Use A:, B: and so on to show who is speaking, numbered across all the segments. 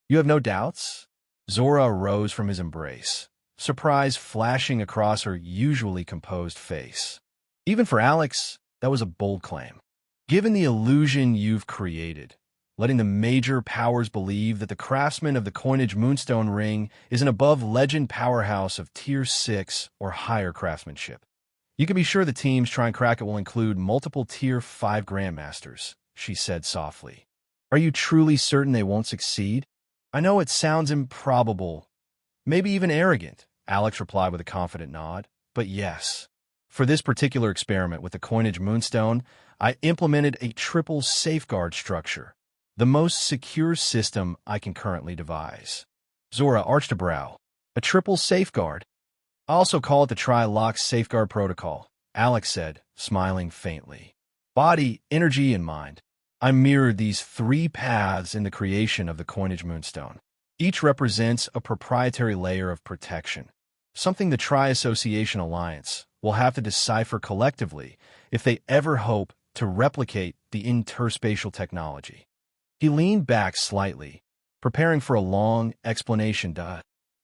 A: You have no doubts? Zora rose from his embrace, surprise flashing across her usually composed face. Even for Alex, that was a bold claim. Given the illusion you've created, letting the major powers believe that the craftsman of the coinage moonstone ring is an above-legend powerhouse of Tier 6 or higher craftsmanship. You can be sure the teams try and crack it will include multiple Tier 5 grandmasters, she said softly. Are you truly certain they won't succeed? I know it sounds improbable, maybe even arrogant, Alex replied with a confident nod, but yes. For this particular experiment with the coinage moonstone, I implemented a triple safeguard structure, the most secure system I can currently devise. Zora arched a brow. A triple safeguard? I also call it the Tri-Lock Safeguard Protocol, Alex said, smiling faintly. Body, energy, and mind. I mirrored these three paths in the creation of the coinage moonstone. Each represents a proprietary layer of protection, something the Tri-Association Alliance will have to decipher collectively if they ever hope to replicate the interspatial technology. He leaned back slightly, preparing for a long explanation.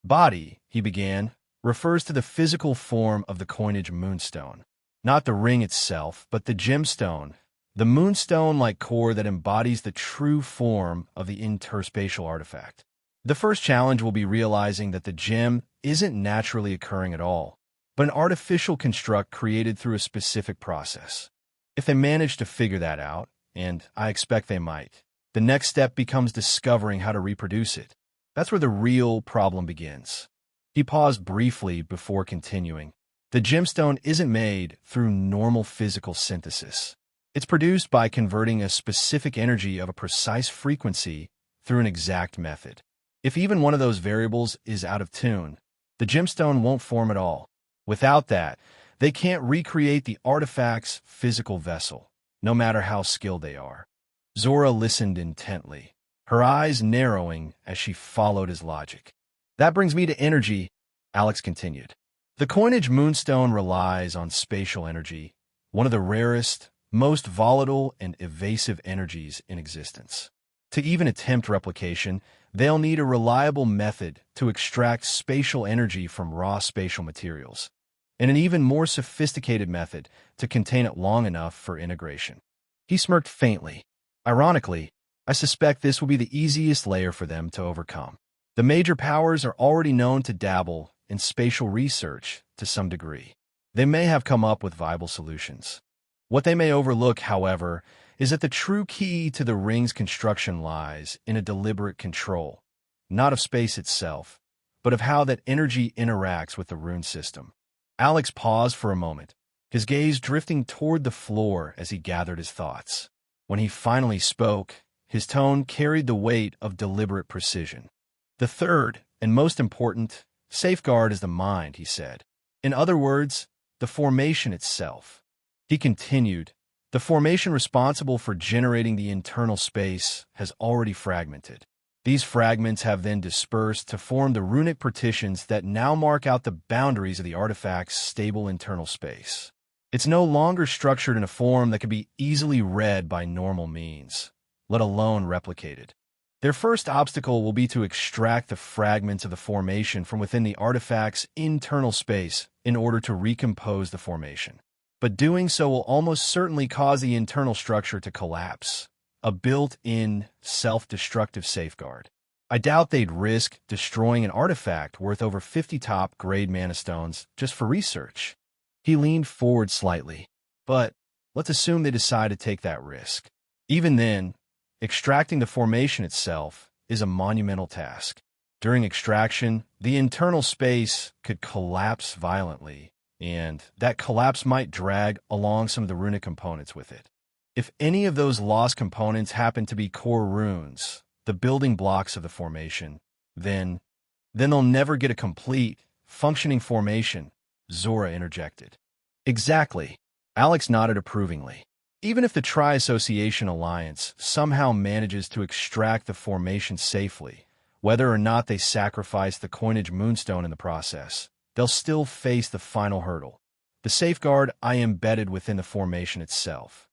A: Body, he began, refers to the physical form of the coinage moonstone. Not the ring itself, but the gemstone, the moonstone-like core that embodies the true form of the interspatial artifact. The first challenge will be realizing that the gem isn't naturally occurring at all, but an artificial construct created through a specific process. If they manage to figure that out, and I expect they might, the next step becomes discovering how to reproduce it. That's where the real problem begins. He paused briefly before continuing. The gemstone isn't made through normal physical synthesis. It's produced by converting a specific energy of a precise frequency through an exact method. If even one of those variables is out of tune, the gemstone won't form at all. Without that, they can't recreate the artifact's physical vessel, no matter how skilled they are. Zora listened intently, her eyes narrowing as she followed his logic. That brings me to energy, Alex continued. The coinage moonstone relies on spatial energy, one of the rarest, most volatile and evasive energies in existence. To even attempt replication, they'll need a reliable method to extract spatial energy from raw spatial materials, and an even more sophisticated method to contain it long enough for integration. He smirked faintly. Ironically, I suspect this will be the easiest layer for them to overcome. The major powers are already known to dabble in spatial research to some degree. They may have come up with viable solutions. What they may overlook, however, is that the true key to the ring's construction lies in a deliberate control, not of space itself, but of how that energy interacts with the rune system. Alex paused for a moment, his gaze drifting toward the floor as he gathered his thoughts. When he finally spoke, his tone carried the weight of deliberate precision. The third, and most important, safeguard is the mind, he said. In other words, the formation itself. He continued, the formation responsible for generating the internal space has already fragmented. These fragments have then dispersed to form the runic partitions that now mark out the boundaries of the artifact's stable internal space. It's no longer structured in a form that can be easily read by normal means, let alone replicated. Their first obstacle will be to extract the fragments of the formation from within the artifact's internal space in order to recompose the formation. But doing so will almost certainly cause the internal structure to collapse, a built-in, self-destructive safeguard. I doubt they'd risk destroying an artifact worth over 50 top-grade mana stones just for research. He leaned forward slightly, but let's assume they decide to take that risk. Even then, extracting the formation itself is a monumental task. During extraction, the internal space could collapse violently, and that collapse might drag along some of the runic components with it. If any of those lost components happen to be core runes, the building blocks of the formation, then they'll never get a complete, functioning formation, Zora interjected. Exactly. Alex nodded approvingly. Even if the Tri-Association Alliance somehow manages to extract the formation safely, whether or not they sacrifice the coinage moonstone in the process, they'll still face the final hurdle, the safeguard I embedded within the formation itself.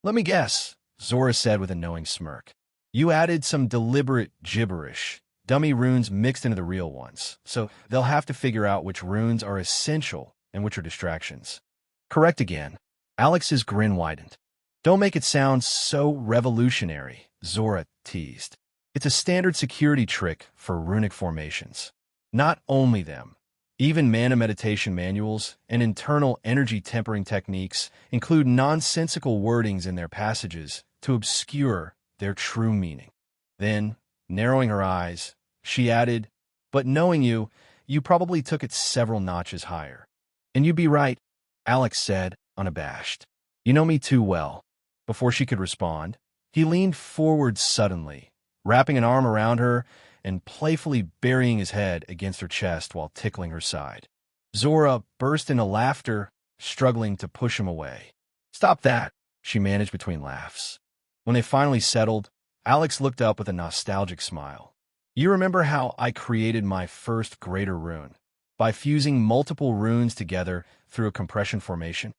A: Let me guess, Zora said with a knowing smirk. You added some deliberate gibberish dummy runes mixed into the real ones, so they'll have to figure out which runes are essential and which are distractions. Correct again. Alex's grin widened. Don't make it sound so revolutionary, Zora teased. It's a standard security trick for runic formations. Not only them, even mana meditation manuals and internal energy tempering techniques include nonsensical wordings in their passages to obscure their true meaning. Then, narrowing her eyes, she added, "But knowing you, you probably took it several notches higher." "And you'd be right," Alex said, unabashed. "You know me too well." Before she could respond, he leaned forward suddenly, wrapping an arm around her and playfully burying his head against her chest while tickling her side. Zora burst into laughter, struggling to push him away. "Stop that," she managed between laughs. When they finally settled, Alex looked up with a nostalgic smile. "You remember how I created my first greater rune? By fusing multiple runes together through a compression formation?"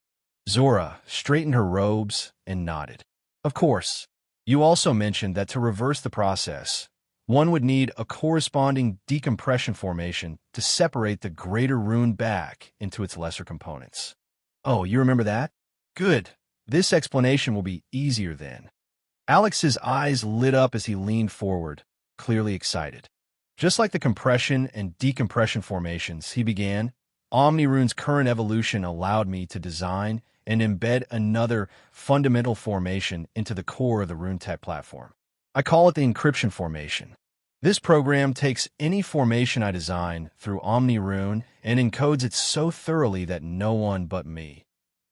A: Zora straightened her robes and nodded. "Of course. You also mentioned that to reverse the process, one would need a corresponding decompression formation to separate the greater rune back into its lesser components." "Oh, you remember that? Good. This explanation will be easier then." Alex's eyes lit up as he leaned forward, clearly excited. "Just like the compression and decompression formations," he began, "Omnirune's current evolution allowed me to design and embed another fundamental formation into the core of the Rune-Tech platform. I call it the encryption formation. This program takes any formation I design through Omnirune and encodes it so thoroughly that no one but me,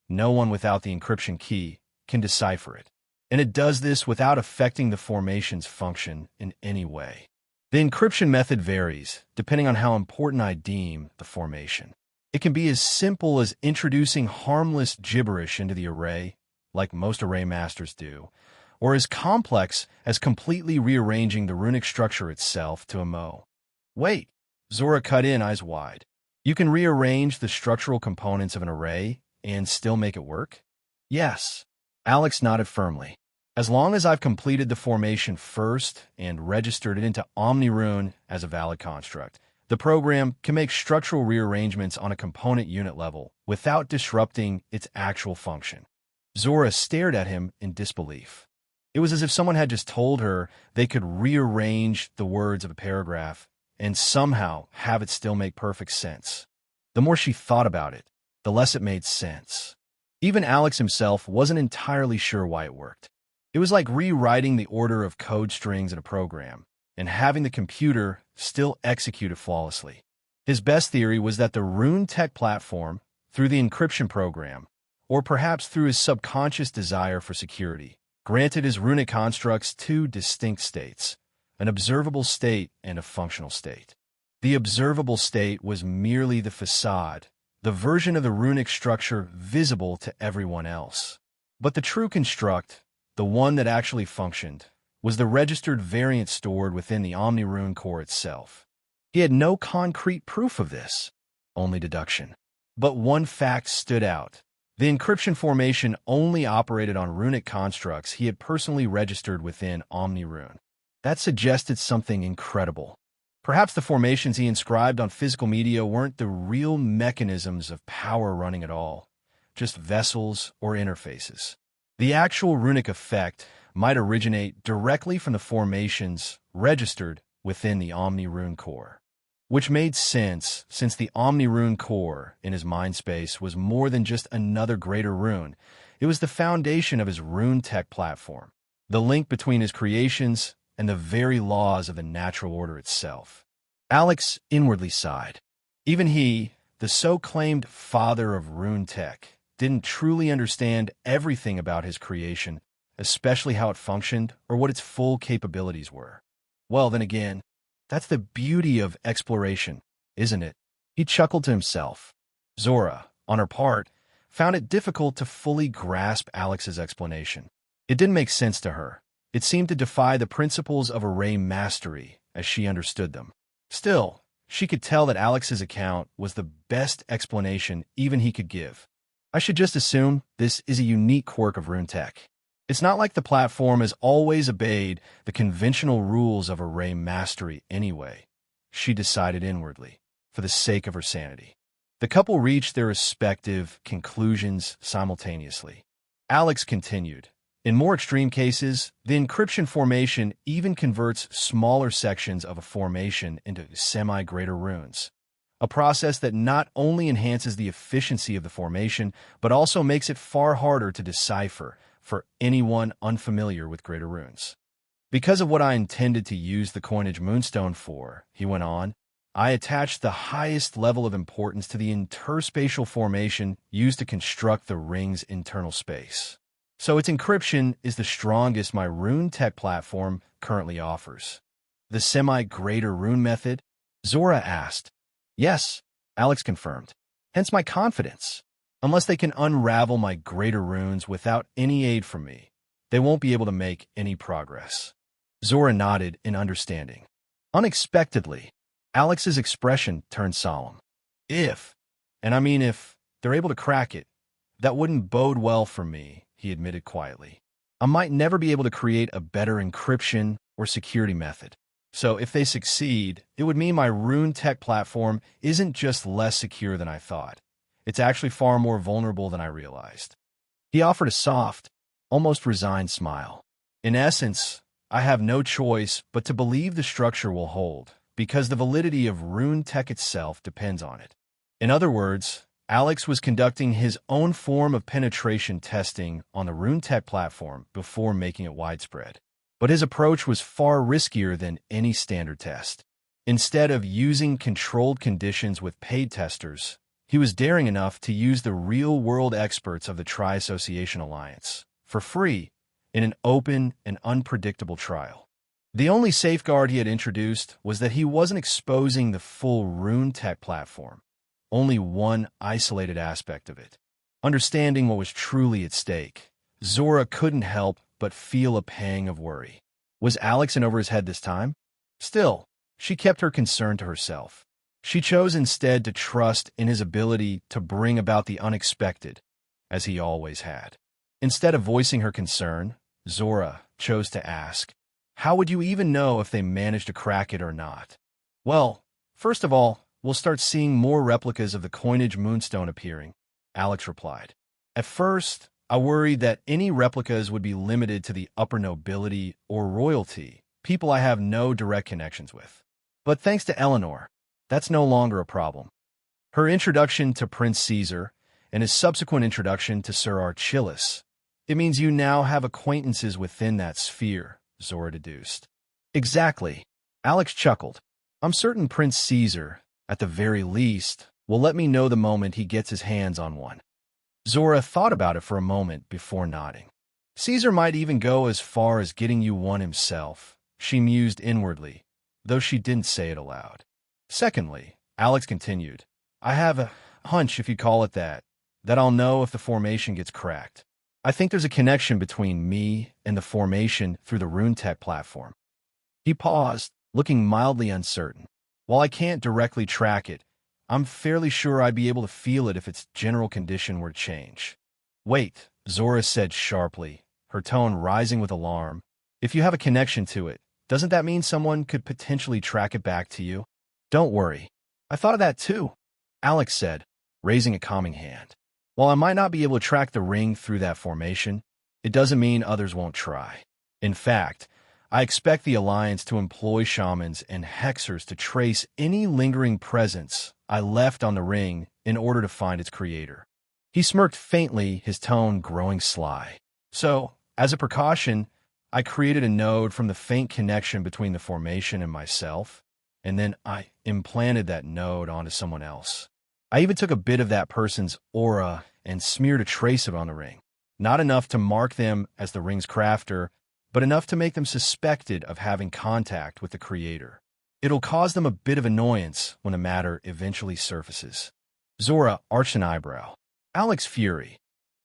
A: no one without the encryption key, can decipher it. And it does this without affecting the formation's function in any way. The encryption method varies, depending on how important I deem the formation. It can be as simple as introducing harmless gibberish into the array, like most array masters do, or as complex as completely rearranging the runic structure itself to a mo. "Wait," Zora cut in, eyes wide. "You can rearrange the structural components of an array and still make it work?" "Yes." Alex nodded firmly. "As long as I've completed the formation first and registered it into Omnirune as a valid construct, the program can make structural rearrangements on a component unit level without disrupting its actual function." Zora stared at him in disbelief. It was as if someone had just told her they could rearrange the words of a paragraph and somehow have it still make perfect sense. The more she thought about it, the less it made sense. Even Alex himself wasn't entirely sure why it worked. It was like rewriting the order of code strings in a program and having the computer still execute it flawlessly. His best theory was that the Rune-Tech platform, through the encryption program, or perhaps through his subconscious desire for security, granted his runic constructs two distinct states, an observable state and a functional state. The observable state was merely the facade, the version of the runic structure visible to everyone else. But the true construct, the one that actually functioned, was the registered variant stored within the Omnirune core itself. He had no concrete proof of this, only deduction. But one fact stood out. The encryption formation only operated on runic constructs he had personally registered within Omnirune. That suggested something incredible. Perhaps the formations he inscribed on physical media weren't the real mechanisms of power running at all, just vessels or interfaces. The actual runic effect might originate directly from the formations registered within the Omnirune core. Which made sense, since the Omnirune core in his mind space was more than just another greater rune. It was the foundation of his Rune-Tech platform, the link between his creations and the very laws of the natural order itself. Alex inwardly sighed. Even he, the so-claimed father of Rune-Tech, didn't truly understand everything about his creation, especially how it functioned or what its full capabilities were. Well, then again, that's the beauty of exploration, isn't it? He chuckled to himself. Zora, on her part, found it difficult to fully grasp Alex's explanation. It didn't make sense to her. It seemed to defy the principles of array mastery as she understood them. Still, she could tell that Alex's account was the best explanation even he could give. "I should just assume this is a unique quirk of RuneTech." It's not like the platform has always obeyed the conventional rules of array mastery anyway, she decided inwardly, for the sake of her sanity. The couple reached their respective conclusions simultaneously. Alex continued. In more extreme cases, the encryption formation even converts smaller sections of a formation into semi-greater runes, a process that not only enhances the efficiency of the formation, but also makes it far harder to decipher for anyone unfamiliar with greater runes. Because of what I intended to use the coinage moonstone for, he went on, I attached the highest level of importance to the interspatial formation used to construct the ring's internal space. So its encryption is the strongest my RuneTech platform currently offers. The semi-greater rune method? Zora asked. Yes, Alex confirmed. Hence my confidence. Unless they can unravel my greater runes without any aid from me, they won't be able to make any progress. Zora nodded in understanding. Unexpectedly, Alex's expression turned solemn. If, and I mean if, they're able to crack it, that wouldn't bode well for me, he admitted quietly. I might never be able to create a better encryption or security method. So if they succeed, it would mean my RuneTech platform isn't just less secure than I thought. It's actually far more vulnerable than I realized. He offered a soft, almost resigned smile. In essence, I have no choice but to believe the structure will hold, because the validity of RuneTech itself depends on it. In other words, Alex was conducting his own form of penetration testing on the RuneTech platform before making it widespread. But his approach was far riskier than any standard test. Instead of using controlled conditions with paid testers, he was daring enough to use the real-world experts of the Tri-Association Alliance, for free, in an open and unpredictable trial. The only safeguard he had introduced was that he wasn't exposing the full RuneTech platform, only one isolated aspect of it. Understanding what was truly at stake, Zora couldn't help but feel a pang of worry. Was Alex in over his head this time? Still, she kept her concern to herself. She chose instead to trust in his ability to bring about the unexpected, as he always had. Instead of voicing her concern, Zora chose to ask, how would you even know if they managed to crack it or not? Well, first of all, we'll start seeing more replicas of the coinage moonstone appearing, Alex replied. At first, I worried that any replicas would be limited to the upper nobility or royalty, people I have no direct connections with. But thanks to Eleanor, that's no longer a problem. Her introduction to Prince Caesar and his subsequent introduction to Sir Archilus, it means you now have acquaintances within that sphere, Zora deduced. Exactly. Alex chuckled. I'm certain Prince Caesar, at the very least, will let me know the moment he gets his hands on one. Zora thought about it for a moment before nodding. Caesar might even go as far as getting you one himself, she mused inwardly, though she didn't say it aloud. Secondly, Alex continued, I have a hunch, if you call it that I'll know if the formation gets cracked. I think there's a connection between me and the formation through the RuneTech platform. He paused, looking mildly uncertain. While I can't directly track it, I'm fairly sure I'd be able to feel it if its general condition were to change. Wait, Zora said sharply, her tone rising with alarm. If you have a connection to it, doesn't that mean someone could potentially track it back to you? Don't worry. I thought of that too, Alex said, raising a calming hand. While I might not be able to track the ring through that formation, it doesn't mean others won't try. In fact, I expect the Alliance to employ shamans and hexers to trace any lingering presence I left on the ring in order to find its creator. He smirked faintly, his tone growing sly. So, as a precaution, I created a node from the faint connection between the formation and myself, and then I implanted that node onto someone else. I even took a bit of that person's aura and smeared a trace of it on the ring. Not enough to mark them as the ring's crafter, but enough to make them suspected of having contact with the creator. It'll cause them a bit of annoyance when the matter eventually surfaces. Zora arched an eyebrow. Alex Fury,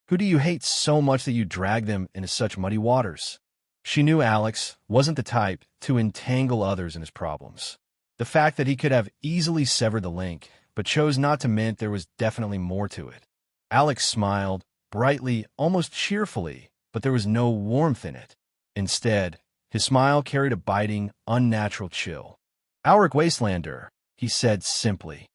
A: who do you hate so much that you drag them into such muddy waters? She knew Alex wasn't the type to entangle others in his problems. The fact that he could have easily severed the link, but chose not to meant there was definitely more to it. Alex smiled, brightly, almost cheerfully, but there was no warmth in it. Instead, his smile carried a biting, unnatural chill. "Auric Wastelander," he said simply.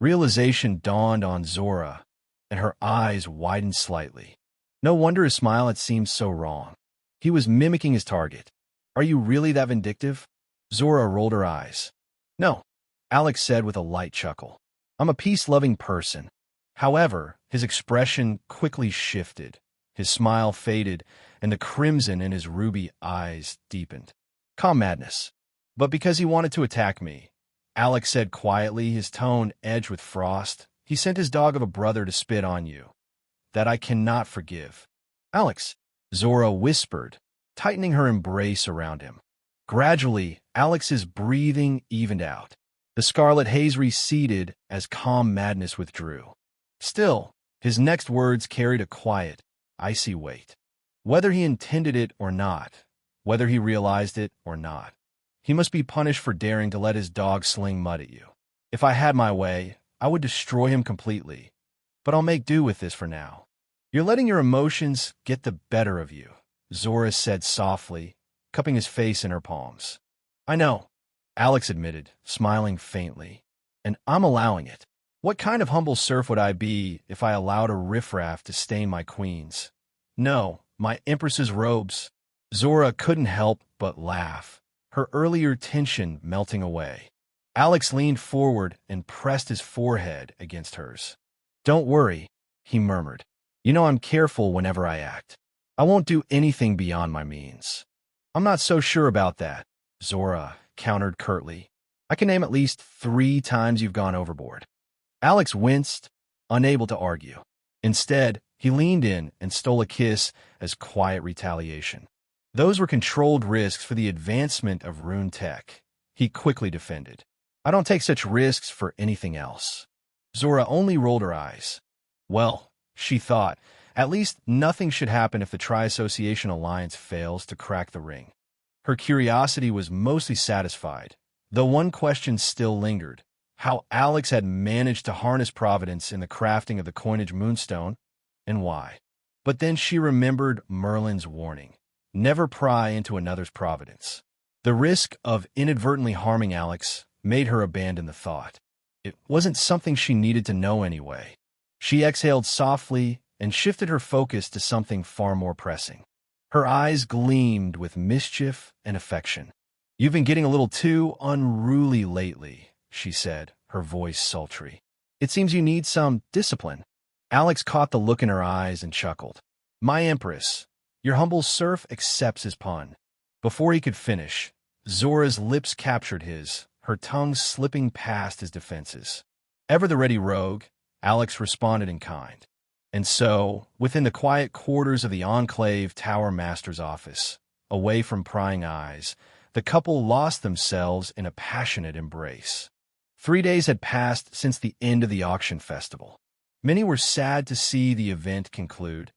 A: Realization dawned on Zora, and her eyes widened slightly. No wonder his smile had seemed so wrong. He was mimicking his target. "Are you really that vindictive?" Zora rolled her eyes. "No," Alex said with a light chuckle. "I'm a peace-loving person." However, his expression quickly shifted. His smile faded, and the crimson in his ruby eyes deepened. "Calm madness." "But because he wanted to attack me," Alex said quietly, his tone edged with frost. "He sent his dog of a brother to spit on you. That I cannot forgive." "Alex," Zora whispered, tightening her embrace around him. Gradually, Alex's breathing evened out. The scarlet haze receded as calm madness withdrew. Still, his next words carried a quiet, icy weight. Whether he intended it or not, whether he realized it or not, he must be punished for daring to let his dog sling mud at you. "If I had my way, I would destroy him completely, but I'll make do with this for now." "You're letting your emotions get the better of you," Zora said softly, cupping his face in her palms. "I know," Alex admitted, smiling faintly, "and I'm allowing it. What kind of humble serf would I be if I allowed a riffraff to stain my queens? No, my empress's robes." Zora couldn't help but laugh, her earlier tension melting away. Alex leaned forward and pressed his forehead against hers. "Don't worry," he murmured. "You know I'm careful whenever I act. I won't do anything beyond my means." "I'm not so sure about that," Zora countered curtly. "I can name at least 3 times you've gone overboard." Alex winced, unable to argue. Instead, he leaned in and stole a kiss as quiet retaliation. "Those were controlled risks for the advancement of Rune-Tech," he quickly defended. "I don't take such risks for anything else." Zora only rolled her eyes. Well, she thought, at least nothing should happen if the Tri-Association Alliance fails to crack the ring. Her curiosity was mostly satisfied, though one question still lingered: how Alex had managed to harness Providence in the crafting of the coinage moonstone, and why. But then she remembered Merlin's warning: never pry into another's providence. The risk of inadvertently harming Alex made her abandon the thought. It wasn't something she needed to know anyway. She exhaled softly and shifted her focus to something far more pressing. Her eyes gleamed with mischief and affection. "You've been getting a little too unruly lately," she said, her voice sultry. "It seems you need some discipline." Alex caught the look in her eyes and chuckled. "My empress, your humble serf accepts his pun." Before he could finish, Zora's lips captured his, her tongue slipping past his defenses. Ever the ready rogue, Alex responded in kind. And so, within the quiet quarters of the Enclave Tower Master's office, away from prying eyes, the couple lost themselves in a passionate embrace. 3 days had passed since the end of the auction festival. Many were sad to see the event conclude,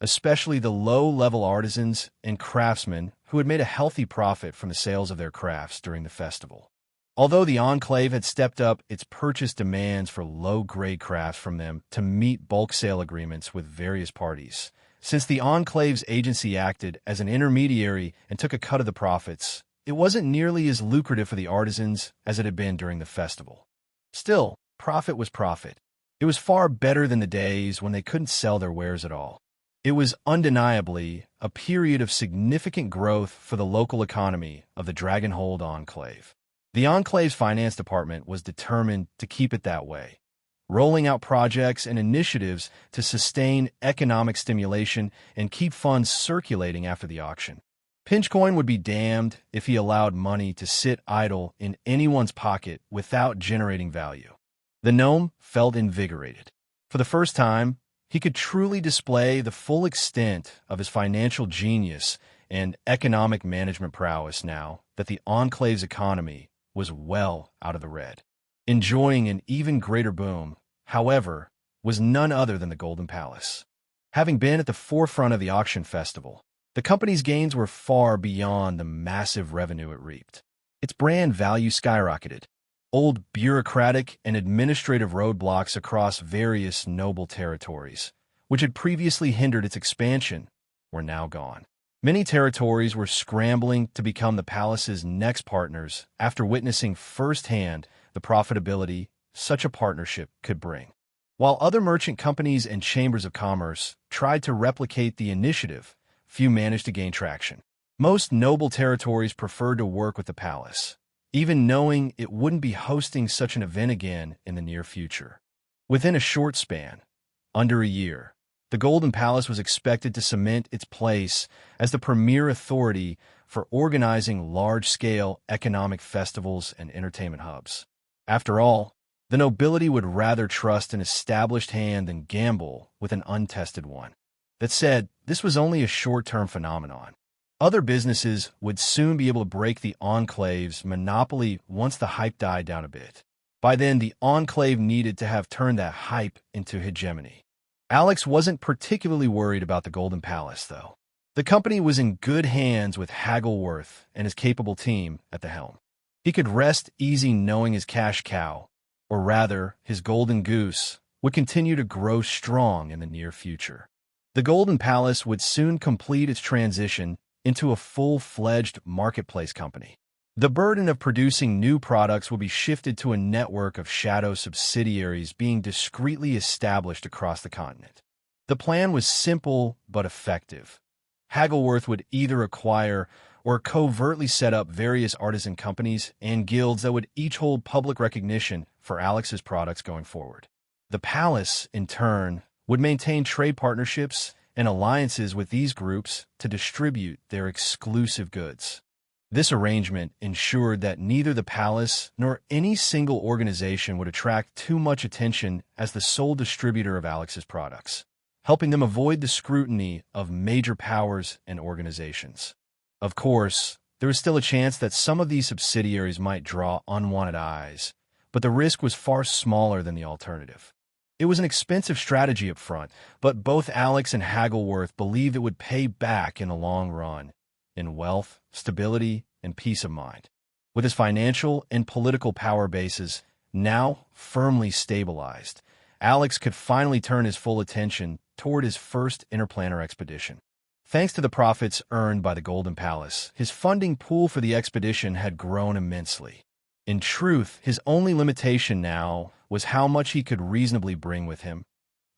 A: especially the low-level artisans and craftsmen who had made a healthy profit from the sales of their crafts during the festival. Although the Enclave had stepped up its purchase demands for low-grade crafts from them to meet bulk sale agreements with various parties, since the Enclave's agency acted as an intermediary and took a cut of the profits, it wasn't nearly as lucrative for the artisans as it had been during the festival. Still, profit was profit. It was far better than the days when they couldn't sell their wares at all. It was undeniably a period of significant growth for the local economy of the Dragonhold Enclave. The Enclave's finance department was determined to keep it that way, rolling out projects and initiatives to sustain economic stimulation and keep funds circulating after the auction. Pinchcoin would be damned if he allowed money to sit idle in anyone's pocket without generating value. The gnome felt invigorated. For the first time, he could truly display the full extent of his financial genius and economic management prowess now that the Enclave's economy was well out of the red. Enjoying an even greater boom, however, was none other than the Golden Palace. Having been at the forefront of the auction festival, the company's gains were far beyond the massive revenue it reaped. Its brand value skyrocketed. Old bureaucratic and administrative roadblocks across various noble territories, which had previously hindered its expansion, were now gone. Many territories were scrambling to become the palace's next partners after witnessing firsthand the profitability such a partnership could bring. While other merchant companies and chambers of commerce tried to replicate the initiative, few managed to gain traction. Most noble territories preferred to work with the palace, even knowing it wouldn't be hosting such an event again in the near future. Within a short span, under a year, the Golden Palace was expected to cement its place as the premier authority for organizing large-scale economic festivals and entertainment hubs. After all, the nobility would rather trust an established hand than gamble with an untested one. That said, this was only a short-term phenomenon. Other businesses would soon be able to break the Enclave's monopoly once the hype died down a bit. By then, the Enclave needed to have turned that hype into hegemony. Alex wasn't particularly worried about the Golden Palace, though. The company was in good hands with Haggleworth and his capable team at the helm. He could rest easy knowing his cash cow, or rather, his golden goose, would continue to grow strong in the near future. The Golden Palace would soon complete its transition into a full-fledged marketplace company. The burden of producing new products will be shifted to a network of shadow subsidiaries being discreetly established across the continent. The plan was simple but effective. Haggleworth would either acquire or covertly set up various artisan companies and guilds that would each hold public recognition for Alex's products going forward. The palace, in turn, would maintain trade partnerships and alliances with these groups to distribute their exclusive goods. This arrangement ensured that neither the palace nor any single organization would attract too much attention as the sole distributor of Alex's products, helping them avoid the scrutiny of major powers and organizations. Of course, there was still a chance that some of these subsidiaries might draw unwanted eyes, but the risk was far smaller than the alternative. It was an expensive strategy up front, but both Alex and Haggleworth believed it would pay back in the long run, in wealth, stability, and peace of mind. With his financial and political power bases now firmly stabilized, Alex could finally turn his full attention toward his first interplanar expedition. Thanks to the profits earned by the Golden Palace, his funding pool for the expedition had grown immensely. In truth, his only limitation now was how much he could reasonably bring with him,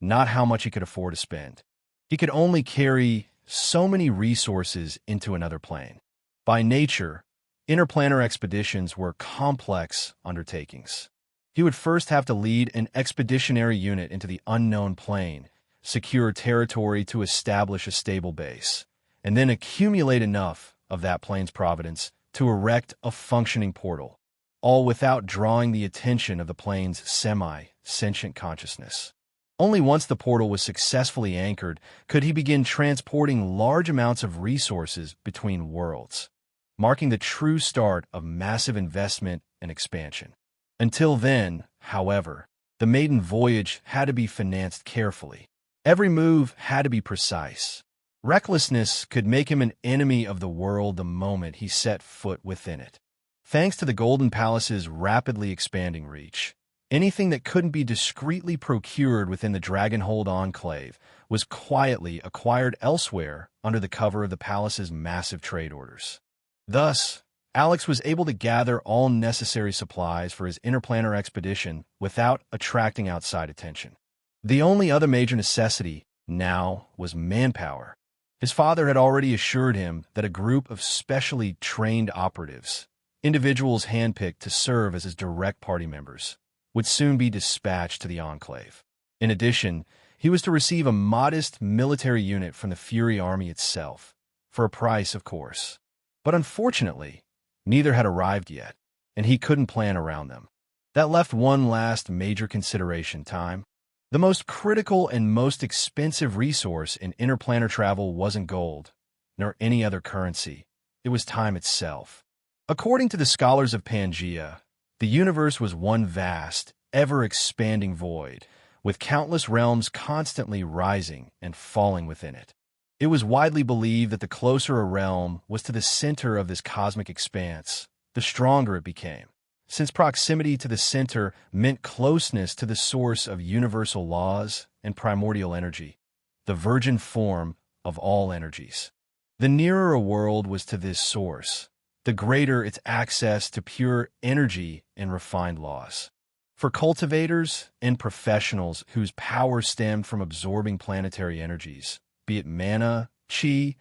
A: not how much he could afford to spend. He could only carry so many resources into another plane. By nature, interplanar expeditions were complex undertakings. He would first have to lead an expeditionary unit into the unknown plane, secure territory to establish a stable base, and then accumulate enough of that plane's providence to erect a functioning portal, all without drawing the attention of the plane's semi-sentient consciousness. Only once the portal was successfully anchored could he begin transporting large amounts of resources between worlds, marking the true start of massive investment and expansion. Until then, however, the maiden voyage had to be financed carefully. Every move had to be precise. Recklessness could make him an enemy of the world the moment he set foot within it. Thanks to the Golden Palace's rapidly expanding reach, anything that couldn't be discreetly procured within the Dragonhold Enclave was quietly acquired elsewhere under the cover of the palace's massive trade orders. Thus, Alex was able to gather all necessary supplies for his interplanar expedition without attracting outside attention. The only other major necessity now was manpower. His father had already assured him that a group of specially trained operatives, individuals handpicked to serve as his direct party members, would soon be dispatched to the Enclave. In addition, he was to receive a modest military unit from the Fury Army itself, for a price, of course. But unfortunately, neither had arrived yet, and he couldn't plan around them. That left one last major consideration: time. The most critical and most expensive resource in interplanar travel wasn't gold, nor any other currency. It was time itself. According to the scholars of Pangaea, the universe was one vast, ever-expanding void, with countless realms constantly rising and falling within it. It was widely believed that the closer a realm was to the center of this cosmic expanse, the stronger it became, since proximity to the center meant closeness to the source of universal laws and primordial energy, the virgin form of all energies. The nearer a world was to this source, the greater its access to pure energy and refined laws. For cultivators and professionals whose power stemmed from absorbing planetary energies, be it mana, chi,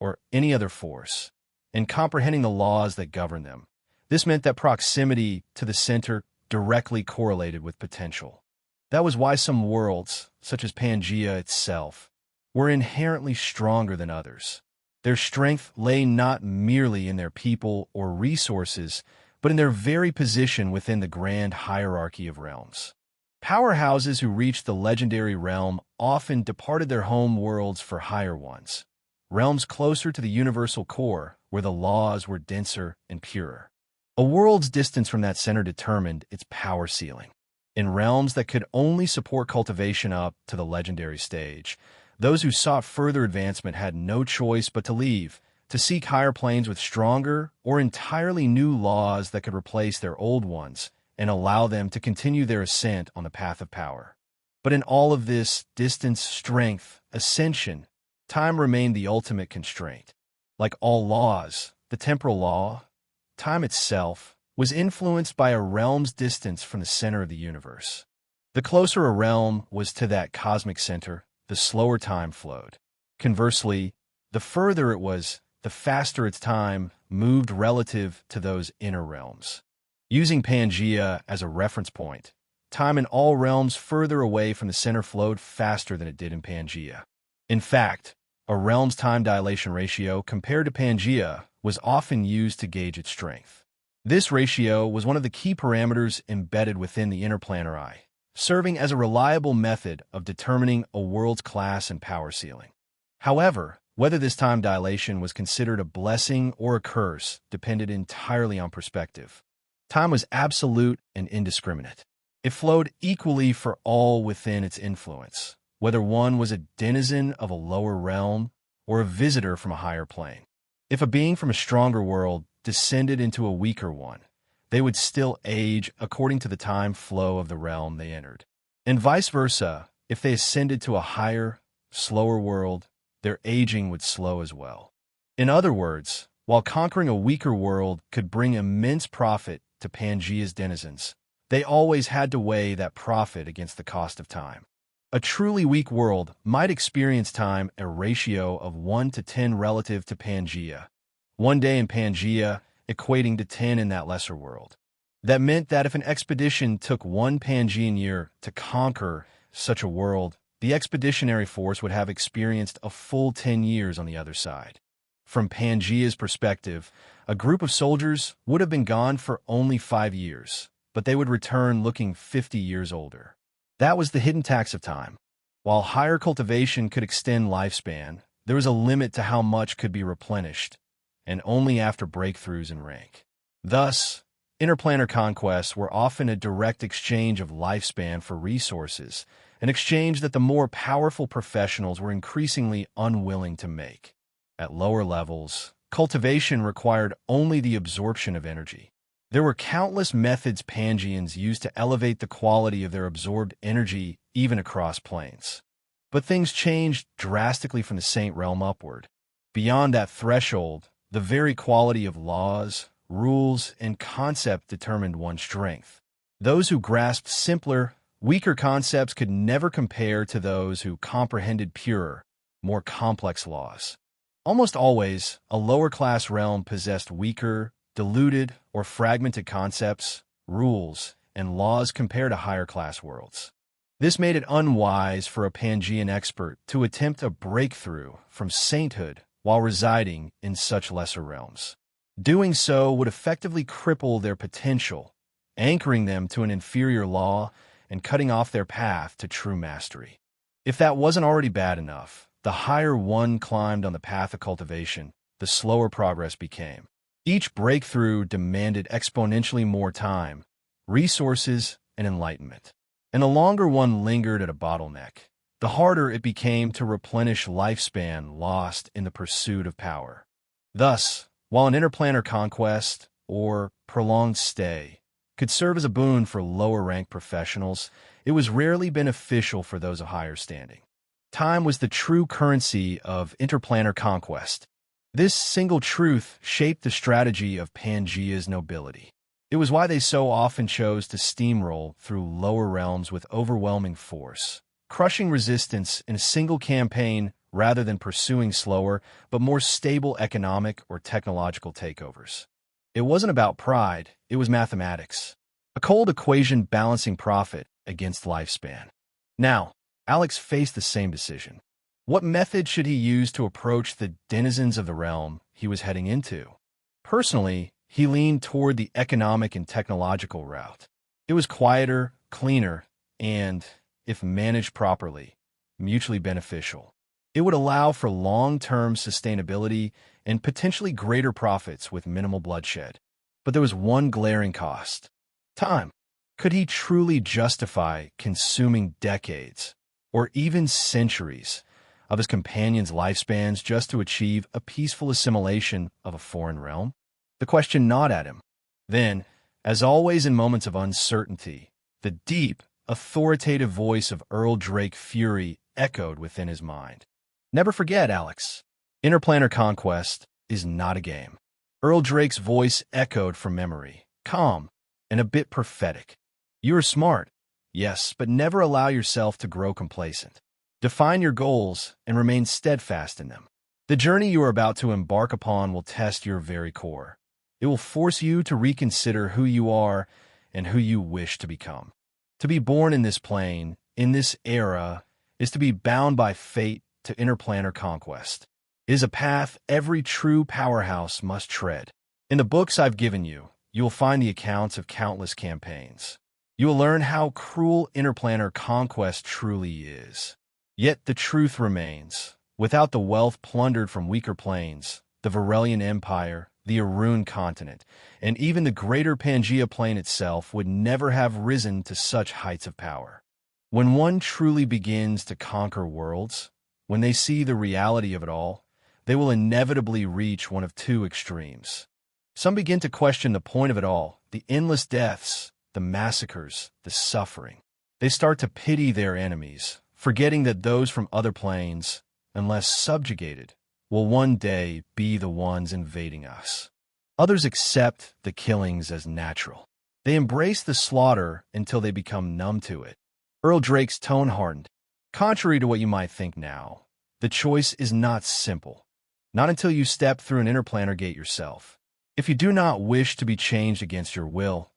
A: or any other force, and comprehending the laws that govern them, this meant that proximity to the center directly correlated with potential. That was why some worlds, such as Pangea itself, were inherently stronger than others. Their strength lay not merely in their people or resources, but in their very position within the grand hierarchy of realms. Powerhouses who reached the legendary realm often departed their home worlds for higher ones, realms closer to the universal core, where the laws were denser and purer. A world's distance from that center determined its power ceiling. In realms that could only support cultivation up to the legendary stage, those who sought further advancement had no choice but to leave, to seek higher planes with stronger or entirely new laws that could replace their old ones and allow them to continue their ascent on the path of power. But in all of this distance, strength, ascension, time remained the ultimate constraint. Like all laws, the temporal law, time itself, was influenced by a realm's distance from the center of the universe. The closer a realm was to that cosmic center, the slower time flowed. Conversely, the further it was, the faster its time moved relative to those inner realms. Using Pangea as a reference point, time in all realms further away from the center flowed faster than it did in Pangea. In fact, a realm's time dilation ratio compared to Pangea was often used to gauge its strength. This ratio was one of the key parameters embedded within the interplanar eye, serving as a reliable method of determining a world's class and power ceiling. However, whether this time dilation was considered a blessing or a curse depended entirely on perspective. Time was absolute and indiscriminate. It flowed equally for all within its influence, whether one was a denizen of a lower realm or a visitor from a higher plane. If a being from a stronger world descended into a weaker one, they would still age according to the time flow of the realm they entered. And vice versa, if they ascended to a higher, slower world, their aging would slow as well. In other words, while conquering a weaker world could bring immense profit to Pangea's denizens, they always had to weigh that profit against the cost of time. A truly weak world might experience time a ratio of 1 to 10 relative to Pangea, 1 day in Pangea equating to 10 in that lesser world. That meant that if an expedition took 1 Pangean year to conquer such a world, the expeditionary force would have experienced a full 10 years on the other side. From Pangea's perspective, a group of soldiers would have been gone for only 5 years, but they would return looking 50 years older. That was the hidden tax of time. While higher cultivation could extend lifespan, there was a limit to how much could be replenished, and only after breakthroughs in rank. Thus, interplanar conquests were often a direct exchange of lifespan for resources, an exchange that the more powerful professionals were increasingly unwilling to make. At lower levels, cultivation required only the absorption of energy. There were countless methods Pangeans used to elevate the quality of their absorbed energy even across planes. But things changed drastically from the Saint Realm upward. Beyond that threshold, the very quality of laws, rules, and concept determined one's strength. Those who grasped simpler, weaker concepts could never compare to those who comprehended purer, more complex laws. Almost always, a lower-class realm possessed weaker, diluted, or fragmented concepts, rules, and laws compared to higher-class worlds. This made it unwise for a Pangean expert to attempt a breakthrough from sainthood while residing in such lesser realms. Doing so would effectively cripple their potential, anchoring them to an inferior law and cutting off their path to true mastery. If that wasn't already bad enough, the higher one climbed on the path of cultivation, the slower progress became. Each breakthrough demanded exponentially more time, resources, and enlightenment. And the longer one lingered at a bottleneck, the harder it became to replenish lifespan lost in the pursuit of power. Thus, while an interplanar conquest, or prolonged stay, could serve as a boon for lower-ranked professionals, it was rarely beneficial for those of higher standing. Time was the true currency of interplanar conquest. This single truth shaped the strategy of Pangaea's nobility. It was why they so often chose to steamroll through lower realms with overwhelming force, crushing resistance in a single campaign rather than pursuing slower but more stable economic or technological takeovers. It wasn't about pride, it was mathematics. A cold equation balancing profit against lifespan. Now, Alex faced the same decision. What method should he use to approach the denizens of the realm he was heading into? Personally, he leaned toward the economic and technological route. It was quieter, cleaner, and, if managed properly, mutually beneficial. It would allow for long-term sustainability and potentially greater profits with minimal bloodshed. But there was one glaring cost. Time. Could he truly justify consuming decades, or even centuries, of his companions' lifespans just to achieve a peaceful assimilation of a foreign realm? The question gnawed at him. Then, as always in moments of uncertainty, the deep, authoritative voice of Earl Drake Fury echoed within his mind. Never forget, Alex. Interplanar conquest is not a game. Earl Drake's voice echoed from memory, calm and a bit prophetic. You are smart, yes, but never allow yourself to grow complacent. Define your goals and remain steadfast in them. The journey you are about to embark upon will test your very core. It will force you to reconsider who you are and who you wish to become. To be born in this plane, in this era, is to be bound by fate to interplanar conquest. It is a path every true powerhouse must tread. In the books I've given you, you will find the accounts of countless campaigns. You will learn how cruel interplanar conquest truly is. Yet the truth remains. Without the wealth plundered from weaker planes, the Varelian Empire, the Arun continent, and even the greater Pangaea plane itself would never have risen to such heights of power. When one truly begins to conquer worlds, when they see the reality of it all, they will inevitably reach one of two extremes. Some begin to question the point of it all, the endless deaths, the massacres, the suffering. They start to pity their enemies, forgetting that those from other planes, unless subjugated, will one day be the ones invading us. Others accept the killings as natural. They embrace the slaughter until they become numb to it. Earl Drake's tone hardened. Contrary to what you might think now, the choice is not simple. Not until you step through an interplanar gate yourself. If you do not wish to be changed against your will,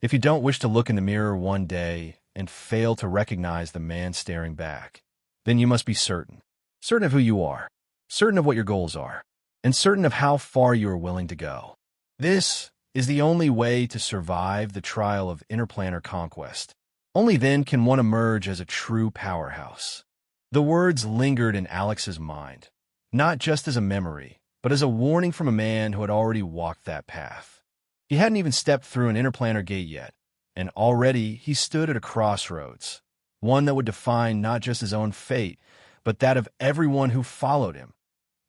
A: if you don't wish to look in the mirror one day and fail to recognize the man staring back, then you must be certain. Certain of who you are, certain of what your goals are, and certain of how far you are willing to go. This is the only way to survive the trial of interplanar conquest. Only then can one emerge as a true powerhouse. The words lingered in Alex's mind, not just as a memory, but as a warning from a man who had already walked that path. He hadn't even stepped through an interplanar gate yet, and already he stood at a crossroads, one that would define not just his own fate, but that of everyone who followed him,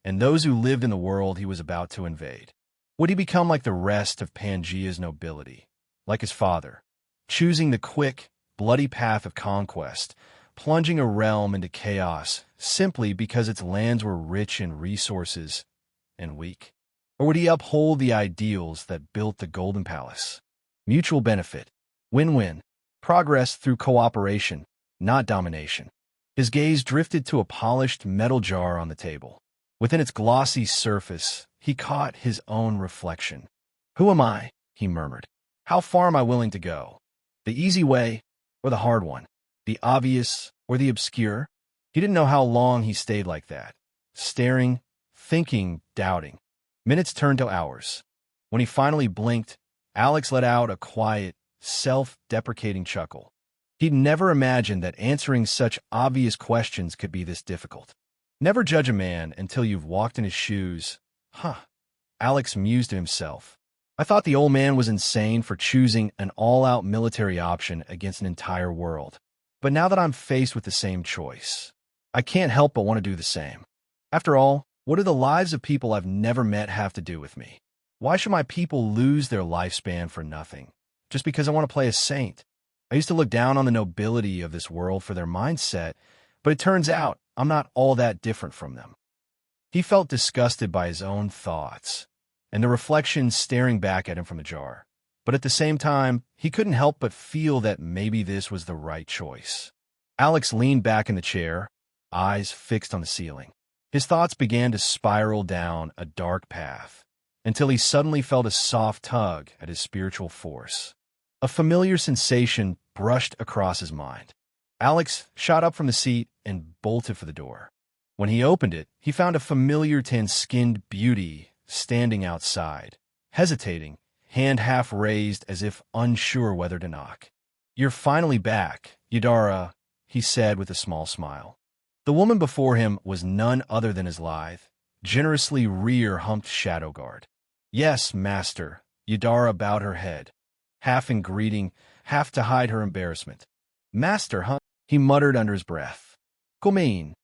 A: and those who lived in the world he was about to invade. Would he become like the rest of Pangaea's nobility, like his father, choosing the quick, bloody path of conquest, plunging a realm into chaos simply because its lands were rich in resources and weak? Or would he uphold the ideals that built the Golden Palace? Mutual benefit, win-win, progress through cooperation, not domination. His gaze drifted to a polished metal jar on the table. Within its glossy surface, he caught his own reflection. "Who am I?" he murmured. "How far am I willing to go? The easy way or the hard one? The obvious or the obscure?" He didn't know how long he stayed like that, staring, thinking, doubting. Minutes turned to hours. When he finally blinked, Alex let out a quiet, self-deprecating chuckle. He'd never imagined that answering such obvious questions could be this difficult. Never judge a man until you've walked in his shoes. Alex mused to himself. I thought the old man was insane for choosing an all-out military option against an entire world. But now that I'm faced with the same choice, I can't help but want to do the same. After all, what do the lives of people I've never met have to do with me? Why should my people lose their lifespan for nothing, just because I want to play a saint? I used to look down on the nobility of this world for their mindset, but it turns out I'm not all that different from them. He felt disgusted by his own thoughts, and the reflection staring back at him from the jar. But at the same time, he couldn't help but feel that maybe this was the right choice. Alex leaned back in the chair, eyes fixed on the ceiling. His thoughts began to spiral down a dark path, until he suddenly felt a soft tug at his spiritual force. A familiar sensation brushed across his mind. Alex shot up from the seat and bolted for the door. When he opened it, he found a familiar tan-skinned beauty standing outside, hesitating, hand half raised as if unsure whether to knock. "You're finally back, Yudara," he said with a small smile. The woman before him was none other than his lithe, generously rear-humped shadow guard. "Yes, master," Yudara bowed her head, half in greeting, half to hide her embarrassment. "Master, huh?" he muttered under his breath. "Come in."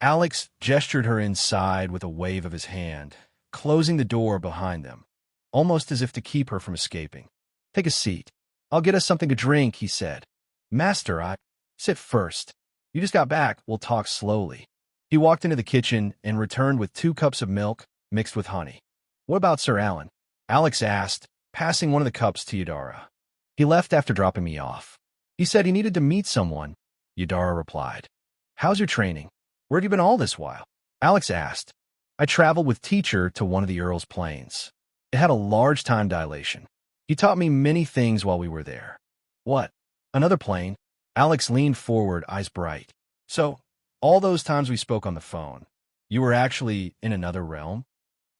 A: Alex gestured her inside with a wave of his hand, closing the door behind them, almost as if to keep her from escaping. "Take a seat. I'll get us something to drink," he said. "Master, sit first. You just got back, we'll talk slowly." He walked into the kitchen and returned with 2 cups of milk mixed with honey. "What about Sir Alan?" Alex asked, passing one of the cups to Yudara. "He left after dropping me off. He said he needed to meet someone," Yudara replied. "How's your training? Where have you been all this while?" Alex asked. "I traveled with teacher to one of the Earl's planes. It had a large time dilation. He taught me many things while we were there." "What? Another plane?" Alex leaned forward, eyes bright. "So, all those times we spoke on the phone, you were actually in another realm?"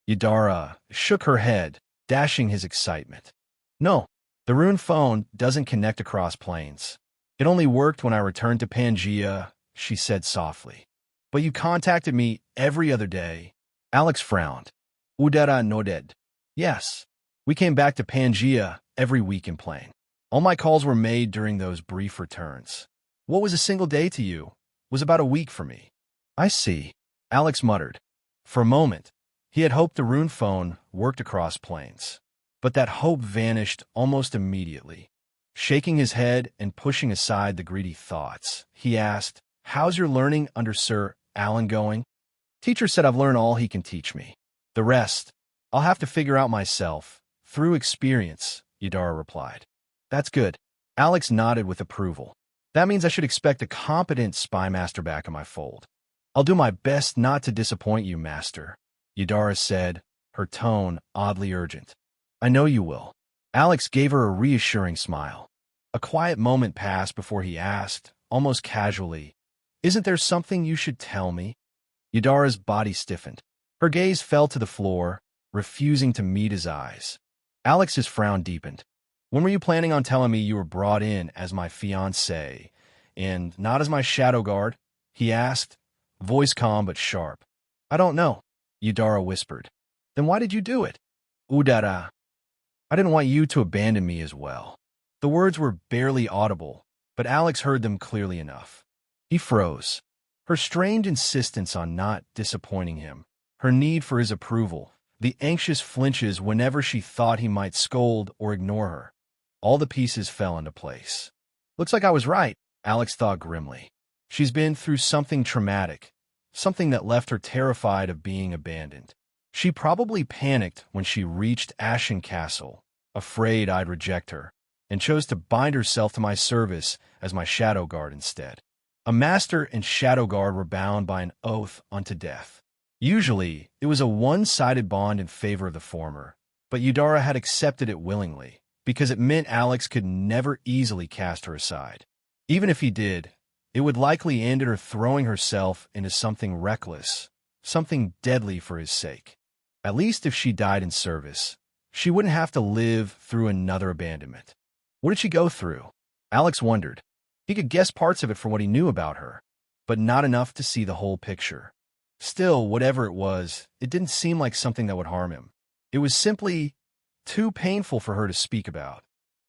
A: Yudara shook her head, dashing his excitement. "No, the rune phone doesn't connect across planes. It only worked when I returned to Pangaea," she said softly. "But you contacted me every other day." Alex frowned. "Udara nodded. Yes, we came back to Pangaea every week in plane. All my calls were made during those brief returns. What was a single day to you was about a week for me." "I see," Alex muttered. For a moment, he had hoped the rune phone worked across planes. But that hope vanished almost immediately. Shaking his head and pushing aside the greedy thoughts, he asked, "How's your learning under Sir Alan going?" "Teacher said I've learned all he can teach me. The rest, I'll have to figure out myself, through experience," Yudara replied. "That's good." Alex nodded with approval. "That means I should expect a competent spy master back in my fold." "I'll do my best not to disappoint you, master," Yudara said, her tone oddly urgent. "I know you will." Alex gave her a reassuring smile. A quiet moment passed before he asked, almost casually, "Isn't there something you should tell me?" Yudara's body stiffened. Her gaze fell to the floor, refusing to meet his eyes. Alex's frown deepened. "When were you planning on telling me you were brought in as my fiancé, and not as my shadow guard?" he asked, voice calm but sharp. "I don't know," Yudara whispered. "Then why did you do it?" "Udara. I didn't want you to abandon me as well." The words were barely audible, but Alex heard them clearly enough. He froze. Her strained insistence on not disappointing him, her need for his approval, the anxious flinches whenever she thought he might scold or ignore her. All the pieces fell into place. "Looks like I was right," Alex thought grimly. "She's been through something traumatic, something that left her terrified of being abandoned. She probably panicked when she reached Ashen Castle, afraid I'd reject her, and chose to bind herself to my service as my shadow guard instead." A master and shadow guard were bound by an oath unto death. Usually, it was a one-sided bond in favor of the former, but Yudara had accepted it willingly, because it meant Alex could never easily cast her aside. Even if he did, it would likely end in her throwing herself into something reckless, something deadly for his sake. At least if she died in service, she wouldn't have to live through another abandonment. What did she go through? Alex wondered. He could guess parts of it from what he knew about her, but not enough to see the whole picture. Still, whatever it was, it didn't seem like something that would harm him. It was simply too painful for her to speak about.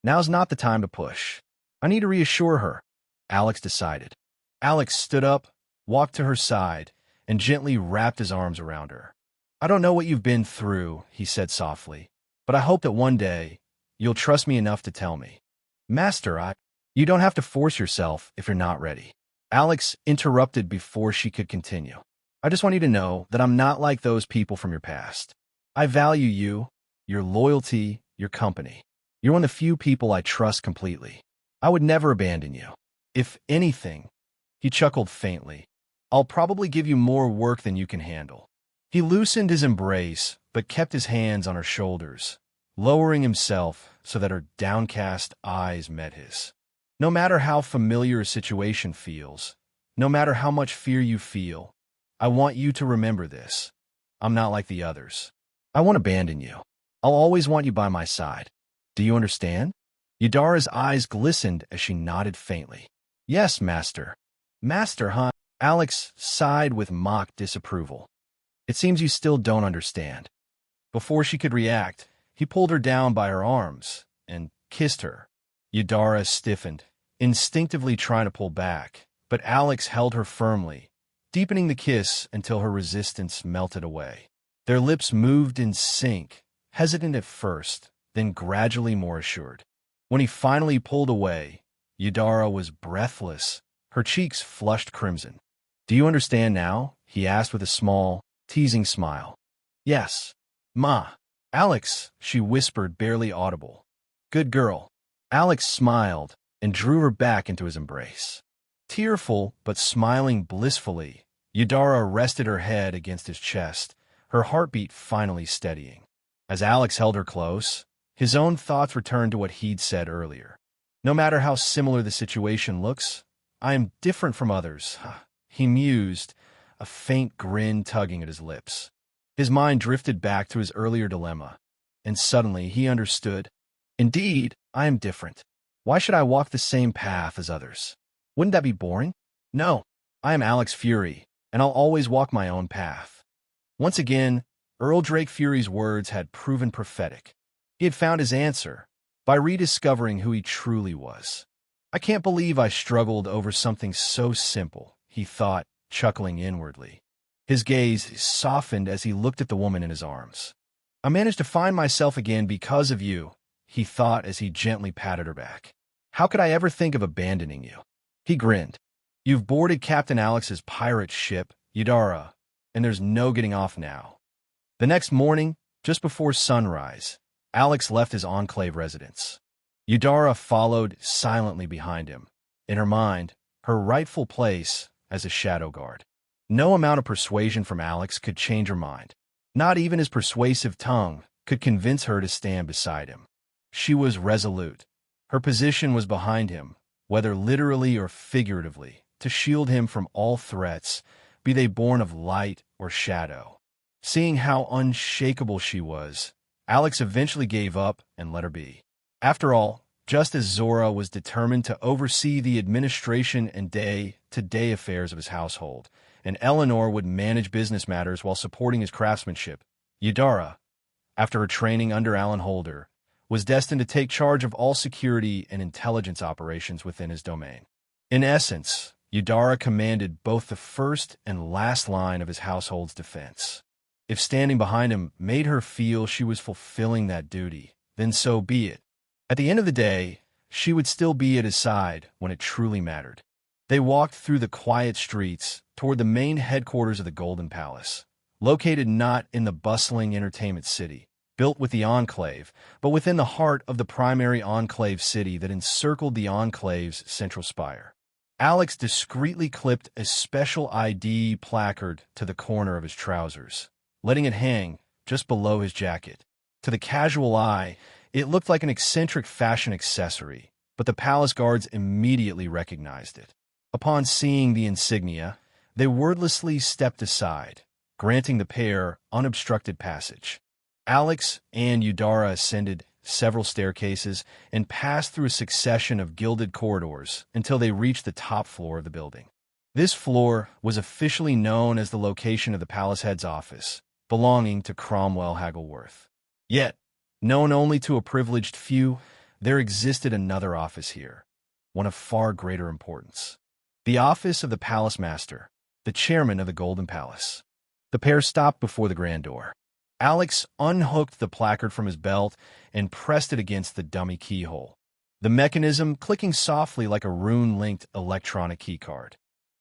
A: Now's not the time to push. I need to reassure her, Alex decided. Alex stood up, walked to her side, and gently wrapped his arms around her. "I don't know what you've been through," he said softly, "but I hope that one day you'll trust me enough to tell me." "Master, You don't have to force yourself if you're not ready." Alex interrupted before she could continue. I just want you to know that I'm not like those people from your past. I value you, your loyalty, your company. You're one of the few people I trust completely. I would never abandon you. If anything, he chuckled faintly, I'll probably give you more work than you can handle. He loosened his embrace, but kept his hands on her shoulders, lowering himself so that her downcast eyes met his. No matter how familiar a situation feels, no matter how much fear you feel, I want you to remember this. I'm not like the others. I won't abandon you. I'll always want you by my side. Do you understand? Yudara's eyes glistened as she nodded faintly. Yes, Master. Master, huh? Alex sighed with mock disapproval. It seems you still don't understand. Before she could react, he pulled her down by her arms and kissed her. Yudara stiffened, instinctively trying to pull back, but Alex held her firmly, deepening the kiss until her resistance melted away. Their lips moved in sync, hesitant at first, then gradually more assured. When he finally pulled away, Yudara was breathless, her cheeks flushed crimson. Do you understand now? He asked with a small, teasing smile. Yes. Ma. Alex, she whispered, barely audible. Good girl. Alex smiled and drew her back into his embrace. Tearful but smiling blissfully, Yudara rested her head against his chest, her heartbeat finally steadying. As Alex held her close, his own thoughts returned to what he'd said earlier. No matter how similar the situation looks, I am different from others, he mused, a faint grin tugging at his lips. His mind drifted back to his earlier dilemma, and suddenly he understood. Indeed, I am different. Why should I walk the same path as others? Wouldn't that be boring? No, I am Alex Fury, and I'll always walk my own path. Once again, Earl Drake Fury's words had proven prophetic. He had found his answer by rediscovering who he truly was. I can't believe I struggled over something so simple, he thought, chuckling inwardly. His gaze softened as he looked at the woman in his arms. I managed to find myself again because of you, he thought as he gently patted her back. How could I ever think of abandoning you? He grinned. You've boarded Captain Alex's pirate ship, Yudara, and there's no getting off now. The next morning, just before sunrise, Alex left his enclave residence. Yudara followed silently behind him, in her mind, her rightful place as a shadow guard. No amount of persuasion from Alex could change her mind. Not even his persuasive tongue could convince her to stand beside him. She was resolute. Her position was behind him, whether literally or figuratively, to shield him from all threats, be they born of light or shadow. Seeing how unshakable she was, Alex eventually gave up and let her be. After all, just as Zora was determined to oversee the administration and day-to-day affairs of his household, and Eleanor would manage business matters while supporting his craftsmanship, Yudara, after her training under Alan Holder, was destined to take charge of all security and intelligence operations within his domain. In essence, Yudara commanded both the first and last line of his household's defense. If standing behind him made her feel she was fulfilling that duty, then so be it. At the end of the day, she would still be at his side when it truly mattered. They walked through the quiet streets toward the main headquarters of the Golden Palace, located not in the bustling entertainment city, built with the Enclave, but within the heart of the primary Enclave city that encircled the Enclave's central spire. Alex discreetly clipped a special ID placard to the corner of his trousers, letting it hang just below his jacket. To the casual eye, it looked like an eccentric fashion accessory, but the palace guards immediately recognized it. Upon seeing the insignia, they wordlessly stepped aside, granting the pair unobstructed passage. Alex and Yudara ascended several staircases and passed through a succession of gilded corridors until they reached the top floor of the building. This floor was officially known as the location of the palace head's office, belonging to Cromwell Haggleworth. Yet, known only to a privileged few, there existed another office here, one of far greater importance. The office of the Palace Master, the chairman of the Golden Palace. The pair stopped before the grand door. Alex unhooked the placard from his belt and pressed it against the dummy keyhole, the mechanism clicking softly like a rune-linked electronic keycard.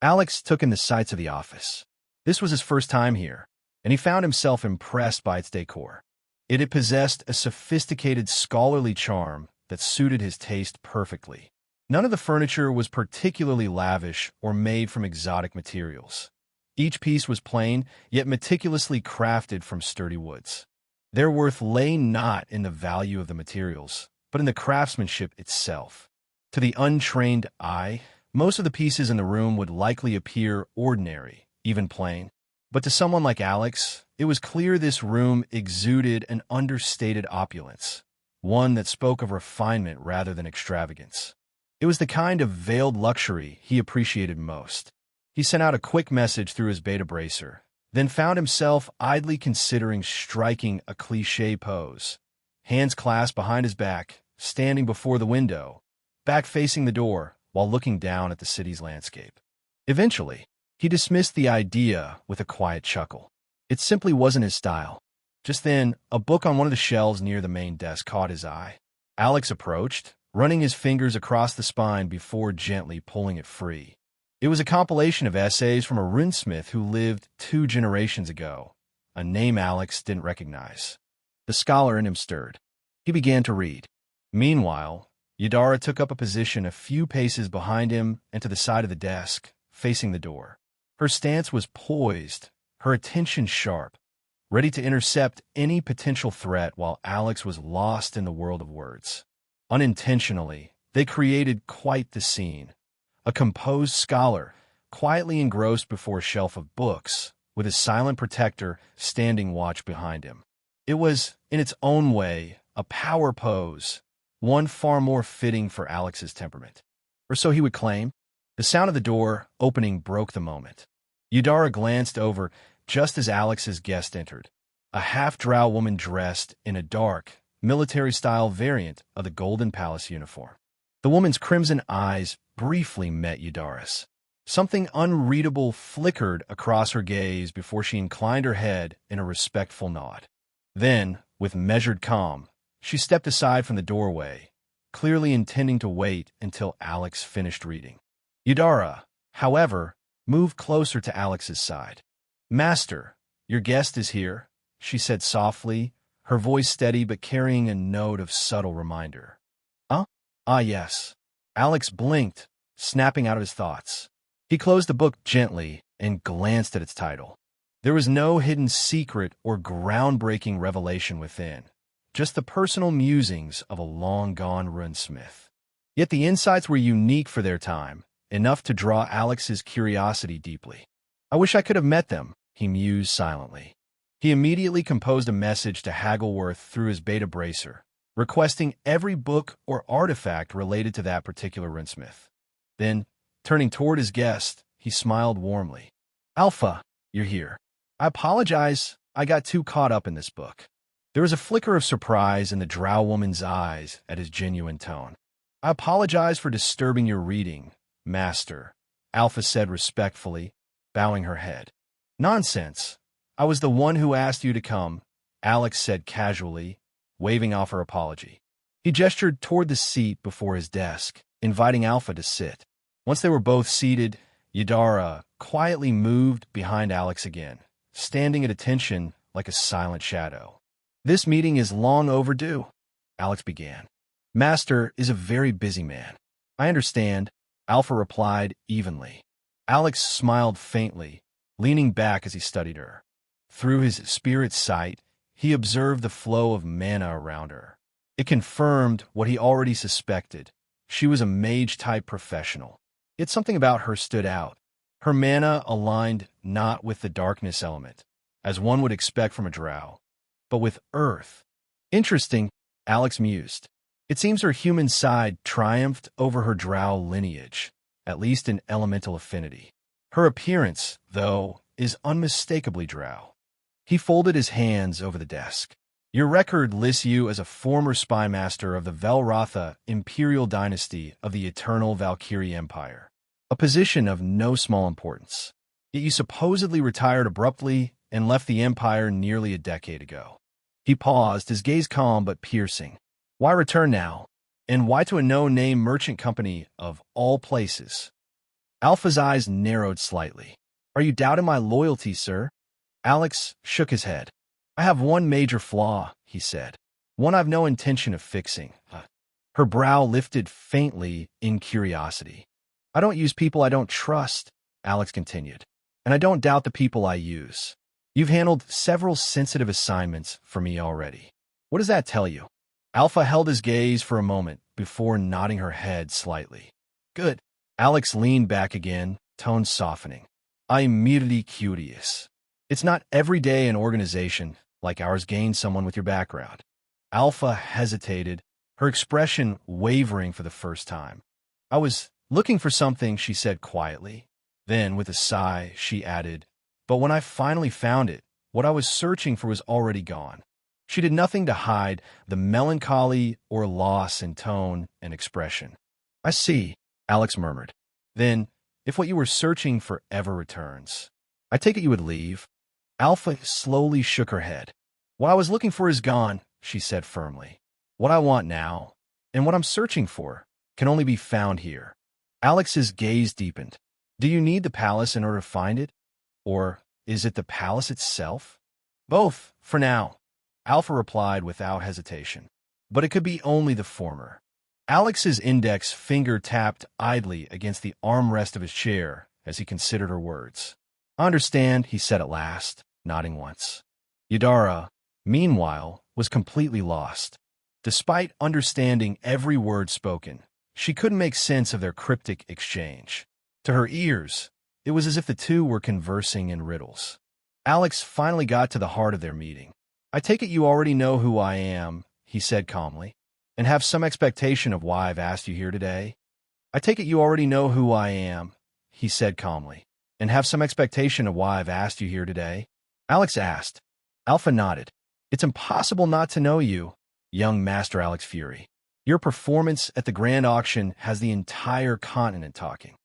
A: Alex took in the sights of the office. This was his first time here, and he found himself impressed by its decor. It had possessed a sophisticated scholarly charm that suited his taste perfectly. None of the furniture was particularly lavish or made from exotic materials. Each piece was plain, yet meticulously crafted from sturdy woods. Their worth lay not in the value of the materials, but in the craftsmanship itself. To the untrained eye, most of the pieces in the room would likely appear ordinary, even plain. But to someone like Alex, it was clear this room exuded an understated opulence, one that spoke of refinement rather than extravagance. It was the kind of veiled luxury he appreciated most. He sent out a quick message through his beta bracer, then found himself idly considering striking a cliché pose. Hands clasped behind his back, standing before the window, back facing the door, while looking down at the city's landscape. Eventually, he dismissed the idea with a quiet chuckle. It simply wasn't his style. Just then, a book on one of the shelves near the main desk caught his eye. Alex approached, running his fingers across the spine before gently pulling it free. It was a compilation of essays from a runesmith who lived 2 generations ago, a name Alex didn't recognize. The scholar in him stirred. He began to read. Meanwhile, Yadara took up a position a few paces behind him and to the side of the desk, facing the door. Her stance was poised, her attention sharp, ready to intercept any potential threat while Alex was lost in the world of words. Unintentionally, they created quite the scene. A composed scholar, quietly engrossed before a shelf of books, with his silent protector standing watch behind him. It was, in its own way, a power pose, one far more fitting for Alex's temperament. Or so he would claim. The sound of the door opening broke the moment. Yadara glanced over just as Alex's guest entered, a half-drow woman dressed in a dark, military-style variant of the Golden Palace uniform. The woman's crimson eyes briefly met Yadara's. Something unreadable flickered across her gaze before she inclined her head in a respectful nod. Then, with measured calm, she stepped aside from the doorway, clearly intending to wait until Alex finished reading. Yadara, however, moved closer to Alex's side. "Master, your guest is here," she said softly, her voice steady but carrying a note of subtle reminder. Ah, yes." Alex blinked, snapping out of his thoughts. He closed the book gently and glanced at its title. There was no hidden secret or groundbreaking revelation within, just the personal musings of a long-gone runesmith. Yet the insights were unique for their time, enough to draw Alex's curiosity deeply. "I wish I could have met them," he mused silently. He immediately composed a message to Haggleworth through his beta bracer, requesting every book or artifact related to that particular runesmith. Then, turning toward his guest, he smiled warmly. "Alpha, you're here. I apologize, I got too caught up in this book." There was a flicker of surprise in the drow woman's eyes at his genuine tone. "I apologize for disturbing your reading, Master," Alpha said respectfully, bowing her head. "Nonsense. I was the one who asked you to come," Alex said casually, waving off her apology. He gestured toward the seat before his desk, inviting Alpha to sit. Once they were both seated, Yadara quietly moved behind Alex again, standing at attention like a silent shadow. "This meeting is long overdue," Alex began. "Master is a very busy man." "I understand," Alpha replied evenly. Alex smiled faintly, leaning back as he studied her. Through his spirit sight, he observed the flow of mana around her. It confirmed what he already suspected. She was a mage-type professional. Yet something about her stood out. Her mana aligned not with the darkness element, as one would expect from a drow, but with earth. "Interesting," Alex mused. "It seems her human side triumphed over her drow lineage, at least in elemental affinity. Her appearance, though, is unmistakably drow." He folded his hands over the desk. "Your record lists you as a former spy master of the Velrotha Imperial Dynasty of the Eternal Valkyrie Empire, a position of no small importance. Yet you supposedly retired abruptly and left the Empire nearly a decade ago." He paused, his gaze calm but piercing. "Why return now? And why to a no-name merchant company of all places?" Alpha's eyes narrowed slightly. Are you doubting my loyalty, sir? Alex shook his head. I have one major flaw, he said. One I've no intention of fixing. Her brow lifted faintly in curiosity. I don't use people I don't trust, Alex continued. And I don't doubt the people I use. You've handled several sensitive assignments for me already. What does that tell you? Alpha held his gaze for a moment before nodding her head slightly. Good. Alex leaned back again, tone softening. I'm merely curious. It's not every day an organization like ours gains someone with your background. Alpha hesitated, her expression wavering for the first time. I was looking for something, she said quietly. Then, with a sigh, she added, but when I finally found it, what I was searching for was already gone. She did nothing to hide the melancholy or loss in tone and expression. I see, Alex murmured. Then, if what you were searching for ever returns, I take it you would leave? Alpha slowly shook her head. What I was looking for is gone, she said firmly. What I want now, and what I'm searching for, can only be found here. Alex's gaze deepened. Do you need the palace in order to find it? Or is it the palace itself? Both, for now, Alpha replied without hesitation. But it could be only the former. Alex's index finger tapped idly against the armrest of his chair as he considered her words. I understand, he said at last, nodding once. Yadara, meanwhile, was completely lost. Despite understanding every word spoken, she couldn't make sense of their cryptic exchange. To her ears, it was as if the two were conversing in riddles. Alex finally got to the heart of their meeting. I take it you already know who I am, he said calmly, and have some expectation of why I've asked you here today. I take it you already know who I am, he said calmly, and have some expectation of why I've asked you here today. Alex asked. Alpha nodded. It's impossible not to know you, young Master Alex Fury. Your performance at the grand auction has the entire continent talking.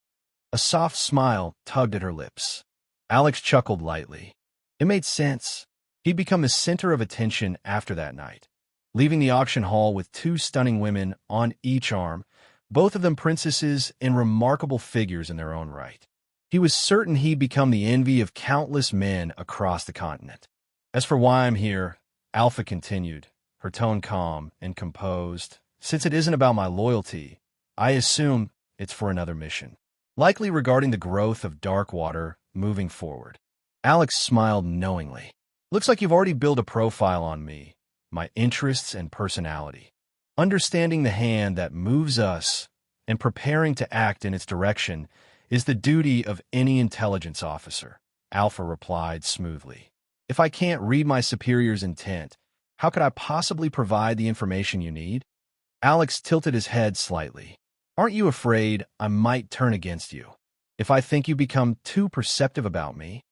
A: A soft smile tugged at her lips. Alex chuckled lightly. It made sense. He'd become the center of attention after that night, leaving the auction hall with two stunning women on each arm, both of them princesses and remarkable figures in their own right. He was certain he'd become the envy of countless men across the continent. As for why I'm here, Alpha continued, her tone calm and composed. Since it isn't about my loyalty, I assume it's for another mission, likely regarding the growth of Darkwater moving forward. Alex smiled knowingly. Looks like you've already built a profile on me, my interests and personality. Understanding the hand that moves us and preparing to act in its direction is the duty of any intelligence officer, Alpha replied smoothly. If I can't read my superior's intent, how could I possibly provide the information you need? Alex tilted his head slightly. Aren't you afraid I might turn against you if I think you become too perceptive about me?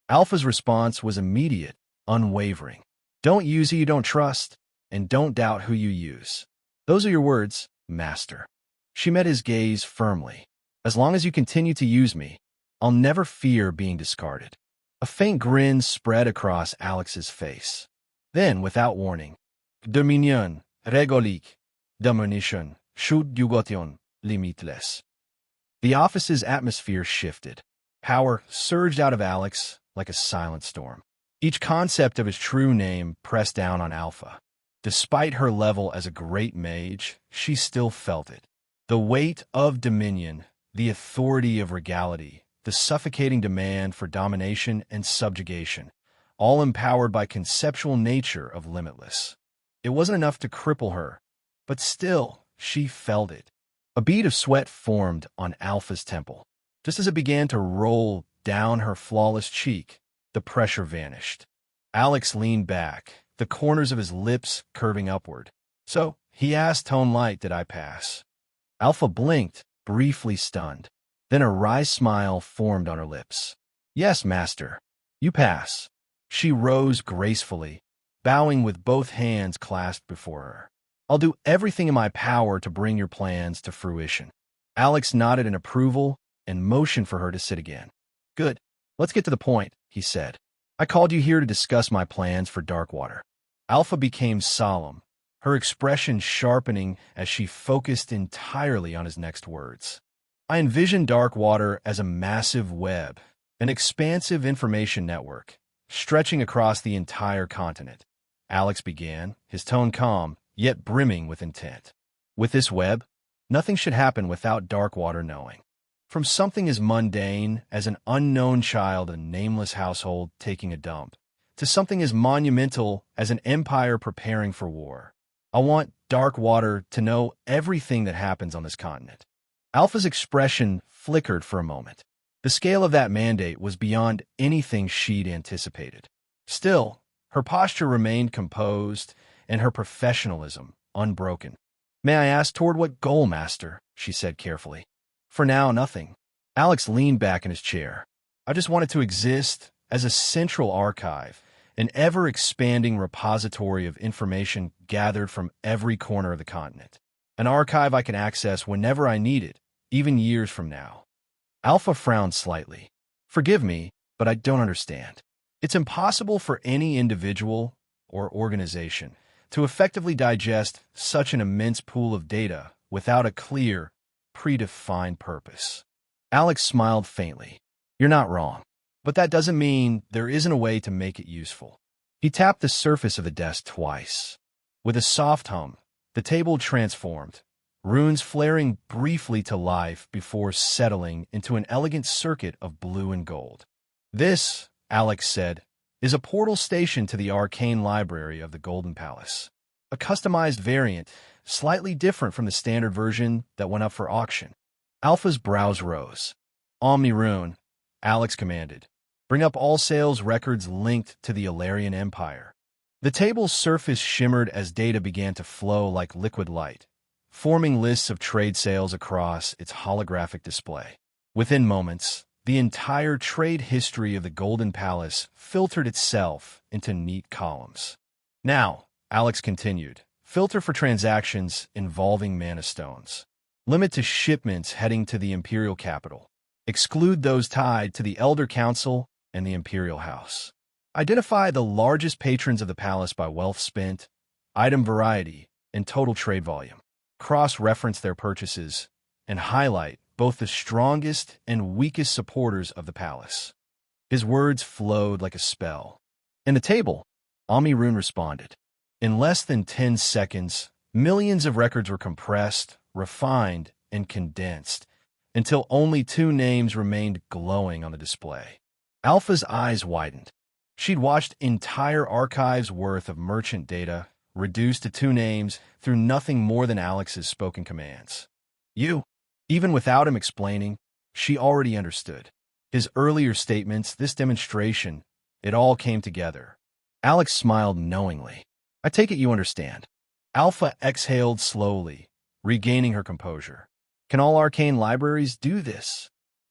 A: Alpha's response was immediate, unwavering. Don't use who you don't trust, and don't doubt who you use. Those are your words, Master. She met his gaze firmly. As long as you continue to use me, I'll never fear being discarded. A faint grin spread across Alex's face. Then, without warning, Dominion, Regolik, Domination, Shoot Dugotion, Limitless. The office's atmosphere shifted. Power surged out of Alex like a silent storm. Each concept of his true name pressed down on Alpha. Despite her level as a great mage, she still felt it. The weight of dominion, the authority of regality, the suffocating demand for domination and subjugation, all empowered by conceptual nature of limitless. It wasn't enough to cripple her, but still, she felt it. A bead of sweat formed on Alpha's temple. Just as it began to roll down her flawless cheek, the pressure vanished. Alex leaned back, the corners of his lips curving upward. So, he asked tone light, did I pass? Alpha blinked, briefly stunned. Then a wry smile formed on her lips. Yes, Master. You pass. She rose gracefully, bowing with both hands clasped before her. I'll do everything in my power to bring your plans to fruition. Alex nodded in approval and motioned for her to sit again. Good. Let's get to the point, he said. I called you here to discuss my plans for Darkwater. Alpha became solemn, her expression sharpening as she focused entirely on his next words. I envision dark water as a massive web, an expansive information network, stretching across the entire continent. Alex began, his tone calm, yet brimming with intent. With this web, nothing should happen without dark water knowing. From something as mundane as an unknown child in a nameless household taking a dump, to something as monumental as an empire preparing for war. I want dark water to know everything that happens on this continent. Alpha's expression flickered for a moment. The scale of that mandate was beyond anything she'd anticipated. Still, her posture remained composed and her professionalism unbroken. "May I ask toward what goal, Master?" she said carefully. "For now, nothing." Alex leaned back in his chair. "I just wanted to exist as a central archive, an ever-expanding repository of information gathered from every corner of the continent. An archive I can access whenever I need it, even years from now." Alpha frowned slightly. "Forgive me, but I don't understand. It's impossible for any individual or organization to effectively digest such an immense pool of data without a clear, predefined purpose." Alex smiled faintly. "You're not wrong, but that doesn't mean there isn't a way to make it useful." He tapped the surface of the desk twice. With a soft hum, the table transformed, runes flaring briefly to life before settling into an elegant circuit of blue and gold. "This," Alex said, "is a portal station to the arcane library of the Golden Palace. A customized variant, slightly different from the standard version that went up for auction." Alpha's brows rose. "Omni-Rune," Alex commanded. "Bring up all sales records linked to the Ilarian Empire." The table's surface shimmered as data began to flow like liquid light, forming lists of trade sales across its holographic display. Within moments, the entire trade history of the Golden Palace filtered itself into neat columns. "Now," Alex continued, "filter for transactions involving mana stones. Limit to shipments heading to the Imperial capital. Exclude those tied to the Elder Council and the Imperial House. Identify the largest patrons of the palace by wealth spent, item variety, and total trade volume. Cross-reference their purchases and highlight both the strongest and weakest supporters of the palace." His words flowed like a spell. "In the table," Omni-Rune responded. In less than 10 seconds, millions of records were compressed, refined, and condensed, until only 2 names remained glowing on the display. Alpha's eyes widened. She'd watched entire archives worth of merchant data reduced to 2 names through nothing more than Alex's spoken commands. "You." Even without him explaining, she already understood. His earlier statements, this demonstration, it all came together. Alex smiled knowingly. "I take it you understand." Alpha exhaled slowly, regaining her composure. "Can all arcane libraries do this?"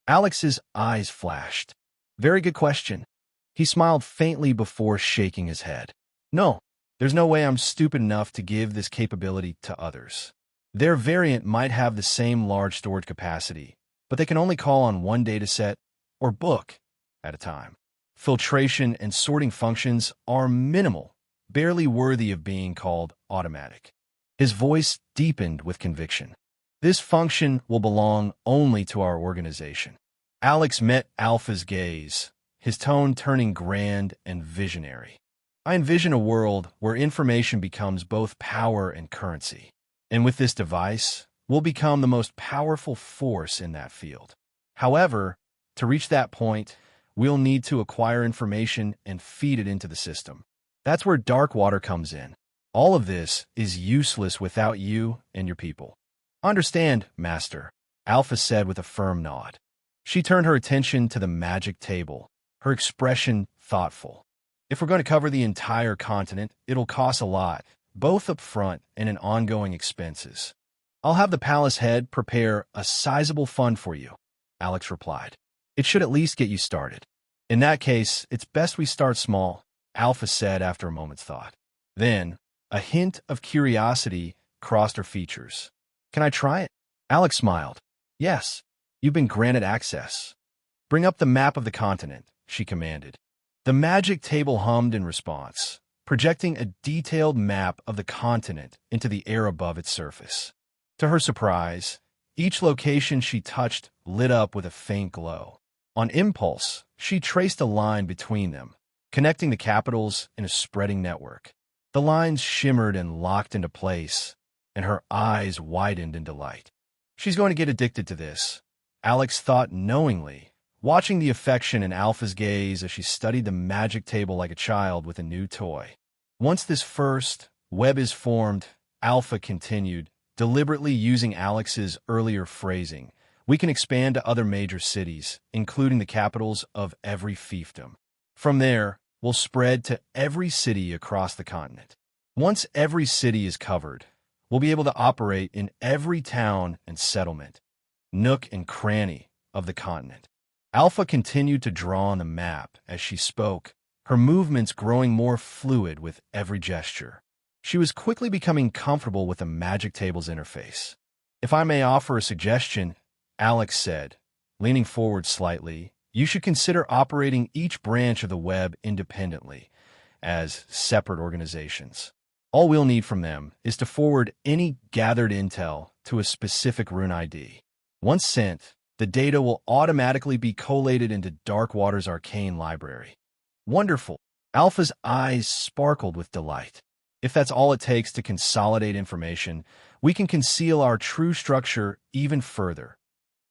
A: Alex's eyes flashed. "Very good question." He smiled faintly before shaking his head. "No, there's no way I'm stupid enough to give this capability to others. Their variant might have the same large storage capacity, but they can only call on one dataset or book at a time. Filtration and sorting functions are minimal, barely worthy of being called automatic." His voice deepened with conviction. "This function will belong only to our organization." Alex met Alpha's gaze, his tone turning grand and visionary. "I envision a world where information becomes both power and currency. And with this device, we'll become the most powerful force in that field. However, to reach that point, we'll need to acquire information and feed it into the system. That's where dark water comes in. All of this is useless without you and your people." "Understand, Master," Alpha said with a firm nod. She turned her attention to the magic table, her expression thoughtful. "If we're going to cover the entire continent, it'll cost a lot, both up front and in ongoing expenses. I'll have the palace head prepare a sizable fund for you," Alex replied. "It should at least get you started." "In that case, it's best we start small," Alpha said after a moment's thought. Then, a hint of curiosity crossed her features. "Can I try it?" Alex smiled. "Yes, you've been granted access." "Bring up the map of the continent," she commanded. The magic table hummed in response, projecting a detailed map of the continent into the air above its surface. To her surprise, Each location she touched lit up with a faint glow. On impulse, she traced a line between them, connecting the capitals in a spreading network. The lines shimmered and locked into place, and her eyes widened in delight. She's going to get addicted to this, Alex thought knowingly, watching the affection in Alpha's gaze as she studied the magic table like a child with a new toy. Once this first web is formed, Alpha continued, deliberately using Alex's earlier phrasing, we can expand to other major cities, including the capitals of every fiefdom. From there, we'll spread to every city across the continent. Once every city is covered, we'll be able to operate in every town and settlement, nook and cranny of the continent. Alpha continued to draw on the map as she spoke, her movements growing more fluid with every gesture. She was quickly becoming comfortable with the magic table's interface. If I may offer a suggestion, Alex said, leaning forward slightly, you should consider operating each branch of the web independently, as separate organizations. All we'll need from them is to forward any gathered intel to a specific rune ID. Once sent, the data will automatically be collated into Darkwater's arcane library. Wonderful! Alpha's eyes sparkled with delight. If that's all it takes to consolidate information, we can conceal our true structure even further,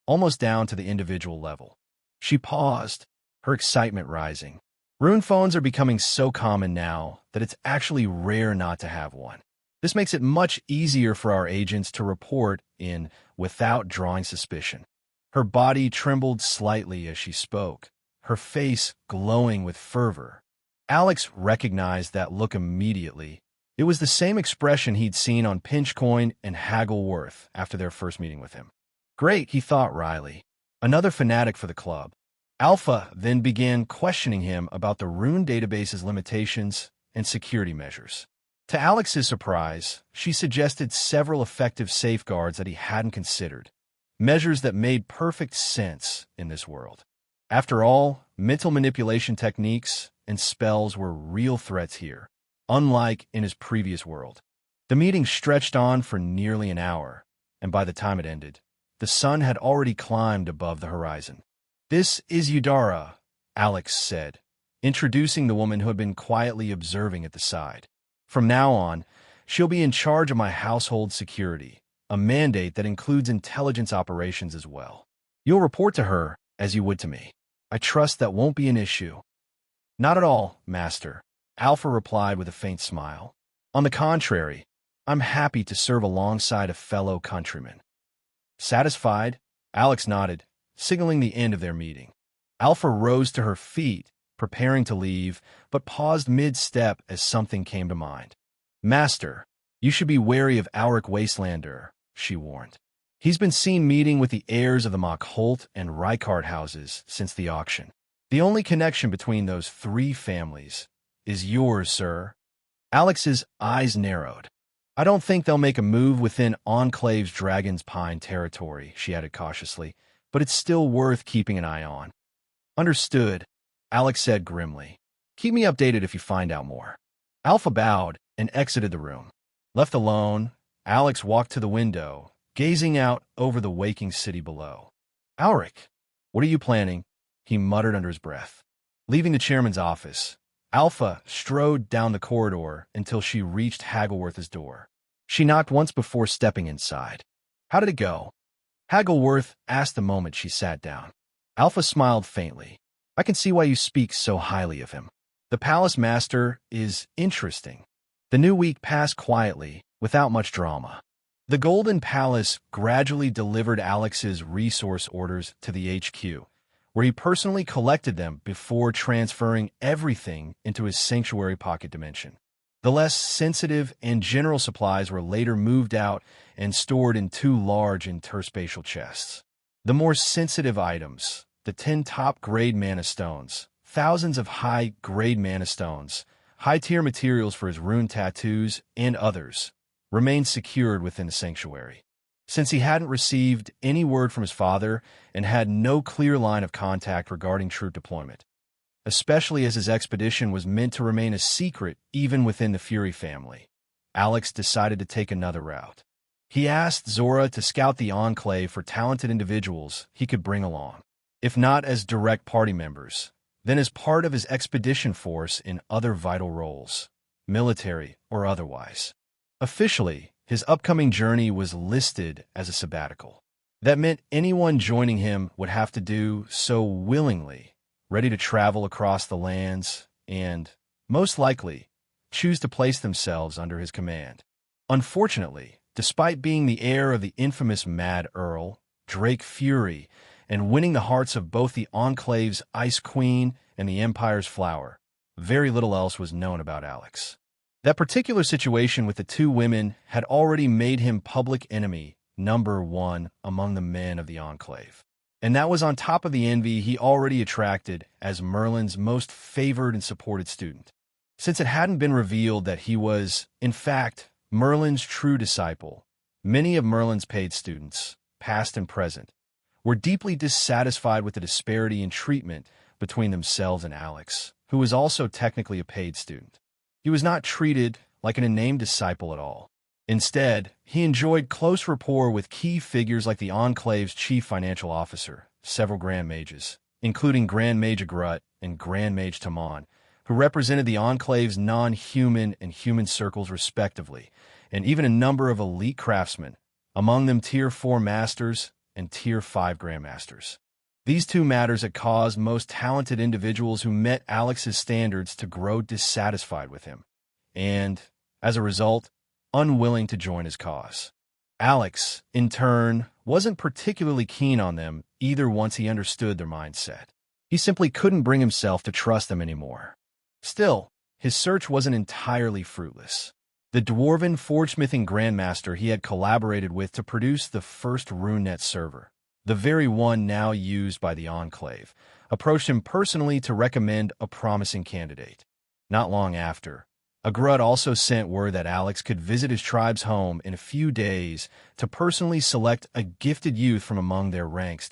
A: almost down to the individual level. She paused, her excitement rising. Rune phones are becoming so common now that it's actually rare not to have one. This makes it much easier for our agents to report in without drawing suspicion. Her body trembled slightly as she spoke, her face glowing with fervor. Alex recognized that look immediately. It was the same expression he'd seen on Pinchcoin and Haggleworth after their first meeting with him. Great, he thought wryly. Another fanatic for the club. Alpha then began questioning him about the Rune database's limitations and security measures. To Alex's surprise, she suggested several effective safeguards that he hadn't considered, measures that made perfect sense in this world. After all, mental manipulation techniques and spells were real threats here, unlike in his previous world. The meeting stretched on for nearly an hour, and by the time it ended, the sun had already climbed above the horizon. This is Eudara, Alex said, introducing the woman who had been quietly observing at the side. From now on, she'll be in charge of my household security, a mandate that includes intelligence operations as well. You'll report to her as you would to me. I trust that won't be an issue. Not at all, Master, Alpha replied with a faint smile. On the contrary, I'm happy to serve alongside a fellow countryman. Satisfied, Alex nodded, signaling the end of their meeting. Alpha rose to her feet, preparing to leave, but paused mid-step as something came to mind. Master, you should be wary of Auric Wastelander, she warned. He's been seen meeting with the heirs of the Mockholt and Reichardt houses since the auction. The only connection between those three families is yours, sir. Alex's eyes narrowed. I don't think they'll make a move within Enclave's Dragon's Pine territory, she added cautiously, but it's still worth keeping an eye on. Understood, Alex said grimly. Keep me updated if you find out more. Alpha bowed and exited the room. Left alone, Alex walked to the window, gazing out over the waking city below. Auric, what are you planning? He muttered under his breath. Leaving the chairman's office, Alpha strode down the corridor until she reached Haggleworth's door. She knocked once before stepping inside. How did it go? Haggleworth asked the moment she sat down. Alpha smiled faintly. I can see why you speak so highly of him. The palace master is interesting. The new week passed quietly, without much drama. The Golden Palace gradually delivered Alex's resource orders to the HQ, where he personally collected them before transferring everything into his sanctuary pocket dimension. The less sensitive and general supplies were later moved out and stored in 2 large interspatial chests. The more sensitive items, the 10 top-grade mana stones, thousands of high-grade mana stones, high-tier materials for his rune tattoos, and others, remained secured within the sanctuary. Since he hadn't received any word from his father and had no clear line of contact regarding troop deployment, especially as his expedition was meant to remain a secret even within the Fury family, Alex decided to take another route. He asked Zora to scout the Enclave for talented individuals he could bring along, if not as direct party members, then as part of his expedition force in other vital roles, military or otherwise. Officially, his upcoming journey was listed as a sabbatical. That meant anyone joining him would have to do so willingly, ready to travel across the lands and, most likely, choose to place themselves under his command. Unfortunately, despite being the heir of the infamous Mad Earl, Drake Fury, and winning the hearts of both the Enclave's Ice Queen and the Empire's Flower, very little else was known about Alex. That particular situation with the two women had already made him public enemy #1 among the men of the Enclave. And that was on top of the envy he already attracted as Merlin's most favored and supported student. Since it hadn't been revealed that he was, in fact, Merlin's true disciple, many of Merlin's paid students, past and present, were deeply dissatisfied with the disparity in treatment between themselves and Alex, who was also technically a paid student. He was not treated like an unnamed disciple at all. Instead, he enjoyed close rapport with key figures like the Enclave's chief financial officer, several Grand Mages, including Grand Mage Agrut and Grand Mage Taman, who represented the Enclave's non-human and human circles respectively, and even a number of elite craftsmen, among them Tier 4 Masters and Tier 5 Grandmasters. These two matters had caused most talented individuals who met Alex's standards to grow dissatisfied with him, and, as a result, unwilling to join his cause. Alex, in turn, wasn't particularly keen on them either once he understood their mindset. He simply couldn't bring himself to trust them anymore. Still, his search wasn't entirely fruitless. The dwarven forgesmithing grandmaster he had collaborated with to produce the first RuneNet server, the very one now used by the Enclave, approached him personally to recommend a promising candidate. Not long after, Agrut also sent word that Alex could visit his tribe's home in a few days to personally select a gifted youth from among their ranks.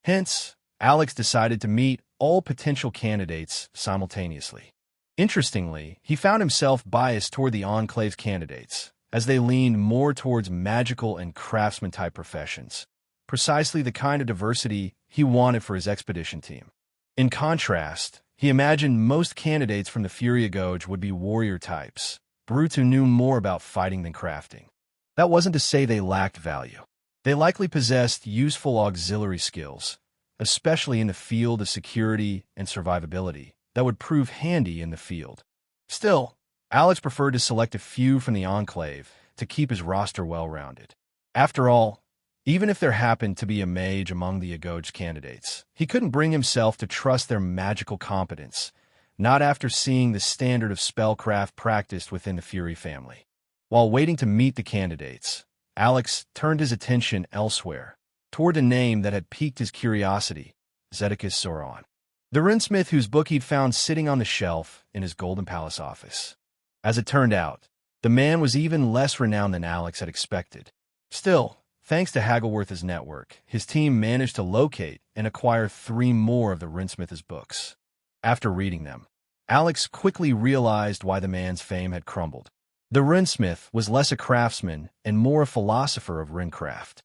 A: Hence, Alex decided to meet all potential candidates simultaneously. Interestingly, he found himself biased toward the Enclave's candidates, as they leaned more towards magical and craftsman-type professions, precisely the kind of diversity he wanted for his expedition team. In contrast, he imagined most candidates from the Furia Gouge would be warrior types, brutes who knew more about fighting than crafting. That wasn't to say they lacked value. They likely possessed useful auxiliary skills, especially in the field of security and survivability, that would prove handy in the field. Still, Alex preferred to select a few from the Enclave to keep his roster well-rounded. After all, even if there happened to be a mage among the Agoj candidates, he couldn't bring himself to trust their magical competence, not after seeing the standard of spellcraft practiced within the Fury family. While waiting to meet the candidates, Alex turned his attention elsewhere, toward a name that had piqued his curiosity, Zedekis Sauron, the runesmith whose book he'd found sitting on the shelf in his Golden Palace office. As it turned out, the man was even less renowned than Alex had expected. Still, thanks to Haggleworth's network, his team managed to locate and acquire 3 more of the runesmith's books. After reading them, Alex quickly realized why the man's fame had crumbled. The runesmith was less a craftsman and more a philosopher of runecraft.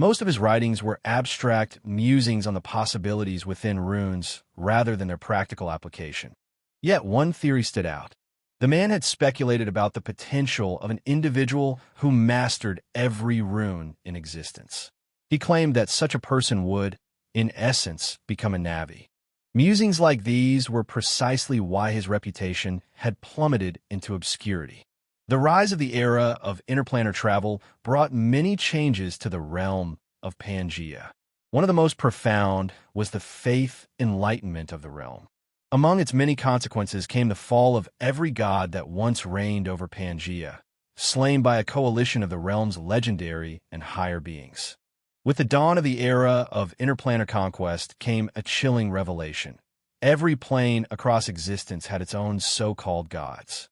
A: Most of his writings were abstract musings on the possibilities within runes rather than their practical application. Yet one theory stood out. The man had speculated about the potential of an individual who mastered every rune in existence. He claimed that such a person would, in essence, become a Navi. Musings like these were precisely why his reputation had plummeted into obscurity. The rise of the era of interplanar travel brought many changes to the realm of Pangaea. One of the most profound was the faith enlightenment of the realm. Among its many consequences came the fall of every god that once reigned over Pangaea, slain by a coalition of the realm's legendary and higher beings. With the dawn of the era of interplanar conquest came a chilling revelation. Every plane across existence had its own so-called gods.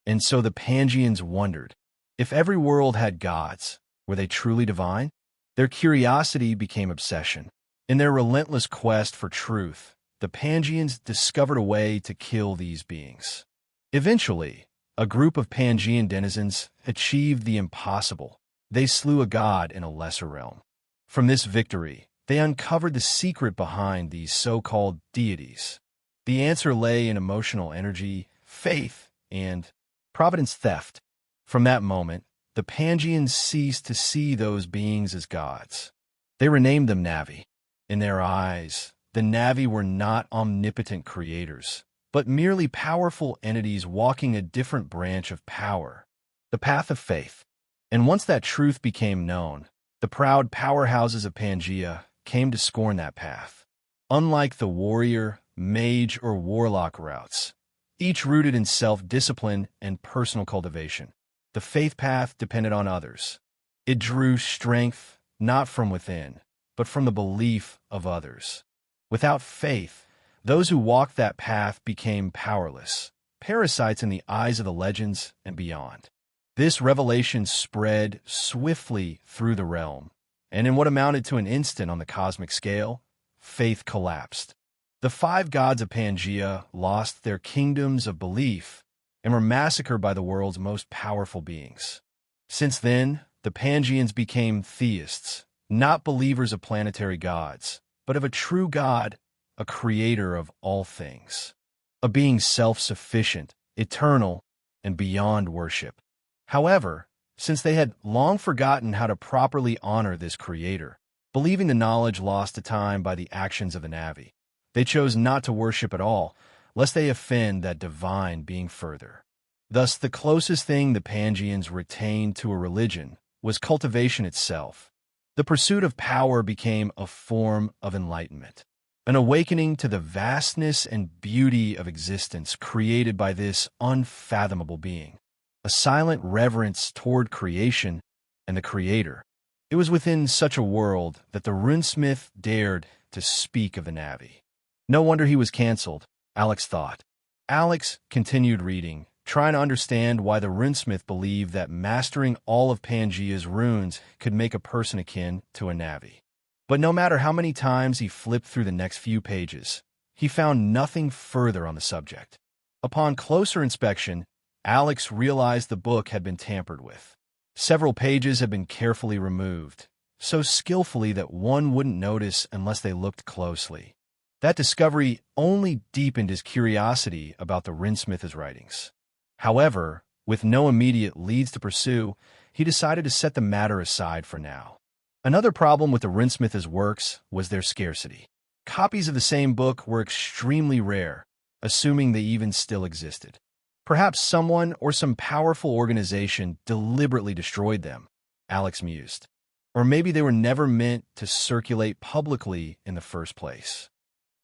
A: And so the Pangaeans wondered, if every world had gods, were they truly divine? Their curiosity became obsession. In their relentless quest for truth, the Pangaeans discovered a way to kill these beings. Eventually, a group of Pangaean denizens achieved the impossible, They slew a god in a lesser realm. From this victory, they uncovered the secret behind these so-called deities. The answer lay in emotional energy, faith, and providence theft. From that moment, the Pangeans ceased to see those beings as gods. They renamed them Navi. In their eyes, the Navi were not omnipotent creators, but merely powerful entities walking a different branch of power, the path of faith. And once that truth became known, the proud powerhouses of Pangaea came to scorn that path. Unlike the warrior, mage, or warlock routes, each rooted in self-discipline and personal cultivation, the faith path depended on others. It drew strength not from within, but from the belief of others. Without faith, those who walked that path became powerless, parasites in the eyes of the legends and beyond. This revelation spread swiftly through the realm, and in what amounted to an instant on the cosmic scale, faith collapsed. The 5 gods of Pangaea lost their kingdoms of belief and were massacred by the world's most powerful beings. Since then, the Pangeans became theists, not believers of planetary gods, but of a true God, a creator of all things, a being self-sufficient, eternal, and beyond worship. However, since they had long forgotten how to properly honor this creator, believing the knowledge lost to time by the actions of the Navi, they chose not to worship at all, lest they offend that divine being further. Thus, the closest thing the Pangeans retained to a religion was cultivation itself. The pursuit of power became a form of enlightenment, an awakening to the vastness and beauty of existence created by this unfathomable being, a silent reverence toward creation and the Creator. It was within such a world that the runesmith dared to speak of the Navi. No wonder he was cancelled, Alex thought. Alex continued reading, trying to understand why the runesmith believed that mastering all of Pangaea's runes could make a person akin to a Navi. But no matter how many times he flipped through the next few pages, he found nothing further on the subject. Upon closer inspection, Alex realized the book had been tampered with. Several pages had been carefully removed, so skillfully that one wouldn't notice unless they looked closely. That discovery only deepened his curiosity about the runesmith's writings. However, with no immediate leads to pursue, he decided to set the matter aside for now. Another problem with the runesmith's works was their scarcity. Copies of the same book were extremely rare, assuming they even still existed. Perhaps someone or some powerful organization deliberately destroyed them, Alex mused. Or maybe they were never meant to circulate publicly in the first place.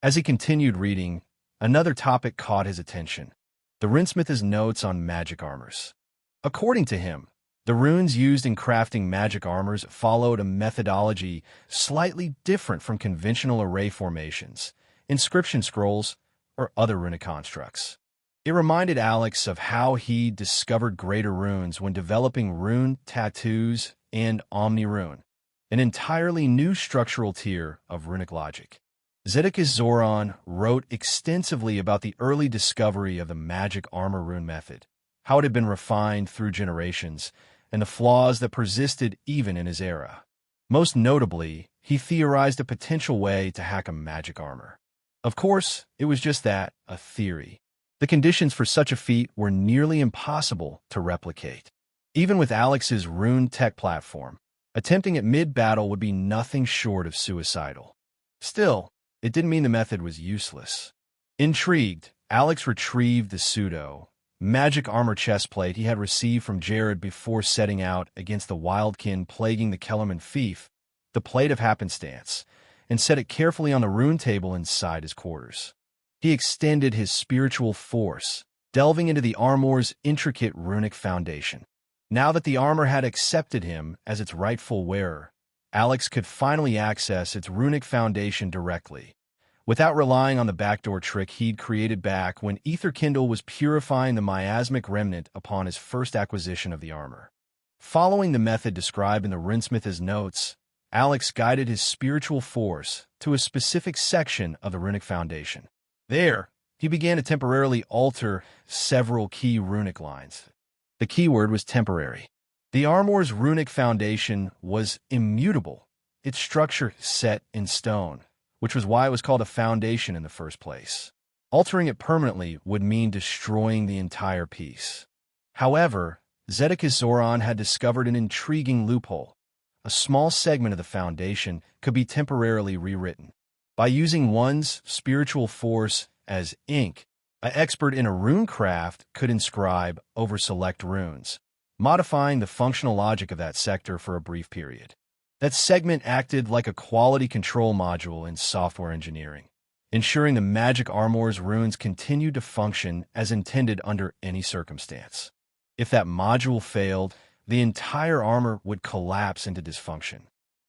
A: As he continued reading, another topic caught his attention: the runesmith's notes on magic armors. According to him, the runes used in crafting magic armors followed a methodology slightly different from conventional array formations, inscription scrolls, or other runic constructs. It reminded Alex of how he discovered greater runes when developing rune tattoos and omni-rune, an entirely new structural tier of runic logic. Zedekias Zoran wrote extensively about the early discovery of the magic armor rune method, how it had been refined through generations, and the flaws that persisted even in his era. Most notably, he theorized a potential way to hack a magic armor. Of course, it was just that, a theory. The conditions for such a feat were nearly impossible to replicate. Even with Alex's Rune-Tech platform, attempting it mid-battle would be nothing short of suicidal. Still, it didn't mean the method was useless. Intrigued, Alex retrieved the pseudo-magic armor chestplate he had received from Jared before setting out against the wildkin plaguing the Kellerman fief, the plate of happenstance, and set it carefully on the rune table inside his quarters. He extended his spiritual force, delving into the armor's intricate runic foundation. Now that the armor had accepted him as its rightful wearer, Alex could finally access its runic foundation directly, without relying on the backdoor trick he'd created back when Etherkindle was purifying the miasmic remnant upon his first acquisition of the armor. Following the method described in the runesmith's notes, Alex guided his spiritual force to a specific section of the runic foundation. There, he began to temporarily alter several key runic lines. The keyword was temporary. The armor's runic foundation was immutable, its structure set in stone, which was why it was called a foundation in the first place. Altering it permanently would mean destroying the entire piece. However, Zedekis Zoran had discovered an intriguing loophole. A small segment of the foundation could be temporarily rewritten. By using one's spiritual force as ink, an expert in a runecraft could inscribe over select runes, modifying the functional logic of that sector for a brief period. That segment acted like a quality control module in software engineering, ensuring the magic armor's runes continued to function as intended under any circumstance. If that module failed, the entire armor would collapse into dysfunction.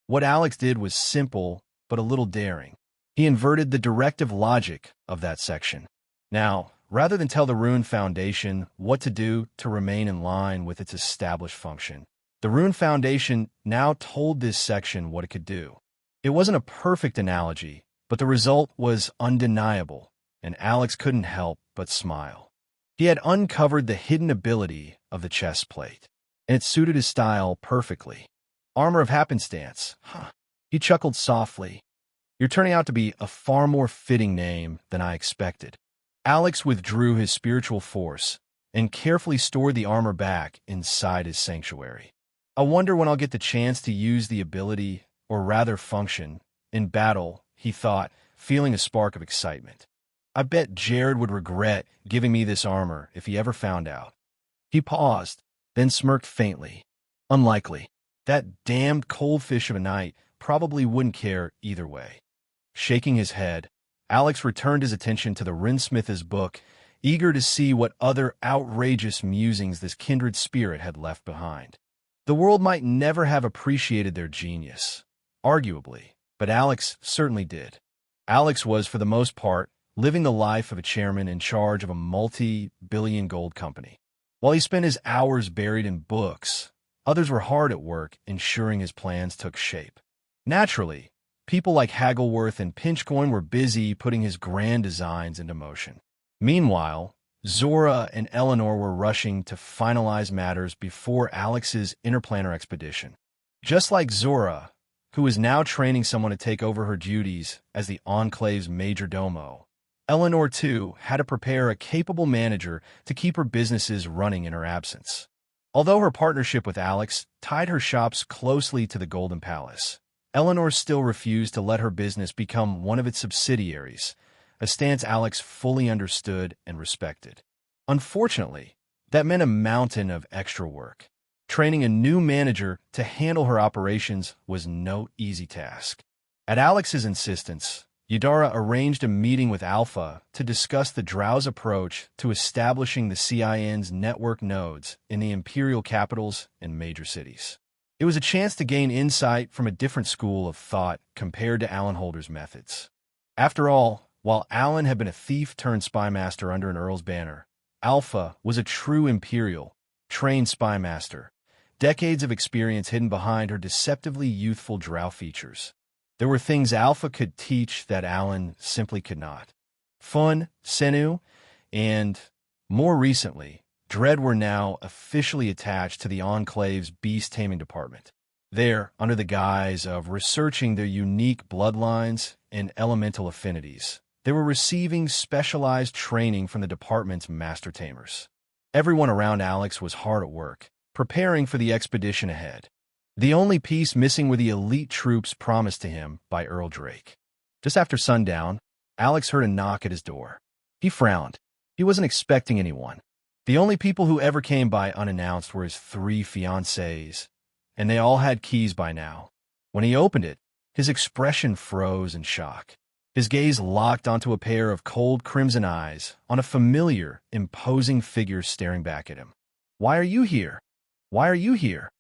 A: What Alex did was simple, but a little daring. He inverted the directive logic of that section. Now, rather than tell the Rune Foundation what to do to remain in line with its established function, the Rune Foundation now told this section what it could do. It wasn't a perfect analogy, but the result was undeniable, and Alex couldn't help but smile. He had uncovered the hidden ability of the chest plate, and it suited his style perfectly. Armor of happenstance, huh? He chuckled softly. You're turning out to be a far more fitting name than I expected. Alex withdrew his spiritual force and carefully stored the armor back inside his sanctuary. I wonder when I'll get the chance to use the ability, or rather function, in battle, he thought, feeling a spark of excitement. I bet Jared would regret giving me this armor if he ever found out. He paused, then smirked faintly. Unlikely. That damned cold fish of a knight probably wouldn't care either way. Shaking his head, Alex returned his attention to the Rinsmith's book, eager to see what other outrageous musings this kindred spirit had left behind. The world might never have appreciated their genius, arguably, but Alex certainly did. Alex was, for the most part, living the life of a chairman in charge of a multi-billion gold company. While he spent his hours buried in books, others were hard at work ensuring his plans took shape. Naturally, people like Haggleworth and Pinchcoin were busy putting his grand designs into motion. Meanwhile, Zora and Eleanor were rushing to finalize matters before Alex's interplanar expedition. Just like Zora, who was now training someone to take over her duties as the Enclave's major domo, Eleanor, too, had to prepare a capable manager to keep her businesses running in her absence. Although her partnership with Alex tied her shops closely to the Golden Palace, Eleanor still refused to let her business become one of its subsidiaries, a stance Alex fully understood and respected. Unfortunately, that meant a mountain of extra work. Training a new manager to handle her operations was no easy task. At Alex's insistence, Yudara arranged a meeting with Alpha to discuss the Drow's approach to establishing the CIN's network nodes in the imperial capitals and major cities. It was a chance to gain insight from a different school of thought compared to Alan Holder's methods. After all, while Alan had been a thief-turned-spymaster under an Earl's banner, Alpha was a true imperial, trained spymaster, decades of experience hidden behind her deceptively youthful drow features. There were things Alpha could teach that Alan simply could not. Fun, Senu, and, more recently, Dread were now officially attached to the Enclave's beast-taming department. There, under the guise of researching their unique bloodlines and elemental affinities, they were receiving specialized training from the department's master tamers. Everyone around Alex was hard at work, preparing for the expedition ahead. The only piece missing were the elite troops promised to him by Earl Drake. Just after sundown, Alex heard a knock at his door. He frowned. He wasn't expecting anyone. The only people who ever came by unannounced were his 3 fiancées, and they all had keys by now. When he opened it, his expression froze in shock. His gaze locked onto a pair of cold crimson eyes on a familiar, imposing figure staring back at him. "Why are you here? Why are you here?"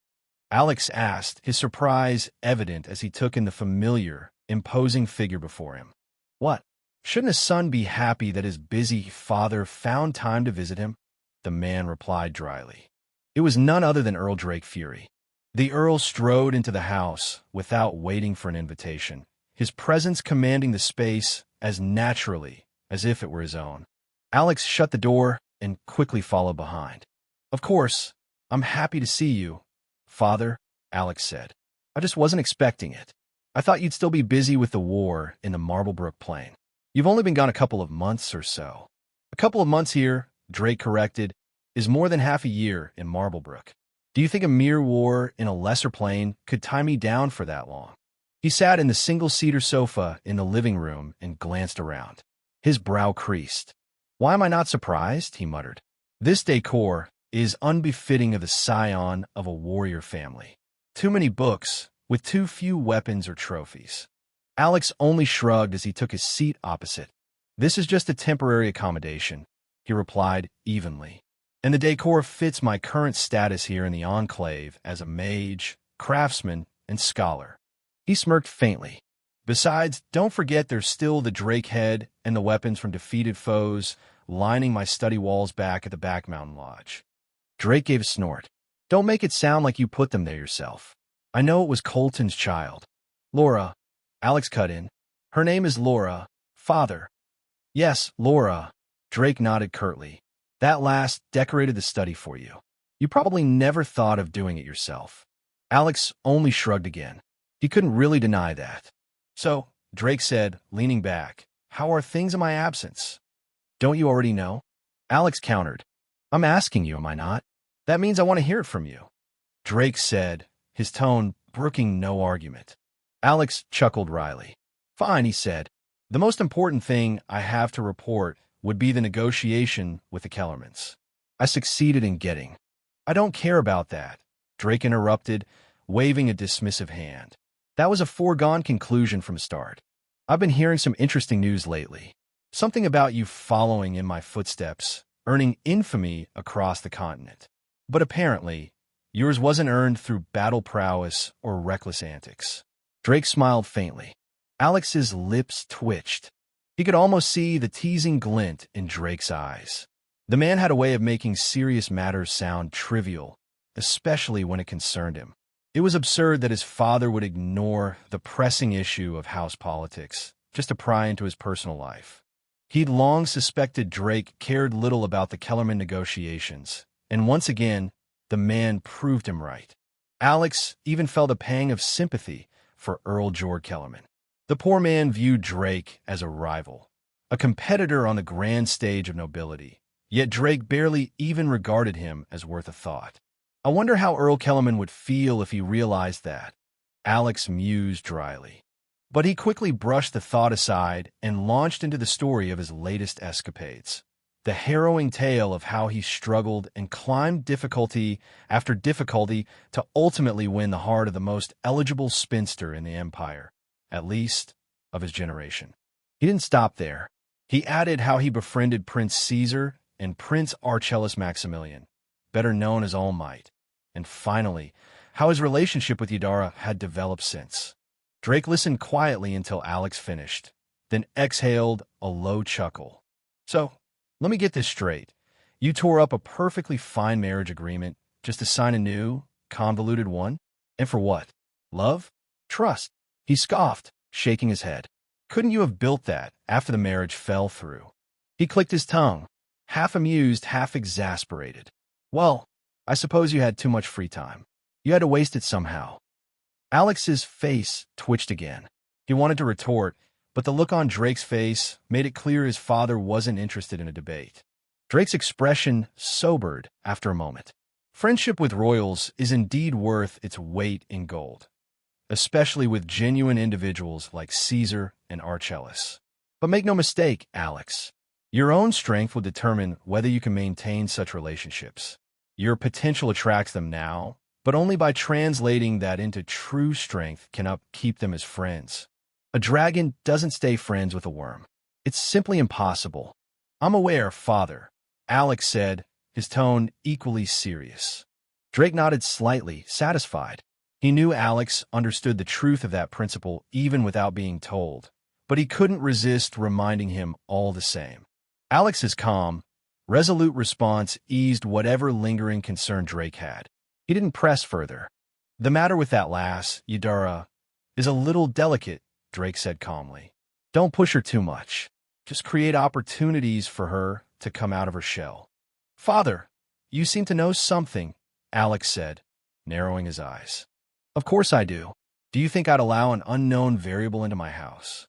A: Alex asked, his surprise evident as he took in the familiar, imposing figure before him. What? Shouldn't a son be happy that his busy father found time to visit him? The man replied dryly. It was none other than Earl Drake Fury. The Earl strode into the house without waiting for an invitation, his presence commanding the space as naturally as if it were his own. Alex shut the door and quickly followed behind. "Of course, I'm happy to see you," Father, Alex said. I just wasn't expecting it. I thought you'd still be busy with the war in the Marblebrook Plain. You've only been gone a couple of months or so. A couple of months here, Drake corrected, is more than half a year in Marblebrook. Do you think a mere war in a lesser plane could tie me down for that long? He sat in the single-seater sofa in the living room and glanced around. His brow creased. Why am I not surprised? He muttered. This decor is unbefitting of the scion of a warrior family. Too many books, with too few weapons or trophies. Alex only shrugged as he took his seat opposite. This is just a temporary accommodation, he replied evenly. And the decor fits my current status here in the Enclave as a mage, craftsman, and scholar. He smirked faintly. Besides, don't forget there's still the Drake head and the weapons from defeated foes lining my study walls back at the Back Mountain Lodge. Drake gave a snort. Don't make it sound like you put them there yourself. I know it was Colton's child. Laura, Alex cut in. Her name is Laura, Father. Yes, Laura. Drake nodded curtly. That last decorated the study for you. You probably never thought of doing it yourself. Alex only shrugged again. He couldn't really deny that. So, Drake said, leaning back, how are things in my absence? Don't you already know? Alex countered. I'm asking you, am I not? That means I want to hear it from you. Drake said, his tone brooking no argument. Alex chuckled wryly. Fine, he said. The most important thing I have to report would be the negotiation with the Kellermans. I succeeded in getting. I don't care about that, Drake interrupted, waving a dismissive hand. That was a foregone conclusion from the start. I've been hearing some interesting news lately. Something about you following in my footsteps, earning infamy across the continent. But apparently, yours wasn't earned through battle prowess or reckless antics. Drake smiled faintly. Alex's lips twitched. He could almost see the teasing glint in Drake's eyes. The man had a way of making serious matters sound trivial, especially when it concerned him. It was absurd that his father would ignore the pressing issue of house politics just to pry into his personal life. He'd long suspected Drake cared little about the Kellerman negotiations, and once again, the man proved him right. Alex even felt a pang of sympathy for Earl Jord Kellerman. The poor man viewed Drake as a rival, a competitor on the grand stage of nobility, yet Drake barely even regarded him as worth a thought. I wonder how Earl Kellerman would feel if he realized that, Alex mused dryly. But he quickly brushed the thought aside and launched into the story of his latest escapades. The harrowing tale of how he struggled and climbed difficulty after difficulty to ultimately win the heart of the most eligible spinster in the Empire, at least of his generation. He didn't stop there. He added how he befriended Prince Caesar and Prince Archelaus Maximilian, better known as All Might, and finally, how his relationship with Yadara had developed since. Drake listened quietly until Alex finished, then exhaled a low chuckle. So, let me get this straight. You tore up a perfectly fine marriage agreement just to sign a new, convoluted one? And for what? Love? Trust? He scoffed, shaking his head. Couldn't you have built that after the marriage fell through? He clicked his tongue, half amused, half exasperated. Well, I suppose you had too much free time. You had to waste it somehow. Alex's face twitched again. He wanted to retort, but the look on Drake's face made it clear his father wasn't interested in a debate. Drake's expression sobered after a moment. Friendship with royals is indeed worth its weight in gold, especially with genuine individuals like Caesar and Archelaus. But make no mistake, Alex, your own strength will determine whether you can maintain such relationships. Your potential attracts them now, but only by translating that into true strength can upkeep them as friends. A dragon doesn't stay friends with a worm. It's simply impossible. I'm aware, Father, Alex said, his tone equally serious. Drake nodded slightly, satisfied. He knew Alex understood the truth of that principle even without being told, but he couldn't resist reminding him all the same. Alex's calm, resolute response eased whatever lingering concern Drake had. He didn't press further. The matter with that lass, Yadara, is a little delicate, Drake said calmly. Don't push her too much. Just create opportunities for her to come out of her shell. Father, you seem to know something, Alex said, narrowing his eyes. Of course I do. Do you think I'd allow an unknown variable into my house?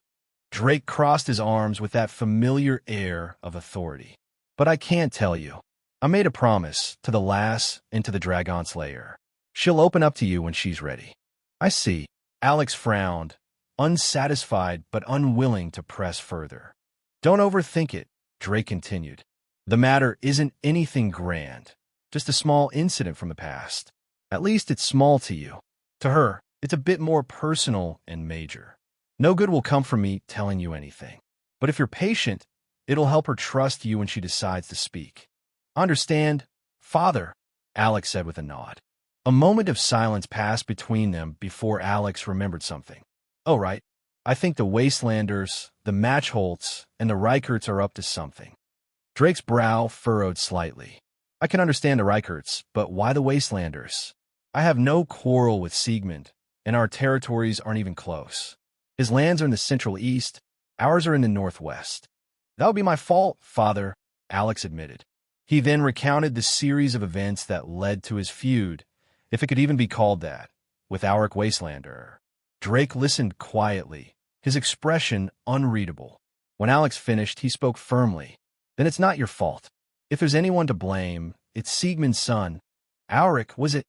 A: Drake crossed his arms with that familiar air of authority. But I can't tell you. I made a promise to the lass and to the dragon slayer. She'll open up to you when she's ready. I see. Alex frowned, unsatisfied but unwilling to press further. Don't overthink it, Drake continued. The matter isn't anything grand, just a small incident from the past. At least it's small to you. To her, it's a bit more personal and major. No good will come from me telling you anything. But if you're patient, it'll help her trust you when she decides to speak. Understand, father, Alex said with a nod. A moment of silence passed between them before Alex remembered something. Oh, right. I think the Wastelanders, the Matchholts, and the Reicherts are up to something. Drake's brow furrowed slightly. I can understand the Reicherts, but why the Wastelanders? I have no quarrel with Siegmund, and our territories aren't even close. His lands are in the Central East, ours are in the Northwest. That would be my fault, father, Alex admitted. He then recounted the series of events that led to his feud, if it could even be called that, with Auric Wastelander. Drake listened quietly, his expression unreadable. When Alex finished, he spoke firmly. Then it's not your fault. If there's anyone to blame, it's Siegmund's son. Auric, was it?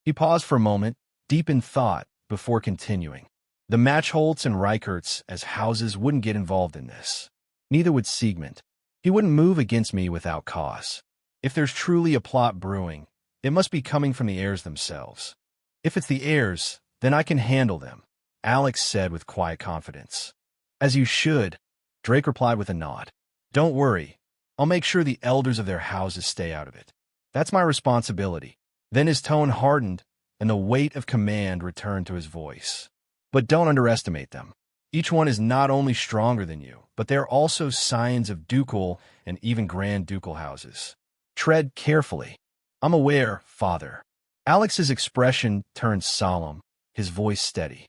A: He paused for a moment, deep in thought, before continuing. The Matchholts and Reicherts as houses wouldn't get involved in this. Neither would Siegmund. He wouldn't move against me without cause. If there's truly a plot brewing, it must be coming from the heirs themselves. If it's the heirs, then I can handle them, Alex said with quiet confidence. As you should, Drake replied with a nod. Don't worry, I'll make sure the elders of their houses stay out of it. That's my responsibility. Then his tone hardened, and the weight of command returned to his voice. But don't underestimate them. Each one is not only stronger than you, but they're also scions of ducal and even grand ducal houses. Tread carefully. I'm aware, father. Alex's expression turned solemn, his voice steady.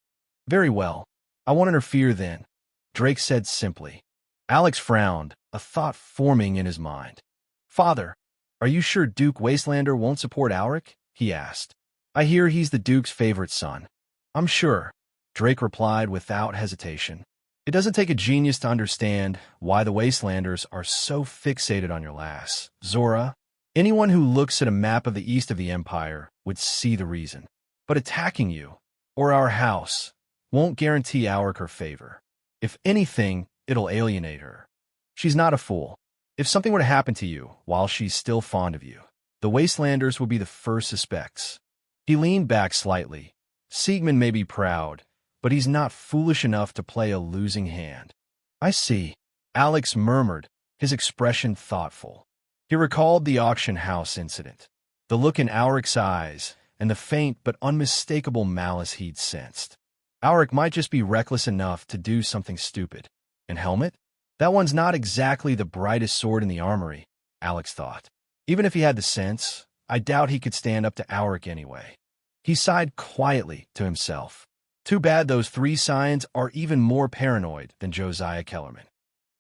A: Very well. I won't interfere then, Drake said simply. Alex frowned, a thought forming in his mind. Father, are you sure Duke Wastelander won't support Auric? He asked. I hear he's the Duke's favorite son. I'm sure, Drake replied without hesitation. It doesn't take a genius to understand why the Wastelanders are so fixated on your lass, Zora. Anyone who looks at a map of the east of the Empire would see the reason. But attacking you, or our house, won't guarantee Auric her favor. If anything, it'll alienate her. She's not a fool. If something were to happen to you while she's still fond of you, the Wastelanders will be the first suspects. He leaned back slightly. Siegmund may be proud, but he's not foolish enough to play a losing hand. I see, Alex murmured, his expression thoughtful. He recalled the auction house incident, the look in Auric's eyes, and the faint but unmistakable malice he'd sensed. Auric might just be reckless enough to do something stupid. And Helmet? That one's not exactly the brightest sword in the armory, Alex thought. Even if he had the sense, I doubt he could stand up to Auric anyway. He sighed quietly to himself. Too bad those three scions are even more paranoid than Josiah Kellerman.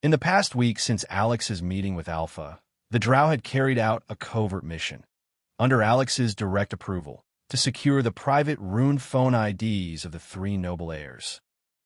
A: In the past week since Alex's meeting with Alpha, the Drow had carried out a covert mission, under Alex's direct approval, to secure the private rune phone IDs of the three noble heirs.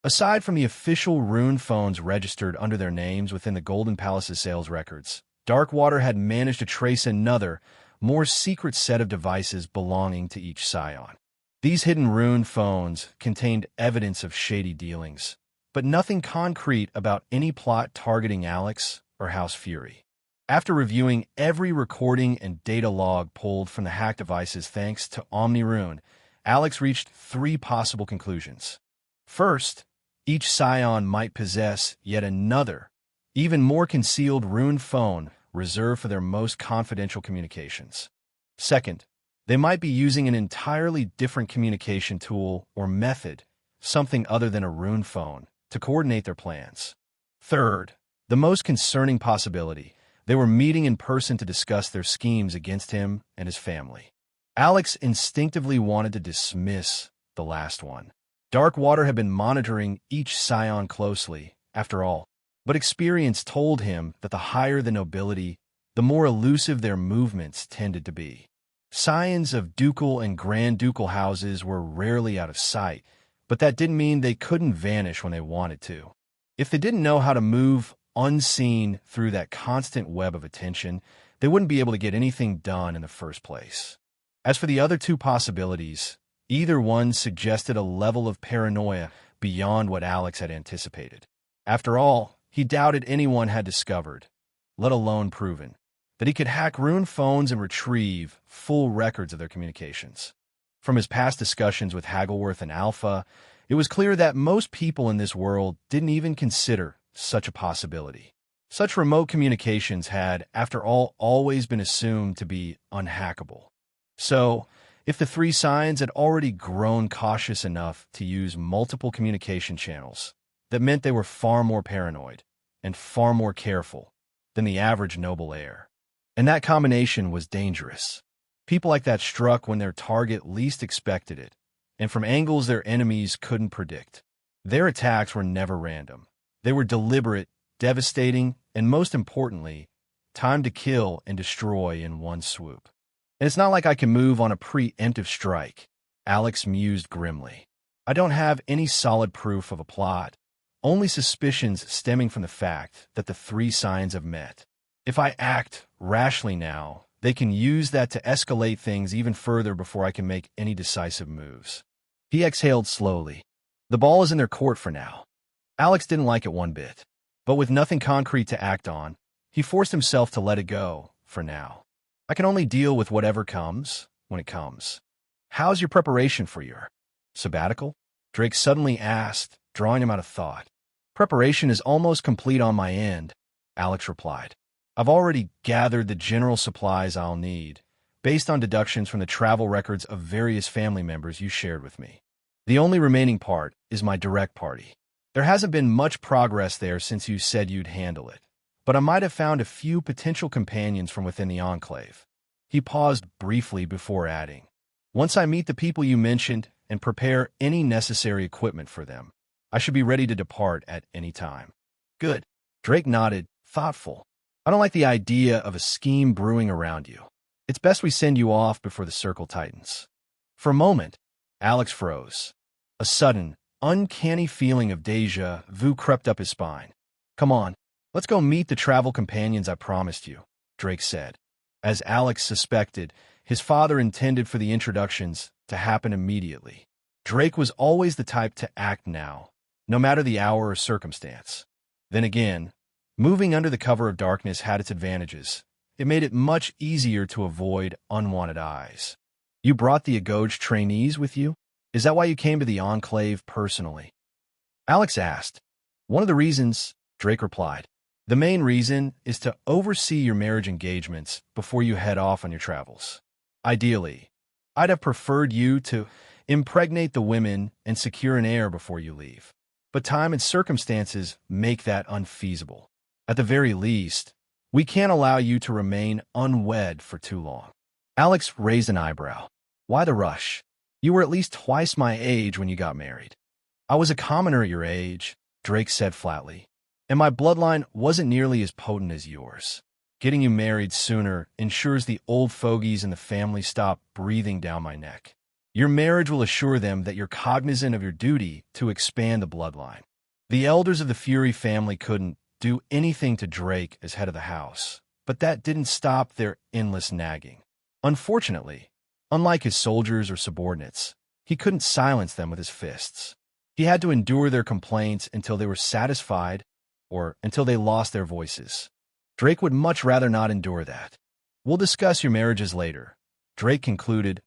A: Aside from the official rune phones registered under their names within the Golden Palace's sales records, Darkwater had managed to trace another, more secret set of devices belonging to each scion. These hidden rune phones contained evidence of shady dealings, but nothing concrete about any plot targeting Alex or House Fury. After reviewing every recording and data log pulled from the hacked devices thanks to OmniRune, Alex reached three possible conclusions. First, each scion might possess yet another, even more concealed rune phone reserved for their most confidential communications. Second, they might be using an entirely different communication tool or method, something other than a rune phone, to coordinate their plans. Third, the most concerning possibility, they were meeting in person to discuss their schemes against him and his family. Alex instinctively wanted to dismiss the last one. Darkwater had been monitoring each scion closely, after all, but experience told him that the higher the nobility, the more elusive their movements tended to be. Scions of ducal and grand ducal houses were rarely out of sight, but that didn't mean they couldn't vanish when they wanted to. If they didn't know how to move unseen through that constant web of attention, they wouldn't be able to get anything done in the first place. As for the other two possibilities, either one suggested a level of paranoia beyond what Alex had anticipated. After all, he doubted anyone had discovered, let alone proven, that he could hack Rune phones and retrieve full records of their communications. From his past discussions with Haggleworth and Alpha, it was clear that most people in this world didn't even consider such a possibility. Such remote communications had, after all, always been assumed to be unhackable. So, if the three Scions had already grown cautious enough to use multiple communication channels, that meant they were far more paranoid and far more careful than the average noble heir. And that combination was dangerous. People like that struck when their target least expected it, and from angles their enemies couldn't predict. Their attacks were never random. They were deliberate, devastating, and most importantly, timed to kill and destroy in one swoop. And it's not like I can move on a preemptive strike, Alex mused grimly. I don't have any solid proof of a plot, only suspicions stemming from the fact that the three Scions have met. If I act rashly now, they can use that to escalate things even further before I can make any decisive moves. He exhaled slowly. The ball is in their court for now. Alex didn't like it one bit, but with nothing concrete to act on, he forced himself to let it go for now. I can only deal with whatever comes when it comes. How's your preparation for your sabbatical? Drake suddenly asked, drawing him out of thought. Preparation is almost complete on my end, Alex replied. I've already gathered the general supplies I'll need, based on deductions from the travel records of various family members you shared with me. The only remaining part is my direct party. There hasn't been much progress there since you said you'd handle it, but I might have found a few potential companions from within the Enclave. He paused briefly before adding, once I meet the people you mentioned and prepare any necessary equipment for them, I should be ready to depart at any time. Good. Drake nodded, thoughtful. I don't like the idea of a scheme brewing around you. It's best we send you off before the circle tightens. For a moment, Alex froze. A sudden, uncanny feeling of déjà vu crept up his spine. Come on, let's go meet the travel companions I promised you, Drake said. As Alex suspected, his father intended for the introductions to happen immediately. Drake was always the type to act now, no matter the hour or circumstance. Then again, moving under the cover of darkness had its advantages. It made it much easier to avoid unwanted eyes. You brought the Agoj trainees with you? Is that why you came to the Enclave personally? Alex asked. One of the reasons, Drake replied. The main reason is to oversee your marriage engagements before you head off on your travels. Ideally, I'd have preferred you to impregnate the women and secure an heir before you leave. But time and circumstances make that unfeasible. At the very least, we can't allow you to remain unwed for too long. Alex raised an eyebrow. Why the rush? You were at least twice my age when you got married. I was a commoner at your age, Drake said flatly, and my bloodline wasn't nearly as potent as yours. Getting you married sooner ensures the old fogies in the family stop breathing down my neck. Your marriage will assure them that you're cognizant of your duty to expand the bloodline. The elders of the Fury family couldn't do anything to Drake as head of the house, but that didn't stop their endless nagging. Unfortunately, unlike his soldiers or subordinates, he couldn't silence them with his fists. He had to endure their complaints until they were satisfied or until they lost their voices. Drake would much rather not endure that. We'll discuss your marriages later, Drake concluded,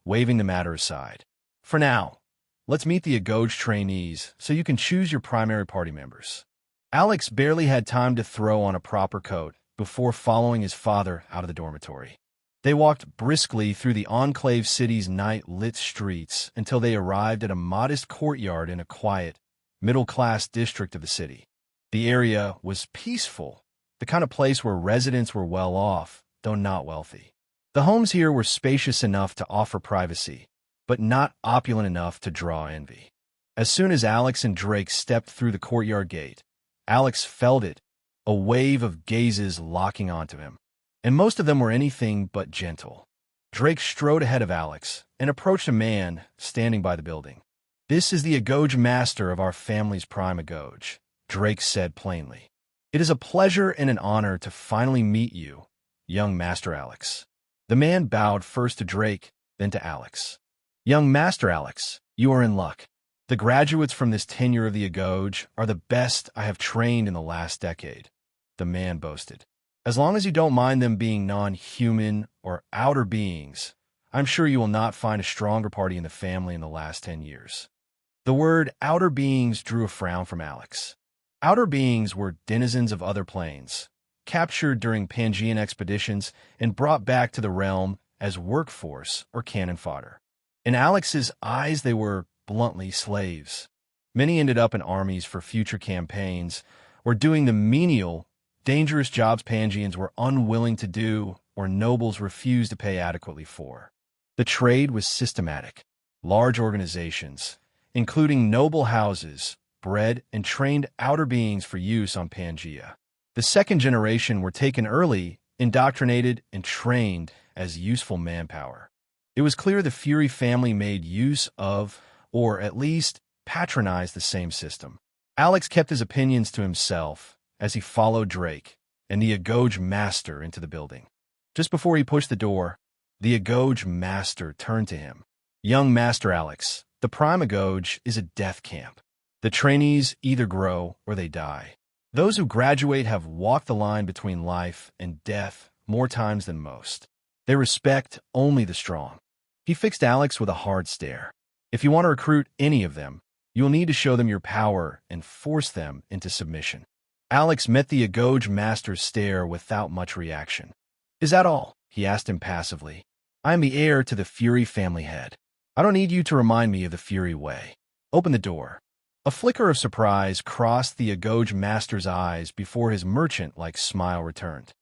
A: waving the matter aside. For now, let's meet the Agoj trainees so you can choose your primary party members. Alex barely had time to throw on a proper coat before following his father out of the dormitory. They walked briskly through the Enclave city's night-lit streets until they arrived at a modest courtyard in a quiet, middle-class district of the city. The area was peaceful, the kind of place where residents were well off, though not wealthy. The homes here were spacious enough to offer privacy, but not opulent enough to draw envy. As soon as Alex and Drake stepped through the courtyard gate, Alex felt it, a wave of gazes locking onto him. And most of them were anything but gentle. Drake strode ahead of Alex and approached a man standing by the building. "This is the Agoge master of our family's prime Agoge," Drake said plainly. "It is a pleasure and an honor to finally meet you, young Master Alex." The man bowed first to Drake, then to Alex. "Young Master Alex, you are in luck. The graduates from this tenure of the Agoge are the best I have trained in the last decade," the man boasted. "As long as you don't mind them being non-human or outer beings, I'm sure you will not find a stronger party in the family in the last 10 years. The word outer beings drew a frown from Alex. Outer beings were denizens of other planes, captured during Pangean expeditions and brought back to the realm as workforce or cannon fodder. In Alex's eyes, they were, bluntly, slaves. Many ended up in armies for future campaigns, or doing the menial, dangerous jobs Pangeans were unwilling to do or nobles refused to pay adequately for. The trade was systematic. Large organizations, including noble houses, bred and trained outer beings for use on Pangaea. The second generation were taken early, indoctrinated, and trained as useful manpower. It was clear the Fury family made use of, or at least patronized, the same system. Alex kept his opinions to himself as he followed Drake and the Agoge master into the building. Just before he pushed the door, the Agoge master turned to him. "Young Master Alex, the Prime Agoge is a death camp. The trainees either grow or they die. Those who graduate have walked the line between life and death more times than most. They respect only the strong." He fixed Alex with a hard stare. "If you want to recruit any of them, you will need to show them your power and force them into submission." Alex met the Agoge master's stare without much reaction. "Is that all?" he asked impassively. "I am the heir to the Fury family head. I don't need you to remind me of the Fury way. Open the door." A flicker of surprise crossed the Agoge master's eyes before his merchant-like smile returned.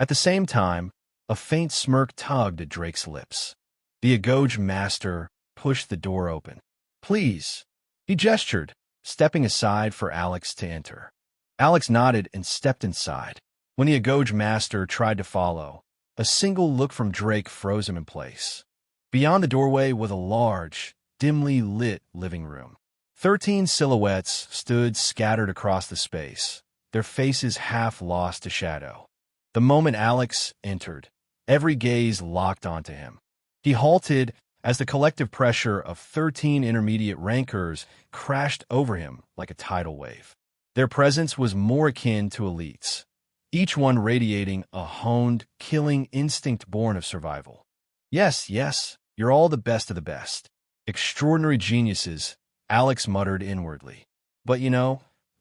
A: At the same time, a faint smirk tugged at Drake's lips. The Agoge master pushed the door open. "Please," he gestured, stepping aside for Alex to enter. Alex nodded and stepped inside. When the Agoge master tried to follow, a single look from Drake froze him in place. Beyond the doorway was a large, dimly lit living room. 13 silhouettes stood scattered across the space, their faces half lost to shadow. The moment Alex entered, every gaze locked onto him. He halted as the collective pressure of 13 intermediate rankers crashed over him like a tidal wave. Their presence was more akin to elites, each one radiating a honed, killing instinct born of survival. Yes, you're all the best of the best. Extraordinary geniuses," Alex muttered inwardly. "But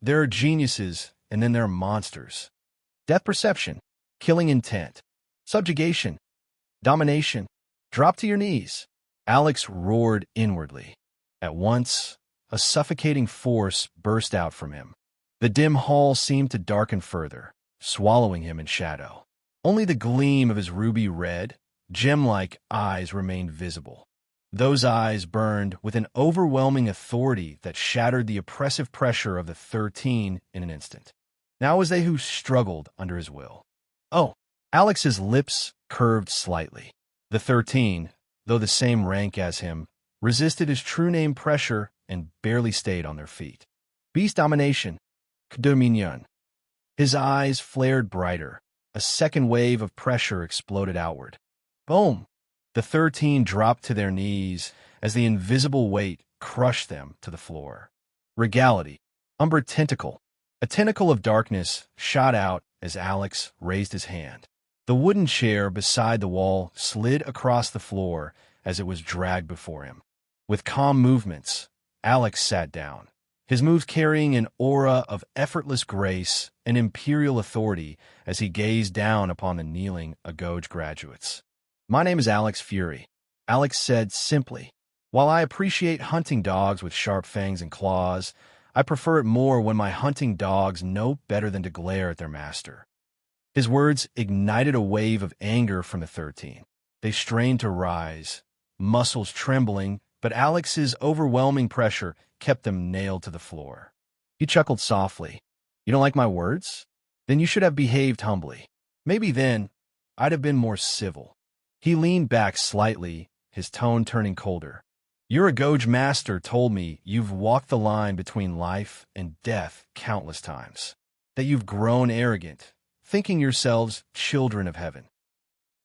A: there are geniuses and then there are monsters. Depth perception, killing intent, subjugation, domination. Drop to your knees." Alex roared inwardly. At once, a suffocating force burst out from him. The dim hall seemed to darken further, swallowing him in shadow. Only the gleam of his ruby-red, gem-like eyes remained visible. Those eyes burned with an overwhelming authority that shattered the oppressive pressure of the 13 in an instant. Now it was they who struggled under his will. "Oh," Alex's lips curved slightly. The 13, though the same rank as him, resisted his true name pressure and barely stayed on their feet. "Beast domination, Dominion." His eyes flared brighter. A second wave of pressure exploded outward. Boom! The 13 dropped to their knees as the invisible weight crushed them to the floor. "Regality, Umber Tentacle." A tentacle of darkness shot out as Alex raised his hand. The wooden chair beside the wall slid across the floor as it was dragged before him. With calm movements, Alex sat down, his moves carrying an aura of effortless grace and imperial authority as he gazed down upon the kneeling Agoge graduates. "My name is Alex Fury," Alex said simply. "While I appreciate hunting dogs with sharp fangs and claws, I prefer it more when my hunting dogs know better than to glare at their master." His words ignited a wave of anger from the 13. They strained to rise, muscles trembling, but Alex's overwhelming pressure kept them nailed to the floor. He chuckled softly. "You don't like my words? Then you should have behaved humbly. Maybe then I'd have been more civil." He leaned back slightly, his tone turning colder. Your Agoj master told me you've walked the line between life and death countless times, that you've grown arrogant, thinking yourselves children of heaven.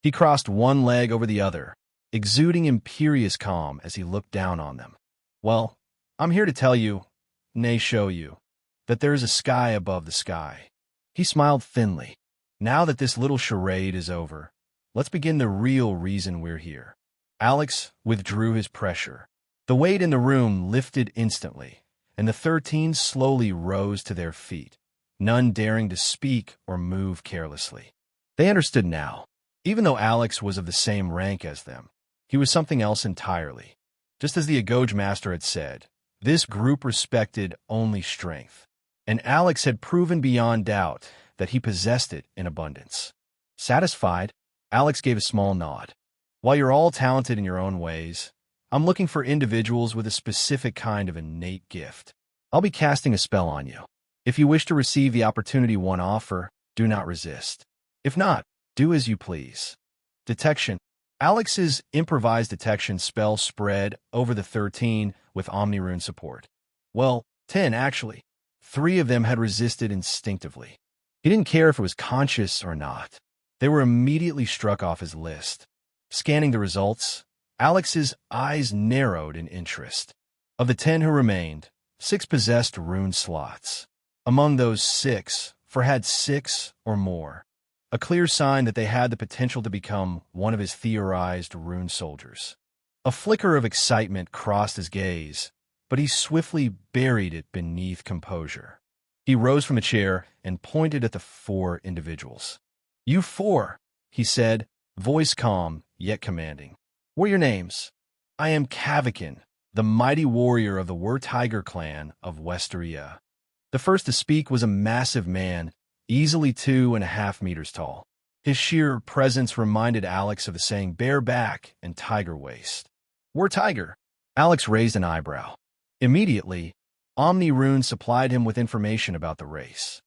A: He crossed one leg over the other, exuding imperious calm as he looked down on them. Well, I'm here to tell you, nay show you, that there is a sky above the sky. He smiled thinly. Now that this little charade is over, let's begin the real reason we're here. Alex withdrew his pressure. The weight in the room lifted instantly, and the 13 slowly rose to their feet, none daring to speak or move carelessly. They understood now. Even though Alex was of the same rank as them, he was something else entirely. Just as the Agoj master had said, this group respected only strength, and Alex had proven beyond doubt that he possessed it in abundance. Satisfied, Alex gave a small nod. While you're all talented in your own ways, I'm looking for individuals with a specific kind of innate gift. I'll be casting a spell on you. If you wish to receive the opportunity one offer, do not resist. If not, do as you please. Detection. Alex's improvised detection spell spread over the 13 with Omnirune support. Well, 10 actually. 3 of them had resisted instinctively. He didn't care if it was conscious or not. They were immediately struck off his list. Scanning the results, Alex's eyes narrowed in interest. Of the 10 who remained, 6 possessed rune slots. Among those 6, 4 had 6 or more. A clear sign that they had the potential to become one of his theorized rune soldiers. A flicker of excitement crossed his gaze, but he swiftly buried it beneath composure. He rose from a chair and pointed at the 4 individuals. You 4, he said, voice calm yet commanding. What are your names? I am Kavikin, the mighty warrior of the Runic clan of Westeria. The first to speak was a massive man, easily 2.5 meters tall. His sheer presence reminded Alex of the saying bare back and tiger waist. We're tiger. Alex raised an eyebrow. Immediately, Omnirune supplied him with information about the race.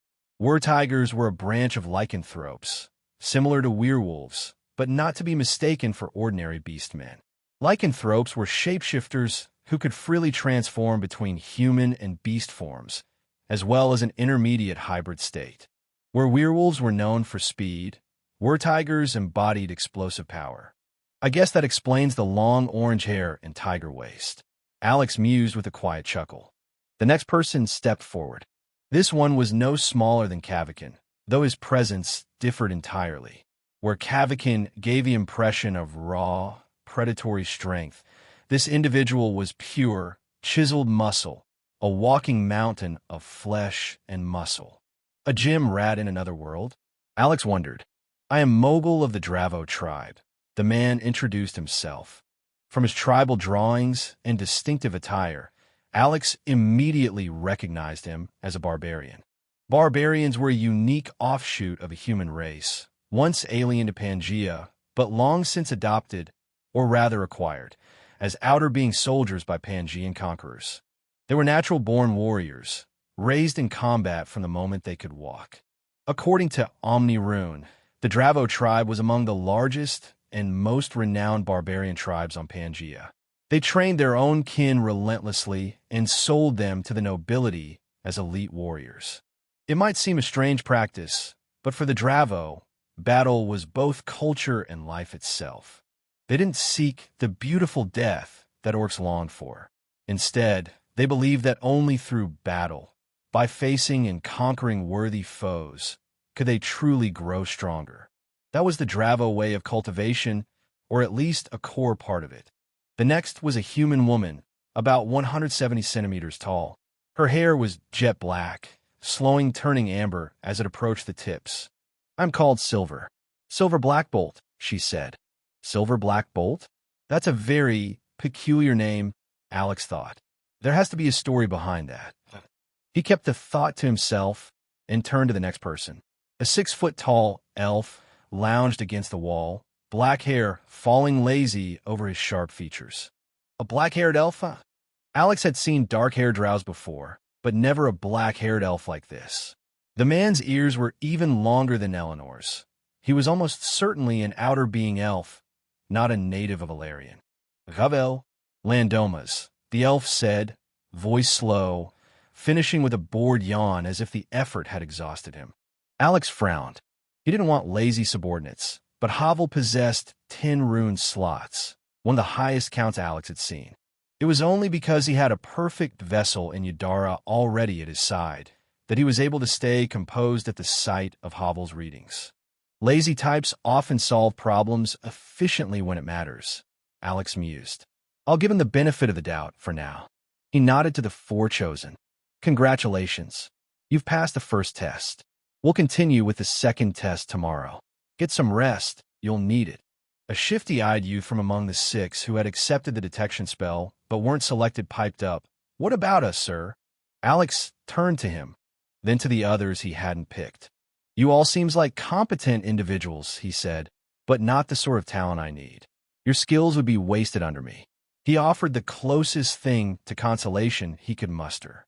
A: Tigers were a branch of lycanthropes, similar to werewolves, but not to be mistaken for ordinary beastmen. Lycanthropes were shapeshifters who could freely transform between human and beast forms, as well as an intermediate hybrid state. Where werewolves were known for speed, tigers embodied explosive power. I guess that explains the long orange hair and tiger waist. Alex mused with a quiet chuckle. The next person stepped forward. This one was no smaller than Kavikin, though his presence differed entirely. Where Kavikin gave the impression of raw, predatory strength, this individual was pure, chiseled muscle, a walking mountain of flesh and muscle. A gym rat in another world? Alex wondered. I am Mogul of the Dravo tribe. The man introduced himself. From his tribal drawings and distinctive attire, Alex immediately recognized him as a barbarian. Barbarians were a unique offshoot of a human race, once alien to Pangaea, but long since adopted, or rather acquired, as outer-being soldiers by Pangaean conquerors. They were natural-born warriors, raised in combat from the moment they could walk. According to Omnirune, the Dravo tribe was among the largest and most renowned barbarian tribes on Pangaea. They trained their own kin relentlessly and sold them to the nobility as elite warriors. It might seem a strange practice, but for the Dravo, battle was both culture and life itself. They didn't seek the beautiful death that orcs longed for. Instead, they believed that only through battle, by facing and conquering worthy foes, could they truly grow stronger. That was the Dravo way of cultivation, or at least a core part of it. The next was a human woman, about 170 centimeters tall. Her hair was jet black, slowing turning amber as it approached the tips. I'm called Silver. Silver Black Bolt, she said. Silver Black Bolt? That's a very peculiar name, Alex thought. There has to be a story behind that. He kept the thought to himself and turned to the next person. A 6-foot-tall elf lounged against the wall, black hair falling lazy over his sharp features. A black-haired elf? Alex had seen dark-haired drows before, but never a black-haired elf like this. The man's ears were even longer than Eleanor's. He was almost certainly an outer-being elf, not a native of Valerian. Gavel, Landomas, the elf said, voice slow, finishing with a bored yawn as if the effort had exhausted him. Alex frowned. He didn't want lazy subordinates, but Havel possessed 10 rune slots, one of the highest counts Alex had seen. It was only because he had a perfect vessel in Yadara already at his side that he was able to stay composed at the sight of Havel's readings. Lazy types often solve problems efficiently when it matters, Alex mused. I'll give him the benefit of the doubt for now. He nodded to the 4 chosen. Congratulations. You've passed the first test. We'll continue with the second test tomorrow. Get some rest. You'll need it. A shifty-eyed youth from among the 6 who had accepted the detection spell but weren't selected piped up. What about us, sir? Alex turned to him, then to the others he hadn't picked. You all seems like competent individuals, he said, but not the sort of talent I need. Your skills would be wasted under me. He offered the closest thing to consolation he could muster.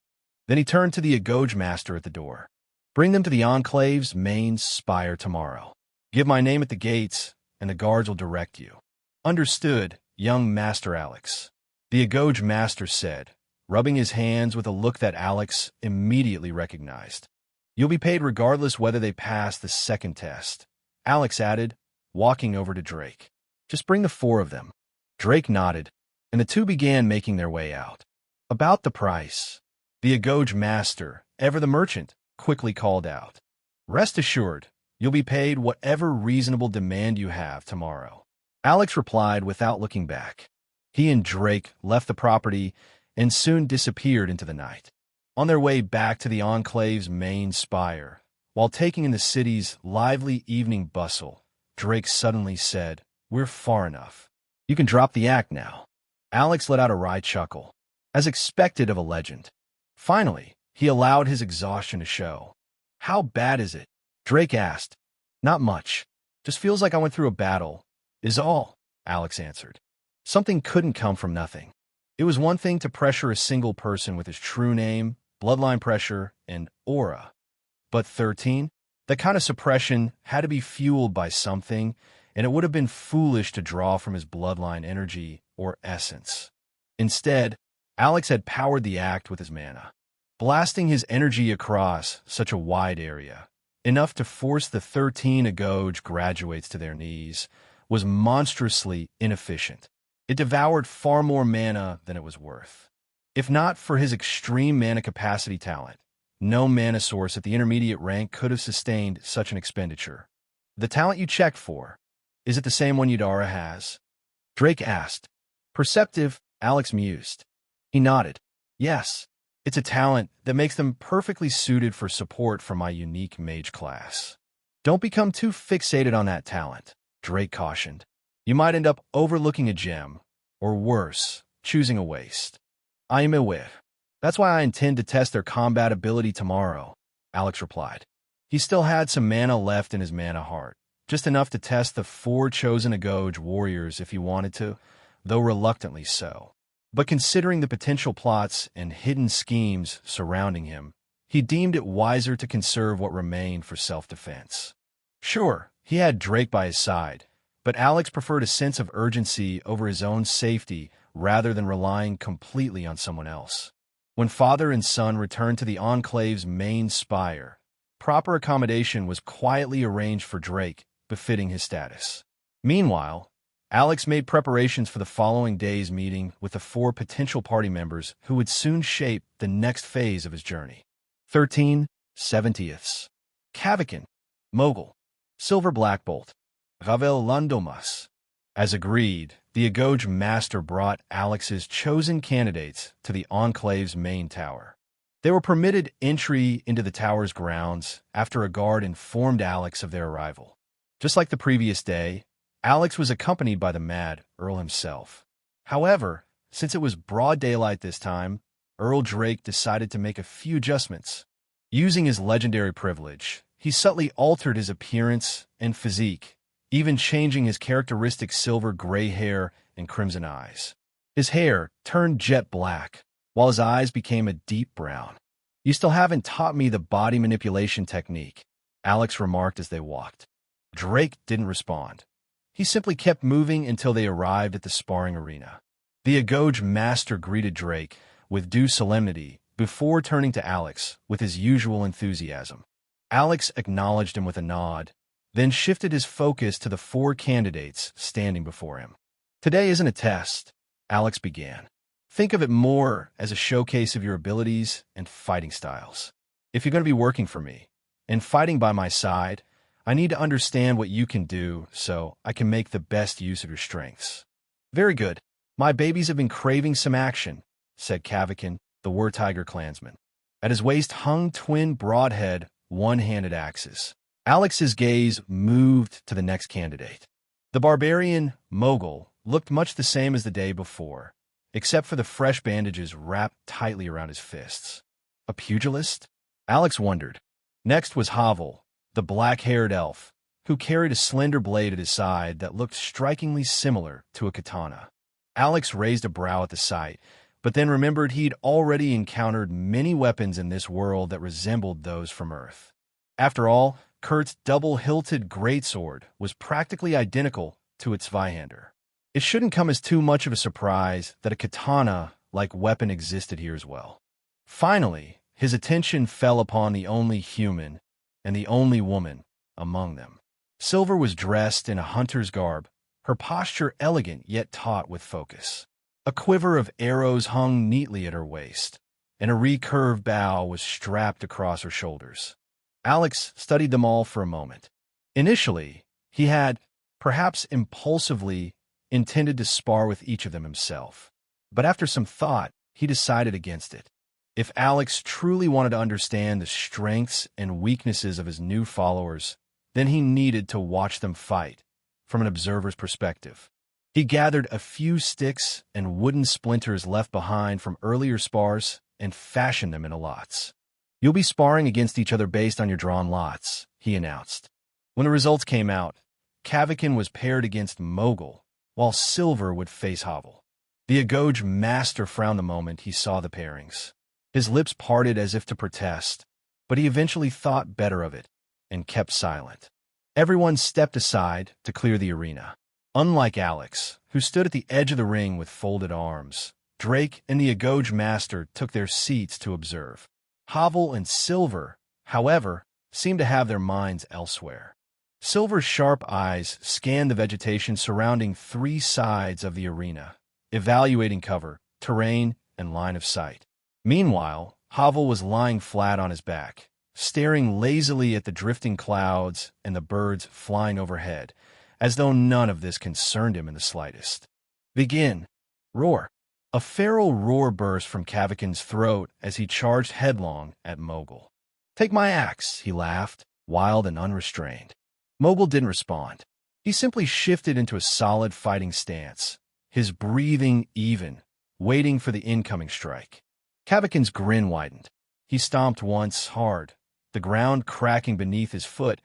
A: Then he turned to the Agoge master at the door. Bring them to the Enclave's main spire tomorrow. Give my name at the gates, and the guards will direct you. Understood, young Master Alex. The Agoge master said, rubbing his hands with a look that Alex immediately recognized. You'll be paid regardless whether they pass the second test, Alex added, walking over to Drake. Just bring the 4 of them. Drake nodded, and the 2 began making their way out. About the price, the Agoge master, ever the merchant, quickly called out. Rest assured, you'll be paid whatever reasonable demand you have tomorrow. Alex replied without looking back. He and Drake left the property and soon disappeared into the night. On their way back to the Enclave's main spire, while taking in the city's lively evening bustle, Drake suddenly said, We're far enough. You can drop the act now. Alex let out a wry chuckle, as expected of a legend. Finally, he allowed his exhaustion to show. How bad is it? Drake asked. Not much. Just feels like I went through a battle, is all, Alex answered. Something couldn't come from nothing. It was one thing to pressure a single person with his true name, bloodline pressure, and aura. But 13? That kind of suppression had to be fueled by something, and it would have been foolish to draw from his bloodline energy or essence. Instead, Alex had powered the act with his mana, blasting his energy across such a wide area. Enough to force the 13 Agoge graduates to their knees was monstrously inefficient. It devoured far more mana than it was worth. If not for his extreme mana capacity talent, no mana source at the intermediate rank could have sustained such an expenditure. The talent you checked for, is it the same one Yadara has? Drake asked. Perceptive, Alex mused. He nodded. Yes, it's a talent that makes them perfectly suited for support from my unique mage class. Don't become too fixated on that talent, Drake cautioned. You might end up overlooking a gem, or worse, choosing a waste. I am aware. That's why I intend to test their combat ability tomorrow, Alex replied. He still had some mana left in his mana heart, just enough to test the 4 chosen Agoge warriors if he wanted to, though reluctantly so. But considering the potential plots and hidden schemes surrounding him, he deemed it wiser to conserve what remained for self-defense. Sure, he had Drake by his side, but Alex preferred a sense of urgency over his own safety rather than relying completely on someone else. When father and son returned to the Enclave's main spire, proper accommodation was quietly arranged for Drake, befitting his status. Meanwhile, Alex made preparations for the following day's meeting with the 4 potential party members who would soon shape the next phase of his journey. 13 70ths. Kavikin, Mogul, Silver Blackbolt, Ravel Landomas. As agreed, the Agoge master brought Alex's chosen candidates to the Enclave's main tower. They were permitted entry into the tower's grounds after a guard informed Alex of their arrival. Just like the previous day, Alex was accompanied by the mad Earl himself. However, since it was broad daylight this time, Earl Drake decided to make a few adjustments. Using his legendary privilege, he subtly altered his appearance and physique, even changing his characteristic silver gray hair and crimson eyes. His hair turned jet black, while his eyes became a deep brown. You still haven't taught me the body manipulation technique, Alex remarked as they walked. Drake didn't respond. He simply kept moving until they arrived at the sparring arena. The Agoge master greeted Drake with due solemnity before turning to Alex with his usual enthusiasm. Alex acknowledged him with a nod, then shifted his focus to the 4 candidates standing before him. "Today isn't a test," Alex began. "Think of it more as a showcase of your abilities and fighting styles. If you're going to be working for me and fighting by my side, I need to understand what you can do so I can make the best use of your strengths." "Very good. My babies have been craving some action," said Kavikin, the War-Tiger clansman. At his waist hung twin broadhead, one-handed axes. Alex's gaze moved to the next candidate. The barbarian, Mogul, looked much the same as the day before, except for the fresh bandages wrapped tightly around his fists. A pugilist? Alex wondered. Next was Havel, the black-haired elf, who carried a slender blade at his side that looked strikingly similar to a katana. Alex raised a brow at the sight, but then remembered he'd already encountered many weapons in this world that resembled those from Earth. After all, Kurt's double-hilted greatsword was practically identical to its Zweihander. It shouldn't come as too much of a surprise that a katana-like weapon existed here as well. Finally, his attention fell upon the only human and the only woman among them. Silver was dressed in a hunter's garb, her posture elegant yet taut with focus. A quiver of arrows hung neatly at her waist, and a recurved bow was strapped across her shoulders. Alex studied them all for a moment. Initially, he had, perhaps impulsively, intended to spar with each of them himself. But after some thought, he decided against it. If Alex truly wanted to understand the strengths and weaknesses of his new followers, then he needed to watch them fight from an observer's perspective. He gathered a few sticks and wooden splinters left behind from earlier spars and fashioned them into lots. "You'll be sparring against each other based on your drawn lots," he announced. When the results came out, Kavikin was paired against Mogul, while Silver would face Havel. The Agoge master frowned the moment he saw the pairings. His lips parted as if to protest, but he eventually thought better of it and kept silent. Everyone stepped aside to clear the arena. Unlike Alex, who stood at the edge of the ring with folded arms, Drake and the Agoge master took their seats to observe. Havel and Silver, however, seemed to have their minds elsewhere. Silver's sharp eyes scanned the vegetation surrounding 3 sides of the arena, evaluating cover, terrain, and line of sight. Meanwhile, Havel was lying flat on his back, staring lazily at the drifting clouds and the birds flying overhead, as though none of this concerned him in the slightest. "Begin!" "Roar!" A feral roar burst from Kavikin's throat as he charged headlong at Mogul. "Take my axe," he laughed, wild and unrestrained. Mogul didn't respond. He simply shifted into a solid fighting stance, his breathing even, waiting for the incoming strike. Kavikin's grin widened. He stomped once, hard, the ground cracking beneath his foot,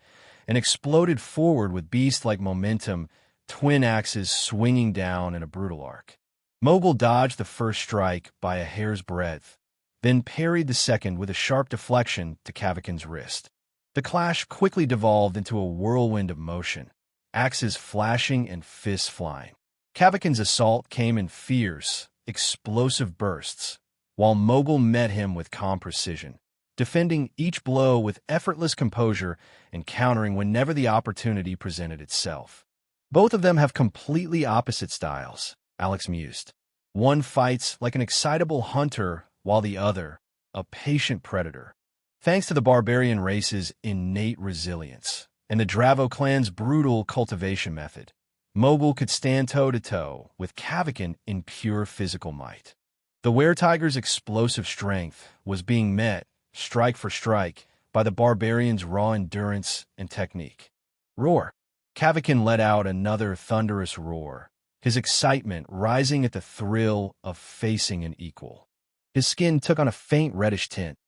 A: and exploded forward with beast-like momentum, twin axes swinging down in a brutal arc. Mogul dodged the first strike by a hair's breadth, then parried the second with a sharp deflection to Kavikin's wrist. The clash quickly devolved into a whirlwind of motion, axes flashing and fists flying. Kavikin's assault came in fierce, explosive bursts, while Mogul met him with calm precision, defending each blow with effortless composure and countering whenever the opportunity presented itself. "Both of them have completely opposite styles," Alex mused. "One fights like an excitable hunter, while the other, a patient predator. Thanks to the barbarian race's innate resilience and the Dravo clan's brutal cultivation method, Mogul could stand toe-to-toe with Kavikin in pure physical might. The Were-Tiger's explosive strength was being met, strike for strike, by the barbarian's raw endurance and technique. "Roar!" Kavikin let out another thunderous roar, his excitement rising at the thrill of facing an equal. His skin took on a faint reddish tint.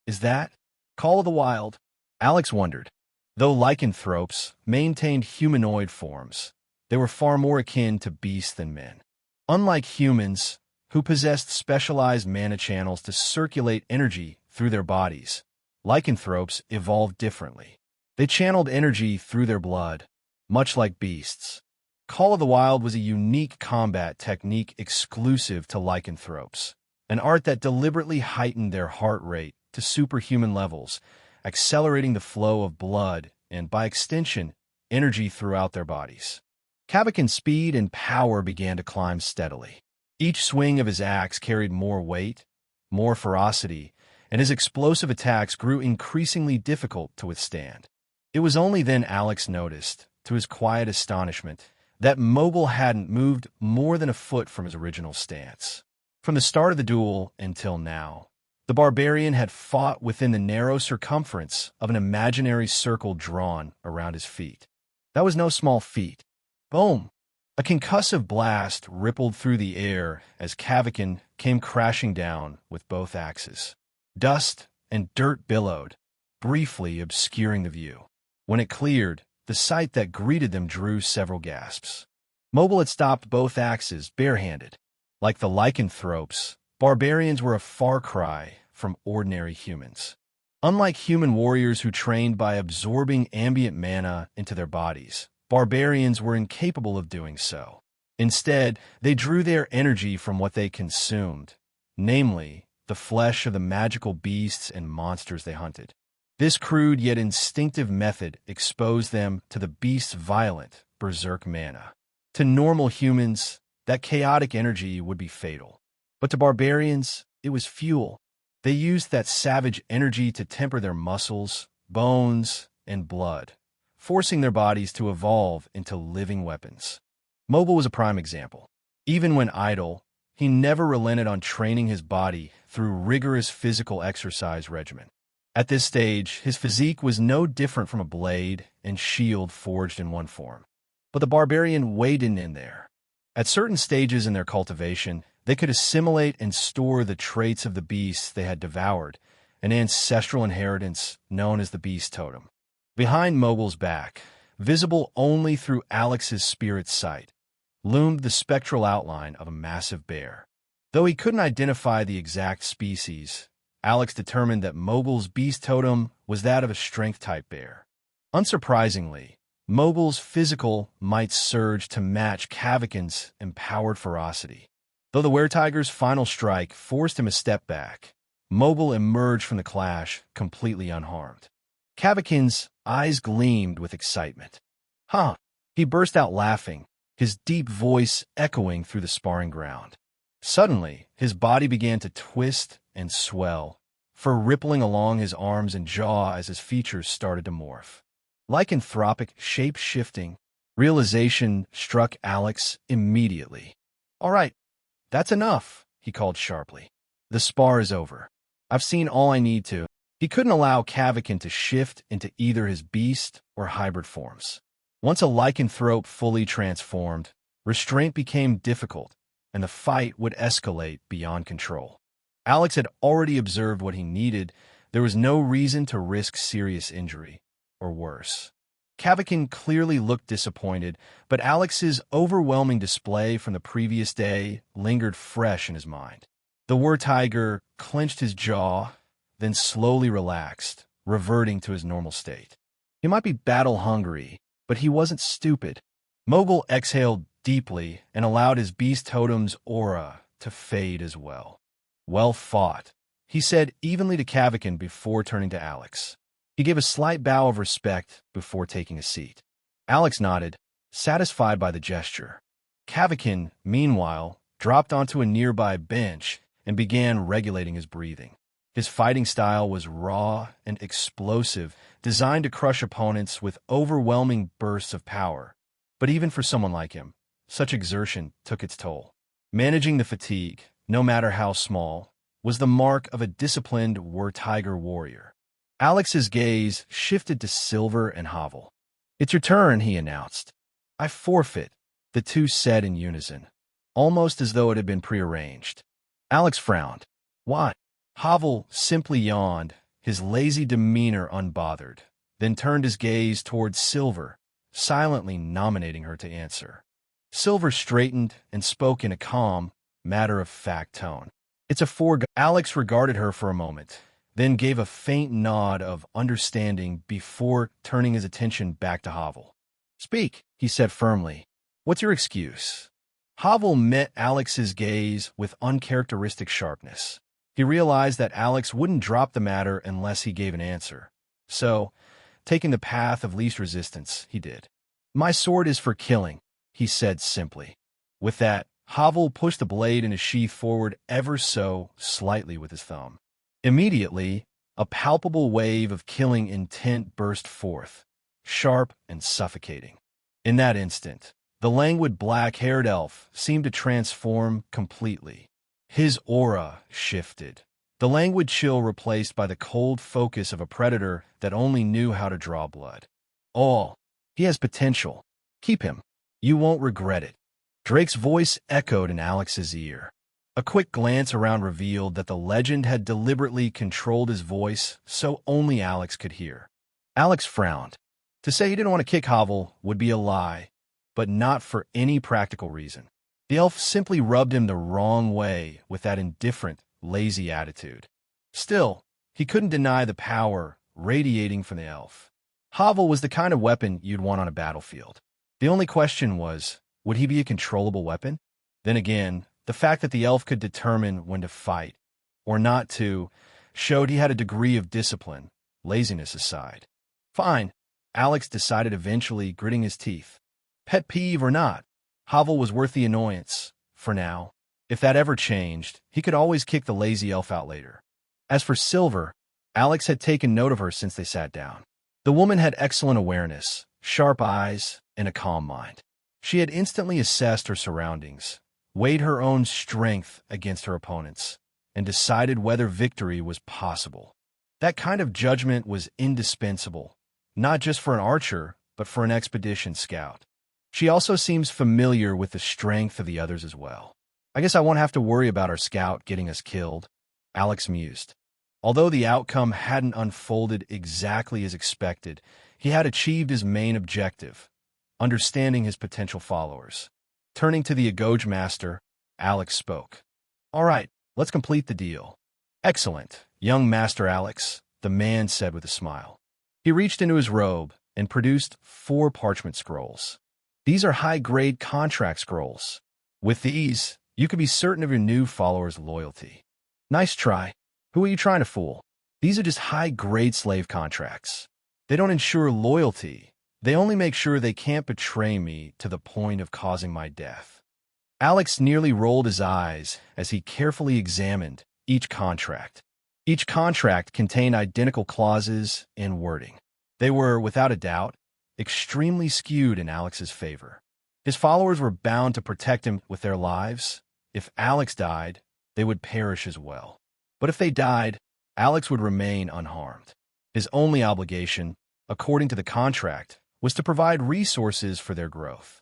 A: "Is that Call of the Wild?" Alex wondered. Though lycanthropes maintained humanoid forms, they were far more akin to beasts than men. Unlike humans, who possessed specialized mana channels to circulate energy through their bodies, lycanthropes evolved differently. They channeled energy through their blood, much like beasts. Call of the Wild was a unique combat technique exclusive to lycanthropes, an art that deliberately heightened their heart rate to superhuman levels, accelerating the flow of blood and, by extension, energy throughout their bodies. Kavakin's speed and power began to climb steadily. Each swing of his axe carried more weight, more ferocity, and his explosive attacks grew increasingly difficult to withstand. It was only then Alex noticed, to his quiet astonishment, that Mobile hadn't moved more than a foot from his original stance. From the start of the duel until now, the barbarian had fought within the narrow circumference of an imaginary circle drawn around his feet. That was no small feat. Boom! A concussive blast rippled through the air as Kavakin came crashing down with both axes. Dust and dirt billowed, briefly obscuring the view. When it cleared, the sight that greeted them drew several gasps. Mobile had stopped both axes barehanded. Like the lycanthropes, barbarians were a far cry from ordinary humans. Unlike human warriors who trained by absorbing ambient mana into their bodies, barbarians were incapable of doing so. Instead, they drew their energy from what they consumed, namely, the flesh of the magical beasts and monsters they hunted. This crude yet instinctive method exposed them to the beast's violent, berserk mana. To normal humans, that chaotic energy would be fatal. But to barbarians, it was fuel. They used that savage energy to temper their muscles, bones, and blood, forcing their bodies to evolve into living weapons. Mobile was a prime example. Even when idle, he never relented on training his body through rigorous physical exercise regimen. At this stage, his physique was no different from a blade and shield forged in one form. But the barbarian waded in there. At certain stages in their cultivation, they could assimilate and store the traits of the beasts they had devoured, an ancestral inheritance known as the beast totem. Behind Mobile's back, visible only through Alex's spirit sight, loomed the spectral outline of a massive bear. Though he couldn't identify the exact species, Alex determined that Mobile's beast totem was that of a strength-type bear. Unsurprisingly, Mobile's physical might surged to match Kavakin's empowered ferocity. Though the were-tiger's final strike forced him a step back, Mobile emerged from the clash completely unharmed. Kavakin's eyes gleamed with excitement. "Huh!" He burst out laughing, his deep voice echoing through the sparring ground. Suddenly, his body began to twist and swell, fur rippling along his arms and jaw as his features started to morph. Lycanthropic shape-shifting realization struck Alex immediately. "All right, that's enough," he called sharply. "The spar is over. I've seen all I need to." He couldn't allow Kavakin to shift into either his beast or hybrid forms. Once a lycanthrope fully transformed, restraint became difficult, and the fight would escalate beyond control. Alex had already observed what he needed. There was no reason to risk serious injury, or worse. Kavakin clearly looked disappointed, but Alex's overwhelming display from the previous day lingered fresh in his mind. The were-tiger clenched his jaw, then slowly relaxed, reverting to his normal state. He might be battle-hungry, but he wasn't stupid. Mobile exhaled deeply and allowed his beast totem's aura to fade as well. "Well fought," he said evenly to Kavakin before turning to Alex. He gave a slight bow of respect before taking a seat. Alex nodded, satisfied by the gesture. Kavakin, meanwhile, dropped onto a nearby bench and began regulating his breathing. His fighting style was raw and explosive, designed to crush opponents with overwhelming bursts of power. But even for someone like him, such exertion took its toll. Managing the fatigue, no matter how small, was the mark of a disciplined were-tiger warrior. Alex's gaze shifted to Silver and Havel. "It's your turn," he announced. "I forfeit," the two said in unison, almost as though it had been prearranged. Alex frowned. "Why?" Havel simply yawned, his lazy demeanor unbothered, then turned his gaze towards Silver, silently nominating her to answer. Silver straightened and spoke in a calm, matter-of-fact tone. "It's a foregone." Alex regarded her for a moment, then gave a faint nod of understanding before turning his attention back to Havel. "Speak," he said firmly. What's your excuse? Havel met Alex's gaze with uncharacteristic sharpness. He realized that Alex wouldn't drop the matter unless he gave an answer. So, taking the path of least resistance, he did. My sword is for killing, he said simply. With that, Havel pushed the blade in his sheath forward ever so slightly with his thumb. Immediately, a palpable wave of killing intent burst forth, sharp and suffocating. In that instant, the languid black-haired elf seemed to transform completely. His aura shifted. The languid chill replaced by the cold focus of a predator that only knew how to draw blood. Oh, he has potential. Keep him. You won't regret it. Drake's voice echoed in Alex's ear. A quick glance around revealed that the legend had deliberately controlled his voice so only Alex could hear. Alex frowned. To say he didn't want to kick Havel would be a lie, but not for any practical reason. The elf simply rubbed him the wrong way with that indifferent, lazy attitude. Still, he couldn't deny the power radiating from the elf. Havel was the kind of weapon you'd want on a battlefield. The only question was, would he be a controllable weapon? Then again, the fact that the elf could determine when to fight, or not to, showed he had a degree of discipline, laziness aside. Fine, Alex decided eventually, gritting his teeth. Pet peeve or not, Havel was worth the annoyance, for now. If that ever changed, he could always kick the lazy elf out later. As for Silver, Alex had taken note of her since they sat down. The woman had excellent awareness, sharp eyes, and a calm mind. She had instantly assessed her surroundings, weighed her own strength against her opponent's, and decided whether victory was possible. That kind of judgment was indispensable, not just for an archer, but for an expedition scout. She also seems familiar with the strength of the others as well. I guess I won't have to worry about our scout getting us killed, Alex mused. Although the outcome hadn't unfolded exactly as expected, he had achieved his main objective, understanding his potential followers. Turning to the Agoj Master, Alex spoke. All right, let's complete the deal. Excellent, young Master Alex, the man said with a smile. He reached into his robe and produced 4 parchment scrolls. These are high-grade contract scrolls. With these, you can be certain of your new followers' loyalty. Nice try. Who are you trying to fool? These are just high-grade slave contracts. They don't ensure loyalty. They only make sure they can't betray me to the point of causing my death. Alex nearly rolled his eyes as he carefully examined each contract. Each contract contained identical clauses and wording. They were, without a doubt, extremely skewed in Alex's favor. His followers were bound to protect him with their lives. If Alex died, they would perish as well. But if they died, Alex would remain unharmed. His only obligation, according to the contract, was to provide resources for their growth.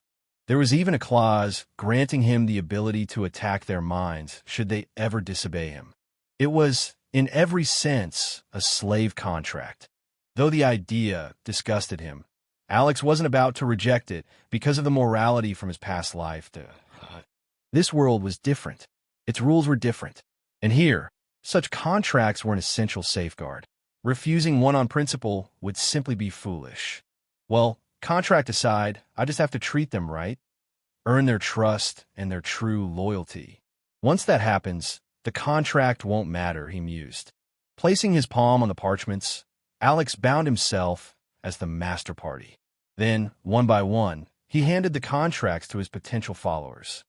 A: There was even a clause granting him the ability to attack their minds should they ever disobey him. It was, in every sense, a slave contract. Though the idea disgusted him, Alex wasn't about to reject it because of the morality from his past life. This world was different. Its rules were different. And here, such contracts were an essential safeguard. Refusing one on principle would simply be foolish. Well, contract aside, I just have to treat them right, earn their trust and their true loyalty. Once that happens, the contract won't matter, he mused. Placing his palm on the parchments, Alex bound himself as the master party. Then, one by one, he handed the contracts to his potential followers.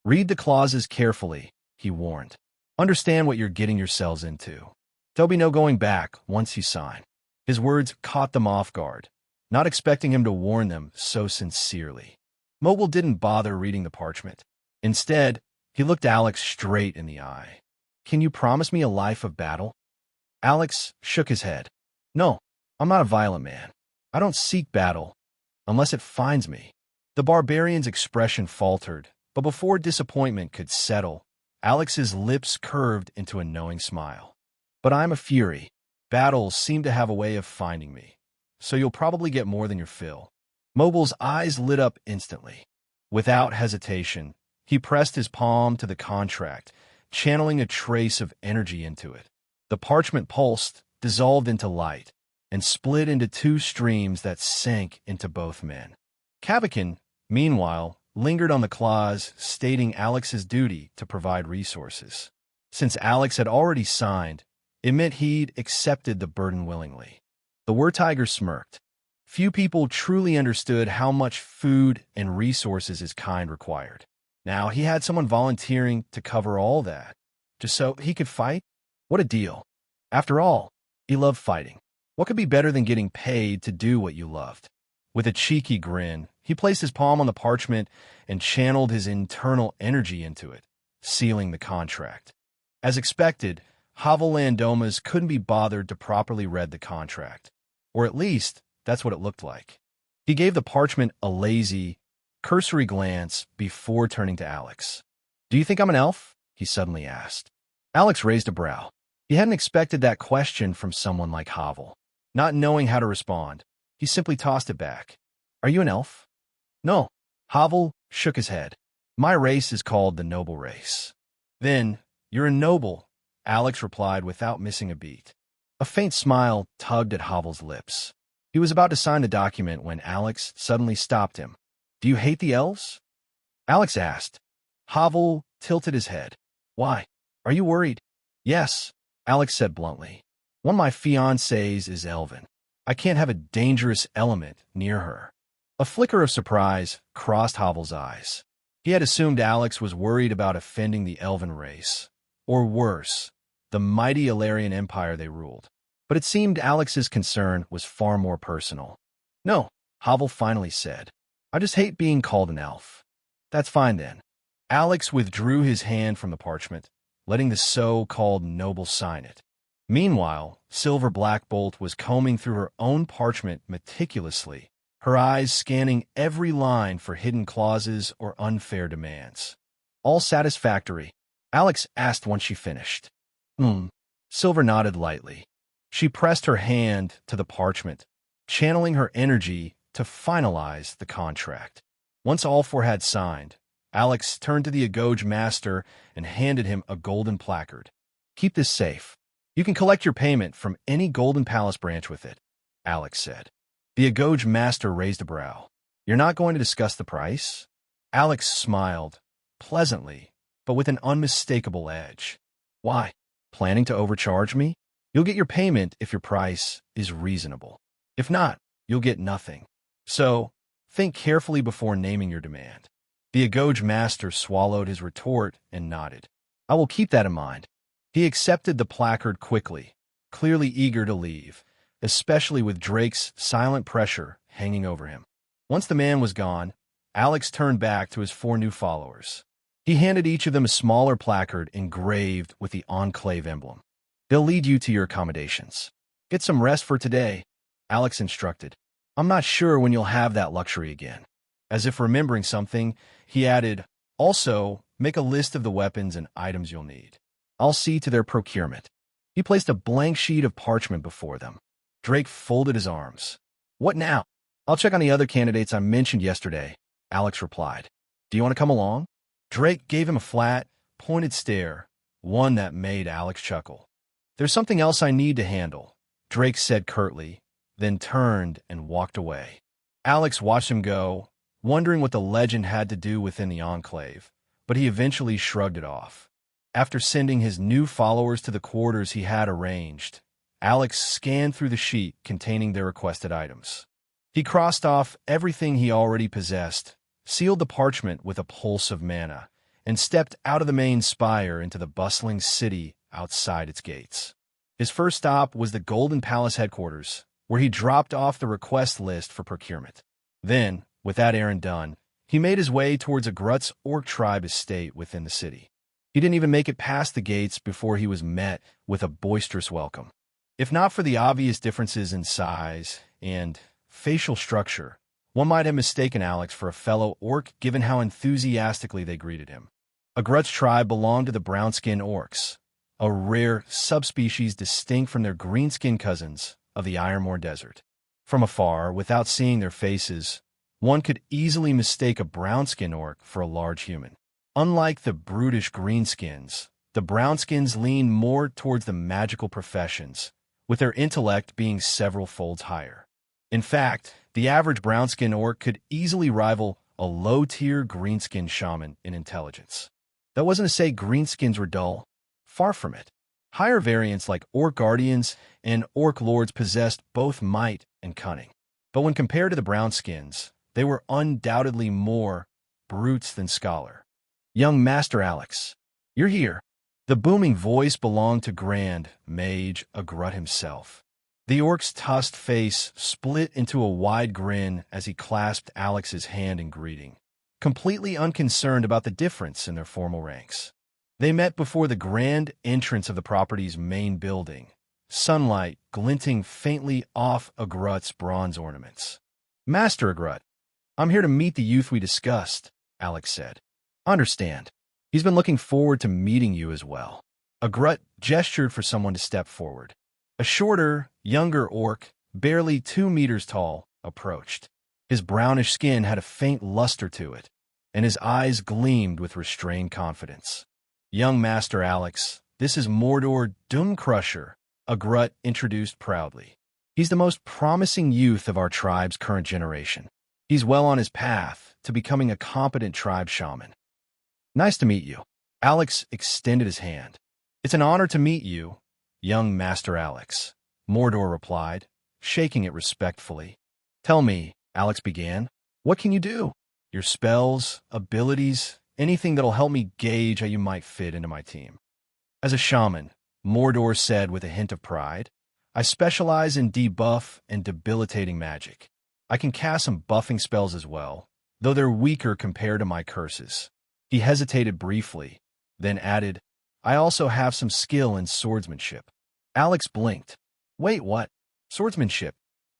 A: Read the clauses carefully, he warned. Understand what you're getting yourselves into. There'll be no going back once you sign. His words caught them off guard, not expecting him to warn them so sincerely. Mobile didn't bother reading the parchment. Instead, he looked Alex straight in the eye. Can you promise me a life of battle? Alex shook his head. No, I'm not a violent man. I don't seek battle, unless it finds me. The barbarian's expression faltered, but before disappointment could settle, Alex's lips curved into a knowing smile. But I'm a fury. Battles seem to have a way of finding me, so you'll probably get more than your fill. Mobile's eyes lit up instantly. Without hesitation, he pressed his palm to the contract, channeling a trace of energy into it. The parchment pulsed, dissolved into light, and split into 2 streams that sank into both men. Kavakin, meanwhile, lingered on the clause stating Alex's duty to provide resources. Since Alex had already signed, it meant he'd accepted the burden willingly. The Rune-Tiger smirked. Few people truly understood how much food and resources his kind required. Now he had someone volunteering to cover all that, just so he could fight? What a deal. After all, he loved fighting. What could be better than getting paid to do what you loved? With a cheeky grin, he placed his palm on the parchment and channeled his internal energy into it, sealing the contract. As expected, Havel Landomas couldn't be bothered to properly read the contract. Or at least, that's what it looked like. He gave the parchment a lazy, cursory glance before turning to Alex. "Do you think I'm an elf?" he suddenly asked. Alex raised a brow. He hadn't expected that question from someone like Havel. Not knowing how to respond, he simply tossed it back. "Are you an elf?" "No." Havel shook his head. "My race is called the noble race." "Then, you're a noble," Alex replied without missing a beat. A faint smile tugged at Havel's lips. He was about to sign the document when Alex suddenly stopped him. "Do you hate the elves?" Alex asked. Havel tilted his head. "Why? Are you worried?" "Yes," Alex said bluntly. "One of my fiancées is elven. I can't have a dangerous element near her." A flicker of surprise crossed Havel's eyes. He had assumed Alex was worried about offending the elven race, or worse, the mighty Illyrian empire they ruled. But it seemed Alex's concern was far more personal. "No," Havel finally said. "I just hate being called an elf." "That's fine then." Alex withdrew his hand from the parchment, letting the so-called noble sign it. Meanwhile, Silver Blackbolt was combing through her own parchment meticulously, her eyes scanning every line for hidden clauses or unfair demands. "All satisfactory?" Alex asked once she finished. Silver nodded lightly. She pressed her hand to the parchment, channeling her energy to finalize the contract. Once all four had signed, Alex turned to the Agoge master and handed him a golden placard. "Keep this safe. You can collect your payment from any Golden Palace branch with it," Alex said. The Agoge master raised a brow. "You're not going to discuss the price?" Alex smiled, pleasantly, but with an unmistakable edge. "Why? Planning to overcharge me? You'll get your payment if your price is reasonable. If not, you'll get nothing. So, think carefully before naming your demand." The Agoge master swallowed his retort and nodded. "I will keep that in mind." He accepted the placard quickly, clearly eager to leave, especially with Drake's silent pressure hanging over him. Once the man was gone, Alex turned back to his four new followers. He handed each of them a smaller placard engraved with the Enclave emblem. "They'll lead you to your accommodations. Get some rest for today," Alex instructed. "I'm not sure when you'll have that luxury again." As if remembering something, he added, "Also, make a list of the weapons and items you'll need. I'll see to their procurement." He placed a blank sheet of parchment before them. Drake folded his arms. "What now?" "I'll check on the other candidates I mentioned yesterday," Alex replied. "Do you want to come along?" Drake gave him a flat, pointed stare, one that made Alex chuckle. "There's something else I need to handle," Drake said curtly, then turned and walked away. Alex watched him go, wondering what the legend had to do within the Enclave, but he eventually shrugged it off. After sending his new followers to the quarters he had arranged, Alex scanned through the sheet containing their requested items. He crossed off everything he already possessed, sealed the parchment with a pulse of mana, and stepped out of the main spire into the bustling city outside its gates. His first stop was the Golden Palace headquarters, where he dropped off the request list for procurement. Then, with that errand done, he made his way towards a Grutz Orc tribe estate within the city. He didn't even make it past the gates before he was met with a boisterous welcome. If not for the obvious differences in size and facial structure, one might have mistaken Alex for a fellow orc given how enthusiastically they greeted him. A Grutz tribe belonged to the brown-skinned orcs, a rare subspecies distinct from their green-skinned cousins of the Armour Desert. From afar, without seeing their faces, one could easily mistake a brown-skinned orc for a large human. Unlike the brutish greenskins, the brownskins lean more towards the magical professions, with their intellect being several folds higher. In fact, the average brown-skinned orc could easily rival a low-tier greenskin shaman in intelligence. That wasn't to say greenskins were dull. Far from it. Higher variants like Orc Guardians and Orc Lords possessed both might and cunning. But when compared to the brownskins, they were undoubtedly more brutes than scholar. Young Master Alex, you're here. The booming voice belonged to Grand Mage Agrut himself. The orc's tusked face split into a wide grin as he clasped Alex's hand in greeting, completely unconcerned about the difference in their formal ranks. They met before the grand entrance of the property's main building, sunlight glinting faintly off Agrut's bronze ornaments. Master Agrut, I'm here to meet the youth we discussed, Alex said. Understand. He's been looking forward to meeting you as well. Agrut gestured for someone to step forward. A shorter, younger orc, barely 2 meters tall, approached. His brownish skin had a faint luster to it, and his eyes gleamed with restrained confidence. Young Master Alex, this is Mordor Doomcrusher, Agrut introduced proudly. He's the most promising youth of our tribe's current generation. He's well on his path to becoming a competent tribe shaman. Nice to meet you. Alex extended his hand. It's an honor to meet you, young Master Alex, Mordor replied, shaking it respectfully. Tell me, Alex began, what can you do? Your spells, abilities, anything that'll help me gauge how you might fit into my team. As a shaman, Mordor said with a hint of pride, I specialize in debuff and debilitating magic. I can cast some buffing spells as well, though they're weaker compared to my curses. He hesitated briefly, then added, I also have some skill in swordsmanship. Alex blinked. Wait, what? Swordsmanship?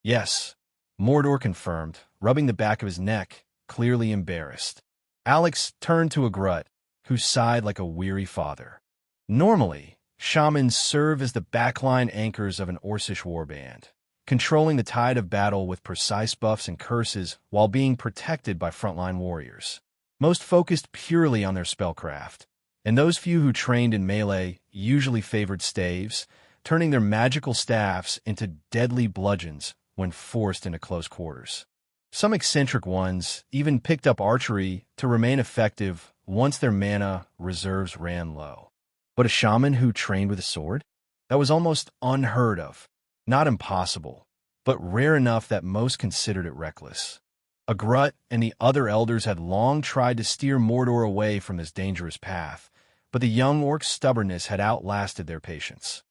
A: Yes, Mordor confirmed, rubbing the back of his neck, clearly embarrassed. Alex turned to Agrut, who sighed like a weary father. Normally, shamans serve as the backline anchors of an Orcish warband, controlling the tide of battle with precise buffs and curses while being protected by frontline warriors. Most focused purely on their spellcraft, and those few who trained in melee usually favored staves, turning their magical staffs into deadly bludgeons when forced into close quarters. Some eccentric ones even picked up archery to remain effective once their mana reserves ran low. But a shaman who trained with a sword? That was almost unheard of. Not impossible, but rare enough that most considered it reckless. Agrut and the other elders had long tried to steer Mordor away from this dangerous path, but the young orc's stubbornness had outlasted their patience.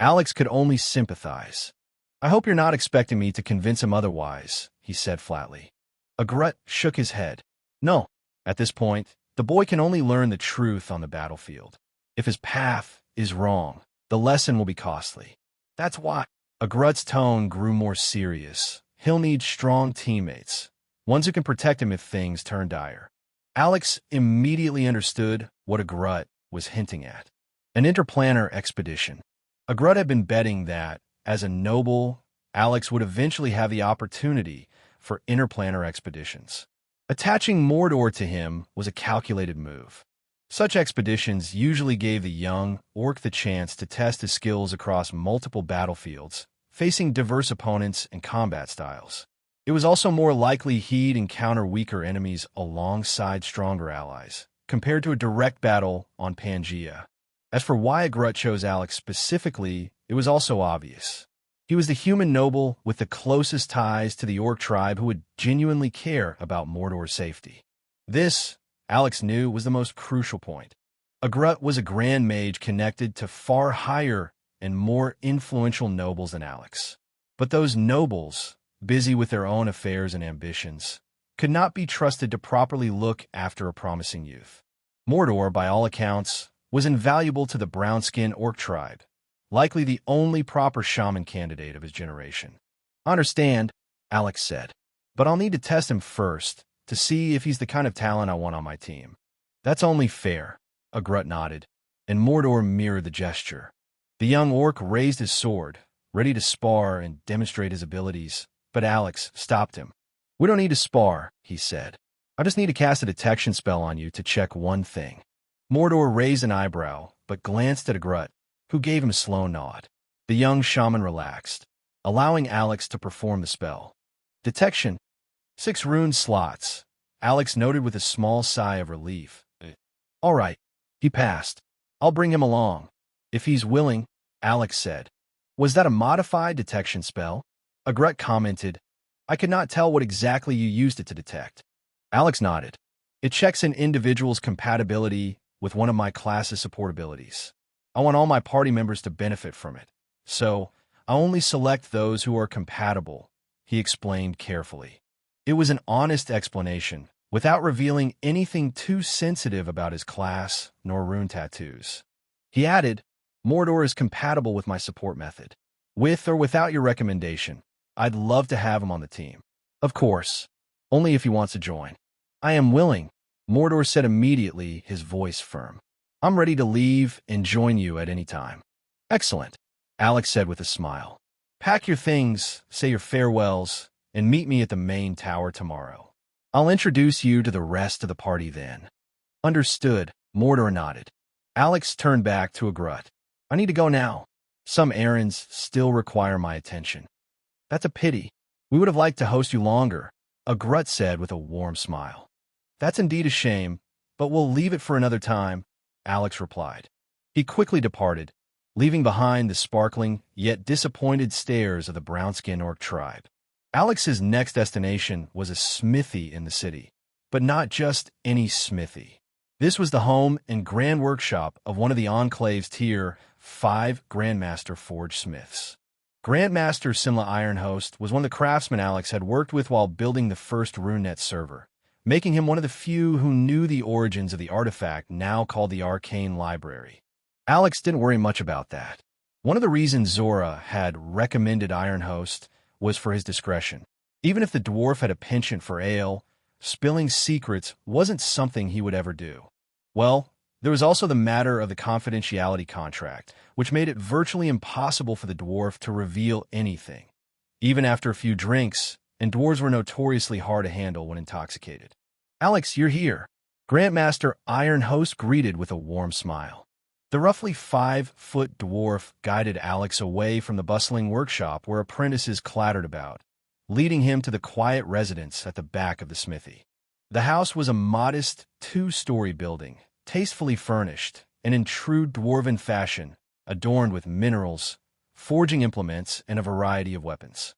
A: Alex could only sympathize. I hope you're not expecting me to convince him otherwise, he said flatly. Agrut shook his head. No, at this point, the boy can only learn the truth on the battlefield. If his path is wrong, the lesson will be costly. That's why. Agrut's tone grew more serious. He'll need strong teammates, ones who can protect him if things turn dire. Alex immediately understood what Agrut was hinting at. An interplanar expedition. Agrut had been betting that, as a noble, Alex would eventually have the opportunity for interplanar expeditions. Attaching Mordor to him was a calculated move. Such expeditions usually gave the young orc the chance to test his skills across multiple battlefields, facing diverse opponents and combat styles. It was also more likely he'd encounter weaker enemies alongside stronger allies, compared to a direct battle on Pangaea. As for why Agrut chose Alex specifically, it was also obvious. He was the human noble with the closest ties to the orc tribe who would genuinely care about Mordor's safety. This, Alex knew, was the most crucial point. Agrut was a grand mage connected to far higher and more influential nobles than Alex. But those nobles, busy with their own affairs and ambitions, could not be trusted to properly look after a promising youth. Mordor, by all accounts, was invaluable to the brown-skinned orc tribe, likely the only proper shaman candidate of his generation. Understand, Alex said, but I'll need to test him first to see if he's the kind of talent I want on my team. That's only fair, Agrut nodded, and Mordor mirrored the gesture. The young orc raised his sword, ready to spar and demonstrate his abilities, but Alex stopped him. We don't need to spar, he said. I just need to cast a detection spell on you to check one thing. Mordor raised an eyebrow, but glanced at Agrut, who gave him a slow nod. The young shaman relaxed, allowing Alex to perform the spell. Detection. 6 rune slots. Alex noted with a small sigh of relief. All right, he passed. I'll bring him along. If he's willing, Alex said. Was that a modified detection spell? Agrut commented. I could not tell what exactly you used it to detect. Alex nodded. It checks an individual's compatibility with one of my class's support abilities. I want all my party members to benefit from it. So, I only select those who are compatible, he explained carefully. It was an honest explanation, without revealing anything too sensitive about his class nor rune tattoos. He added, Mordor is compatible with my support method. With or without your recommendation, I'd love to have him on the team. Of course, only if he wants to join. I am willing, Mordor said immediately, his voice firm. I'm ready to leave and join you at any time. Excellent, Alex said with a smile. Pack your things, say your farewells, and meet me at the main tower tomorrow. I'll introduce you to the rest of the party then. Understood, Mordor nodded. Alex turned back to Agrut. I need to go now. Some errands still require my attention. That's a pity. We would have liked to host you longer, Agrut said with a warm smile. That's indeed a shame, but we'll leave it for another time, Alex replied. He quickly departed, leaving behind the sparkling yet disappointed stares of the brown-skinned orc tribe. Alex's next destination was a smithy in the city, but not just any smithy. This was the home and grand workshop of one of the Enclave's Tier 5 Grandmaster Forge Smiths. Grandmaster Simla Ironhost was one of the craftsmen Alex had worked with while building the first RuneNet server, making him one of the few who knew the origins of the artifact now called the Arcane Library. Alex didn't worry much about that. One of the reasons Zora had recommended Ironhost was for his discretion. Even if the dwarf had a penchant for ale, spilling secrets wasn't something he would ever do. Well, there was also the matter of the confidentiality contract, which made it virtually impossible for the dwarf to reveal anything, even after a few drinks, and dwarves were notoriously hard to handle when intoxicated. Alex, you're here. Grandmaster Ironhost greeted with a warm smile. The roughly 5-foot dwarf guided Alex away from the bustling workshop where apprentices clattered about, leading him to the quiet residence at the back of the smithy. The house was a modest 2-story building, tastefully furnished, and in true dwarven fashion, adorned with minerals, forging implements, and a variety of weapons.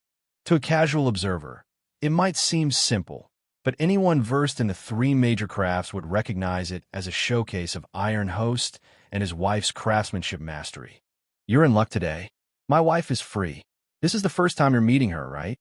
A: To a casual observer, it might seem simple, but anyone versed in the 3 major crafts would recognize it as a showcase of Ironhost and his wife's craftsmanship mastery. You're in luck today. My wife is free. This is the first time you're meeting her, right?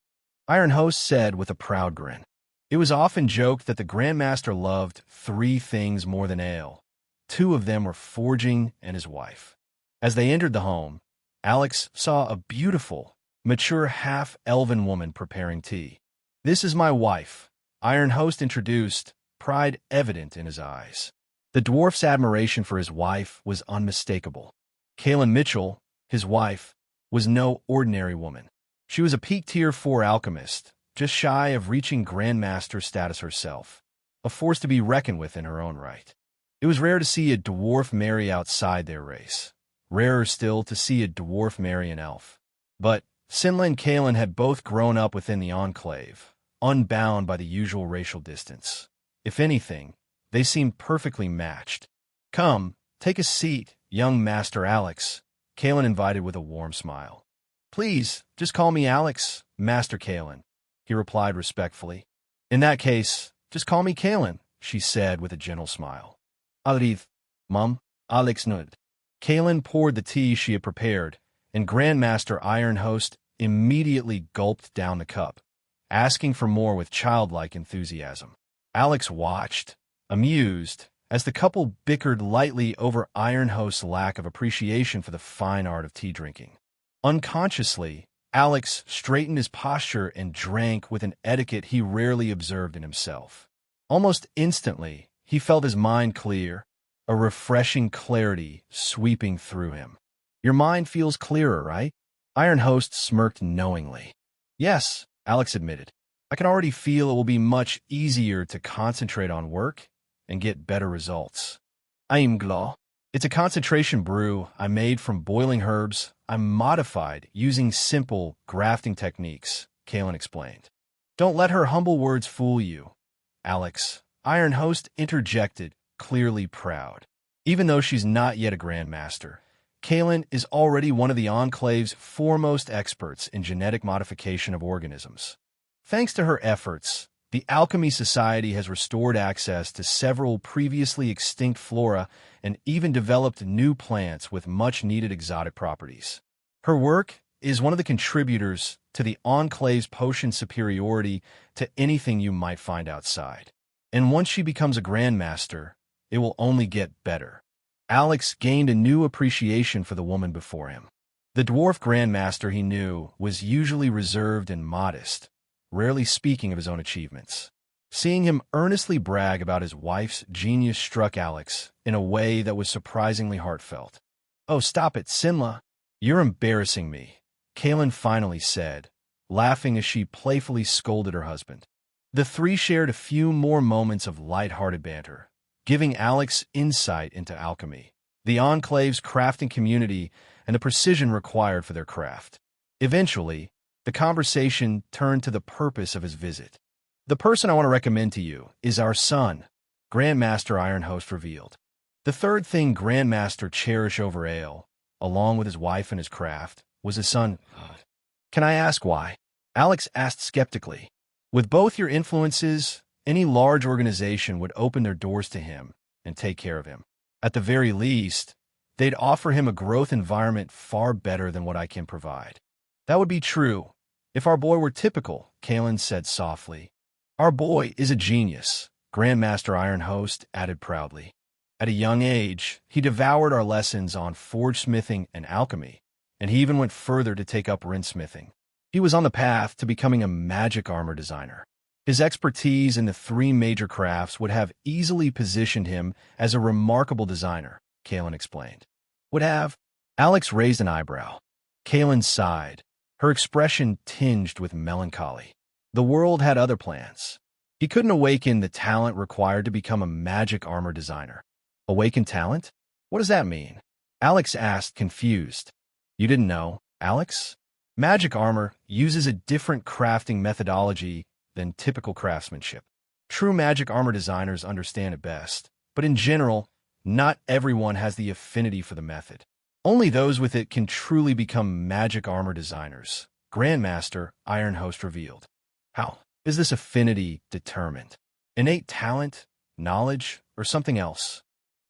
A: Ironhost said with a proud grin. It was often joked that the Grandmaster loved 3 things more than ale. 2 of them were forging and his wife. As they entered the home, Alex saw a beautiful, mature half-elven woman preparing tea. This is my wife, Ironhost introduced, pride evident in his eyes. The dwarf's admiration for his wife was unmistakable. Kaylin Mitchell, his wife, was no ordinary woman. She was a peak Tier 4 alchemist, just shy of reaching Grandmaster status herself, a force to be reckoned with in her own right. It was rare to see a dwarf marry outside their race. Rarer still to see a dwarf marry an elf. But Sinla and Kaylin had both grown up within the Enclave, unbound by the usual racial distance. If anything, they seemed perfectly matched. Come, take a seat, young Master Alex, Kaylin invited with a warm smile. Please, just call me Alex, Master Kaylin, he replied respectfully. In that case, just call me Kaylin, she said with a gentle smile. Alrith, Mum, Alex Nud. Kaylin poured the tea she had prepared, and Grandmaster Ironhost immediately gulped down the cup, asking for more with childlike enthusiasm. Alex watched, amused, as the couple bickered lightly over Ironhost's lack of appreciation for the fine art of tea drinking. Unconsciously, Alex straightened his posture and drank with an etiquette he rarely observed in himself. Almost instantly, he felt his mind clear, a refreshing clarity sweeping through him. Your mind feels clearer, right? Ironhost smirked knowingly. Yes, Alex admitted. I can already feel it will be much easier to concentrate on work and get better results. I'm glad. It's a concentration brew I made from boiling herbs I modified using simple grafting techniques, Kaylin explained. Don't let her humble words fool you. Alex, Iron Host interjected, clearly proud. Even though she's not yet a Grandmaster, Kaylin is already one of the Enclave's foremost experts in genetic modification of organisms. Thanks to her efforts, the Alchemy Society has restored access to several previously extinct flora and even developed new plants with much-needed exotic properties. Her work is one of the contributors to the Enclave's potion superiority to anything you might find outside. And once she becomes a Grandmaster, it will only get better. Alex gained a new appreciation for the woman before him. The dwarf Grandmaster he knew was usually reserved and modest, rarely speaking of his own achievements. Seeing him earnestly brag about his wife's genius struck Alex in a way that was surprisingly heartfelt. "Oh, stop it, Sinla. You're embarrassing me," Kaylin finally said, laughing as she playfully scolded her husband. The three shared a few more moments of light-hearted banter, giving Alex insight into alchemy, the Enclave's crafting community, and the precision required for their craft. Eventually, the conversation turned to the purpose of his visit. "The person I want to recommend to you is our son," Grandmaster Iron Host revealed. The third thing Grandmaster cherished over ale, along with his wife and his craft, was his son. "Can I ask why?" Alex asked skeptically. "With both your influences, any large organization would open their doors to him and take care of him. At the very least, they'd offer him a growth environment far better than what I can provide." "That would be true if our boy were typical," Kaylin said softly. "Our boy is a genius," Grandmaster Iron Host added proudly. "At a young age, he devoured our lessons on forge smithing and alchemy, and he even went further to take up rinsmithing. He was on the path to becoming a magic armor designer. His expertise in the three major crafts would have easily positioned him as a remarkable designer," Kaylin explained. "Would have?" Alex raised an eyebrow. Kaylin sighed, her expression tinged with melancholy. The world had other plans. He couldn't awaken the talent required to become a magic armor designer. "Awaken talent? What does that mean?" Alex asked, confused. "You didn't know, Alex? Magic armor uses a different crafting methodology than typical craftsmanship. True magic armor designers understand it best, but in general, not everyone has the affinity for the method. Only those with it can truly become magic armor designers," Grandmaster Iron Host revealed. "How is this affinity determined? Innate talent, knowledge, or something else?"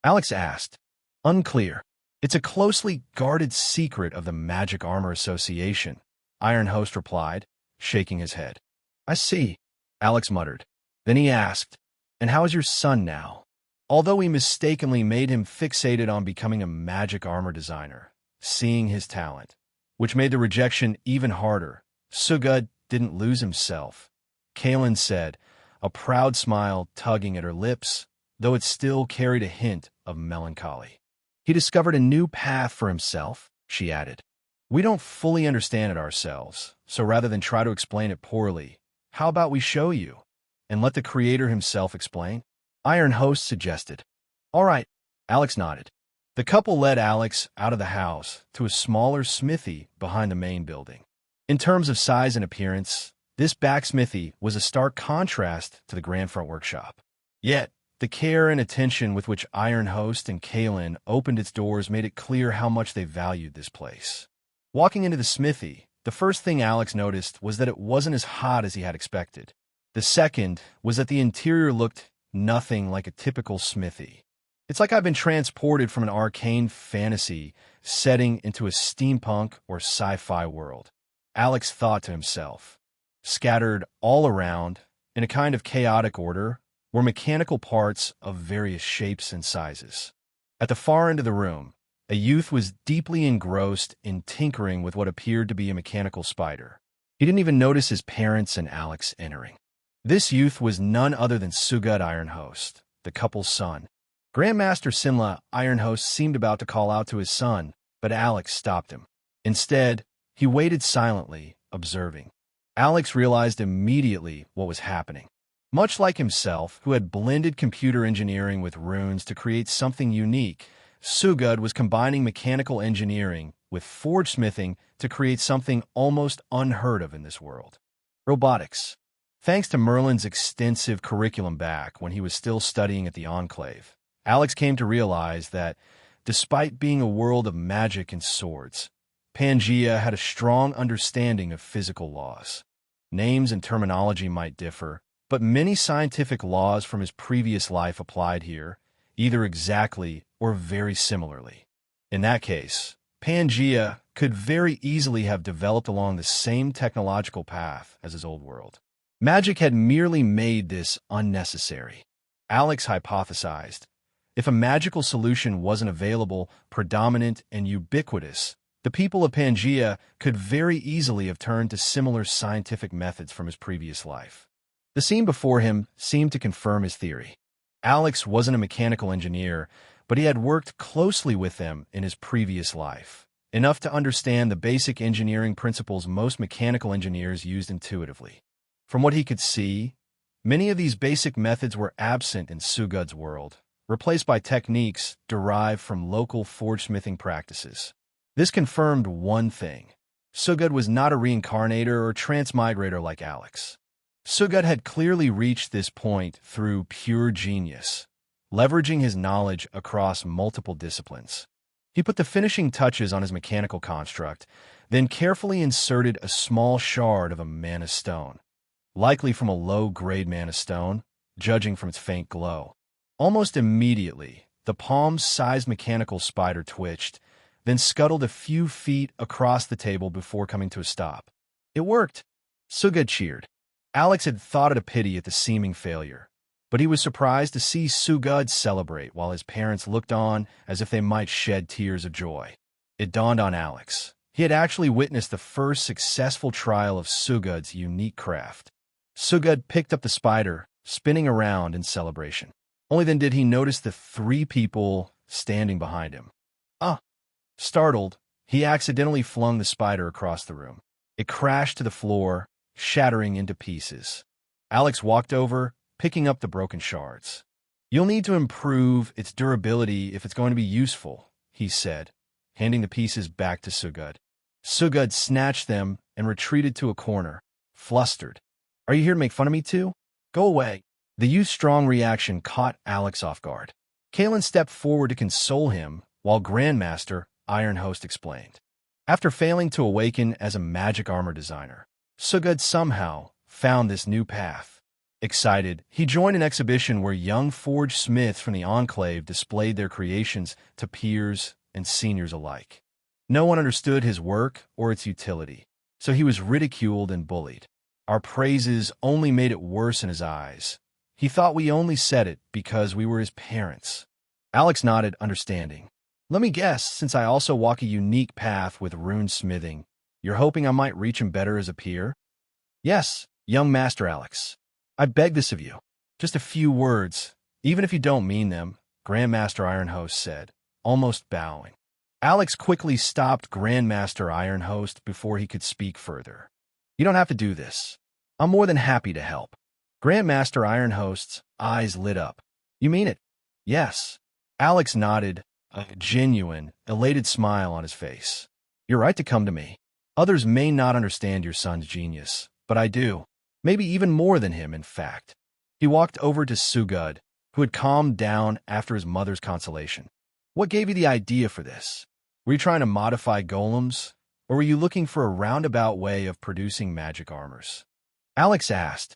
A: Alex asked. "Unclear. It's a closely guarded secret of the Magic Armor Association," Iron Host replied, shaking his head. "I see," Alex muttered. Then he asked, "And how is your son now?" Although he mistakenly made him fixated on becoming a magic armor designer, seeing his talent, which made the rejection even harder, Sugud didn't lose himself, Kaylin said, a proud smile tugging at her lips, though it still carried a hint of melancholy. "He discovered a new path for himself," she added. "We don't fully understand it ourselves, so rather than try to explain it poorly, how about we show you, and let the creator himself explain?" Iron Host suggested. "All right," Alex nodded. The couple led Alex out of the house to a smaller smithy behind the main building. In terms of size and appearance, this back smithy was a stark contrast to the Grand Front Workshop. Yet, the care and attention with which Iron Host and Kaylin opened its doors made it clear how much they valued this place. Walking into the smithy, the first thing Alex noticed was that it wasn't as hot as he had expected. The second was that the interior looked nothing like a typical smithy. "It's like I've been transported from an arcane fantasy setting into a steampunk or sci-fi world," Alex thought to himself. Scattered all around, in a kind of chaotic order, were mechanical parts of various shapes and sizes. At the far end of the room, a youth was deeply engrossed in tinkering with what appeared to be a mechanical spider. He didn't even notice his parents and Alex entering. This youth was none other than Sugud Iron Host, the couple's son. Grandmaster Simla Iron Host seemed about to call out to his son, but Alex stopped him. Instead, he waited silently, observing. Alex realized immediately what was happening. Much like himself, who had blended computer engineering with runes to create something unique, Sugud was combining mechanical engineering with forge smithing to create something almost unheard of in this world. Robotics. Thanks to Merlin's extensive curriculum back when he was still studying at the Enclave, Alex came to realize that, despite being a world of magic and swords, Pangaea had a strong understanding of physical laws. Names and terminology might differ, but many scientific laws from his previous life applied here, either exactly or very similarly. In that case, Pangaea could very easily have developed along the same technological path as his old world. Magic had merely made this unnecessary. Alex hypothesized, if a magical solution wasn't available, predominant, and ubiquitous, the people of Pangaea could very easily have turned to similar scientific methods from his previous life. The scene before him seemed to confirm his theory. Alex wasn't a mechanical engineer, but he had worked closely with them in his previous life, enough to understand the basic engineering principles most mechanical engineers used intuitively. From what he could see, many of these basic methods were absent in Sugud's world, replaced by techniques derived from local forge-smithing practices. This confirmed one thing. Sugud was not a reincarnator or transmigrator like Alex. Sugud had clearly reached this point through pure genius, leveraging his knowledge across multiple disciplines. He put the finishing touches on his mechanical construct, then carefully inserted a small shard of a mana stone, likely from a low-grade mana stone, judging from its faint glow. Almost immediately, the palm-sized mechanical spider twitched, then scuttled a few feet across the table before coming to a stop. It worked! Sugud cheered. Alex had thought it a pity at the seeming failure, but he was surprised to see Sugud celebrate while his parents looked on as if they might shed tears of joy. It dawned on Alex. He had actually witnessed the first successful trial of Sugud's unique craft. Sugud picked up the spider, spinning around in celebration. Only then did he notice the three people standing behind him. Startled, he accidentally flung the spider across the room. It crashed to the floor, shattering into pieces. Alex walked over, picking up the broken shards. "You'll need to improve its durability if it's going to be useful," he said, handing the pieces back to Sugud. Sugud snatched them and retreated to a corner, flustered. "Are you here to make fun of me too? Go away." The youth's strong reaction caught Alex off guard. Kalen stepped forward to console him, while Grandmaster Iron Host explained. After failing to awaken as a magic armor designer, Sugud somehow found this new path. Excited, he joined an exhibition where young forge smiths from the Enclave displayed their creations to peers and seniors alike. No one understood his work or its utility, so he was ridiculed and bullied. Our praises only made it worse in his eyes. He thought we only said it because we were his parents. Alex nodded, understanding. "Let me guess, since I also walk a unique path with rune smithing, you're hoping I might reach him better as a peer?" "Yes, young Master Alex. I beg this of you. Just a few words, even if you don't mean them," Grandmaster Iron Host said, almost bowing. Alex quickly stopped Grandmaster Iron Host before he could speak further. "You don't have to do this. I'm more than happy to help." Grandmaster Iron Host's eyes lit up. "You mean it?" "Yes." Alex nodded, a genuine, elated smile on his face. "You're right to come to me. Others may not understand your son's genius, but I do. Maybe even more than him, in fact." He walked over to Sugud, who had calmed down after his mother's consolation. "What gave you the idea for this? Were you trying to modify golems, or were you looking for a roundabout way of producing magic armors?" Alex asked.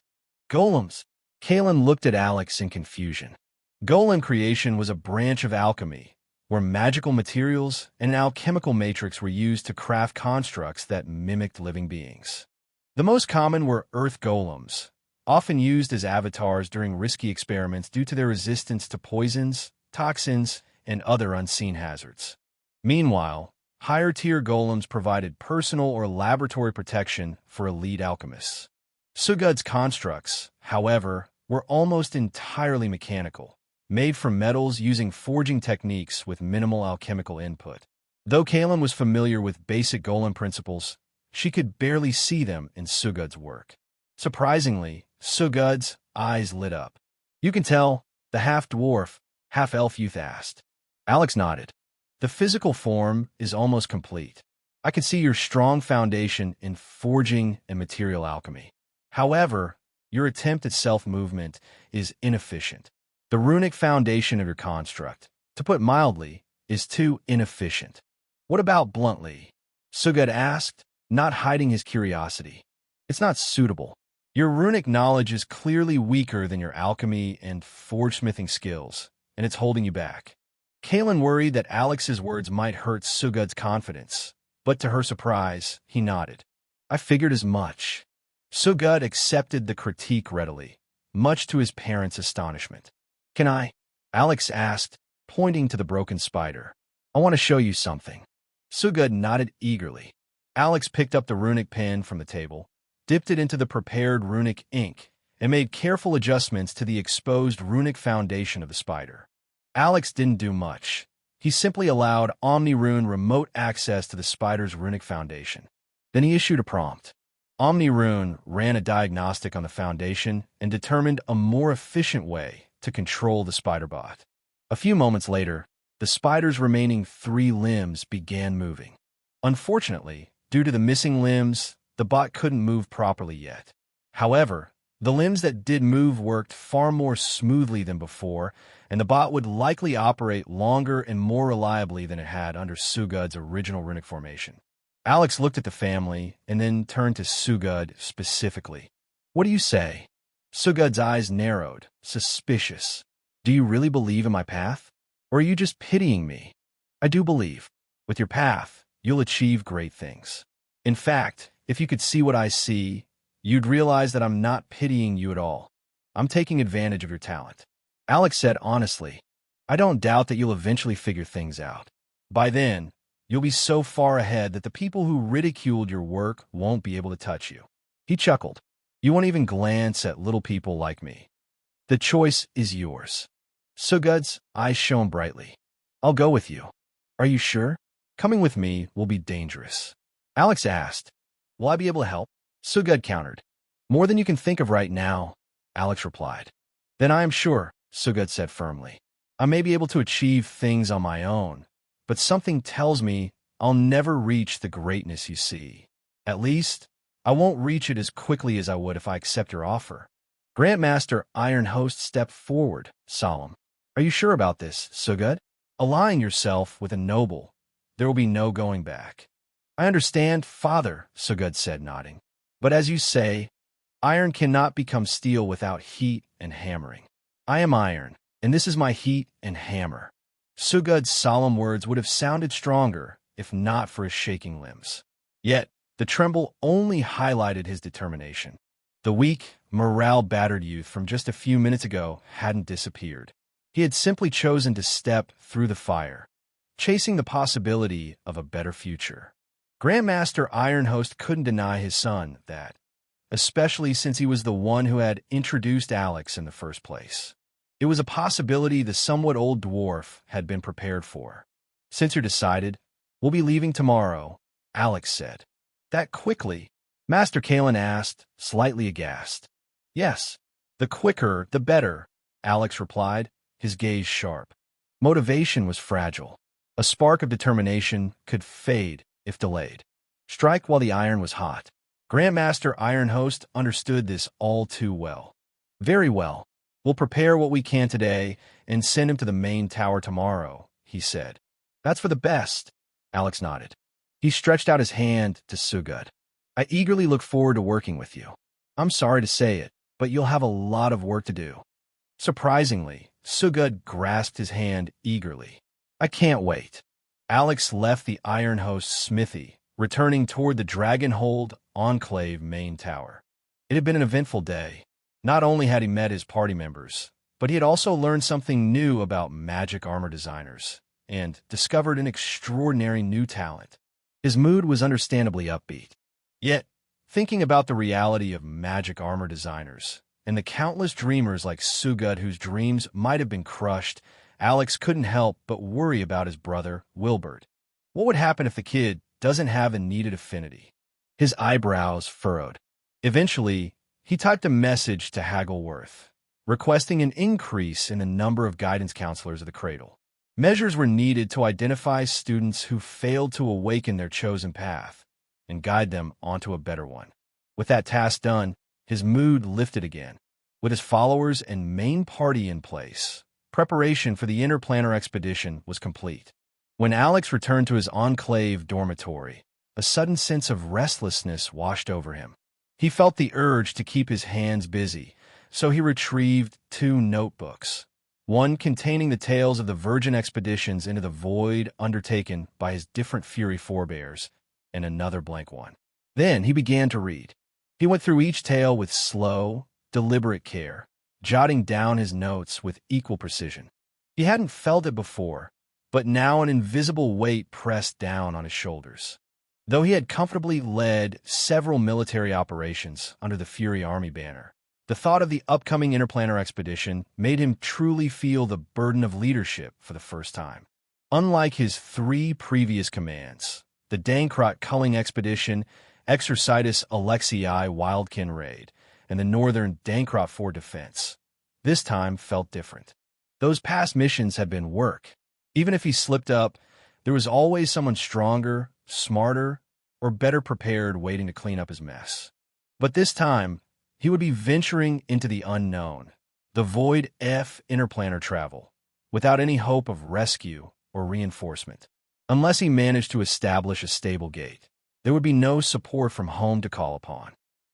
A: "Golems." Kalen looked at Alex in confusion. Golem creation was a branch of alchemy, where magical materials and an alchemical matrix were used to craft constructs that mimicked living beings. The most common were earth golems, often used as avatars during risky experiments due to their resistance to poisons, toxins, and other unseen hazards. Meanwhile, higher-tier golems provided personal or laboratory protection for elite alchemists. Sugud's constructs, however, were almost entirely mechanical, made from metals using forging techniques with minimal alchemical input. Though Kalen was familiar with basic golem principles, she could barely see them in Sugud's work. Surprisingly, Sugud's eyes lit up. "You can tell," the half-dwarf, half-elf youth asked. Alex nodded. "The physical form is almost complete. I can see your strong foundation in forging and material alchemy. However, your attempt at self-movement is inefficient. The runic foundation of your construct, to put mildly, is too inefficient. What about bluntly? Sugud asked, not hiding his curiosity. It's not suitable. Your runic knowledge is clearly weaker than your alchemy and forge-smithing skills, and it's holding you back. Kaelin worried that Alex's words might hurt Sugud's confidence, but to her surprise, he nodded. I figured as much. Sugud accepted the critique readily, much to his parents' astonishment. Can I? Alex asked, pointing to the broken spider. I want to show you something. Sugud nodded eagerly. Alex picked up the runic pen from the table, dipped it into the prepared runic ink, and made careful adjustments to the exposed runic foundation of the spider. Alex didn't do much. He simply allowed Omnirune remote access to the spider's runic foundation. Then he issued a prompt. Omnirune ran a diagnostic on the foundation and determined a more efficient way to control the spider bot. A few moments later, the spider's remaining 3 limbs began moving. Unfortunately, due to the missing limbs, the bot couldn't move properly yet. However, the limbs that did move worked far more smoothly than before, and the bot would likely operate longer and more reliably than it had under Sugud's original runic formation. Alex looked at the family and then turned to Sugud specifically. What do you say? Sugud's eyes narrowed, suspicious. Do you really believe in my path? Or are you just pitying me? I do believe. With your path, you'll achieve great things. In fact, if you could see what I see, you'd realize that I'm not pitying you at all. I'm taking advantage of your talent. Alex said honestly, I don't doubt that you'll eventually figure things out. By then, you'll be so far ahead that the people who ridiculed your work won't be able to touch you. He chuckled. You won't even glance at little people like me. The choice is yours. Sugud's eyes shone brightly. I'll go with you. Are you sure? Coming with me will be dangerous. Alex asked, will I be able to help? Sugud countered. More than you can think of right now, Alex replied. Then I am sure, Sugud said firmly. I may be able to achieve things on my own, but something tells me I'll never reach the greatness you see. At least, I won't reach it as quickly as I would if I accept your offer. Grandmaster Iron Host stepped forward, solemn. Are you sure about this, Sugud? Align yourself with a noble. There will be no going back. I understand, Father, Sugud said, nodding. But as you say, iron cannot become steel without heat and hammering. I am iron, and this is my heat and hammer. Sugud's solemn words would have sounded stronger if not for his shaking limbs. Yet, the tremble only highlighted his determination. The weak, morale-battered youth from just a few minutes ago hadn't disappeared. He had simply chosen to step through the fire, chasing the possibility of a better future. Grandmaster Ironhost couldn't deny his son that, especially since he was the one who had introduced Alex in the first place. It was a possibility the somewhat old dwarf had been prepared for. Since you're decided, we'll be leaving tomorrow, Alex said. That quickly? Master Kaelin asked, slightly aghast. Yes, the quicker, the better, Alex replied, his gaze sharp. Motivation was fragile. A spark of determination could fade if delayed. Strike while the iron was hot. Grandmaster Ironhost understood this all too well. Very well. We'll prepare what we can today and send him to the main tower tomorrow, he said. That's for the best, Alex nodded. He stretched out his hand to Sugud. I eagerly look forward to working with you. I'm sorry to say it, but you'll have a lot of work to do. Surprisingly, Sugud grasped his hand eagerly. I can't wait. Alex left the Iron Host's smithy, returning toward the Dragonhold Enclave main tower. It had been an eventful day. Not only had he met his party members, but he had also learned something new about magic armor designers and discovered an extraordinary new talent. His mood was understandably upbeat. Yet, thinking about the reality of magic armor designers and the countless dreamers like Sugud whose dreams might have been crushed, Alex couldn't help but worry about his brother, Wilbert. What would happen if the kid doesn't have a needed affinity? His eyebrows furrowed. Eventually, he typed a message to Haggleworth, requesting an increase in the number of guidance counselors of the Cradle. Measures were needed to identify students who failed to awaken their chosen path and guide them onto a better one. With that task done, His mood lifted again. With his followers and main party in place, preparation for the interplanar expedition was complete. When Alex returned to his enclave dormitory, a sudden sense of restlessness washed over him. He felt the urge to keep his hands busy, so he retrieved 2 notebooks, one containing the tales of the Virgin expeditions into the void undertaken by his different Fury forebears, and another blank one. Then he began to read. He went through each tale with slow, deliberate care, jotting down his notes with equal precision. He hadn't felt it before, but now an invisible weight pressed down on his shoulders. Though he had comfortably led several military operations under the Fury Army banner, the thought of the upcoming interplanar expedition made him truly feel the burden of leadership for the first time. Unlike his 3 previous commands, the Dankrot Culling Expedition, Exercitus Alexii Wildkin Raid, and the Northern Dankrot Fort Defense, this time felt different. Those past missions had been work. Even if he slipped up, there was always someone stronger, smarter, or better prepared waiting to clean up his mess. But this time, he would be venturing into the unknown, the Void F interplanar travel, without any hope of rescue or reinforcement. Unless he managed to establish a stable gate, there would be no support from home to call upon.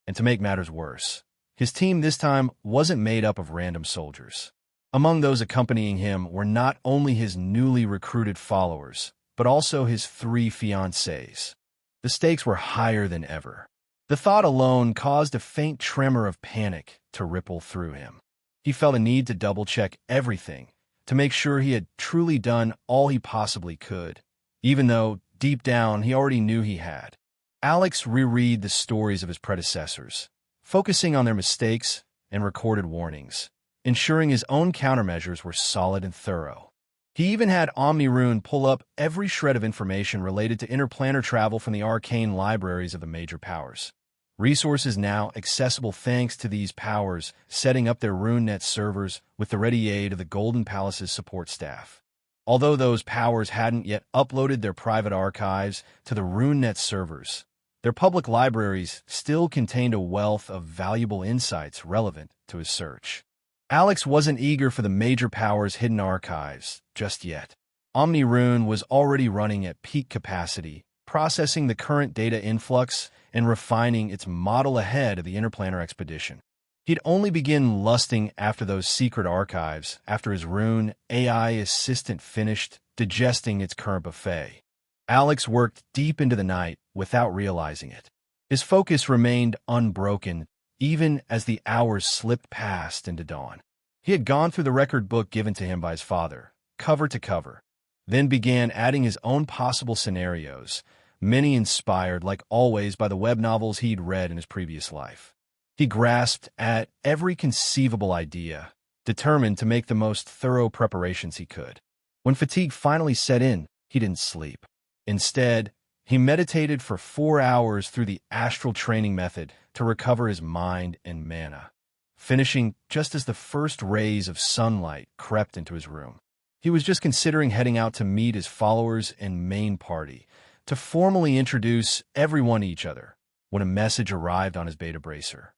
A: And to make matters worse, his team this time wasn't made up of random soldiers. Among those accompanying him were not only his newly recruited followers, but also his 3 fiancées. The stakes were higher than ever. The thought alone caused a faint tremor of panic to ripple through him. He felt a need to double-check everything, to make sure he had truly done all he possibly could, even though, deep down, he already knew he had. Alex reread the stories of his predecessors, focusing on their mistakes and recorded warnings, ensuring his own countermeasures were solid and thorough. He even had Rune pull up every shred of information related to interplanar travel from the arcane libraries of the major powers. Resources now accessible thanks to these powers setting up their RuneNet servers with the ready aid of the Golden Palace's support staff. Although those powers hadn't yet uploaded their private archives to the RuneNet servers, their public libraries still contained a wealth of valuable insights relevant to his search. Alex wasn't eager for the major powers' hidden archives just yet. Rune was already running at peak capacity, processing the current data influx and refining its model ahead of the interplanar expedition. He'd only begin lusting after those secret archives after his Rune AI assistant finished digesting its current buffet. Alex worked deep into the night without realizing it. His focus remained unbroken even as the hours slipped past into dawn. He had gone through the record book given to him by his father, cover to cover, then began adding his own possible scenarios, many inspired, like always, by the web novels he'd read in his previous life. He grasped at every conceivable idea, determined to make the most thorough preparations he could. When fatigue finally set in, he didn't sleep. Instead, he meditated for 4 hours through the astral training method to recover his mind and mana, finishing just as the first rays of sunlight crept into his room. He was just considering heading out to meet his followers and main party, to formally introduce everyone to each other, when a message arrived on his beta bracer.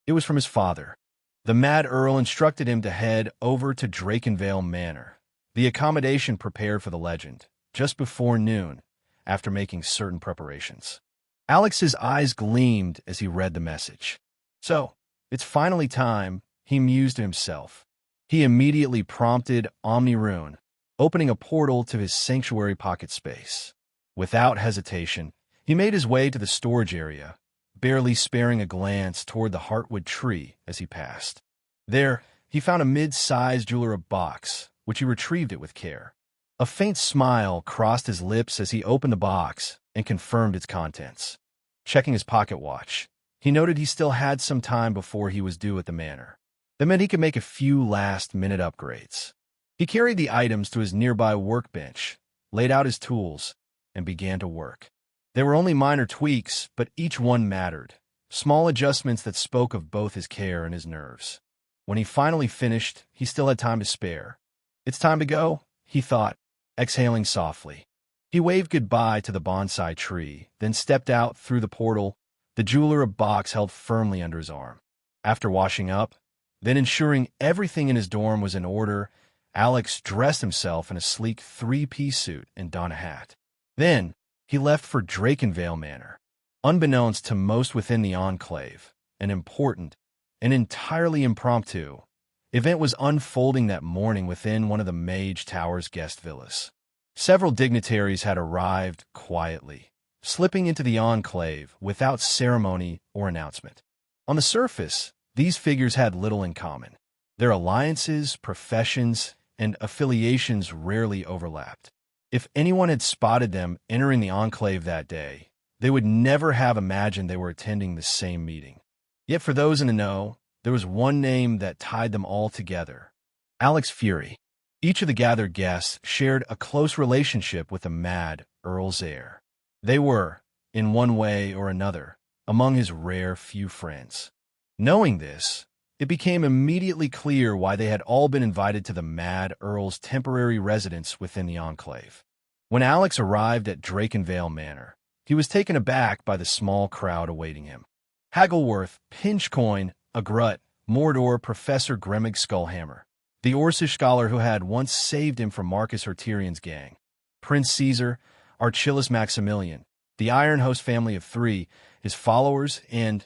A: It was from his father. The Mad Earl instructed him to head over to Drakenvale Manor, the accommodation prepared for the legend, just before noon, after making certain preparations. Alex's eyes gleamed as he read the message. So, it's finally time, he mused to himself. He immediately prompted Rune, opening a portal to his sanctuary pocket space. Without hesitation, he made his way to the storage area, barely sparing a glance toward the heartwood tree as he passed. There, he found a mid-sized jewelry box, which he retrieved it with care. A faint smile crossed his lips as he opened the box and confirmed its contents. Checking his pocket watch, he noted he still had some time before he was due at the manor. That meant he could make a few last-minute upgrades. He carried the items to his nearby workbench, laid out his tools, and began to work. There were only minor tweaks, but each one mattered, small adjustments that spoke of both his care and his nerves. When he finally finished, he still had time to spare. It's time to go, he thought, exhaling softly. He waved goodbye to the bonsai tree, then stepped out through the portal, the jewelry box held firmly under his arm. After washing up, then ensuring everything in his dorm was in order, Alex dressed himself in a sleek three-piece suit and donned a hat. Then, he left for Drakenvale Manor. Unbeknownst to most within the Enclave, an important and entirely impromptu event was unfolding that morning within one of the Mage Tower's guest villas. Several dignitaries had arrived quietly, slipping into the Enclave without ceremony or announcement. On the surface, these figures had little in common. Their alliances, professions, and affiliations rarely overlapped. If anyone had spotted them entering the Enclave that day, they would never have imagined they were attending the same meeting. Yet for those in the know, there was one name that tied them all together: Alex Fury. Each of the gathered guests shared a close relationship with the mad Earl's heir. They were, in one way or another, among his rare few friends. Knowing this, it became immediately clear why they had all been invited to the Mad Earl's temporary residence within the Enclave. When Alex arrived at Drakenvale Manor, he was taken aback by the small crowd awaiting him. Haggleworth, Pinchcoin, Agrut, Mordor, Professor Gremig Skullhammer, the Orcish scholar who had once saved him from Marcus Hertirian's gang, Prince Caesar, Archilus Maximilian, the Iron Host family of 3, his followers, and,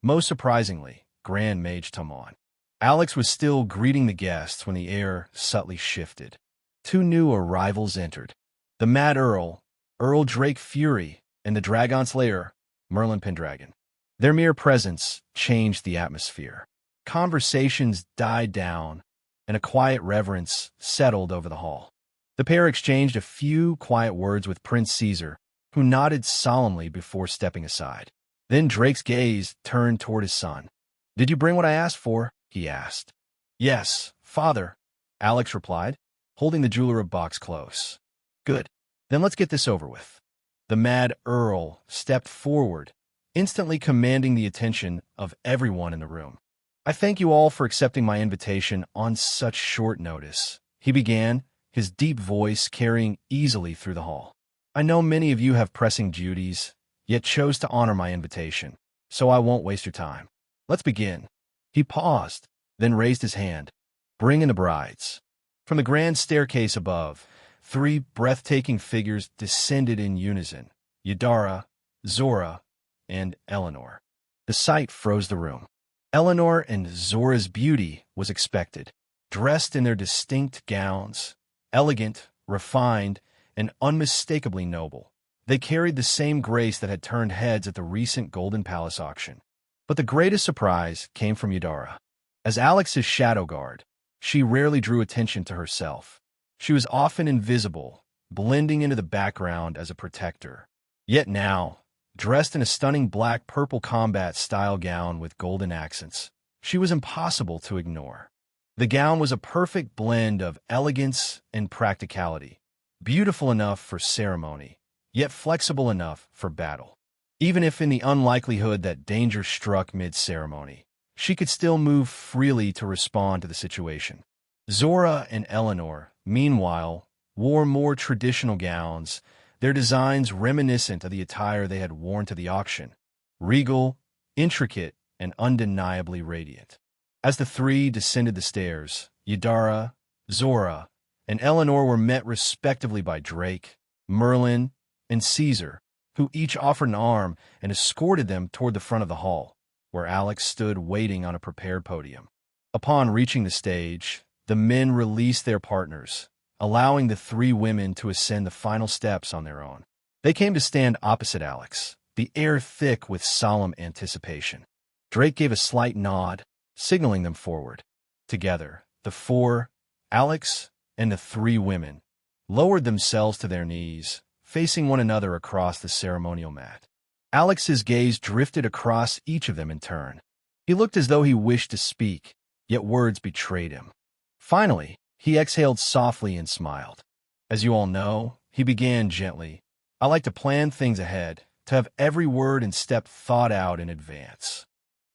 A: most surprisingly, Grand Mage Tamon. Alex was still greeting the guests when the air subtly shifted. 2 new arrivals entered: the Mad Earl, Earl Drake Fury, and the Dragon Slayer, Merlin Pendragon. Their mere presence changed the atmosphere. Conversations died down, and a quiet reverence settled over the hall. The pair exchanged a few quiet words with Prince Caesar, who nodded solemnly before stepping aside. Then Drake's gaze turned toward his son. "Did you bring what I asked for?" he asked. "Yes, father," Alex replied, holding the jeweler box close. "Good. Then let's get this over with." The Mad Earl stepped forward, instantly commanding the attention of everyone in the room. "I thank you all for accepting my invitation on such short notice," he began, his deep voice carrying easily through the hall. "I know many of you have pressing duties, yet chose to honor my invitation, so I won't waste your time. Let's begin." He paused, then raised his hand. "Bring in the brides." From the grand staircase above, 3 breathtaking figures descended in unison: Yadara, Zora, and Eleanor. The sight froze the room. Eleanor and Zora's beauty was expected, dressed in their distinct gowns, elegant, refined, and unmistakably noble. They carried the same grace that had turned heads at the recent Golden Palace auction. But the greatest surprise came from Yadara. As Alex's shadow guard, she rarely drew attention to herself. She was often invisible, blending into the background as a protector. Yet now, dressed in a stunning black purple combat-style gown with golden accents, she was impossible to ignore. The gown was a perfect blend of elegance and practicality, beautiful enough for ceremony, yet flexible enough for battle. Even if in the unlikelihood that danger struck mid-ceremony, she could still move freely to respond to the situation. Zora and Eleanor, meanwhile, wore more traditional gowns, their designs reminiscent of the attire they had worn to the auction, regal, intricate, and undeniably radiant. As the 3 descended the stairs, Yadara, Zora, and Eleanor were met respectively by Drake, Merlin, and Caesar, who each offered an arm and escorted them toward the front of the hall, where Alex stood waiting on a prepared podium. Upon reaching the stage, the men released their partners, allowing the 3 women to ascend the final steps on their own. They came to stand opposite Alex, the air thick with solemn anticipation. Drake gave a slight nod, signaling them forward. Together, the 4, Alex and the 3 women, lowered themselves to their knees, facing one another across the ceremonial mat. Alex's gaze drifted across each of them in turn. He looked as though he wished to speak, yet words betrayed him. Finally, he exhaled softly and smiled. "As you all know," he began gently, "I like to plan things ahead, to have every word and step thought out in advance."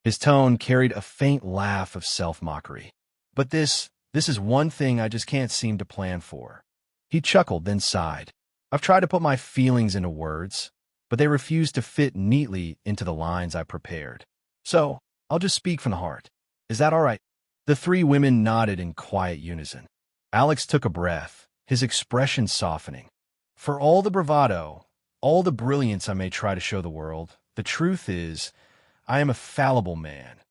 A: His tone carried a faint laugh of self-mockery. "But this is one thing I just can't seem to plan for." He chuckled, then sighed. "I've tried to put my feelings into words, but they refuse to fit neatly into the lines I prepared. So, I'll just speak from the heart. Is that all right?" The three women nodded in quiet unison. Alex took a breath, his expression softening. "For all the bravado, all the brilliance I may try to show the world, the truth is, I am a fallible man,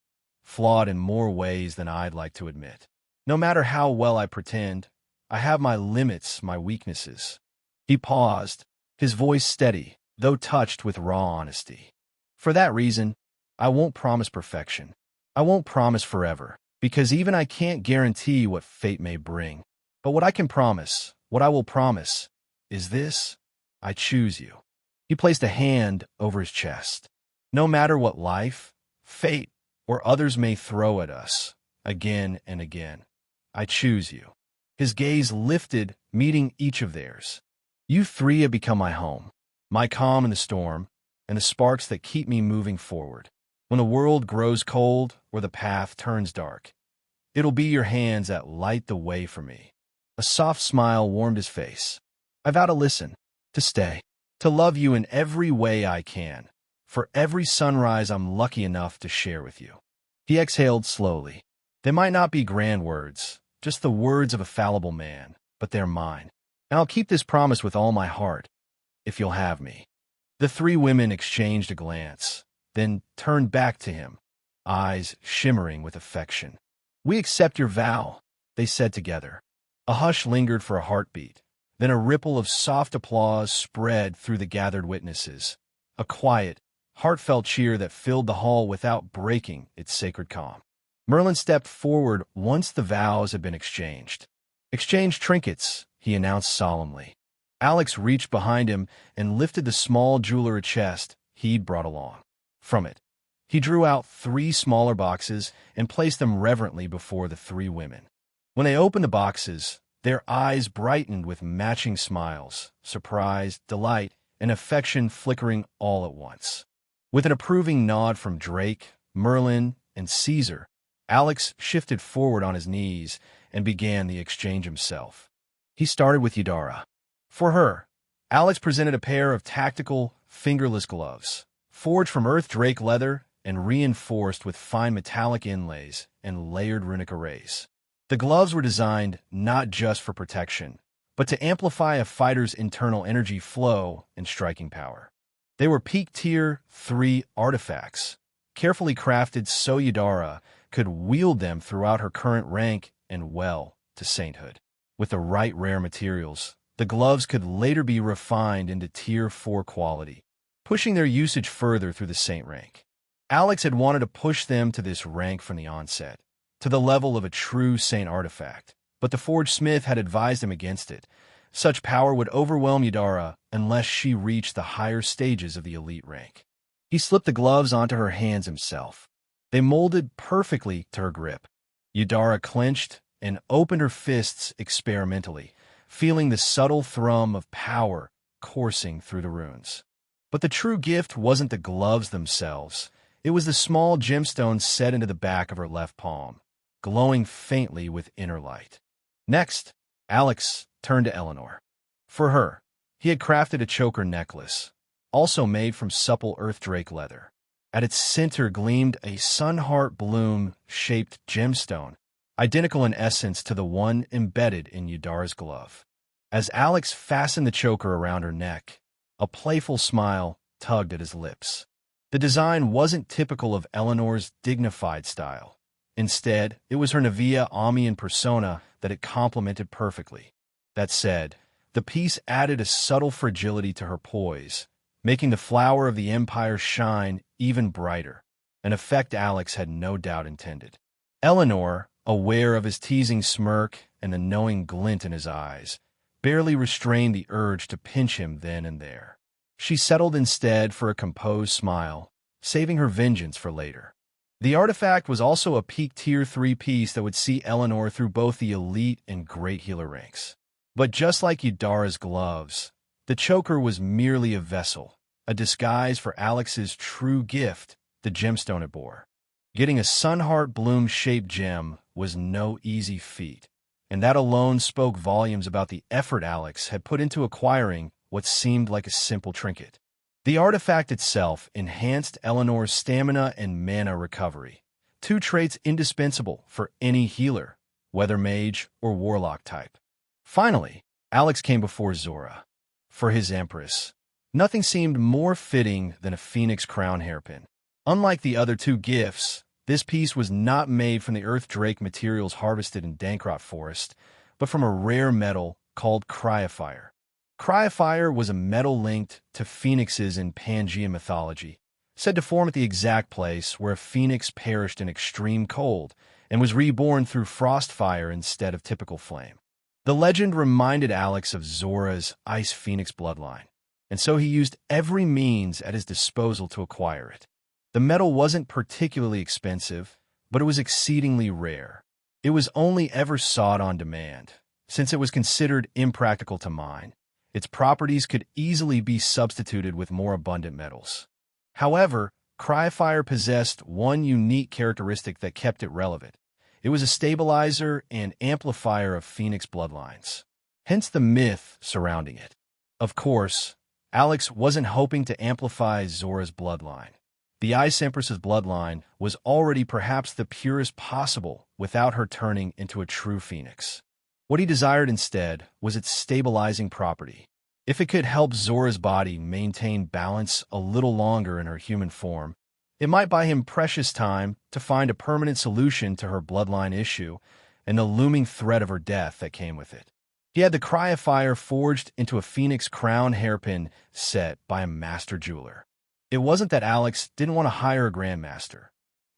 A: flawed in more ways than I'd like to admit. No matter how well I pretend, I have my limits, my weaknesses." He paused, his voice steady, though touched with raw honesty. "For that reason, I won't promise perfection. I won't promise forever, because even I can't guarantee what fate may bring. But what I can promise, what I will promise, is this: I choose you." He placed a hand over his chest. "No matter what life, fate, or others may throw at us, again and again, I choose you." His gaze lifted, meeting each of theirs. "You three have become my home, my calm in the storm, and the sparks that keep me moving forward. When the world grows cold or the path turns dark, it'll be your hands that light the way for me." A soft smile warmed his face. "I vow to listen, to stay, to love you in every way I can, for every sunrise I'm lucky enough to share with you." He exhaled slowly. "They might not be grand words, just the words of a fallible man, but they're mine. And I'll keep this promise with all my heart, if you'll have me." The three women exchanged a glance, then turned back to him, eyes shimmering with affection. "We accept your vow," they said together. A hush lingered for a heartbeat, then a ripple of soft applause spread through the gathered witnesses, a quiet, heartfelt cheer that filled the hall without breaking its sacred calm. Merlin stepped forward once the vows had been exchanged. "Exchange trinkets," he announced solemnly. Alex reached behind him and lifted the small jewelry chest he'd brought along. From it, he drew out 3 smaller boxes and placed them reverently before the 3 women. When they opened the boxes, their eyes brightened with matching smiles, surprise, delight, and affection flickering all at once. With an approving nod from Drake, Merlin, and Caesar, Alex shifted forward on his knees and began the exchange himself. He started with Yudara. For her, Alex presented a pair of tactical, fingerless gloves, forged from earth drake leather and reinforced with fine metallic inlays and layered runic arrays. The gloves were designed not just for protection, but to amplify a fighter's internal energy flow and striking power. They were peak Tier 3 artifacts, carefully crafted so Yudara could wield them throughout her current rank and well to sainthood. With the right rare materials, the gloves could later be refined into Tier 4 quality, pushing their usage further through the saint rank. Alex had wanted to push them to this rank from the onset, to the level of a true saint artifact, but the Forge Smith had advised him against it. Such power would overwhelm Yudara unless she reached the higher stages of the elite rank. He slipped the gloves onto her hands himself. They molded perfectly to her grip. Yudara clenched and opened her fists experimentally, feeling the subtle thrum of power coursing through the runes. But the true gift wasn't the gloves themselves. It was the small gemstone set into the back of her left palm, glowing faintly with inner light. Next, Alex turned to Eleanor. For her, he had crafted a choker necklace, also made from supple earth drake leather. At its center gleamed a sunheart bloom-shaped gemstone, identical in essence to the one embedded in Yudara's glove. As Alex fastened the choker around her neck, a playful smile tugged at his lips. The design wasn't typical of Eleanor's dignified style. Instead, it was her Nevia Amian persona that it complemented perfectly. That said, the piece added a subtle fragility to her poise, making the flower of the Empire shine even brighter, an effect Alex had no doubt intended. Eleanor, aware of his teasing smirk and the knowing glint in his eyes, barely restrained the urge to pinch him then and there. She settled instead for a composed smile, saving her vengeance for later. The artifact was also a peak Tier 3 piece that would see Eleanor through both the elite and great healer ranks. But just like Yudara's gloves, the choker was merely a vessel, a disguise for Alex's true gift, the gemstone it bore. Getting a sunheart bloom-shaped gem was no easy feat, and that alone spoke volumes about the effort Alex had put into acquiring what seemed like a simple trinket. The artifact itself enhanced Eleanor's stamina and mana recovery, two traits indispensable for any healer, whether mage or warlock type. Finally, Alex came before Zora. For his empress, nothing seemed more fitting than a phoenix crown hairpin. Unlike the other two gifts, this piece was not made from the earth drake materials harvested in Dankrot Forest, but from a rare metal called cryophyre. Cryophyre was a metal linked to phoenixes in Pangaea mythology, said to form at the exact place where a phoenix perished in extreme cold and was reborn through frostfire instead of typical flame. The legend reminded Alex of Zora's ice phoenix bloodline, and so he used every means at his disposal to acquire it. The metal wasn't particularly expensive, but it was exceedingly rare. It was only ever sought on demand, since it was considered impractical to mine. Its properties could easily be substituted with more abundant metals. However, cryophyre possessed one unique characteristic that kept it relevant. It was a stabilizer and amplifier of phoenix bloodlines, hence the myth surrounding it. Of course, Alex wasn't hoping to amplify Zora's bloodline. The Ice Empress's bloodline was already perhaps the purest possible without her turning into a true phoenix. What he desired instead was its stabilizing property. If it could help Zora's body maintain balance a little longer in her human form, it might buy him precious time to find a permanent solution to her bloodline issue and the looming threat of her death that came with it. He had the cryophyre forged into a phoenix crown hairpin set by a master jeweler. It wasn't that Alex didn't want to hire a grandmaster.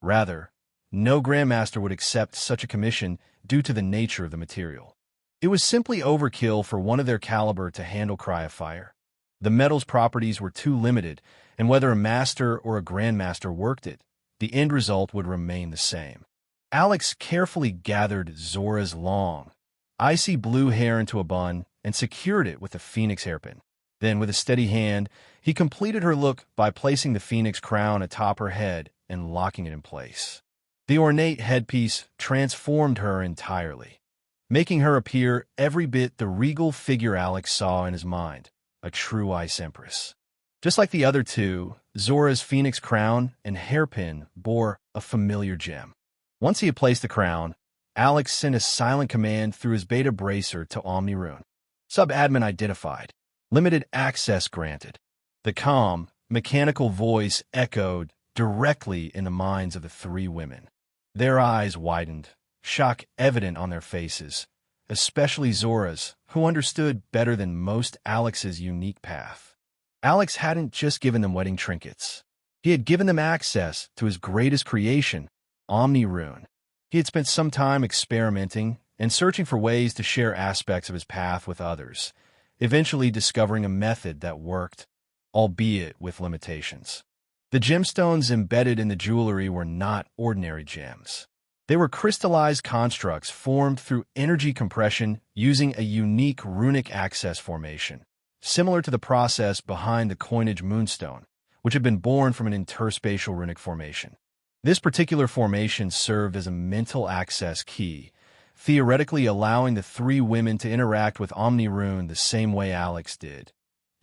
A: Rather, no grandmaster would accept such a commission due to the nature of the material. It was simply overkill for one of their caliber to handle cryophyre. The metal's properties were too limited, and whether a master or a grandmaster worked it, the end result would remain the same. Alex carefully gathered Zora's long, icy blue hair into a bun and secured it with a phoenix hairpin. Then, with a steady hand, he completed her look by placing the phoenix crown atop her head and locking it in place. The ornate headpiece transformed her entirely, making her appear every bit the regal figure Alex saw in his mind, a true Ice Empress. Just like the other two, Zora's phoenix crown and hairpin bore a familiar gem. Once he had placed the crown, Alex sent a silent command through his beta bracer to Omnirune. Sub-admin identified. Limited access granted. The calm, mechanical voice echoed directly in the minds of the three women. Their eyes widened, shock evident on their faces, especially Zora's, who understood better than most Alex's unique path. Alex hadn't just given them wedding trinkets. He had given them access to his greatest creation, Omnirune. He had spent some time experimenting and searching for ways to share aspects of his path with others, eventually discovering a method that worked, albeit with limitations. The gemstones embedded in the jewelry were not ordinary gems. They were crystallized constructs formed through energy compression using a unique runic access formation, similar to the process behind the coinage moonstone, which had been born from an interspatial runic formation. This particular formation served as a mental access key, theoretically allowing the three women to interact with Omnirune the same way Alex did,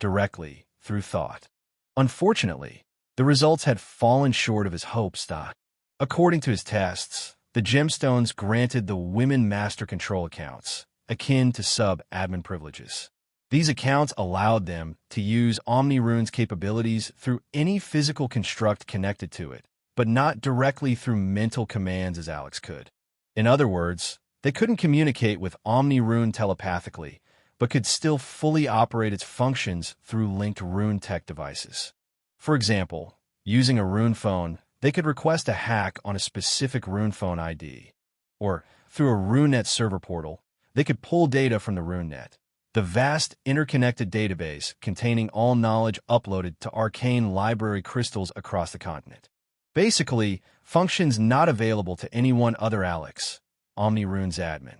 A: directly, through thought. Unfortunately, the results had fallen short of his hopes. According to his tests, the gemstones granted the women master control accounts, akin to sub-admin privileges. These accounts allowed them to use Omnirune's capabilities through any physical construct connected to it, but not directly through mental commands as Alex could. In other words, they couldn't communicate with Omnirune telepathically, but could still fully operate its functions through linked Rune-Tech devices. For example, using a Rune phone, they could request a hack on a specific Rune phone ID. Or, through a RuneNet server portal, they could pull data from the RuneNet, the vast interconnected database containing all knowledge uploaded to arcane library crystals across the continent. Basically, functions not available to anyone other Alex, Omnirune's admin.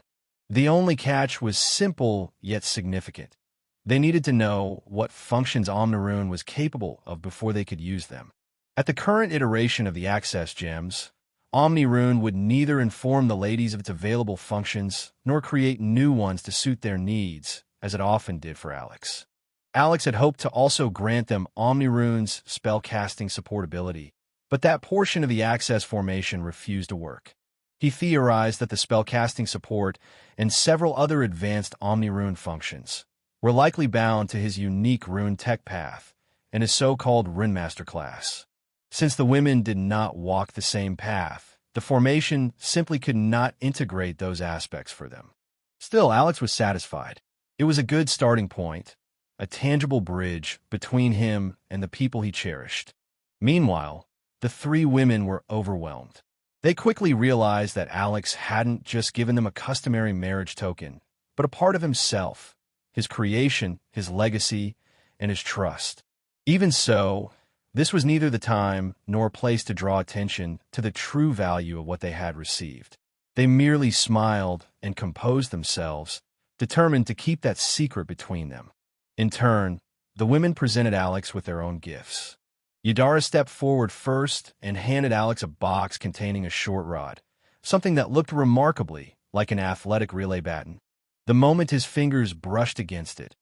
A: The only catch was simple yet significant. They needed to know what functions Omnirune was capable of before they could use them. At the current iteration of the access gems, Omnirune would neither inform the ladies of its available functions nor create new ones to suit their needs, as it often did for Alex. Alex had hoped to also grant them Omnirune's spellcasting supportability, But that portion of the access formation refused to work. He theorized that the spellcasting support and several other advanced omni-rune functions were likely bound to his unique Rune-Tech path and his so-called Runemaster class. Since the women did not walk the same path, the formation simply could not integrate those aspects for them. Still, Alex was satisfied. It was a good starting point, a tangible bridge between him and the people he cherished. Meanwhile, the three women were overwhelmed. They quickly realized that Alex hadn't just given them a customary marriage token, but a part of himself, his creation, his legacy, and his trust. Even so, this was neither the time nor place to draw attention to the true value of what they had received. They merely smiled and composed themselves, determined to keep that secret between them. In turn, the women presented Alex with their own gifts. Yadara stepped forward first and handed Alex a box containing a short rod, something that looked remarkably like an athletic relay baton. The moment his fingers brushed against it,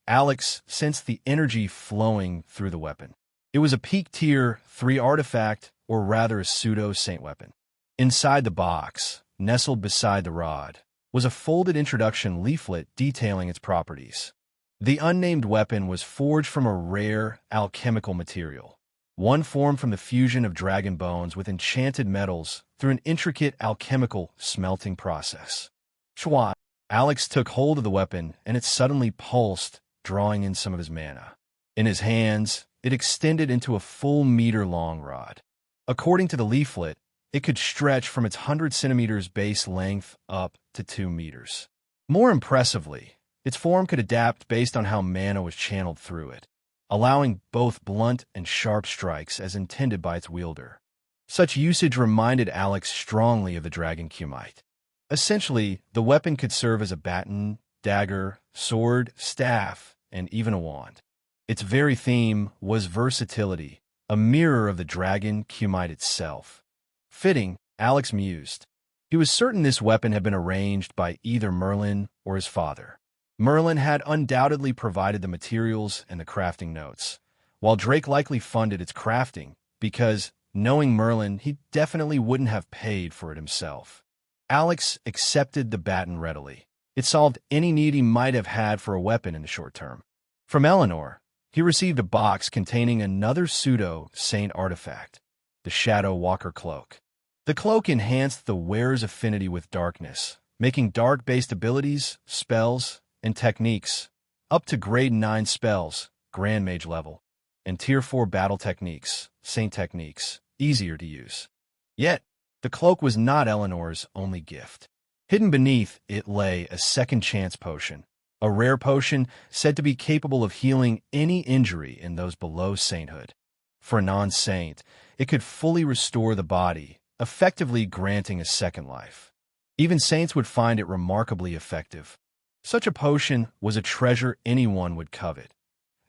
A: Alex sensed the energy flowing through the weapon. It was a peak tier 3 artifact, or rather a pseudo-saint weapon. Inside the box, nestled beside the rod, was a folded introduction leaflet detailing its properties. The unnamed weapon was forged from a rare alchemical material, one formed from the fusion of dragon bones with enchanted metals through an intricate alchemical smelting process. Chua! Alex took hold of the weapon, and it suddenly pulsed, drawing in some of his mana. In his hands, it extended into a full meter-long rod. According to the leaflet, it could stretch from its 100 centimeters base length up to 2 meters. More impressively, its form could adapt based on how mana was channeled through it, allowing both blunt and sharp strikes as intended by its wielder. Such usage reminded Alex strongly of the dragon commute. Essentially, the weapon could serve as a baton, dagger, sword, staff, and even a wand. Its very theme was versatility, a mirror of the dragon commute itself. Fitting, Alex mused. He was certain this weapon had been arranged by either Merlin or his father. Merlin had undoubtedly provided the materials and the crafting notes, while Drake likely funded its crafting, because, knowing Merlin, he definitely wouldn't have paid for it himself. Alex accepted the baton readily. It solved any need he might have had for a weapon in the short term. From Eleanor, he received a box containing another pseudo-saint artifact, the Shadow Walker Cloak. The cloak enhanced the wearer's affinity with darkness, making dark-based abilities, spells, and techniques up to grade 9 spells, Grand Mage level, and tier 4 battle techniques, Saint techniques, easier to use. Yet, the cloak was not Eleanor's only gift. Hidden beneath it lay a second chance potion, a rare potion said to be capable of healing any injury in those below sainthood. For a non-saint, it could fully restore the body, effectively granting a second life. Even saints would find it remarkably effective. Such a potion was a treasure anyone would covet,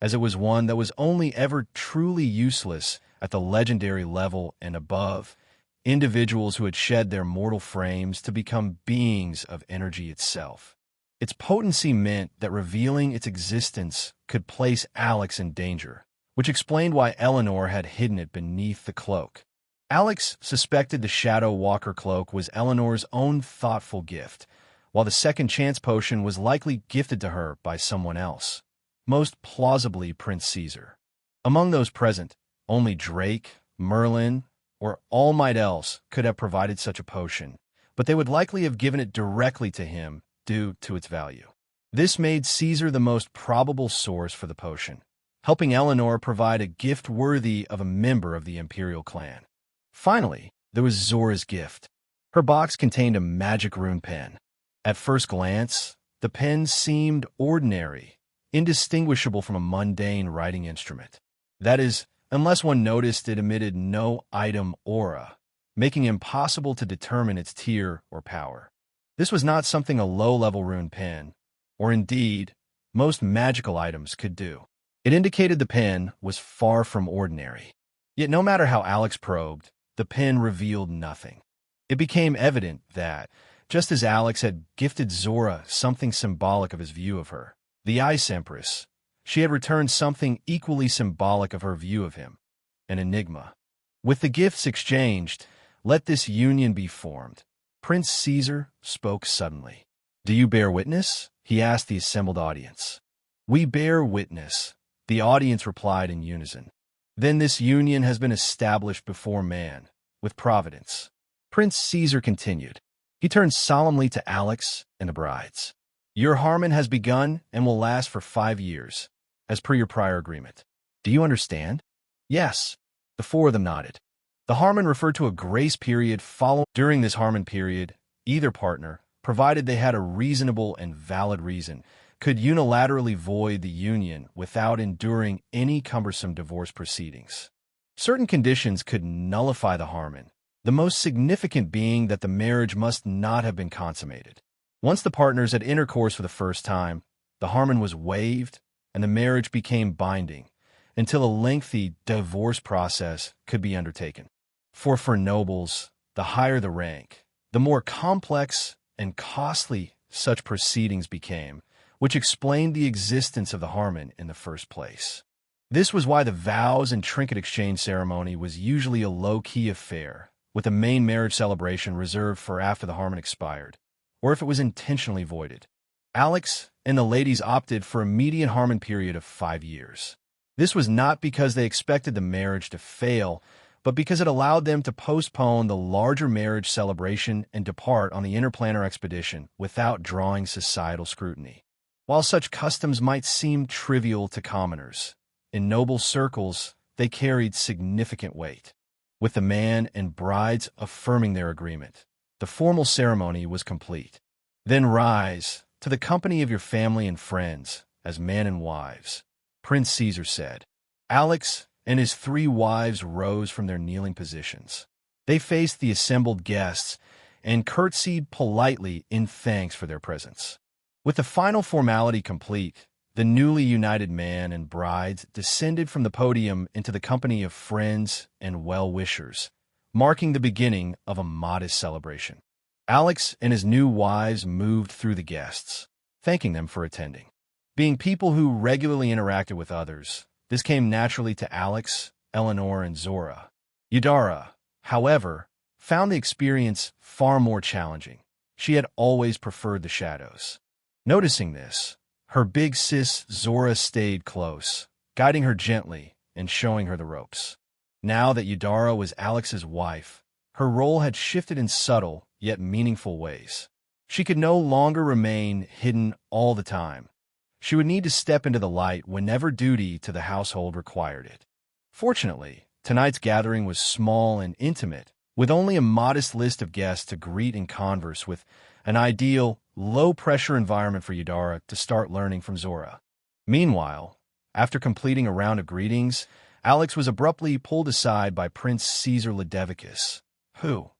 A: as it was one that was only ever truly useless at the legendary level and above, individuals who had shed their mortal frames to become beings of energy itself. Its potency meant that revealing its existence could place Alex in danger, which explained why Eleanor had hidden it beneath the cloak. Alex suspected the Shadow Walker Cloak was Eleanor's own thoughtful gift, while the second chance potion was likely gifted to her by someone else, most plausibly Prince Caesar. Among those present, only Drake, Merlin, or all might else could have provided such a potion, but they would likely have given it directly to him due to its value. This made Caesar the most probable source for the potion, helping Eleanor provide a gift worthy of a member of the imperial clan. Finally, there was Zora's gift. Her box contained a magic rune pen. At first glance, the pen seemed ordinary, indistinguishable from a mundane writing instrument. That is, unless one noticed it emitted no item aura, making it impossible to determine its tier or power. This was not something a low-level rune pen, or indeed, most magical items could do. It indicated the pen was far from ordinary. Yet no matter how Alex probed, the pen revealed nothing. It became evident that, just as Alex had gifted Zora something symbolic of his view of her, the Ice Empress, she had returned something equally symbolic of her view of him, an enigma. With the gifts exchanged, let this union be formed. Prince Caesar spoke suddenly. Do you bear witness? He asked the assembled audience. We bear witness, the audience replied in unison. Then this union has been established before man, with providence. Prince Caesar continued. He turned solemnly to Alex and the brides. Your harmon has begun and will last for 5 years, as per your prior agreement. Do you understand? Yes. The 4 of them nodded. The harmon referred to a grace period following. During this harmon period, either partner, provided they had a reasonable and valid reason, could unilaterally void the union without enduring any cumbersome divorce proceedings. Certain conditions could nullify the harmon, the most significant being that the marriage must not have been consummated. Once the partners had intercourse for the first time, the harmon was waived and the marriage became binding until a lengthy divorce process could be undertaken. For nobles, the higher the rank, the more complex and costly such proceedings became, which explained the existence of the harmon in the first place. This was why the vows and trinket exchange ceremony was usually a low-key affair, with the main marriage celebration reserved for after the harmon expired, or if it was intentionally voided. Alex and the ladies opted for a median harmon period of 5 years. This was not because they expected the marriage to fail, but because it allowed them to postpone the larger marriage celebration and depart on the interplanar expedition without drawing societal scrutiny. While such customs might seem trivial to commoners, in noble circles they carried significant weight. With the man and brides affirming their agreement, the formal ceremony was complete. Then rise, to the company of your family and friends, as man and wives, Prince Caesar said. Alex and his 3 wives rose from their kneeling positions. They faced the assembled guests and curtsied politely in thanks for their presence. With the final formality complete, the newly united man and brides descended from the podium into the company of friends and well-wishers, marking the beginning of a modest celebration. Alex and his new wives moved through the guests, thanking them for attending. Being people who regularly interacted with others, this came naturally to Alex, Eleanor, and Zora. Eudora, however, found the experience far more challenging. She had always preferred the shadows. Noticing this, her big sis Zora stayed close, guiding her gently and showing her the ropes. Now that Eudora was Alex's wife, her role had shifted in subtle yet meaningful ways. She could no longer remain hidden all the time. She would need to step into the light whenever duty to the household required it. Fortunately, tonight's gathering was small and intimate, with only a modest list of guests to greet and converse with, an ideal, low-pressure environment for Eudora to start learning from Zora. Meanwhile, after completing a round of greetings, Alex was abruptly pulled aside by Prince Caesar Ledevicus, who,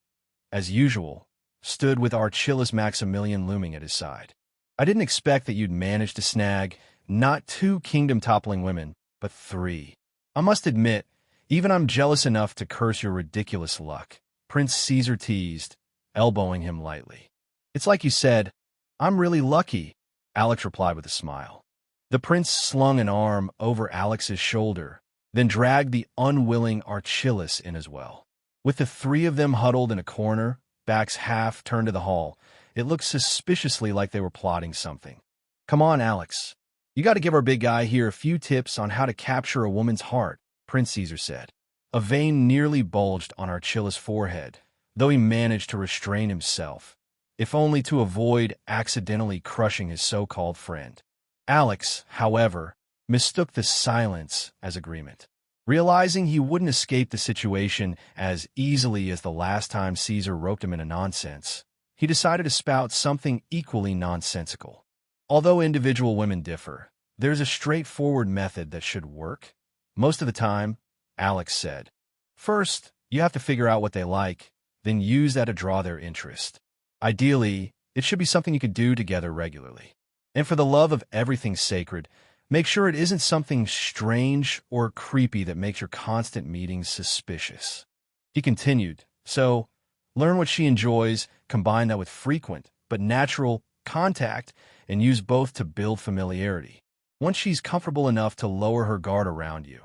A: as usual, stood with Archilus Maximilian looming at his side. I didn't expect that you'd manage to snag not 2 kingdom-toppling women, but 3. I must admit, even I'm jealous enough to curse your ridiculous luck, Prince Caesar teased, elbowing him lightly. It's like you said, I'm really lucky, Alex replied with a smile. The prince slung an arm over Alex's shoulder, then dragged the unwilling Archilus in as well. With the 3 of them huddled in a corner, backs half turned to the hall, it looked suspiciously like they were plotting something. Come on, Alex. You got to give our big guy here a few tips on how to capture a woman's heart, Prince Caesar said. A vein nearly bulged on Archilus' forehead, though he managed to restrain himself, if only to avoid accidentally crushing his so-called friend. Alex, however, mistook the silence as agreement. Realizing he wouldn't escape the situation as easily as the last time Caesar roped him into nonsense, he decided to spout something equally nonsensical. Although individual women differ, there's a straightforward method that should work. Most of the time, Alex said. First, you have to figure out what they like, then use that to draw their interest. Ideally, it should be something you could do together regularly. And for the love of everything sacred, make sure it isn't something strange or creepy that makes your constant meetings suspicious. He continued, so, learn what she enjoys, combine that with frequent but natural contact, and use both to build familiarity. Once she's comfortable enough to lower her guard around you,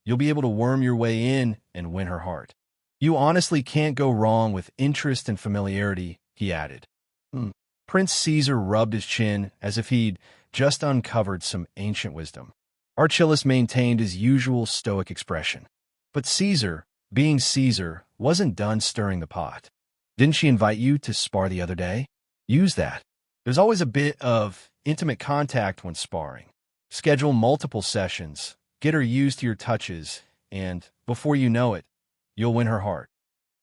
A: You'll be able to worm your way in and win her heart. You honestly can't go wrong with interest and familiarity, he added. Prince Caesar rubbed his chin as if he'd just uncovered some ancient wisdom. Archelaus maintained his usual stoic expression. But Caesar, being Caesar, wasn't done stirring the pot. Didn't she invite you to spar the other day? Use that. There's always a bit of intimate contact when sparring. Schedule multiple sessions, get her used to your touches, and, before you know it, you'll win her heart.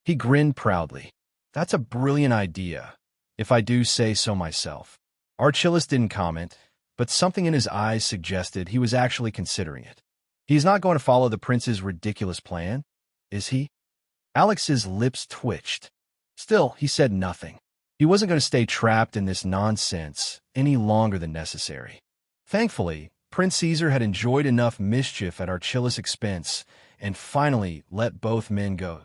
A: He grinned proudly. That's a brilliant idea, if I do say so myself. Archelaus didn't comment, but something in his eyes suggested he was actually considering it. He's not going to follow the prince's ridiculous plan, is he? Alex's lips twitched. Still, he said nothing. He wasn't going to stay trapped in this nonsense any longer than necessary. Thankfully, Prince Caesar had enjoyed enough mischief at Archelaus' expense and finally let both men go.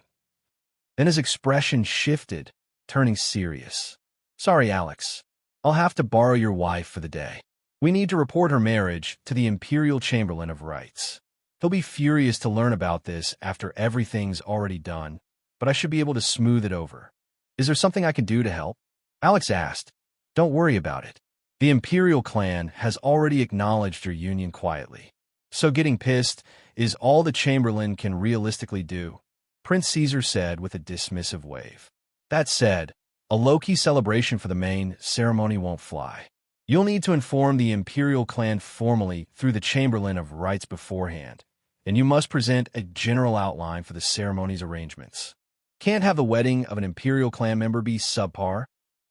A: Then his expression shifted, turning serious. Sorry, Alex. I'll have to borrow your wife for the day. We need to report her marriage to the Imperial Chamberlain of Rights. He'll be furious to learn about this after everything's already done, but I should be able to smooth it over. Is there something I can do to help? Alex asked. Don't worry about it. The Imperial clan has already acknowledged your union quietly. So getting pissed is all the Chamberlain can realistically do, Prince Caesar said with a dismissive wave. That said, a low-key celebration for the main ceremony won't fly. You'll need to inform the Imperial clan formally through the Chamberlain of Rights beforehand, and you must present a general outline for the ceremony's arrangements. Can't have the wedding of an Imperial clan member be subpar?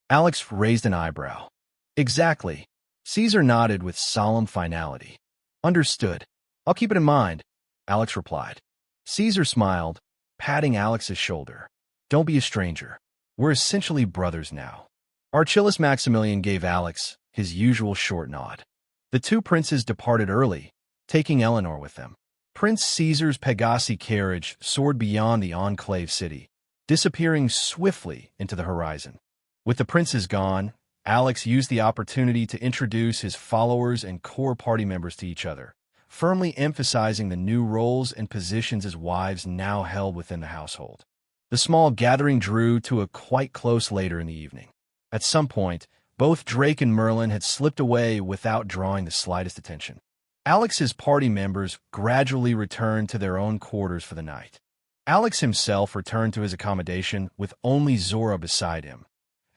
A: Alex raised an eyebrow. Exactly. Caesar nodded with solemn finality. Understood. I'll keep it in mind, Alex replied. Caesar smiled, patting Alex's shoulder. Don't be a stranger. We're essentially brothers now. Archelaus Maximilian gave Alex his usual short nod. The two princes departed early, taking Eleanor with them. Prince Caesar's Pegasi carriage soared beyond the enclave city, disappearing swiftly into the horizon. With the princes gone, Alex used the opportunity to introduce his followers and core party members to each other, firmly emphasizing the new roles and positions his wives now held within the household. The small gathering drew to a quite close later in the evening. At some point, both Drake and Merlin had slipped away without drawing the slightest attention. Alex's party members gradually returned to their own quarters for the night. Alex himself returned to his accommodation with only Zora beside him,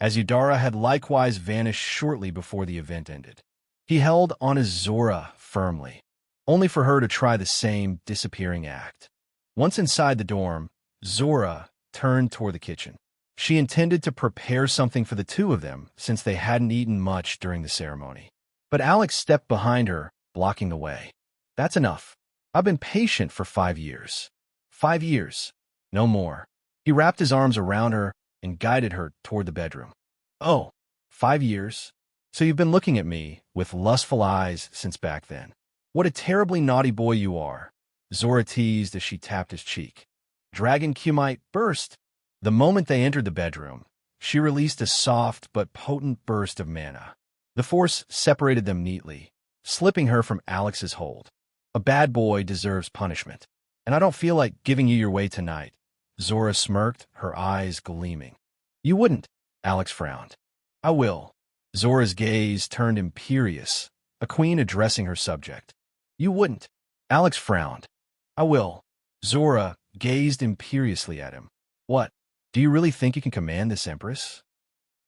A: as Eudara had likewise vanished shortly before the event ended. He held on his Zora firmly, only for her to try the same disappearing act. Once inside the dorm, Zora turned toward the kitchen. She intended to prepare something for the two of them since they hadn't eaten much during the ceremony. But Alex stepped behind her, blocking the way. That's enough. I've been patient for 5 years. 5 years. No more. He wrapped his arms around her and guided her toward the bedroom. Oh, 5 years? So you've been looking at me with lustful eyes since back then. What a terribly naughty boy you are, Zora teased as she tapped his cheek. Dragon Commute burst. The moment they entered the bedroom, she released a soft but potent burst of mana. The force separated them neatly, slipping her from Alex's hold. A bad boy deserves punishment, and I don't feel like giving you your way tonight. Zora smirked, her eyes gleaming. You wouldn't, Alex frowned. I will. Zora's gaze turned imperious, a queen addressing her subject. You wouldn't. Alex frowned. I will. Zora gazed imperiously at him. What? Do you really think you can command this empress?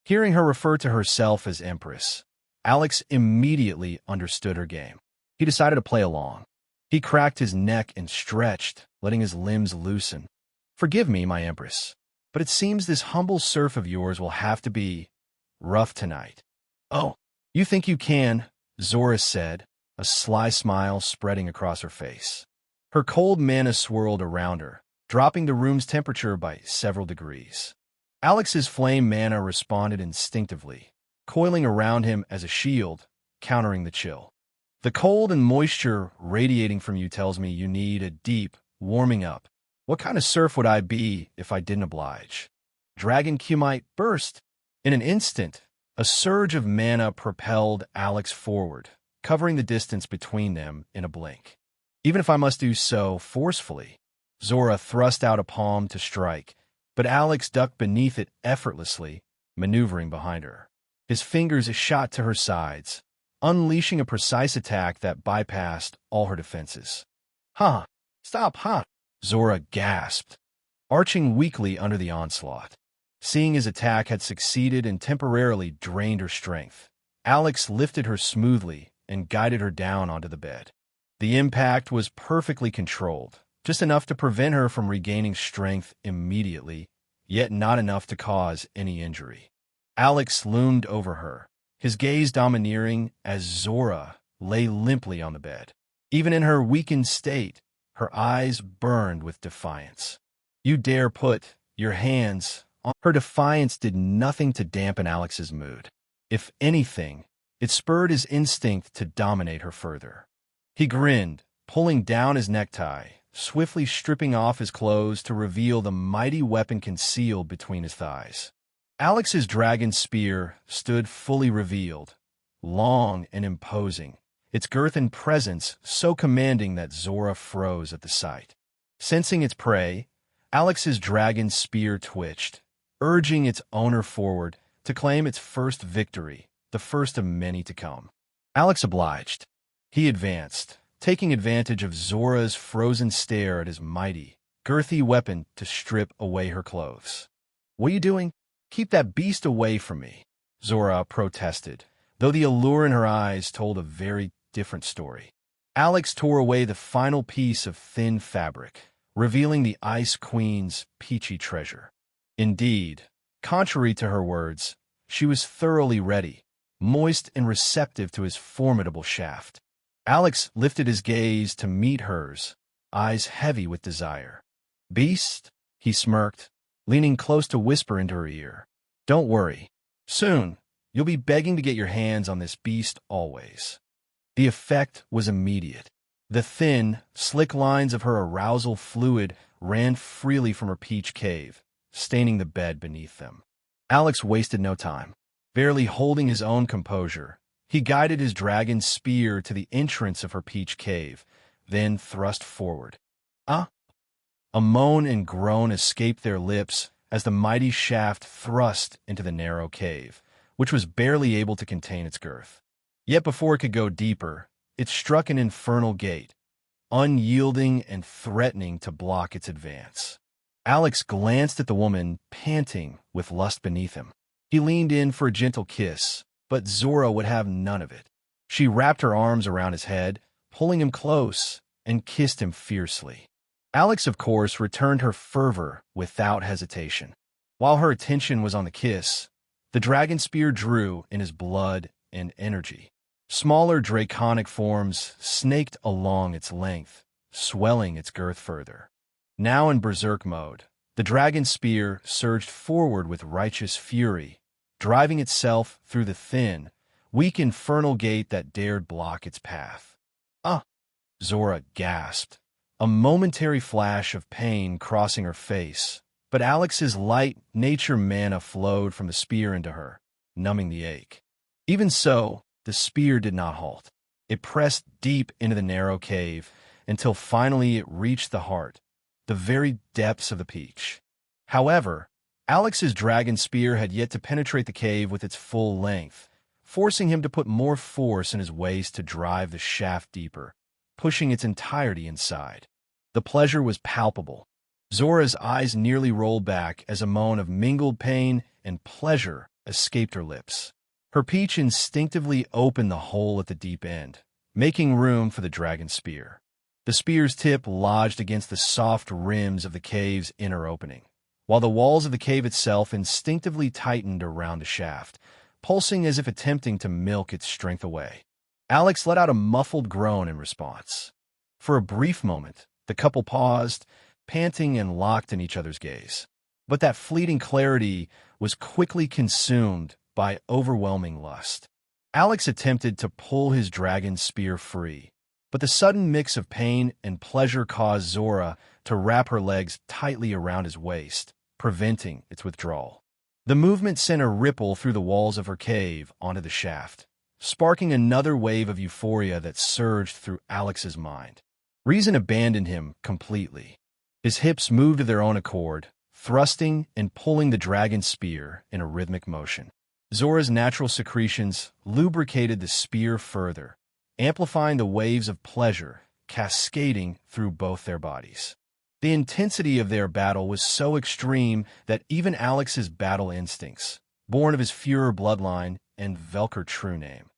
A: Hearing her refer to herself as empress, Alex immediately understood her game. He decided to play along. He cracked his neck and stretched, letting his limbs loosen. Forgive me, my empress, but it seems this humble serf of yours will have to be rough tonight. Oh, you think you can, Zora said, a sly smile spreading across her face. Her cold mana swirled around her, dropping the room's temperature by several degrees. Alex's flame mana responded instinctively, coiling around him as a shield, countering the chill. The cold and moisture radiating from you tells me you need a deep warming up. What kind of serf would I be if I didn't oblige? Dragon Commute burst. In an instant, a surge of mana propelled Alex forward, covering the distance between them in a blink. even if I must do so forcefully. Zora thrust out a palm to strike, but Alex ducked beneath it effortlessly, maneuvering behind her. His fingers shot to her sides, unleashing a precise attack that bypassed all her defenses. "Huh! Stop, huh!" Zora gasped, arching weakly under the onslaught. Seeing his attack had succeeded and temporarily drained her strength, Alex lifted her smoothly and guided her down onto the bed. The impact was perfectly controlled, just enough to prevent her from regaining strength immediately, yet not enough to cause any injury. Alex loomed over her, his gaze domineering as Zora lay limply on the bed. Even in her weakened state, her eyes burned with defiance. "You dare put your hands on—" Her defiance did nothing to dampen Alex's mood. If anything, it spurred his instinct to dominate her further. He grinned, pulling down his necktie, swiftly stripping off his clothes to reveal the mighty weapon concealed between his thighs. Alex's dragon spear stood fully revealed, long and imposing, its girth and presence so commanding that Zora froze at the sight. Sensing its prey, Alex's dragon spear twitched, urging its owner forward to claim its first victory, the first of many to come. Alex obliged. He advanced, taking advantage of Zora's frozen stare at his mighty, girthy weapon to strip away her clothes. "What are you doing? Keep that beast away from me," Zora protested, though the allure in her eyes told a very different story. Alex tore away the final piece of thin fabric, revealing the Ice Queen's peachy treasure. Indeed, contrary to her words, she was thoroughly ready, moist and receptive to his formidable shaft. Alex lifted his gaze to meet hers, eyes heavy with desire. "Beast?" he smirked, leaning close to whisper into her ear. "Don't worry. Soon, you'll be begging to get your hands on this beast always." The effect was immediate. The thin, slick lines of her arousal fluid ran freely from her peach cave, staining the bed beneath them. Alex wasted no time. Barely holding his own composure, he guided his dragon spear to the entrance of her peach cave, then thrust forward. "Ah!" A moan and groan escaped their lips as the mighty shaft thrust into the narrow cave, which was barely able to contain its girth. Yet before it could go deeper, it struck an infernal gate, unyielding and threatening to block its advance. Alex glanced at the woman, panting with lust beneath him. He leaned in for a gentle kiss, but Zora would have none of it. She wrapped her arms around his head, pulling him close, and kissed him fiercely. Alex, of course, returned her fervor without hesitation. While her attention was on the kiss, the dragon spear drew in his blood and energy. Smaller draconic forms snaked along its length, swelling its girth further. Now in berserk mode, the dragon spear surged forward with righteous fury, driving itself through the thin, weak infernal gate that dared block its path. "Ah!" Zora gasped, a momentary flash of pain crossing her face, but Alex's light nature mana flowed from the spear into her, numbing the ache. Even so, the spear did not halt. It pressed deep into the narrow cave until finally it reached the heart, the very depths of the peach. However, Alex's dragon spear had yet to penetrate the cave with its full length, forcing him to put more force in his waist to drive the shaft deeper, pushing its entirety inside. The pleasure was palpable. Zora's eyes nearly rolled back as a moan of mingled pain and pleasure escaped her lips. Her peach instinctively opened the hole at the deep end, making room for the dragon spear. The spear's tip lodged against the soft rims of the cave's inner opening, while the walls of the cave itself instinctively tightened around the shaft, pulsing as if attempting to milk its strength away. Alex let out a muffled groan in response. For a brief moment, the couple paused, panting and locked in each other's gaze. But that fleeting clarity was quickly consumed by overwhelming lust. Alex attempted to pull his dragon spear free, but the sudden mix of pain and pleasure caused Zora to wrap her legs tightly around his waist, preventing its withdrawal. The movement sent a ripple through the walls of her cave onto the shaft, sparking another wave of euphoria that surged through Alex's mind. Reason abandoned him completely. His hips moved of their own accord, thrusting and pulling the dragon's spear in a rhythmic motion. Zora's natural secretions lubricated the spear further, amplifying the waves of pleasure cascading through both their bodies. The intensity of their battle was so extreme that even Alex's battle instincts, born of his Führer bloodline and Velker true name,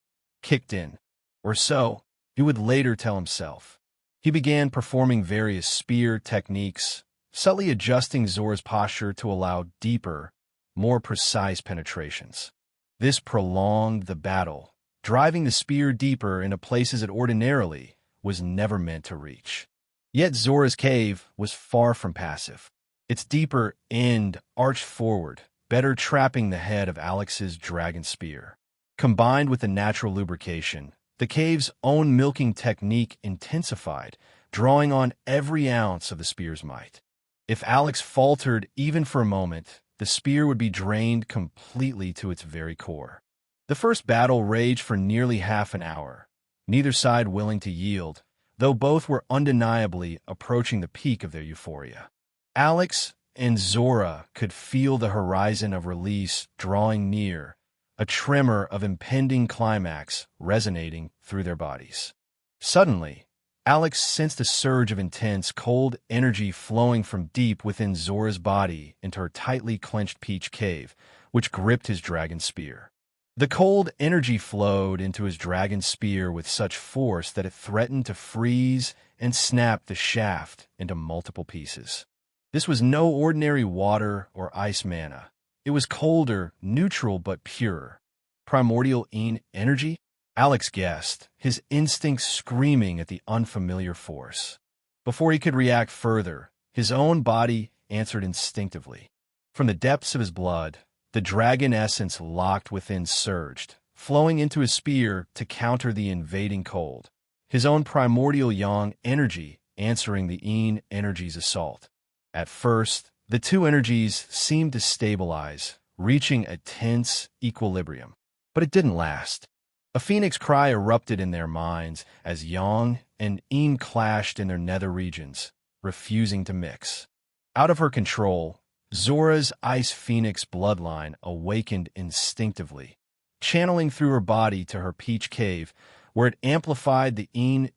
A: kicked in. Or so, he would later tell himself. He began performing various spear techniques, subtly adjusting Zora's posture to allow deeper, more precise penetrations. This prolonged the battle, driving the spear deeper into places it ordinarily was never meant to reach. Yet Zora's cave was far from passive. Its deeper end arched forward, better trapping the head of Alex's dragon spear. Combined with the natural lubrication, the cave's own milking technique intensified, drawing on every ounce of the spear's might. If Alex faltered even for a moment, the spear would be drained completely to its very core. The first battle raged for nearly half an hour, neither side willing to yield, though both were undeniably approaching the peak of their euphoria. Alex and Zora could feel the horizon of release drawing near, a tremor of impending climax resonating through their bodies. Suddenly, Alex sensed a surge of intense, cold energy flowing from deep within Zora's body into her tightly clenched peach cave, which gripped his dragon spear. The cold energy flowed into his dragon spear with such force that it threatened to freeze and snap the shaft into multiple pieces. This was no ordinary water or ice mana. It was colder, neutral, but pure. Primordial energy? Alex guessed, his instincts screaming at the unfamiliar force. Before he could react further, his own body answered instinctively. From the depths of his blood, the dragon essence locked within surged, flowing into his spear to counter the invading cold. His own primordial yang energy answering the energy's assault. At first, the two energies seemed to stabilize, reaching a tense equilibrium. But it didn't last. A phoenix cry erupted in their minds as yang and clashed in their nether regions, refusing to mix. Out of her control, Zora's ice phoenix bloodline awakened instinctively, channeling through her body to her peach cave, where it amplified the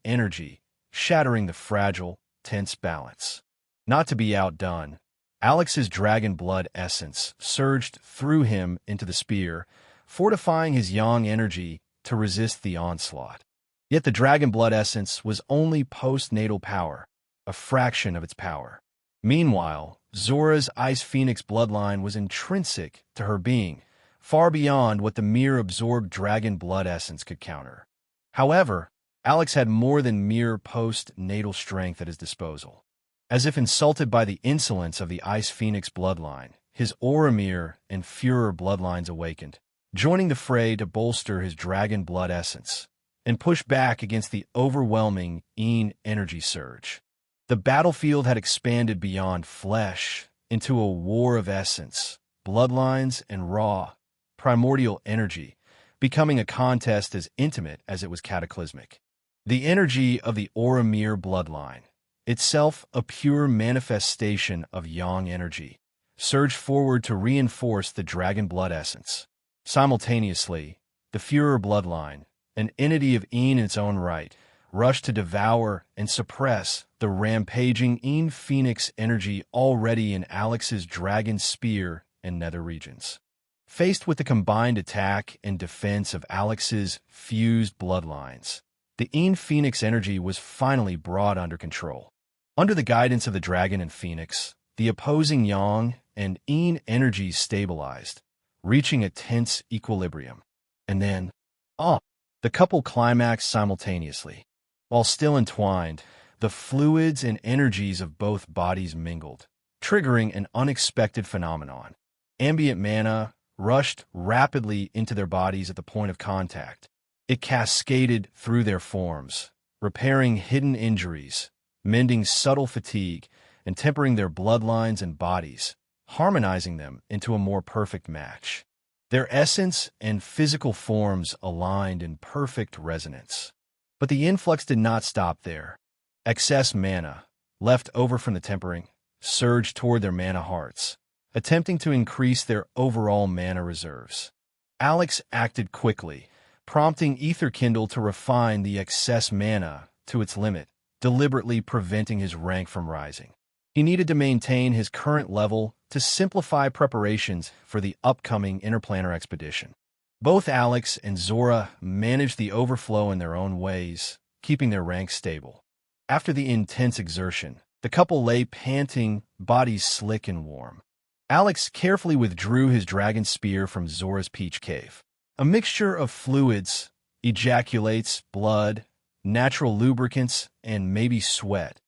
A: energy, shattering the fragile, tense balance. Not to be outdone, Alex's dragon blood essence surged through him into the spear, fortifying his yang energy to resist the onslaught. Yet the dragon blood essence was only postnatal power, a fraction of its power. Meanwhile, Zora's ice phoenix bloodline was intrinsic to her being, far beyond what the mere absorbed dragon blood essence could counter. However, Alex had more than mere postnatal strength at his disposal. As if insulted by the insolence of the Ice Phoenix bloodline, his Oromir and Führer bloodlines awakened, joining the fray to bolster his dragon blood essence and push back against the overwhelming energy surge. The battlefield had expanded beyond flesh into a war of essence, bloodlines, and raw, primordial energy, becoming a contest as intimate as it was cataclysmic. The energy of the Oromir bloodline, itself a pure manifestation of yang energy, surged forward to reinforce the dragon blood essence. Simultaneously, the Führer bloodline, an entity of in its own right, rushed to devour and suppress the rampaging phoenix energy already in Alex's dragon spear and nether regions. Faced with the combined attack and defense of Alex's fused bloodlines, the phoenix energy was finally brought under control. Under the guidance of the dragon and phoenix, the opposing yang and energies stabilized, reaching a tense equilibrium. And then, the couple climaxed simultaneously. While still entwined, the fluids and energies of both bodies mingled, triggering an unexpected phenomenon. Ambient mana rushed rapidly into their bodies at the point of contact. It cascaded through their forms, repairing hidden injuries, mending subtle fatigue, and tempering their bloodlines and bodies, harmonizing them into a more perfect match. Their essence and physical forms aligned in perfect resonance. But the influx did not stop there. Excess mana, left over from the tempering, surged toward their mana hearts, attempting to increase their overall mana reserves. Alex acted quickly, prompting Etherkindle to refine the excess mana to its limit, deliberately preventing his rank from rising. He needed to maintain his current level to simplify preparations for the upcoming interplanar expedition. Both Alex and Zora managed the overflow in their own ways, keeping their ranks stable. After the intense exertion, the couple lay panting, bodies slick and warm. Alex carefully withdrew his dragon spear from Zora's peach cave. A mixture of fluids, ejaculates, blood, natural lubricants, and maybe sweat,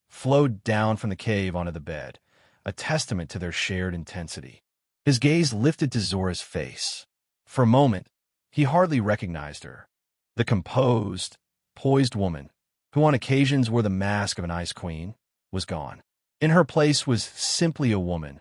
A: flowed down from the cave onto the bed, a testament to their shared intensity. His gaze lifted to Zora's face. For a moment, he hardly recognized her. The composed, poised woman, who on occasions wore the mask of an ice queen, was gone. In her place was simply a woman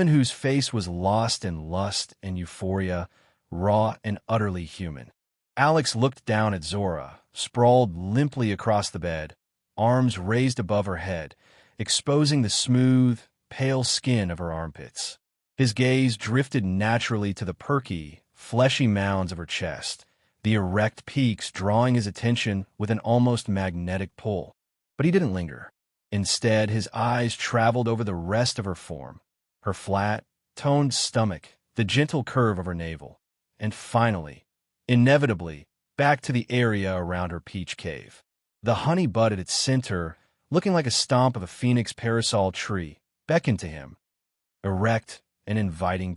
A: whose face was lost in lust and euphoria, raw and utterly human. Alex looked down at Zora, sprawled limply across the bed, arms raised above her head, exposing the smooth, pale skin of her armpits. His gaze drifted naturally to the perky, fleshy mounds of her chest, the erect peaks drawing his attention with an almost magnetic pull. But he didn't linger. Instead, his eyes traveled over the rest of her form, her flat, toned stomach, the gentle curve of her navel, and finally, inevitably, back to the area around her peach cave. The honey bud at its center, looking like a stomp of a phoenix parasol tree, beckoned to him, erect and inviting.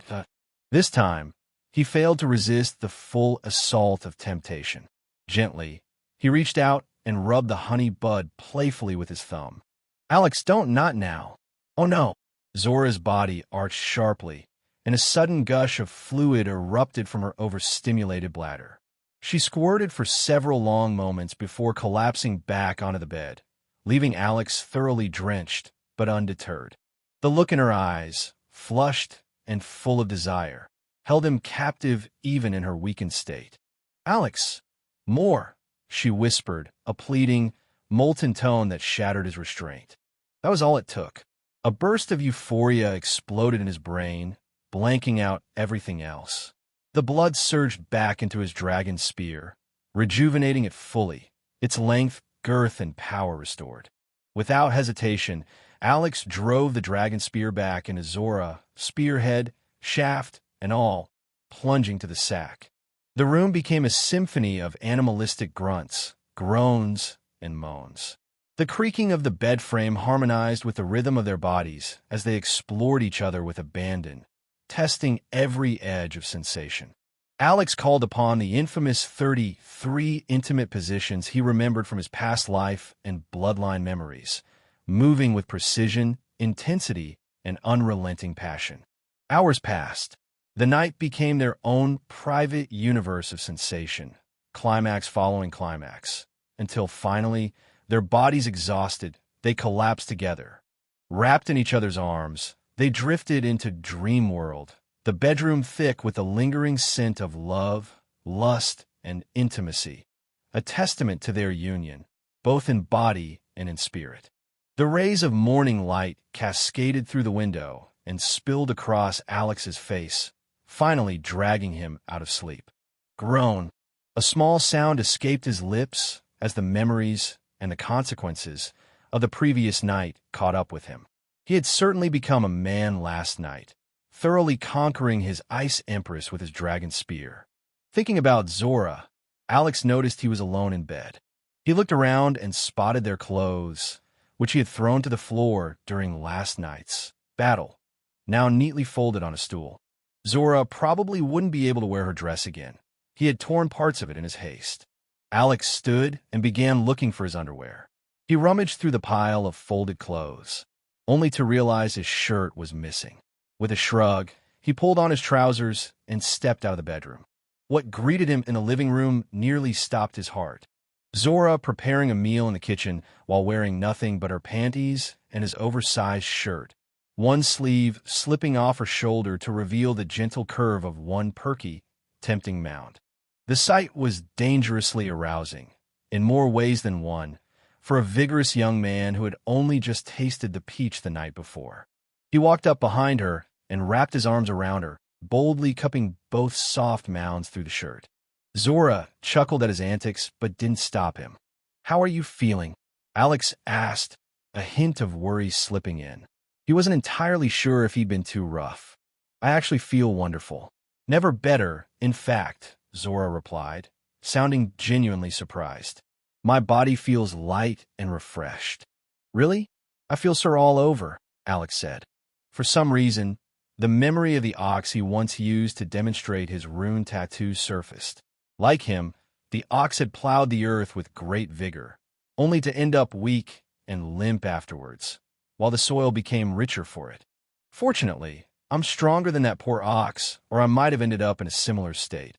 A: This time, he failed to resist the full assault of temptation. Gently, he reached out and rubbed the honey bud playfully with his thumb. "Alex, not now." "Oh no." Zora's body arched sharply, and a sudden gush of fluid erupted from her overstimulated bladder. She squirted for several long moments before collapsing back onto the bed, leaving Alex thoroughly drenched but undeterred. The look in her eyes, flushed and full of desire, held him captive even in her weakened state. "Alex, more," she whispered, a pleading, molten tone that shattered his restraint. That was all it took. A burst of euphoria exploded in his brain, blanking out everything else. The blood surged back into his dragon spear, rejuvenating it fully, its length, girth, and power restored. Without hesitation, Alex drove the dragon spear back into Zora, spearhead, shaft, and all, plunging to the sack. The room became a symphony of animalistic grunts, groans, and moans. The creaking of the bed frame harmonized with the rhythm of their bodies as they explored each other with abandon, testing every edge of sensation. Alex called upon the infamous 33 intimate positions he remembered from his past life and bloodline memories, moving with precision, intensity, and unrelenting passion. Hours passed. The night became their own private universe of sensation, climax following climax, until finally, their bodies exhausted, they collapsed together. Wrapped in each other's arms, they drifted into dream world, the bedroom thick with the lingering scent of love, lust, and intimacy, a testament to their union, both in body and in spirit. The rays of morning light cascaded through the window and spilled across Alex's face, finally dragging him out of sleep. Groan. A small sound escaped his lips as the memories and the consequences of the previous night caught up with him. He had certainly become a man last night, thoroughly conquering his ice empress with his dragon spear. Thinking about Zora, Alex noticed he was alone in bed. He looked around and spotted their clothes, which he had thrown to the floor during last night's battle, now neatly folded on a stool. Zora probably wouldn't be able to wear her dress again. He had torn parts of it in his haste. Alex stood and began looking for his underwear. He rummaged through the pile of folded clothes, only to realize his shirt was missing. With a shrug, he pulled on his trousers and stepped out of the bedroom. What greeted him in the living room nearly stopped his heart. Zora preparing a meal in the kitchen while wearing nothing but her panties and his oversized shirt, one sleeve slipping off her shoulder to reveal the gentle curve of one perky, tempting mound. The sight was dangerously arousing, in more ways than one, for a vigorous young man who had only just tasted the peach the night before. He walked up behind her and wrapped his arms around her, boldly cupping both soft mounds through the shirt. Zora chuckled at his antics but didn't stop him. "How are you feeling?" Alex asked, a hint of worry slipping in. He wasn't entirely sure if he'd been too rough. "I actually feel wonderful. Never better, in fact," Zora replied, sounding genuinely surprised. "My body feels light and refreshed." "Really? I feel sore all over," Alex said. For some reason, the memory of the ox he once used to demonstrate his rune tattoos surfaced. Like him, the ox had plowed the earth with great vigor, only to end up weak and limp afterwards, while the soil became richer for it. "Fortunately, I'm stronger than that poor ox, or I might have ended up in a similar state,"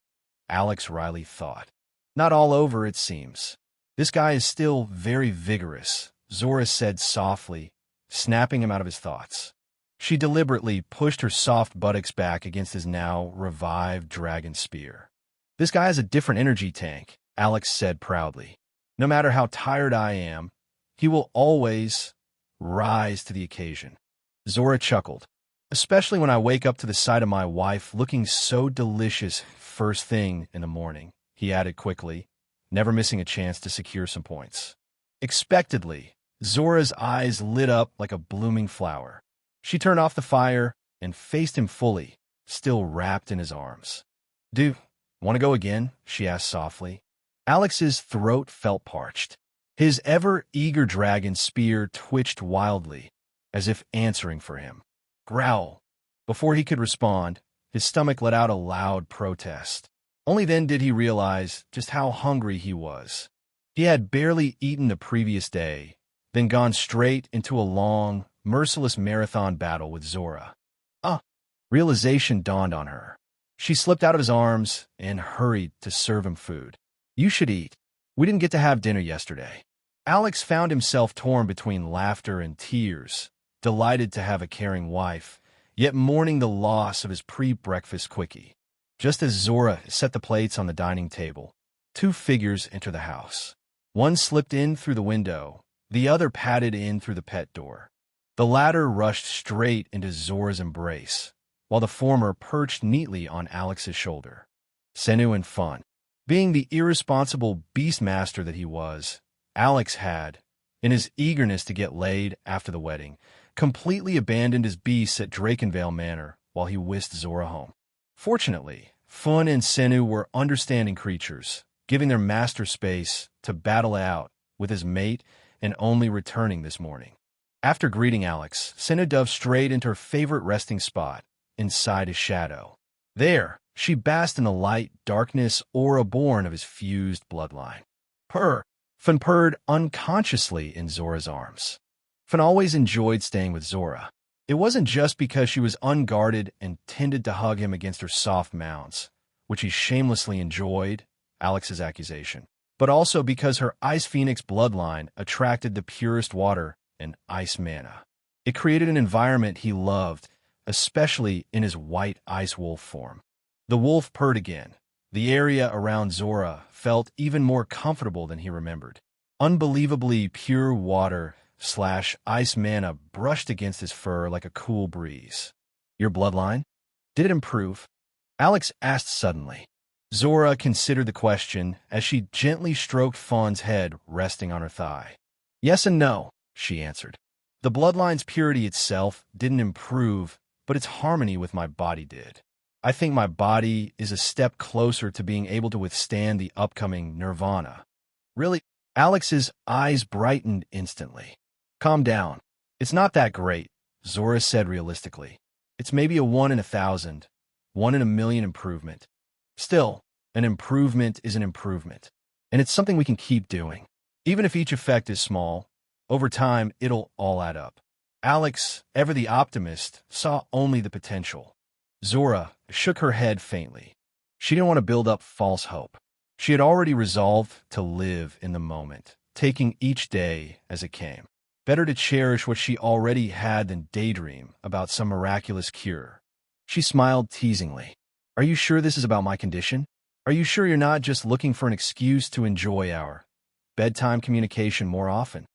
A: Alex Riley thought. "Not all over, it seems. This guy is still very vigorous," Zora said softly, snapping him out of his thoughts. She deliberately pushed her soft buttocks back against his now revived dragon spear. "This guy has a different energy tank," Alex said proudly. "No matter how tired I am, he will always rise to the occasion." Zora chuckled. "Especially when I wake up to the sight of my wife looking so delicious first thing in the morning," he added quickly, never missing a chance to secure some points. Expectedly, Zora's eyes lit up like a blooming flower. She turned off the fire and faced him fully, still wrapped in his arms. "Do want to go again?" she asked softly. Alex's throat felt parched. His ever-eager dragon spear twitched wildly, as if answering for him. Growl. Before he could respond, his stomach let out a loud protest. Only then did he realize just how hungry he was. He had barely eaten the previous day, then gone straight into a long, merciless marathon battle with Zora. Realization dawned on her. She slipped out of his arms and hurried to serve him food. "You should eat. We didn't get to have dinner yesterday." Alex found himself torn between laughter and tears, delighted to have a caring wife, yet mourning the loss of his pre-breakfast quickie. Just as Zora set the plates on the dining table, two figures entered the house. One slipped in through the window, the other padded in through the pet door. The latter rushed straight into Zora's embrace, while the former perched neatly on Alex's shoulder. Senu and Fun. Being the irresponsible beastmaster that he was, Alex had, in his eagerness to get laid after the wedding, completely abandoned his beasts at Drakenvale Manor while he whisked Zora home. Fortunately, Fun and Senu were understanding creatures, giving their master space to battle out with his mate and only returning this morning. After greeting Alex, Senu dove straight into her favorite resting spot, inside his shadow. There, she basked in the light darkness aura born of his fused bloodline. Purr! Fun purred unconsciously in Zora's arms. Fun always enjoyed staying with Zora. It wasn't just because she was unguarded and tended to hug him against her soft mounds, which he shamelessly enjoyed, Alex's accusation, but also because her Ice Phoenix bloodline attracted the purest water and ice mana. It created an environment he loved, especially in his white ice wolf form. The wolf purred again. The area around Zora felt even more comfortable than he remembered. Unbelievably pure water/ice mana brushed against his fur like a cool breeze. "Your bloodline? Did it improve?" Alex asked suddenly. Zora considered the question as she gently stroked Fawn's head resting on her thigh. "Yes and no," she answered. "The bloodline's purity itself didn't improve, but its harmony with my body did. I think my body is a step closer to being able to withstand the upcoming nirvana." "Really?" Alex's eyes brightened instantly. "Calm down. It's not that great," Zora said realistically. "It's maybe a 1 in 1,000, 1 in a million improvement. Still, an improvement is an improvement, and it's something we can keep doing. Even if each effect is small, over time it'll all add up." Alex, ever the optimist, saw only the potential. Zora shook her head faintly. She didn't want to build up false hope. She had already resolved to live in the moment, taking each day as it came. Better to cherish what she already had than daydream about some miraculous cure. She smiled teasingly. "Are you sure this is about my condition? Are you sure you're not just looking for an excuse to enjoy our bedtime communication more often.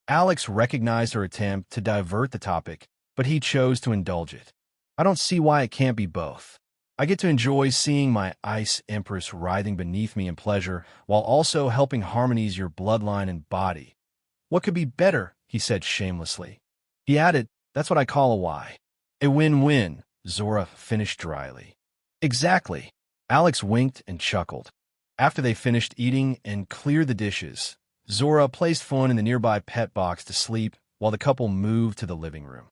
A: Alex recognized her attempt to divert the topic, but he chose to indulge it. I don't see why it can't be both. I get to enjoy seeing my ice empress writhing beneath me in pleasure, while also helping harmonize your bloodline and body. What could be better? He said shamelessly. He added, that's what I call a why. A win-win, Zora finished dryly. Exactly. Alex winked and chuckled. After they finished eating and cleared the dishes, Zora placed Fawn in the nearby pet box to sleep while the couple moved to the living room.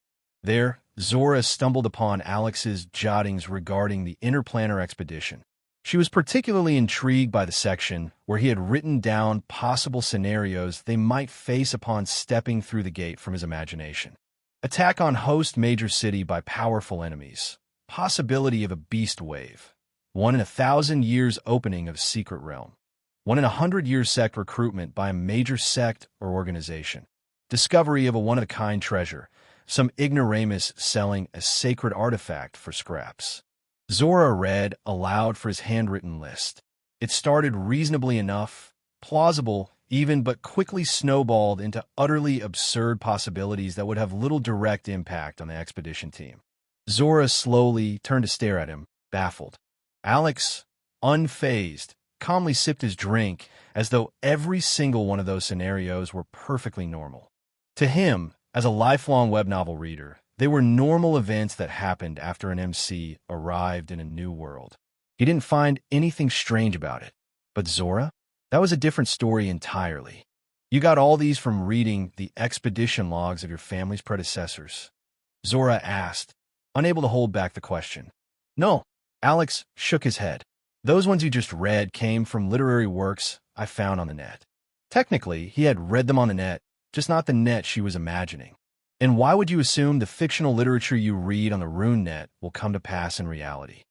A: There, Zora stumbled upon Alex's jottings regarding the interplanar expedition. She was particularly intrigued by the section where he had written down possible scenarios they might face upon stepping through the gate from his imagination. Attack on host major city by powerful enemies. Possibility of a beast wave. 1 in 1,000 years opening of secret realm. 1 in 100-year sect recruitment by a major sect or organization. Discovery of a one-of-a-kind treasure. Some ignoramus selling a sacred artifact for scraps. Zora read aloud for his handwritten list. It started reasonably enough, plausible even, but quickly snowballed into utterly absurd possibilities that would have little direct impact on the expedition team. Zora slowly turned to stare at him, baffled. Alex, unfazed, calmly sipped his drink as though every single one of those scenarios were perfectly normal. To him, as a lifelong web novel reader, they were normal events that happened after an MC arrived in a new world. He didn't find anything strange about it. But Zora? That was a different story entirely. You got all these from reading the expedition logs of your family's predecessors? Zora asked, unable to hold back the question. No, Alex shook his head. Those ones you just read came from literary works I found on the net. Technically, he had read them on the net, just not the net she was imagining. And why would you assume the fictional literature you read on the RuneNet will come to pass in reality?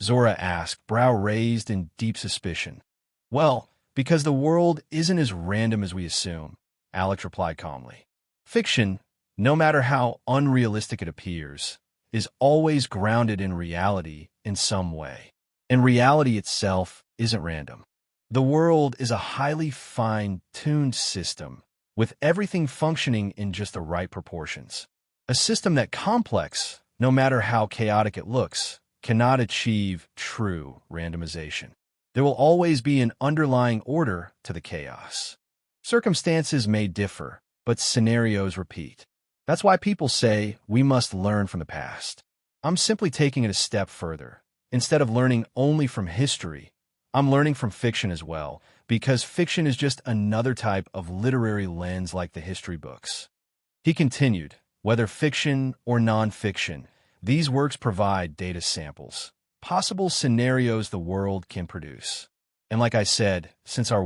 A: Zora asked, brow raised in deep suspicion. Well, because the world isn't as random as we assume, Alex replied calmly. Fiction, no matter how unrealistic it appears, is always grounded in reality in some way. And reality itself isn't random. The world is a highly fine-tuned system, with everything functioning in just the right proportions. A system that complex, no matter how chaotic it looks, cannot achieve true randomization. There will always be an underlying order to the chaos. Circumstances may differ, but scenarios repeat. That's why people say we must learn from the past. I'm simply taking it a step further. Instead of learning only from history, I'm learning from fiction as well, because fiction is just another type of literary lens like the history books. He continued, whether fiction or non-fiction, these works provide data samples, possible scenarios the world can produce. And like I said, since our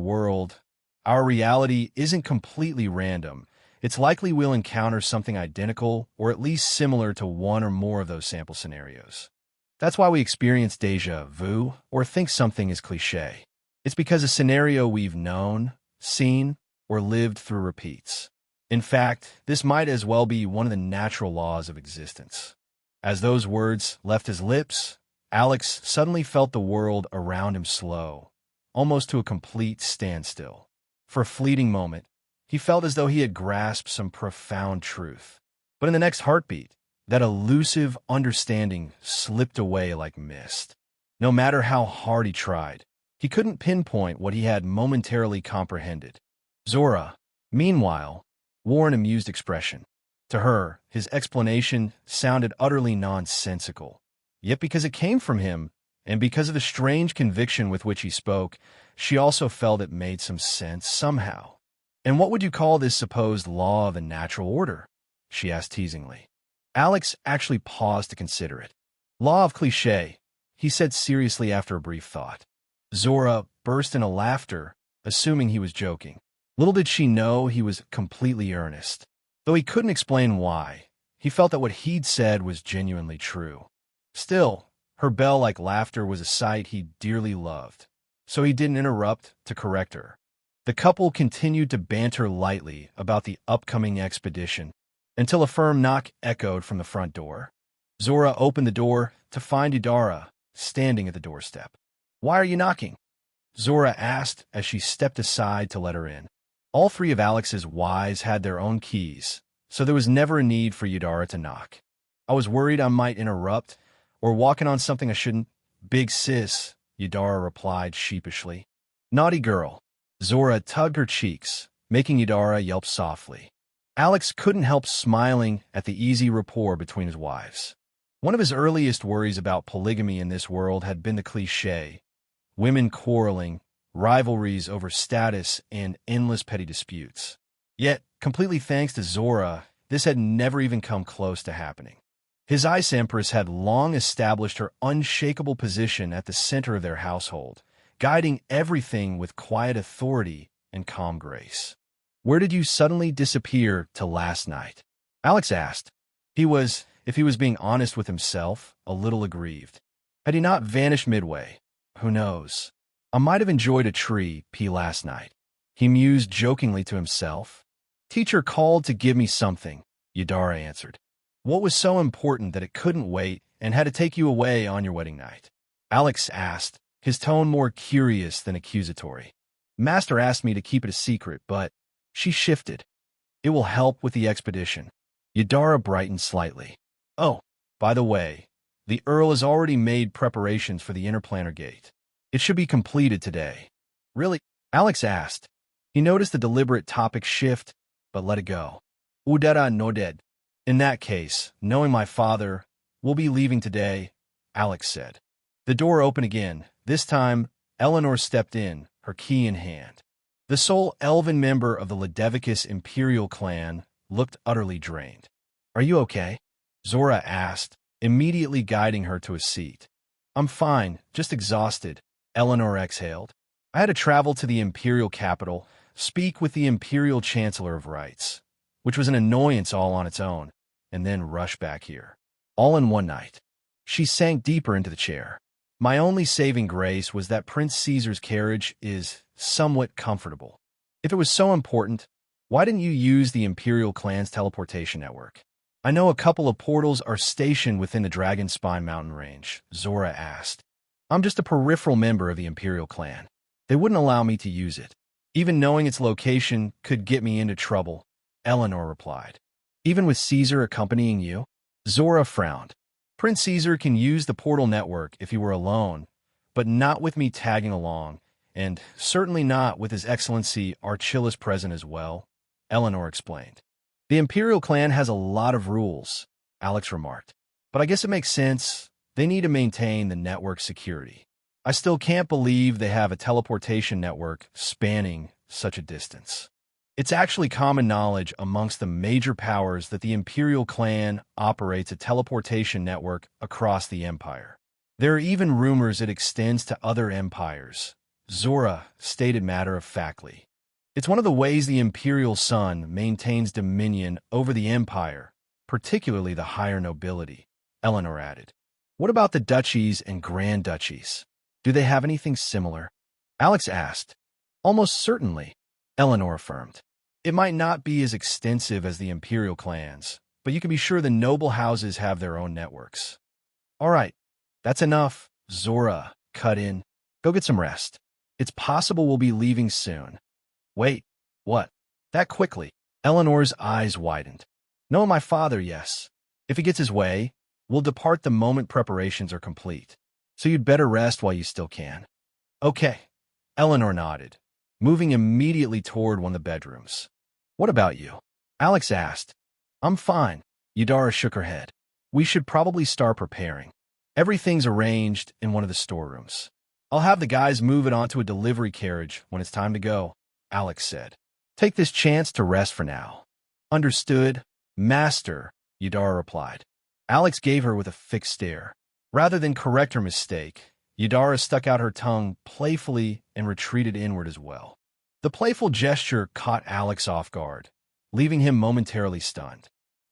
A: reality isn't completely random, it's likely we'll encounter something identical or at least similar to one or more of those sample scenarios. That's why we experience déjà vu or think something is cliché. It's because a scenario we've known, seen, or lived through repeats. In fact, this might as well be one of the natural laws of existence. As those words left his lips, Alex suddenly felt the world around him slow, almost to a complete standstill. For a fleeting moment, he felt as though he had grasped some profound truth. But in the next heartbeat, that elusive understanding slipped away like mist. No matter how hard he tried, he couldn't pinpoint what he had momentarily comprehended. Zora, meanwhile, wore an amused expression. To her, his explanation sounded utterly nonsensical. Yet because it came from him, and because of the strange conviction with which he spoke, she also felt it made some sense somehow. And what would you call this supposed law of the natural order? She asked teasingly. Alex actually paused to consider it. Law of cliché, he said seriously after a brief thought. Zora burst into laughter, assuming he was joking. Little did she know he was completely earnest. Though he couldn't explain why, he felt that what he'd said was genuinely true. Still, her bell-like laughter was a sight he dearly loved, so he didn't interrupt to correct her. The couple continued to banter lightly about the upcoming expedition until a firm knock echoed from the front door. Zora opened the door to find Idara standing at the doorstep. "Why are you knocking?" Zora asked as she stepped aside to let her in. All three of Alex's wives had their own keys, so there was never a need for Eudora to knock. I was worried I might interrupt or walk in on something I shouldn't. Big sis, Eudora replied sheepishly. Naughty girl. Zora tugged her cheeks, making Eudora yelp softly. Alex couldn't help smiling at the easy rapport between his wives. One of his earliest worries about polygamy in this world had been the cliché: women quarreling, rivalries over status, and endless petty disputes. Yet, completely thanks to Zora, this had never even come close to happening. His Ice Empress had long established her unshakable position at the center of their household, guiding everything with quiet authority and calm grace. Where did you suddenly disappear till last night? Alex asked. He was, if he was being honest with himself, a little aggrieved. Had he not vanished midway? Who knows? I might have enjoyed a tree pea last night. He mused jokingly to himself. Teacher called to give me something, Eudora answered. What was so important that it couldn't wait and had to take you away on your wedding night? Alex asked, his tone more curious than accusatory. Master asked me to keep it a secret, but she shifted. It will help with the expedition. Eudora brightened slightly. Oh, by the way, the Earl has already made preparations for the interplanar gate. It should be completed today. Really? Alex asked. He noticed the deliberate topic shift, but let it go. Udara nodded. In that case, knowing my father, we'll be leaving today, Alex said. The door opened again. This time, Eleanor stepped in, her key in hand. The sole elven member of the Ledevicus Imperial clan looked utterly drained. Are you okay? Zora asked, immediately guiding her to a seat. I'm fine, just exhausted, Eleanor exhaled. I had to travel to the Imperial capital, speak with the Imperial Chancellor of Rights, which was an annoyance all on its own, and then rush back here. All in one night. She sank deeper into the chair. My only saving grace was that Prince Caesar's carriage is somewhat comfortable. If it was so important, why didn't you use the Imperial clan's teleportation network? I know a couple of portals are stationed within the Dragonspine mountain range, Zora asked. I'm just a peripheral member of the Imperial clan. They wouldn't allow me to use it. Even knowing its location could get me into trouble, Eleanor replied. Even with Caesar accompanying you? Zora frowned. Prince Caesar can use the portal network if he were alone, but not with me tagging along, and certainly not with His Excellency Archilus present as well, Eleanor explained. The Imperial clan has a lot of rules, Alex remarked, but I guess it makes sense. They need to maintain the network security. I still can't believe they have a teleportation network spanning such a distance. It's actually common knowledge amongst the major powers that the Imperial clan operates a teleportation network across the empire. There are even rumors it extends to other empires, Zora stated matter-of-factly. It's one of the ways the Imperial Sun maintains dominion over the empire, particularly the higher nobility, Eleanor added. What about the duchies and grand duchies? Do they have anything similar? Alex asked. Almost certainly, Eleanor affirmed. It might not be as extensive as the Imperial clans, but you can be sure the noble houses have their own networks. All right, that's enough, Zora cut in. Go get some rest. It's possible we'll be leaving soon. Wait, what? That quickly? Eleanor's eyes widened. No, my father, yes. If he gets his way, we'll depart the moment preparations are complete. So you'd better rest while you still can. Okay, Eleanor nodded, moving immediately toward one of the bedrooms. What about you? Alex asked. I'm fine. Eudora shook her head. We should probably start preparing. Everything's arranged in one of the storerooms. I'll have the guys move it onto a delivery carriage when it's time to go, Alex said. Take this chance to rest for now. Understood, Master, Eudora replied. Alex gave her with a fixed stare. Rather than correct her mistake, Eudora stuck out her tongue playfully and retreated inward as well. The playful gesture caught Alex off guard, leaving him momentarily stunned.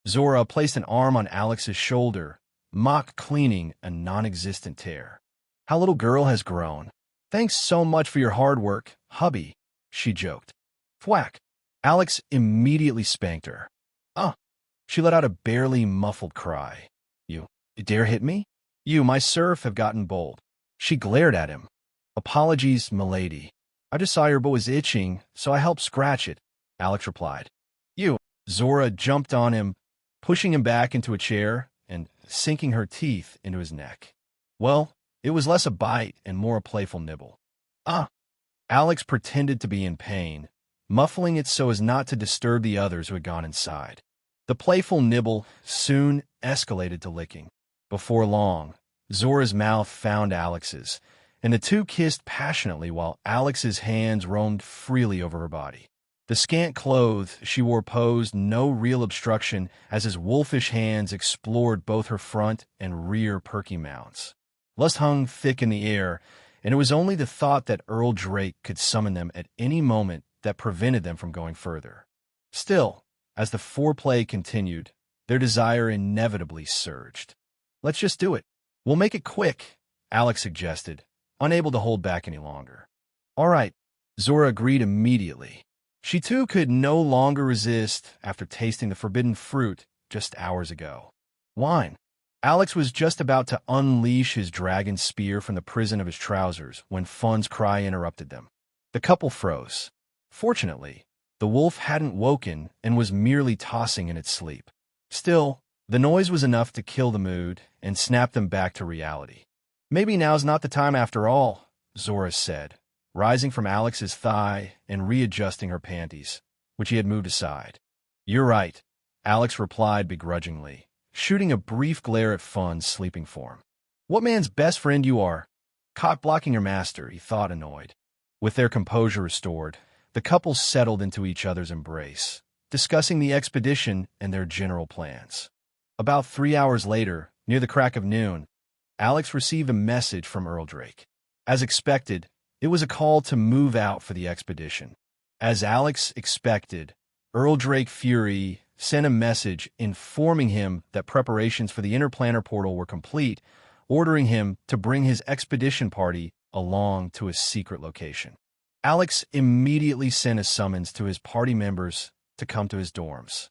A: Zora placed an arm on Alex's shoulder, mock cleaning a non-existent tear. How little girl has grown. Thanks so much for your hard work, hubby, she joked. Thwack. Alex immediately spanked her. She let out a barely muffled cry. You dare hit me? You, my serf, have gotten bold. She glared at him. Apologies, milady. I just saw your bow was itching, so I helped scratch it, Alex replied. You. Zora jumped on him, pushing him back into a chair and sinking her teeth into his neck. Well, it was less a bite and more a playful nibble. Ah! Alex pretended to be in pain, muffling it so as not to disturb the others who had gone inside. The playful nibble soon escalated to licking. Before long, Zora's mouth found Alex's, and the two kissed passionately while Alex's hands roamed freely over her body. The scant clothes she wore posed no real obstruction as his wolfish hands explored both her front and rear perky mounts. Lust hung thick in the air, and it was only the thought that Earl Drake could summon them at any moment that prevented them from going further. Still, as the foreplay continued, their desire inevitably surged. Let's just do it. We'll make it quick, Alex suggested, unable to hold back any longer. All right, Zora agreed immediately. She too could no longer resist after tasting the forbidden fruit just hours ago. Wine. Alex was just about to unleash his dragon spear from the prison of his trousers when Fun's cry interrupted them. The couple froze. Fortunately, the wolf hadn't woken and was merely tossing in its sleep. Still, the noise was enough to kill the mood and snap them back to reality. Maybe now's not the time after all, Zora said, rising from Alex's thigh and readjusting her panties, which he had moved aside. You're right, Alex replied begrudgingly, shooting a brief glare at Fun's sleeping form. What man's best friend you are. Caught blocking your master, he thought, annoyed. With their composure restored, the couple settled into each other's embrace, discussing the expedition and their general plans. About 3 hours later, near the crack of noon, Alex received a message from Earl Drake. As expected, it was a call to move out for the expedition. As Alex expected, Earl Drake Fury sent a message informing him that preparations for the interplanar portal were complete, ordering him to bring his expedition party along to a secret location. Alex immediately sent a summons to his party members to come to his dorms.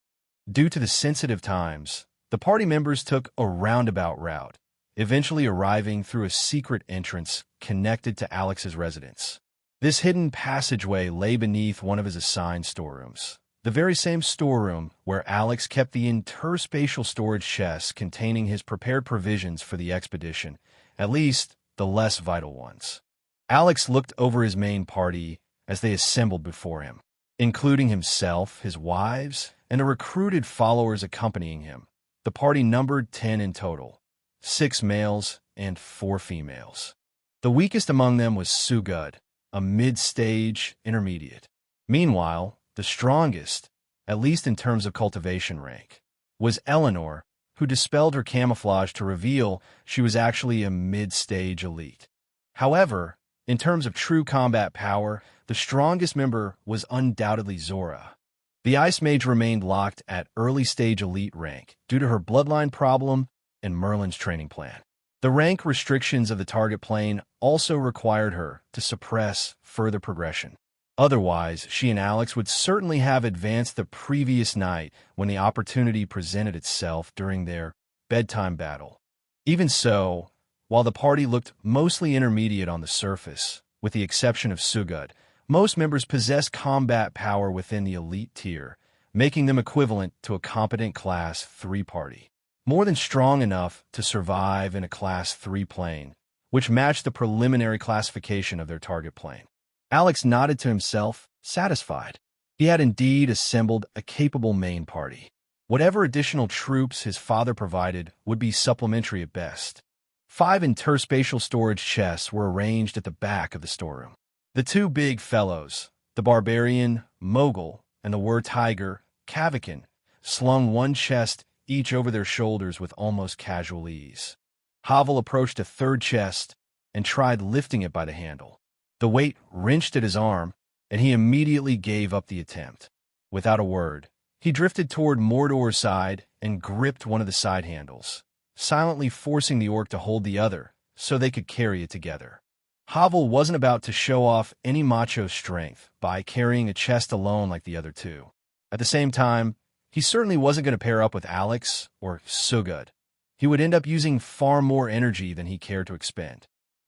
A: Due to the sensitive times, the party members took a roundabout route, eventually arriving through a secret entrance connected to Alex's residence. This hidden passageway lay beneath one of his assigned storerooms, the very same storeroom where Alex kept the interspatial storage chests containing his prepared provisions for the expedition, at least the less vital ones. Alex looked over his main party as they assembled before him, including himself, his wives, and the recruited followers accompanying him. The party numbered 10 in total, 6 males and 4 females. The weakest among them was Sugud, a mid-stage intermediate. Meanwhile, the strongest, at least in terms of cultivation rank, was Eleanor, who dispelled her camouflage to reveal she was actually a mid-stage elite. However, in terms of true combat power, the strongest member was undoubtedly Zora. The Ice Mage remained locked at early-stage elite rank due to her bloodline problem and Merlin's training plan. The rank restrictions of the target plane also required her to suppress further progression. Otherwise, she and Alex would certainly have advanced the previous night when the opportunity presented itself during their bedtime battle. Even so, while the party looked mostly intermediate on the surface, with the exception of Sugud, most members possessed combat power within the elite tier, making them equivalent to a competent Class 3 party. More than strong enough to survive in a Class 3 plane, which matched the preliminary classification of their target plane. Alex nodded to himself, satisfied. He had indeed assembled a capable main party. Whatever additional troops his father provided would be supplementary at best. 5 interspatial storage chests were arranged at the back of the storeroom. The 2 big fellows, the barbarian, Mogul, and the war-tiger, Kavikin, slung 1 chest each over their shoulders with almost casual ease. Havel approached a 3rd chest and tried lifting it by the handle. The weight wrenched at his arm, and he immediately gave up the attempt. Without a word, he drifted toward Mordor's side and gripped one of the side handles, silently forcing the orc to hold the other so they could carry it together. Havel wasn't about to show off any macho strength by carrying a chest alone like the other 2. At the same time, he certainly wasn't going to pair up with Alex or Sugud. He would end up using far more energy than he cared to expend.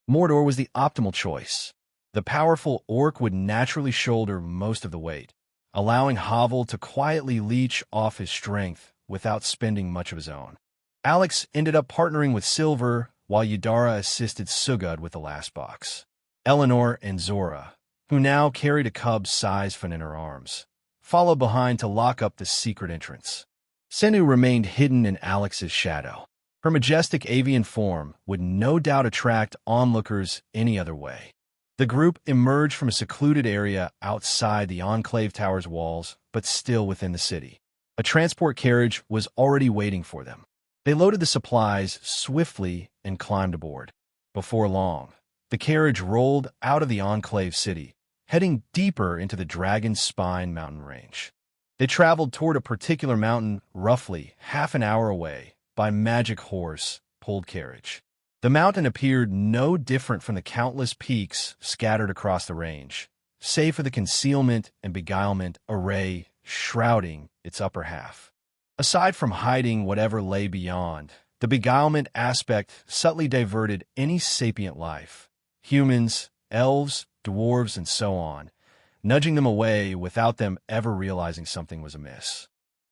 A: Mordor was the optimal choice. The powerful orc would naturally shoulder most of the weight, allowing Havel to quietly leech off his strength without spending much of his own. Alex ended up partnering with Silver, while Yudara assisted Sugud with the last box. Eleanor and Zora, who now carried a cub-sized fin in her arms, followed behind to lock up the secret entrance. Senu remained hidden in Alex's shadow. Her majestic avian form would no doubt attract onlookers any other way. The group emerged from a secluded area outside the Enclave Tower's walls, but still within the city. A transport carriage was already waiting for them. They loaded the supplies swiftly and climbed aboard. Before long, the carriage rolled out of the Enclave city, heading deeper into the Dragon's Spine mountain range. They traveled toward a particular mountain roughly half an hour away by magic horse-pulled carriage. The mountain appeared no different from the countless peaks scattered across the range, save for the concealment and beguilement array shrouding its upper half. Aside from hiding whatever lay beyond, the beguilement aspect subtly diverted any sapient life, humans, elves, dwarves, and so on, nudging them away without them ever realizing something was amiss.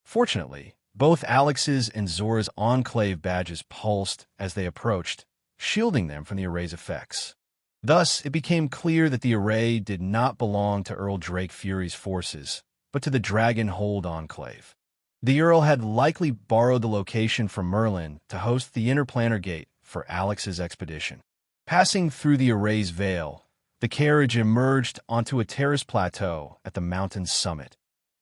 A: Fortunately, both Alex's and Zora's Enclave badges pulsed as they approached, shielding them from the array's effects. Thus, it became clear that the array did not belong to Earl Drake Fury's forces, but to the Dragonhold Enclave. The Earl had likely borrowed the location from Merlin to host the interplanar gate for Alex's expedition. Passing through the array's veil, the carriage emerged onto a terrace plateau at the mountain's summit,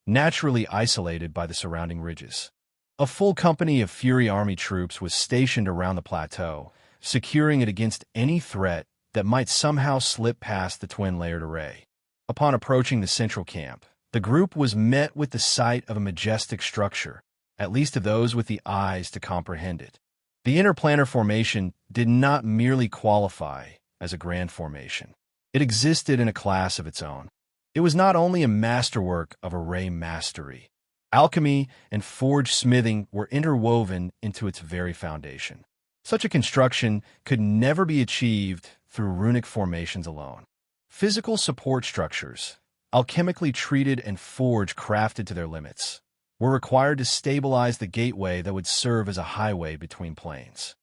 A: naturally isolated by the surrounding ridges. A full company of Fury army troops was stationed around the plateau, securing it against any threat that might somehow slip past the twin-layered array. Upon approaching the central camp, the group was met with the sight of a majestic structure, at least to those with the eyes to comprehend it. The interplanar formation did not merely qualify as a grand formation. It existed in a class of its own. It was not only a masterwork of array mastery. Alchemy and forge smithing were interwoven into its very foundation. Such a construction could never be achieved through runic formations alone. Physical support structures, alchemically treated and forge crafted to their limits, were required to stabilize the gateway that would serve as a highway between planes.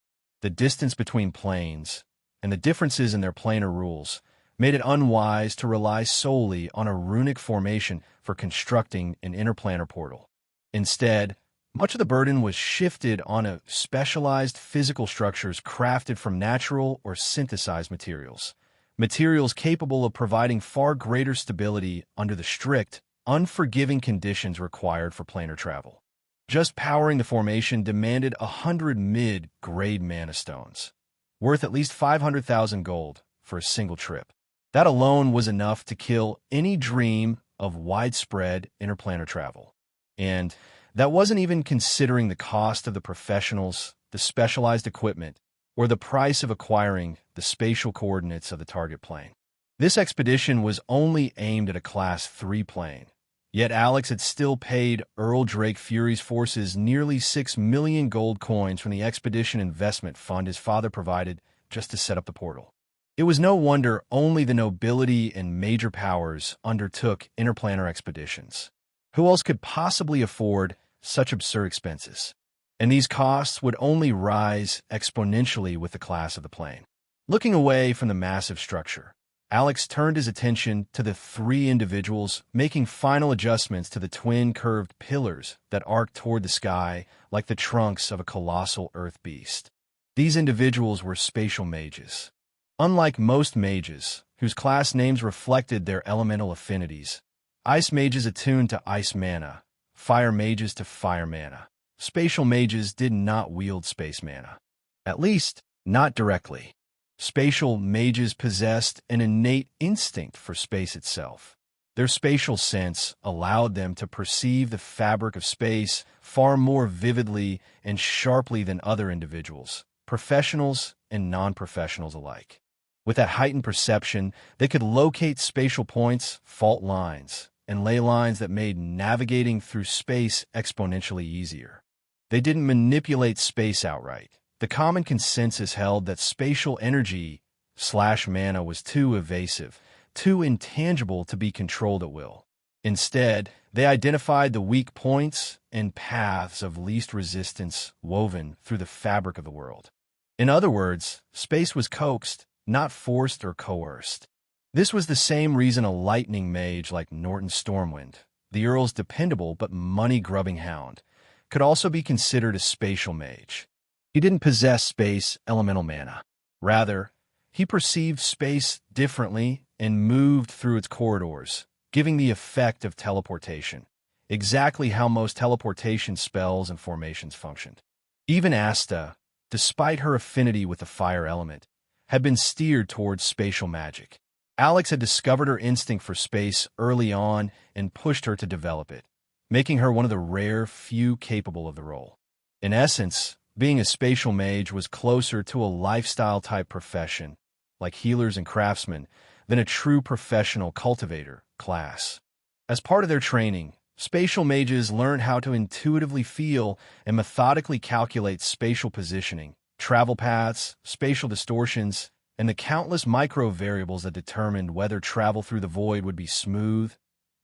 A: The distance between planes and the differences in their planar rules made it unwise to rely solely on a runic formation for constructing an interplanar portal. Instead, much of the burden was shifted onto specialized physical structures crafted from natural or synthesized materials, materials capable of providing far greater stability under the strict, unforgiving conditions required for planar travel. Just powering the formation demanded 100 mid-grade mana stones, worth at least 500,000 gold for a single trip. That alone was enough to kill any dream of widespread interplanar travel. And that wasn't even considering the cost of the professionals, the specialized equipment, or the price of acquiring the spatial coordinates of the target plane. This expedition was only aimed at a Class 3 plane, yet Alex had still paid Earl Drake Fury's forces nearly 6 million gold coins from the expedition investment fund his father provided just to set up the portal. It was no wonder only the nobility and major powers undertook interplanar expeditions. Who else could possibly afford such absurd expenses? And these costs would only rise exponentially with the class of the plane. Looking away from the massive structure, Alex turned his attention to the three individuals making final adjustments to the twin curved pillars that arced toward the sky like the trunks of a colossal earth beast. These individuals were spatial mages. Unlike most mages, whose class names reflected their elemental affinities, ice mages attuned to ice mana, fire mages to fire mana. Spatial mages did not wield space mana. At least, not directly. Spatial mages possessed an innate instinct for space itself. Their spatial sense allowed them to perceive the fabric of space far more vividly and sharply than other individuals, professionals and non-professionals alike. With that heightened perception, they could locate spatial points, fault lines, and ley lines that made navigating through space exponentially easier. They didn't manipulate space outright. The common consensus held that spatial energy/mana was too evasive, too intangible to be controlled at will. Instead, they identified the weak points and paths of least resistance woven through the fabric of the world. In other words, space was coaxed, not forced or coerced. This was the same reason a lightning mage like Norton Stormwind, the Earl's dependable but money-grubbing hound, could also be considered a spatial mage. He didn't possess space elemental mana. Rather, he perceived space differently and moved through its corridors, giving the effect of teleportation, exactly how most teleportation spells and formations functioned. Even Asta, despite her affinity with the fire element, had been steered towards spatial magic. Alex had discovered her instinct for space early on and pushed her to develop it, making her one of the rare few capable of the role. In essence, being a spatial mage was closer to a lifestyle-type profession, like healers and craftsmen, than a true professional cultivator class. As part of their training, spatial mages learned how to intuitively feel and methodically calculate spatial positioning, travel paths, spatial distortions, and the countless micro-variables that determined whether travel through the void would be smooth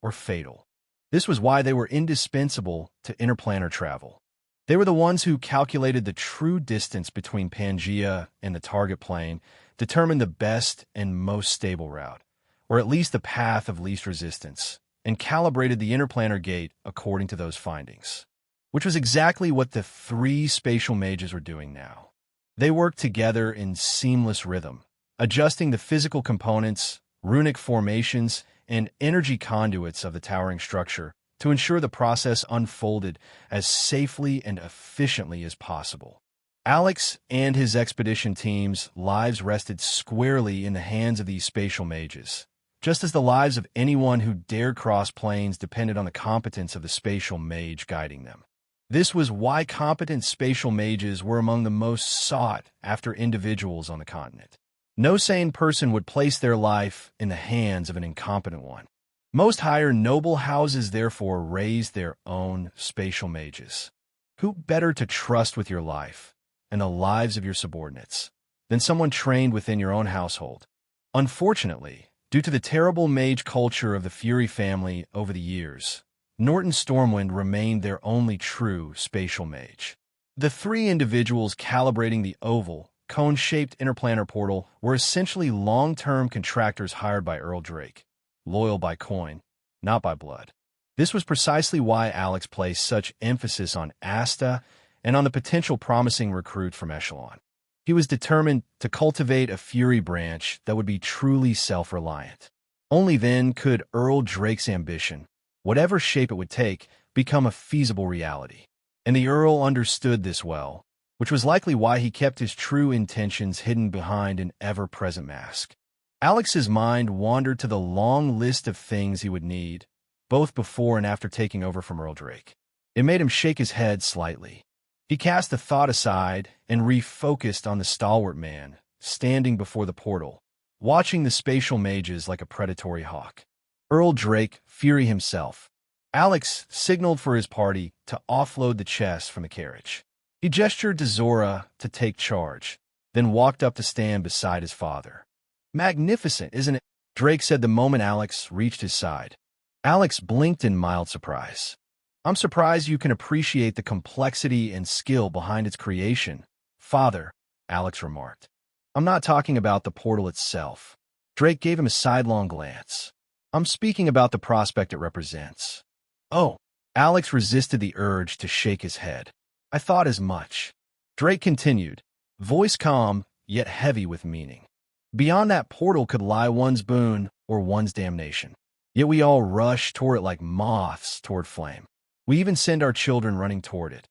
A: or fatal. This was why they were indispensable to interplanar travel. They were the ones who calculated the true distance between Pangea and the target plane, determined the best and most stable route, or at least the path of least resistance, and calibrated the interplanar gate according to those findings, which was exactly what the three spatial mages were doing now. They worked together in seamless rhythm, adjusting the physical components, runic formations, and energy conduits of the towering structure to ensure the process unfolded as safely and efficiently as possible. Alex and his expedition team's lives rested squarely in the hands of these spatial mages, just as the lives of anyone who dared cross planes depended on the competence of the spatial mage guiding them. This was why competent spatial mages were among the most sought-after individuals on the continent. No sane person would place their life in the hands of an incompetent one. Most higher noble houses therefore raised their own spatial mages. Who better to trust with your life and the lives of your subordinates than someone trained within your own household? Unfortunately, due to the terrible mage culture of the Fury family over the years, Norton Stormwind remained their only true spatial mage. The three individuals calibrating the oval, cone-shaped interplanar portal were essentially long-term contractors hired by Earl Drake, loyal by coin, not by blood. This was precisely why Alex placed such emphasis on Asta and on the potential promising recruit from Echelon. He was determined to cultivate a Fury branch that would be truly self-reliant. Only then could Earl Drake's ambition, whatever shape it would take, become a feasible reality. And the Earl understood this well, which was likely why he kept his true intentions hidden behind an ever-present mask. Alex's mind wandered to the long list of things he would need, both before and after taking over from Earl Drake. It made him shake his head slightly. He cast the thought aside and refocused on the stalwart man, standing before the portal, watching the spatial mages like a predatory hawk. Earl Drake, Fury himself. Alex signaled for his party to offload the chest from the carriage. He gestured to Zora to take charge, then walked up to stand beside his father. "Magnificent, isn't it?" Drake said the moment Alex reached his side. Alex blinked in mild surprise. "I'm surprised you can appreciate the complexity and skill behind its creation, father," Alex remarked. "I'm not talking about the portal itself." Drake gave him a sidelong glance. "I'm speaking about the prospect it represents." "Oh." Alex resisted the urge to shake his head. "I thought as much." Drake continued, voice calm, yet heavy with meaning. "Beyond that portal could lie one's boon or one's damnation. Yet we all rush toward it like moths toward flame. We even send our children running toward it,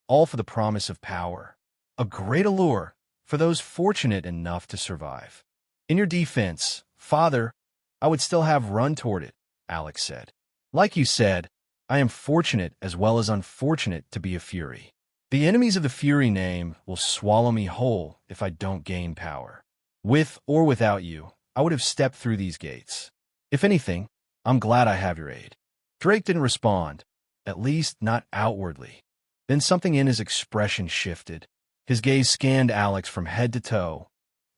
A: all for the promise of power, a great allure for those fortunate enough to survive. In your defense, father, I would still have run toward it," Alex said. "Like you said, I am fortunate as well as unfortunate to be a Fury. The enemies of the Fury name will swallow me whole if I don't gain power. With or without you, I would have stepped through these gates. If anything, I'm glad I have your aid." Drake didn't respond, at least not outwardly. Then something in his expression shifted. His gaze scanned Alex from head to toe,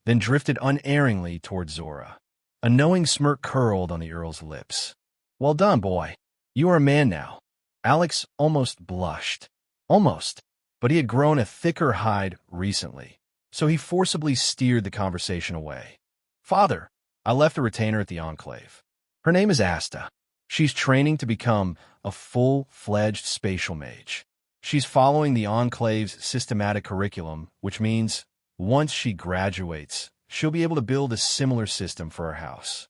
A: then drifted unerringly toward Zora. A knowing smirk curled on the Earl's lips. Well done, boy. You are a man now. Alex almost blushed. Almost. But he had grown a thicker hide recently, so he forcibly steered the conversation away. Father, I left a retainer at the Enclave. Her name is Asta. She's training to become a full-fledged spatial mage. She's following the Enclave's systematic curriculum, which means once she graduates, she'll be able to build a similar system for her house.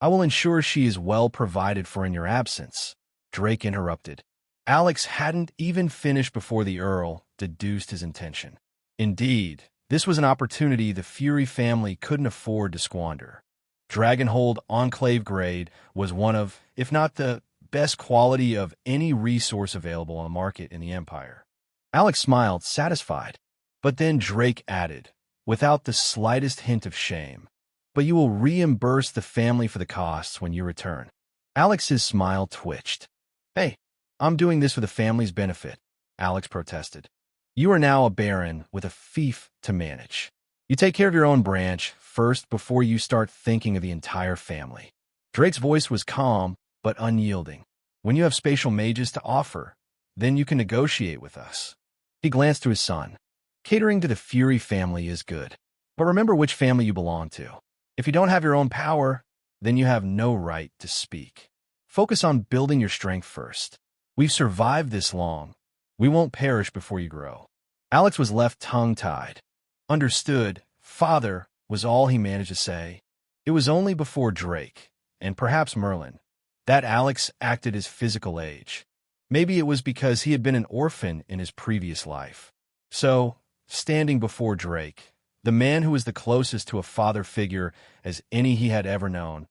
A: I will ensure she is well provided for in your absence, Drake interrupted. Alex hadn't even finished before the Earl deduced his intention. Indeed, this was an opportunity the Fury family couldn't afford to squander. Dragonhold Enclave grade was one of, if not the best quality of any resource available on the market in the Empire. Alex smiled, satisfied. But then Drake added, without the slightest hint of shame, but you will reimburse the family for the costs when you return. Alex's smile twitched. Hey, I'm doing this for the family's benefit, Alex protested. You are now a baron with a fief to manage. You take care of your own branch first before you start thinking of the entire family. Drake's voice was calm but unyielding. When you have spatial mages to offer, then you can negotiate with us. He glanced to his son. Catering to the Fury family is good, but remember which family you belong to. If you don't have your own power, then you have no right to speak. Focus on building your strength first. We've survived this long. We won't perish before you grow. Alex was left tongue-tied. Understood, father, was all he managed to say. It was only before Drake, and perhaps Merlin, that Alex acted his physical age. Maybe it was because he had been an orphan in his previous life. So, standing before Drake, the man who was the closest to a father figure as any he had ever known,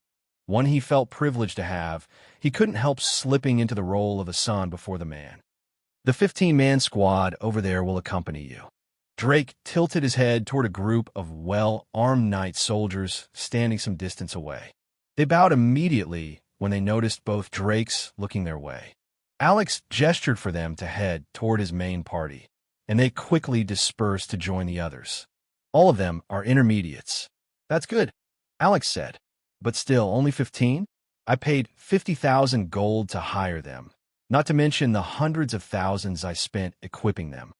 A: one he felt privileged to have, he couldn't help slipping into the role of a son before the man. The 15-man squad over there will accompany you. Drake tilted his head toward a group of well-armed knight soldiers standing some distance away. They bowed immediately when they noticed both Drakes looking their way. Alex gestured for them to head toward his main party, and they quickly dispersed to join the others. All of them are intermediates. That's good, Alex said. But still, only 15? I paid 50,000 gold to hire them, not to mention the hundreds of thousands I spent equipping them.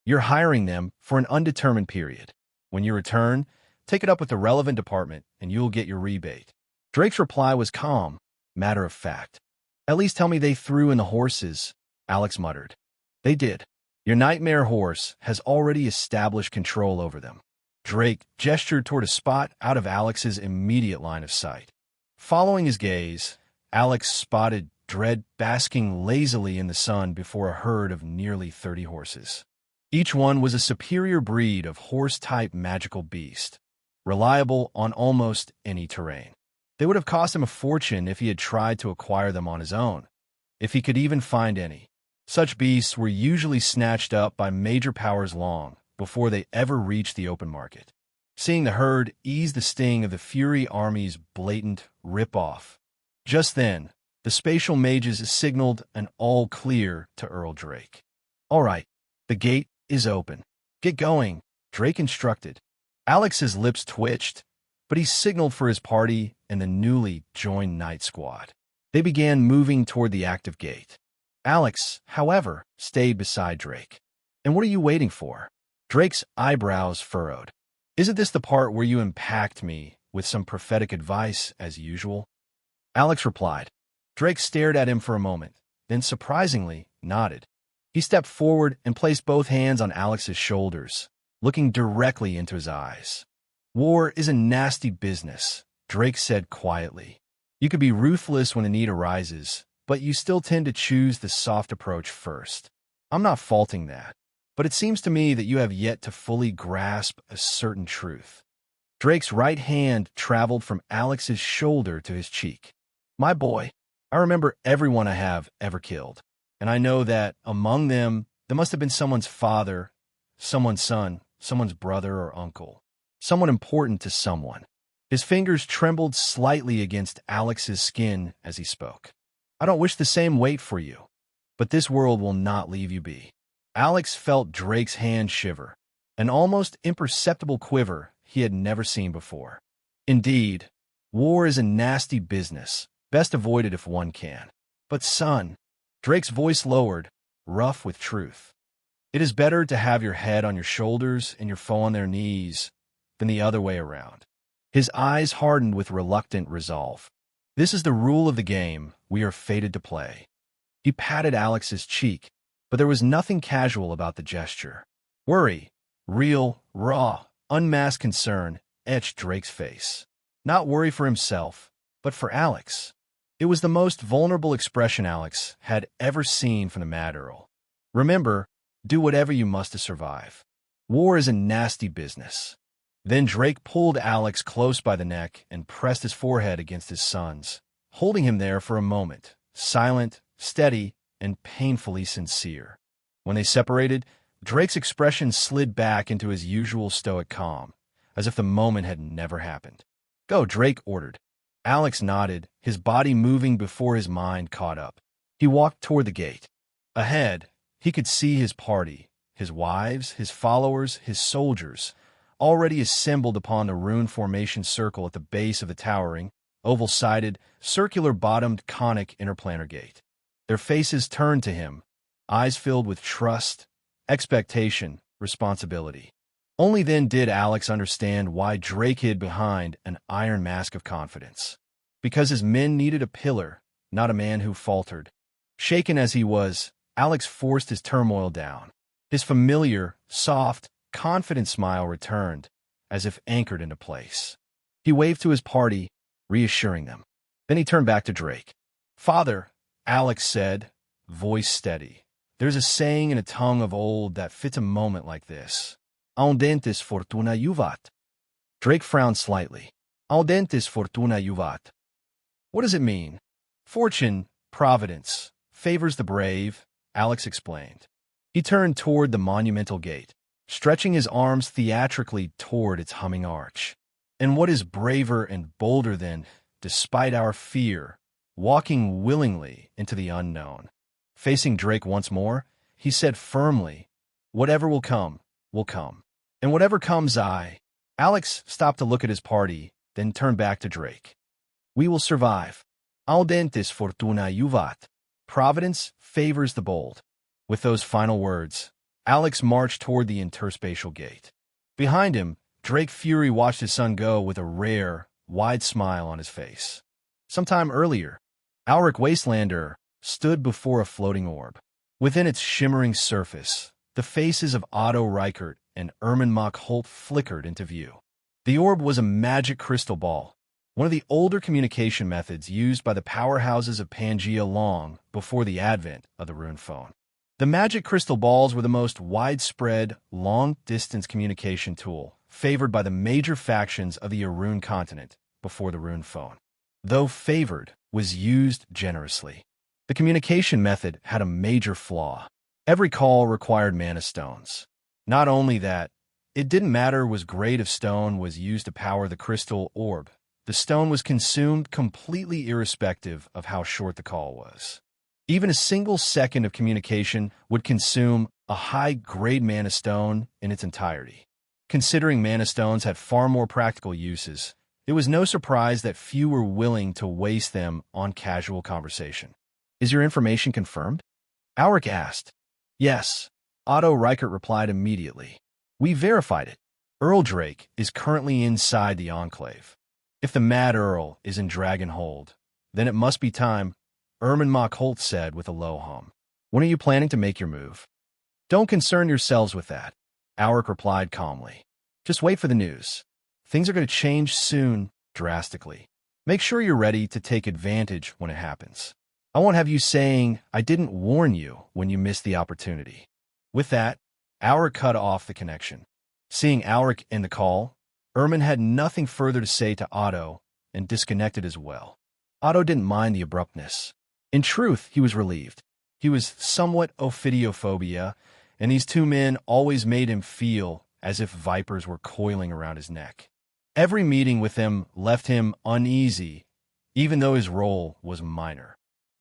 A: You're hiring them for an undetermined period. When you return, take it up with the relevant department and you'll get your rebate. Drake's reply was calm, matter of fact. At least tell me they threw in the horses, Alex muttered. They did. Your nightmare horse has already established control over them. Drake gestured toward a spot out of Alex's immediate line of sight. Following his gaze, Alex spotted Dread basking lazily in the sun before a herd of nearly 30 horses. Each one was a superior breed of horse-type magical beast, reliable on almost any terrain. They would have cost him a fortune if he had tried to acquire them on his own, if he could even find any. Such beasts were usually snatched up by major powers long before they ever reached the open market. Seeing the herd eased the sting of the Fury army's blatant rip-off. Just then, the spatial mages signaled an all-clear to Earl Drake. All right, the gate is open. Get going, Drake instructed. Alex's lips twitched, but he signaled for his party and the newly joined Knight Squad. They began moving toward the active gate. Alex, however, stayed beside Drake. And what are you waiting for? Drake's eyebrows furrowed. Isn't this the part where you impact me with some prophetic advice, as usual? Alex replied. Drake stared at him for a moment, then surprisingly nodded. He stepped forward and placed both hands on Alex's shoulders, looking directly into his eyes. War is a nasty business, Drake said quietly. You could be ruthless when the need arises, but you still tend to choose the soft approach first. I'm not faulting that, but it seems to me that you have yet to fully grasp a certain truth. Drake's right hand traveled from Alex's shoulder to his cheek. My boy, I remember everyone I have ever killed, and I know that among them, there must have been someone's father, someone's son, someone's brother or uncle, someone important to someone. His fingers trembled slightly against Alex's skin as he spoke. I don't wish the same weight for you, but this world will not leave you be. Alex felt Drake's hand shiver, an almost imperceptible quiver he had never seen before. Indeed, war is a nasty business, Best avoid it if one can. But son, Drake's voice lowered, rough with truth. It is better to have your head on your shoulders and your foe on their knees than the other way around. His eyes hardened with reluctant resolve. This is the rule of the game we are fated to play. He patted Alex's cheek, but there was nothing casual about the gesture. Worry, real, raw, unmasked concern etched Drake's face. Not worry for himself, but for Alex. It was the most vulnerable expression Alex had ever seen from the Mad Earl. Remember, do whatever you must to survive. War is a nasty business. Then Drake pulled Alex close by the neck and pressed his forehead against his son's, holding him there for a moment, silent, steady, and painfully sincere. When they separated, Drake's expression slid back into his usual stoic calm, as if the moment had never happened. Go, Drake ordered. Alex nodded, his body moving before his mind caught up. He walked toward the gate. Ahead, he could see his party, his wives, his followers, his soldiers, already assembled upon the rune formation circle at the base of the towering, oval-sided, circular-bottomed conic interplanar gate. Their faces turned to him, eyes filled with trust, expectation, responsibility. Only then did Alex understand why Drake hid behind an iron mask of confidence. Because his men needed a pillar, not a man who faltered. Shaken as he was, Alex forced his turmoil down. His familiar, soft, confident smile returned, as if anchored into place. He waved to his party, reassuring them. Then he turned back to Drake. Father, Alex said, voice steady. There's a saying in a tongue of old that fits a moment like this. Audentis fortuna juvat. Drake frowned slightly. Audentis fortuna juvat. What does it mean? Fortune, providence, favors the brave, Alex explained. He turned toward the monumental gate, stretching his arms theatrically toward its humming arch. And what is braver and bolder than, despite our fear, walking willingly into the unknown? Facing Drake once more, he said firmly, whatever will come, will come. And whatever comes, Alex stopped to look at his party, then turned back to Drake. We will survive. Audentis fortuna juvat. Providence favors the bold. With those final words, Alex marched toward the interspatial gate. Behind him, Drake Fury watched his son go with a rare, wide smile on his face. Sometime earlier, Alric Wastelander stood before a floating orb. Within its shimmering surface, the faces of Otto Reichert and Ermin Holt flickered into view. The orb was a magic crystal ball, one of the older communication methods used by the powerhouses of Pangaea long before the advent of the rune phone. The magic crystal balls were the most widespread, long-distance communication tool, favored by the major factions of the Arun continent before the rune phone. Though favored, was used generously. The communication method had a major flaw. Every call required mana stones. Not only that, it didn't matter what grade of stone was used to power the crystal orb. The stone was consumed completely irrespective of how short the call was. Even a single second of communication would consume a high-grade mana stone in its entirety. Considering mana stones had far more practical uses, it was no surprise that few were willing to waste them on casual conversation. Is your information confirmed? Alric asked. Yes. Otto Reichert replied immediately. We verified it. Earl Drake is currently inside the Enclave. If the Mad Earl is in Dragonhold, then it must be time, Ermin Holt said with a low hum. When are you planning to make your move? Don't concern yourselves with that, Alric replied calmly. Just wait for the news. Things are going to change soon, drastically. Make sure you're ready to take advantage when it happens. I won't have you saying, I didn't warn you when you missed the opportunity. With that, Alric cut off the connection. Seeing Alric in the call, Ermin had nothing further to say to Otto and disconnected as well. Otto didn't mind the abruptness. In truth, he was relieved. He was somewhat ophidiophobia, and these two men always made him feel as if vipers were coiling around his neck. Every meeting with them left him uneasy, even though his role was minor,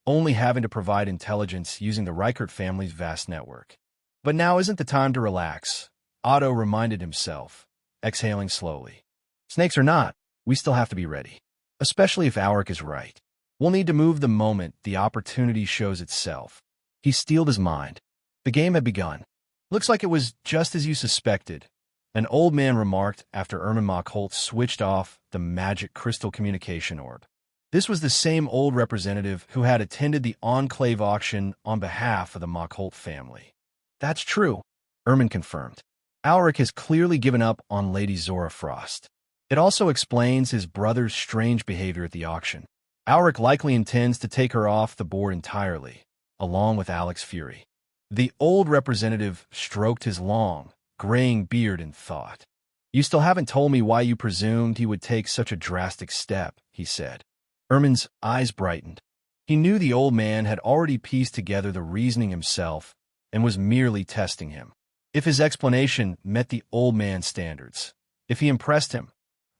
A: only having to provide intelligence using the Reichert family's vast network. But now isn't the time to relax, Otto reminded himself, exhaling slowly. Snakes or not, we still have to be ready, especially if Alric is right. We'll need to move the moment the opportunity shows itself. He steeled his mind. The game had begun. Looks like it was just as you suspected, an old man remarked after Ermin Mockholt switched off the magic crystal communication orb. This was the same old representative who had attended the Enclave auction on behalf of the Mockholt family. That's true, Ermin confirmed. Alric has clearly given up on Lady Zora Frost. It also explains his brother's strange behavior at the auction. Alric likely intends to take her off the board entirely, along with Alex Fury. The old representative stroked his long, graying beard in thought. You still haven't told me why you presumed he would take such a drastic step, he said. Ermin's eyes brightened. He knew the old man had already pieced together the reasoning himself and was merely testing him. If his explanation met the old man's standards, if he impressed him,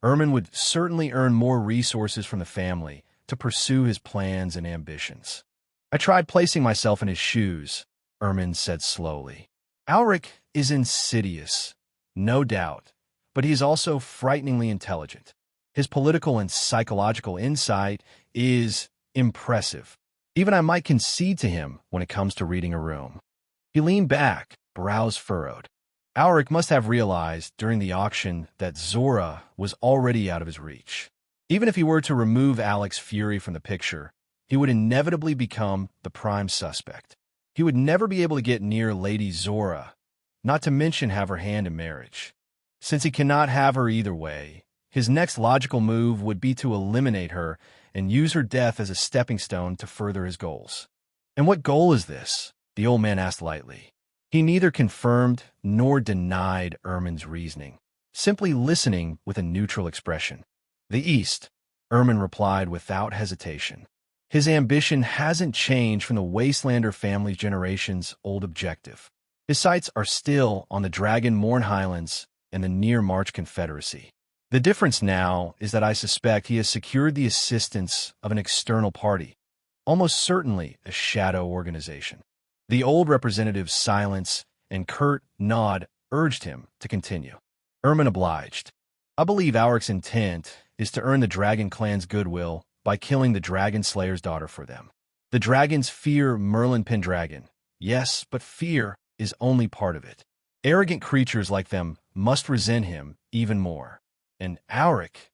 A: Ermin would certainly earn more resources from the family to pursue his plans and ambitions. I tried placing myself in his shoes, Ermin said slowly. Alric is insidious, no doubt, but he is also frighteningly intelligent. His political and psychological insight is impressive. Even I might concede to him when it comes to reading a room. He leaned back, brows furrowed. Alric must have realized during the auction that Zora was already out of his reach. Even if he were to remove Alex Fury from the picture, he would inevitably become the prime suspect. He would never be able to get near Lady Zora, not to mention have her hand in marriage. Since he cannot have her either way, his next logical move would be to eliminate her and use her death as a stepping stone to further his goals. And what goal is this? The old man asked lightly. He neither confirmed nor denied Ermin's reasoning, simply listening with a neutral expression. The East, Ermin replied without hesitation. His ambition hasn't changed from the Wastelander family's generations-old objective. His sights are still on the Dragon-Morn Highlands and the near-March Confederacy. The difference now is that I suspect he has secured the assistance of an external party, almost certainly a shadow organization. The old representative's silence and curt nod urged him to continue. Ermin obliged. I believe Auric's intent is to earn the Dragon clan's goodwill by killing the Dragon Slayer's daughter for them. The dragons fear Merlin Pendragon. Yes, but fear is only part of it. Arrogant creatures like them must resent him even more. And Auric,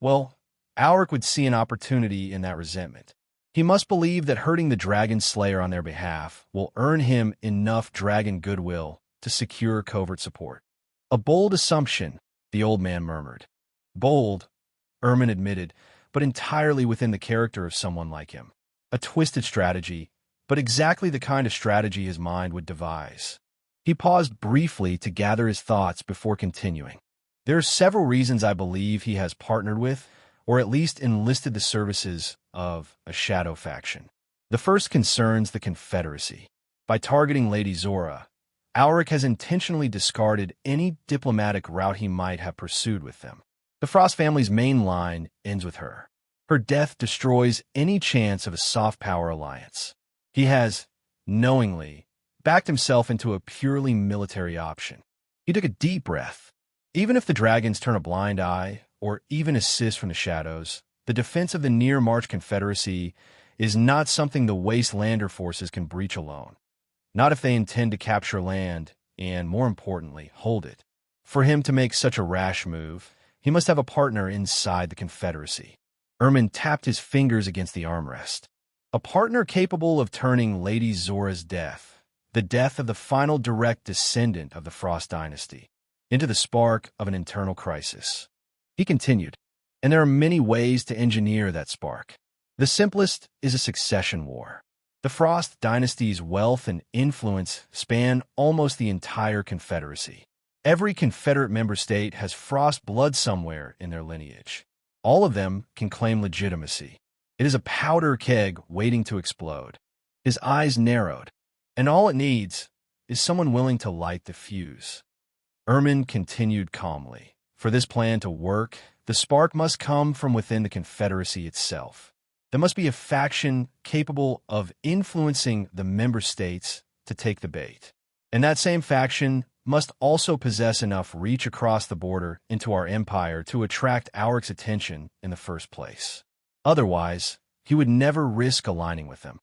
A: well, Auric would see an opportunity in that resentment. He must believe that hurting the Dragon Slayer on their behalf will earn him enough dragon goodwill to secure covert support. A bold assumption, the old man murmured. Bold, Ermin admitted, but entirely within the character of someone like him. A twisted strategy, but exactly the kind of strategy his mind would devise. He paused briefly to gather his thoughts before continuing. There are several reasons I believe he has partnered with, or at least enlisted the services of, a shadow faction. The first concerns the Confederacy. By targeting Lady Zora, Auric has intentionally discarded any diplomatic route he might have pursued with them. The Frost family's main line ends with her. Her death destroys any chance of a soft power alliance. He has, knowingly, backed himself into a purely military option. He took a deep breath. Even if the dragons turn a blind eye, or even assist from the shadows, the defense of the near-March Confederacy is not something the Wastelander forces can breach alone. Not if they intend to capture land, and, more importantly, hold it. For him to make such a rash move, he must have a partner inside the Confederacy. Ermin tapped his fingers against the armrest. A partner capable of turning Lady Zora's death, the death of the final direct descendant of the Frost dynasty, into the spark of an internal crisis. He continued, and there are many ways to engineer that spark. The simplest is a succession war. The Frost dynasty's wealth and influence span almost the entire Confederacy. Every Confederate member state has Frost blood somewhere in their lineage. All of them can claim legitimacy. It is a powder keg waiting to explode. His eyes narrowed, and all it needs is someone willing to light the fuse. Ermin continued calmly. For this plan to work, the spark must come from within the Confederacy itself. There must be a faction capable of influencing the member states to take the bait. And that same faction must also possess enough reach across the border into our empire to attract Auric's attention in the first place. Otherwise, he would never risk aligning with them.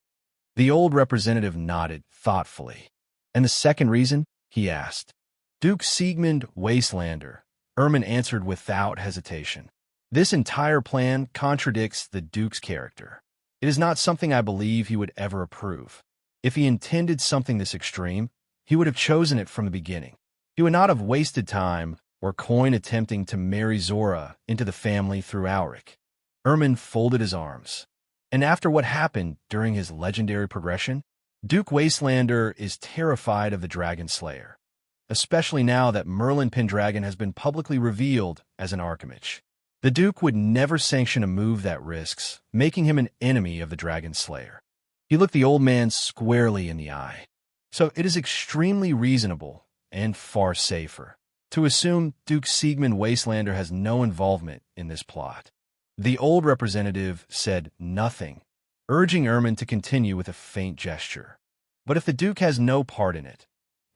A: The old representative nodded thoughtfully. And the second reason? He asked. Duke Siegmund Wastelander, Ermin answered without hesitation. This entire plan contradicts the Duke's character. It is not something I believe he would ever approve. If he intended something this extreme, he would have chosen it from the beginning. He would not have wasted time or coin attempting to marry Zora into the family through Auric. Ermin folded his arms. And after what happened during his legendary progression, Duke Wastelander is terrified of the Dragon Slayer, especially now that Merlin Pendragon has been publicly revealed as an Archimage. The Duke would never sanction a move that risks making him an enemy of the Dragon Slayer. He looked the old man squarely in the eye. So it is extremely reasonable and far safer to assume Duke Siegmund Wastelander has no involvement in this plot. The old representative said nothing, urging Ermin to continue with a faint gesture. But if the Duke has no part in it,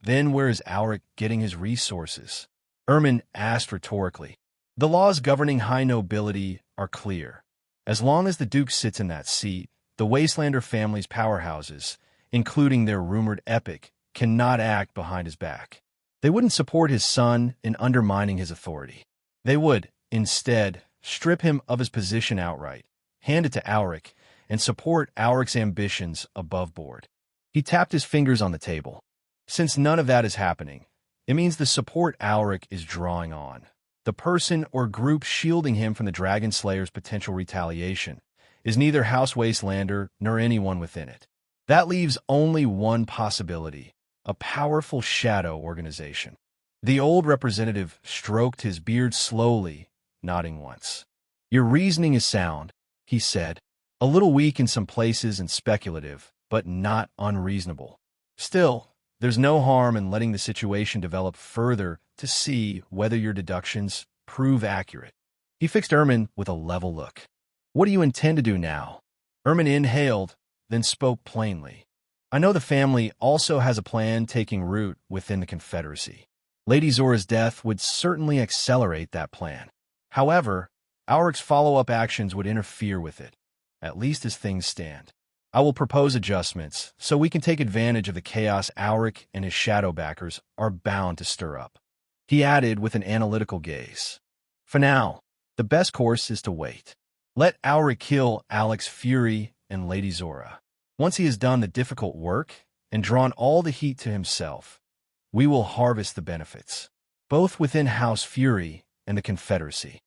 A: then where is Auric getting his resources? Ermin asked rhetorically. The laws governing high nobility are clear. As long as the Duke sits in that seat, the Wastelander family's powerhouses, including their rumored epic, cannot act behind his back. They wouldn't support his son in undermining his authority. They would, instead, strip him of his position outright, hand it to Auric, and support Auric's ambitions above board. He tapped his fingers on the table. Since none of that is happening, it means the support Auric is drawing on, the person or group shielding him from the Dragon Slayer's potential retaliation, is neither House Wastelander nor anyone within it. That leaves only one possibility, a powerful shadow organization. The old representative stroked his beard slowly, nodding once. Your reasoning is sound, he said, a little weak in some places and speculative, but not unreasonable. Still, there's no harm in letting the situation develop further to see whether your deductions prove accurate. He fixed Ermin with a level look. What do you intend to do now? Ermin inhaled, then spoke plainly. I know the family also has a plan taking root within the Confederacy. Lady Zora's death would certainly accelerate that plan. However, Auric's follow-up actions would interfere with it, at least as things stand. I will propose adjustments so we can take advantage of the chaos Auric and his shadow backers are bound to stir up. He added with an analytical gaze. For now, the best course is to wait. Let Auric kill Alex Fury and Lady Zora. Once he has done the difficult work and drawn all the heat to himself, we will harvest the benefits, both within House Fury and the Confederacy.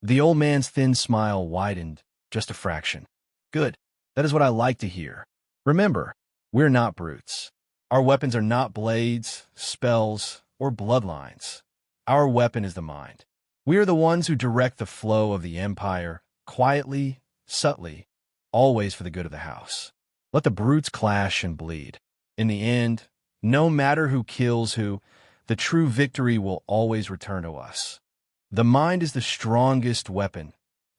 A: The old man's thin smile widened just a fraction. Good. That is what I like to hear. Remember, we're not brutes. Our weapons are not blades, spells, or bloodlines. Our weapon is the mind. We are the ones who direct the flow of the Empire, quietly, subtly, always for the good of the house. Let the brutes clash and bleed. In the end, no matter who kills who, the true victory will always return to us. The mind is the strongest weapon,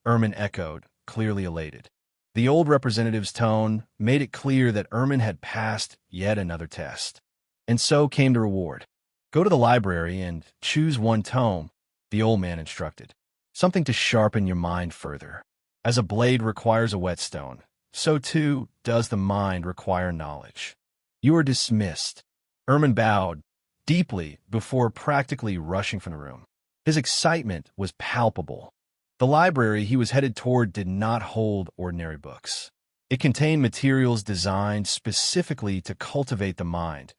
A: Ermin echoed, clearly elated. The old representative's tone made it clear that Ermin had passed yet another test. And so came the reward. Go to the library and choose one tome, the old man instructed. Something to sharpen your mind further. As a blade requires a whetstone, so too does the mind require knowledge. You are dismissed. Ermin bowed deeply before practically rushing from the room. His excitement was palpable. The library he was headed toward did not hold ordinary books. It contained materials designed specifically to cultivate the mind,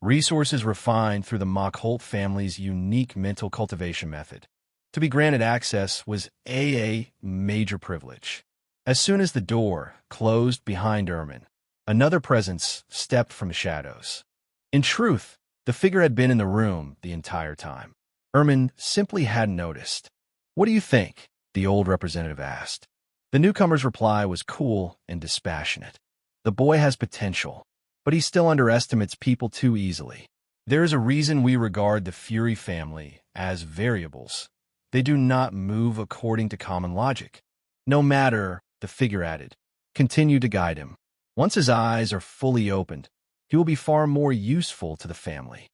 A: resources refined through the Mockholt family's unique mental cultivation method. To be granted access was a major privilege. As soon as the door closed behind Ermin, another presence stepped from the shadows. In truth, the figure had been in the room the entire time. Ermin simply hadn't noticed. What do you think? The old representative asked. The newcomer's reply was cool and dispassionate. The boy has potential, but he still underestimates people too easily. There is a reason we regard the Fury family as variables. They do not move according to common logic. No matter, the figure added, continue to guide him. Once his eyes are fully opened, he will be far more useful to the family.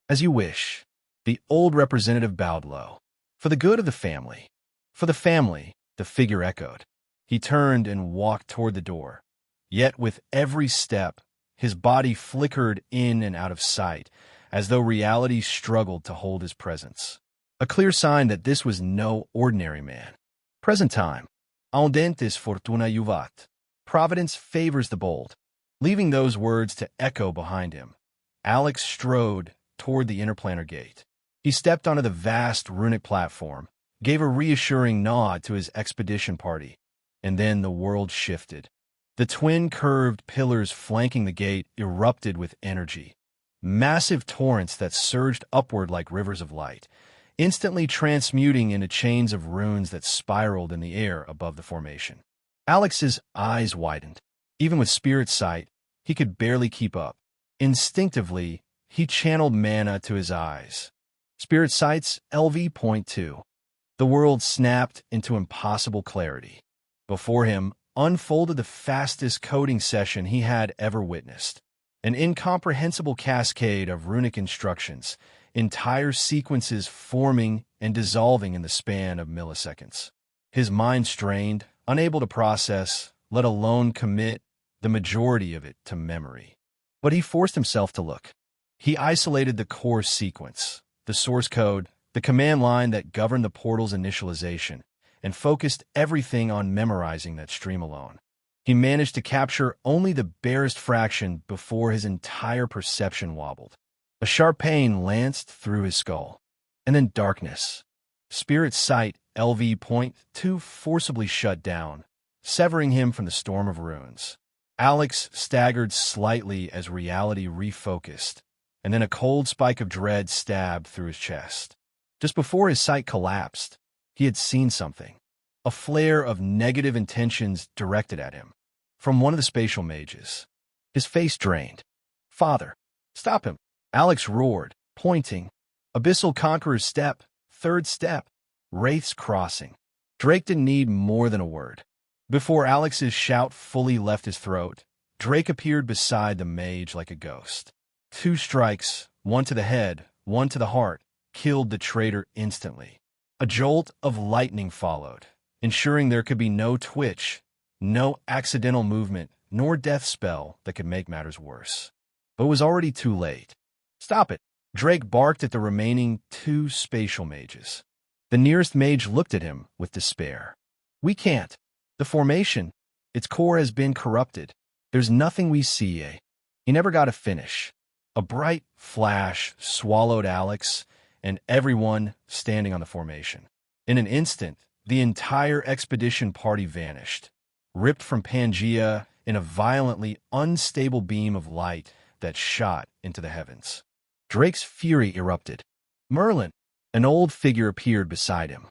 A: As you wish. The old representative bowed low. For the good of the family. For the family, the figure echoed. He turned and walked toward the door. Yet with every step, his body flickered in and out of sight, as though reality struggled to hold his presence. A clear sign that this was no ordinary man. Present time. Audentis fortuna juvat. Providence favors the bold. Leaving those words to echo behind him, Alex strode toward the interplanar gate. He stepped onto the vast runic platform, gave a reassuring nod to his expedition party, and then the world shifted. The twin curved pillars flanking the gate erupted with energy. Massive torrents that surged upward like rivers of light, instantly transmuting into chains of runes that spiraled in the air above the formation. Alex's eyes widened. Even with spirit sight, he could barely keep up. Instinctively, he channeled mana to his eyes. Spirit sight's LV.2. The world snapped into impossible clarity. Before him unfolded the fastest coding session he had ever witnessed. An incomprehensible cascade of runic instructions, entire sequences forming and dissolving in the span of milliseconds. His mind strained, unable to process, let alone commit the majority of it to memory. But he forced himself to look. He isolated the core sequence, the source code, the command line that governed the portal's initialization, and focused everything on memorizing that stream alone. He managed to capture only the barest fraction before his entire perception wobbled. A sharp pain lanced through his skull. And then darkness. Spirit sight LV.2 forcibly shut down, severing him from the storm of runes. Alex staggered slightly as reality refocused, and then a cold spike of dread stabbed through his chest. Just before his sight collapsed, he had seen something. A flare of negative intentions directed at him. From one of the spatial mages. His face drained. "Father, stop him!" Alex roared, pointing. Abyssal Conqueror's step, third step, Wraith's crossing. Drake didn't need more than a word. Before Alex's shout fully left his throat, Drake appeared beside the mage like a ghost. 2 strikes, one to the head, one to the heart, killed the traitor instantly. A jolt of lightning followed, ensuring there could be no twitch, no accidental movement, nor death spell that could make matters worse. But it was already too late. "Stop it!" Drake barked at the remaining 2 spatial mages. The nearest mage looked at him with despair. "We can't. The formation, its core has been corrupted. There's nothing we see, eh?" He never got a finish. A bright flash swallowed Alex and everyone standing on the formation. In an instant, the entire expedition party vanished, ripped from Pangea in a violently unstable beam of light that shot into the heavens. Drake's fury erupted. "Merlin!" An old figure appeared beside him.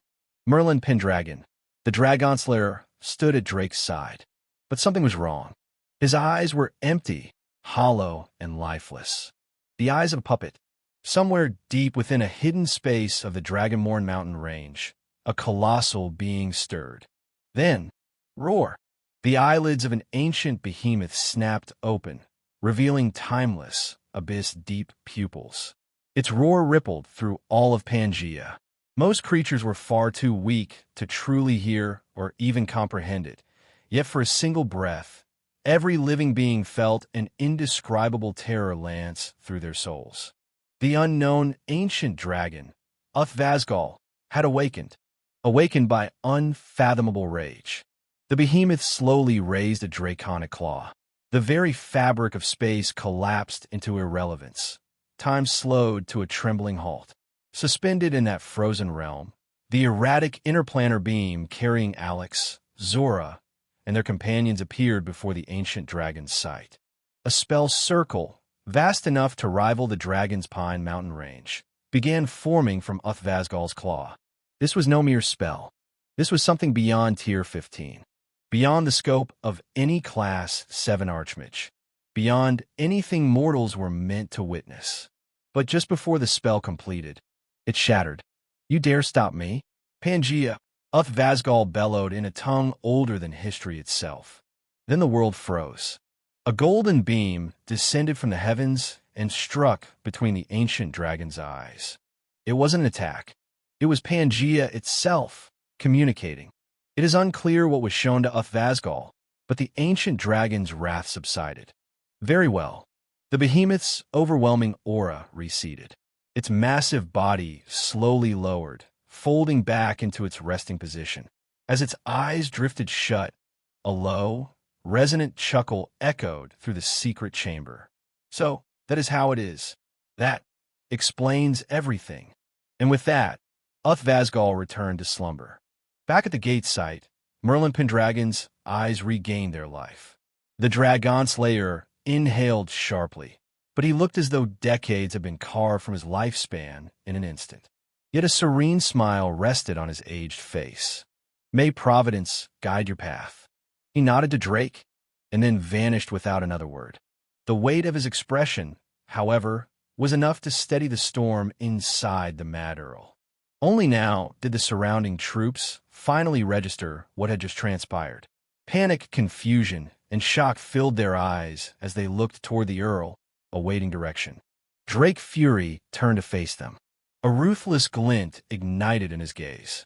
A: Merlin Pendragon, the Dragon Slayer, stood at Drake's side. But something was wrong. His eyes were empty, hollow, and lifeless. The eyes of a puppet. Somewhere deep within a hidden space of the Dragonborn mountain range, a colossal being stirred. Then, roar! The eyelids of an ancient behemoth snapped open, revealing timeless, abyss-deep pupils. Its roar rippled through all of Pangea. Most creatures were far too weak to truly hear or even comprehend it, yet for a single breath, every living being felt an indescribable terror lance through their souls. The unknown ancient dragon, Uthvasgal, had awakened by unfathomable rage. The behemoth slowly raised a draconic claw. The very fabric of space collapsed into irrelevance. Time slowed to a trembling halt. Suspended in that frozen realm, the erratic interplanar beam carrying Alex, Zora, and their companions appeared before the ancient dragon's sight. A spell circle, vast enough to rival the Dragon's Pine mountain range, began forming from Uthvasgal's claw. This was no mere spell. This was something beyond Tier 15. Beyond the scope of any Class 7 Archmage. Beyond anything mortals were meant to witness. But just before the spell completed, it shattered. "You dare stop me?" "Pangea!" Uthvasgal bellowed in a tongue older than history itself. Then the world froze. A golden beam descended from the heavens and struck between the ancient dragon's eyes. It wasn't an attack. It was Pangea itself, communicating. It is unclear what was shown to Uthvasgal, but the ancient dragon's wrath subsided. Very well. The behemoth's overwhelming aura receded. Its massive body slowly lowered, folding back into its resting position. As its eyes drifted shut, a low, resonant chuckle echoed through the secret chamber. So, that is how it is. That explains everything. And with that, Uthvasgal returned to slumber. Back at the gate site, Merlin Pendragon's eyes regained their life. The Dragon Slayer inhaled sharply, but he looked as though decades had been carved from his lifespan in an instant. Yet a serene smile rested on his aged face. May Providence guide your path. He nodded to Drake, and then vanished without another word. The weight of his expression, however, was enough to steady the storm inside the Mad Earl. Only now did the surrounding troops finally register what had just transpired. Panic, confusion, and shock filled their eyes as they looked toward the Earl, awaiting direction. Drake Fury turned to face them. A ruthless glint ignited in his gaze.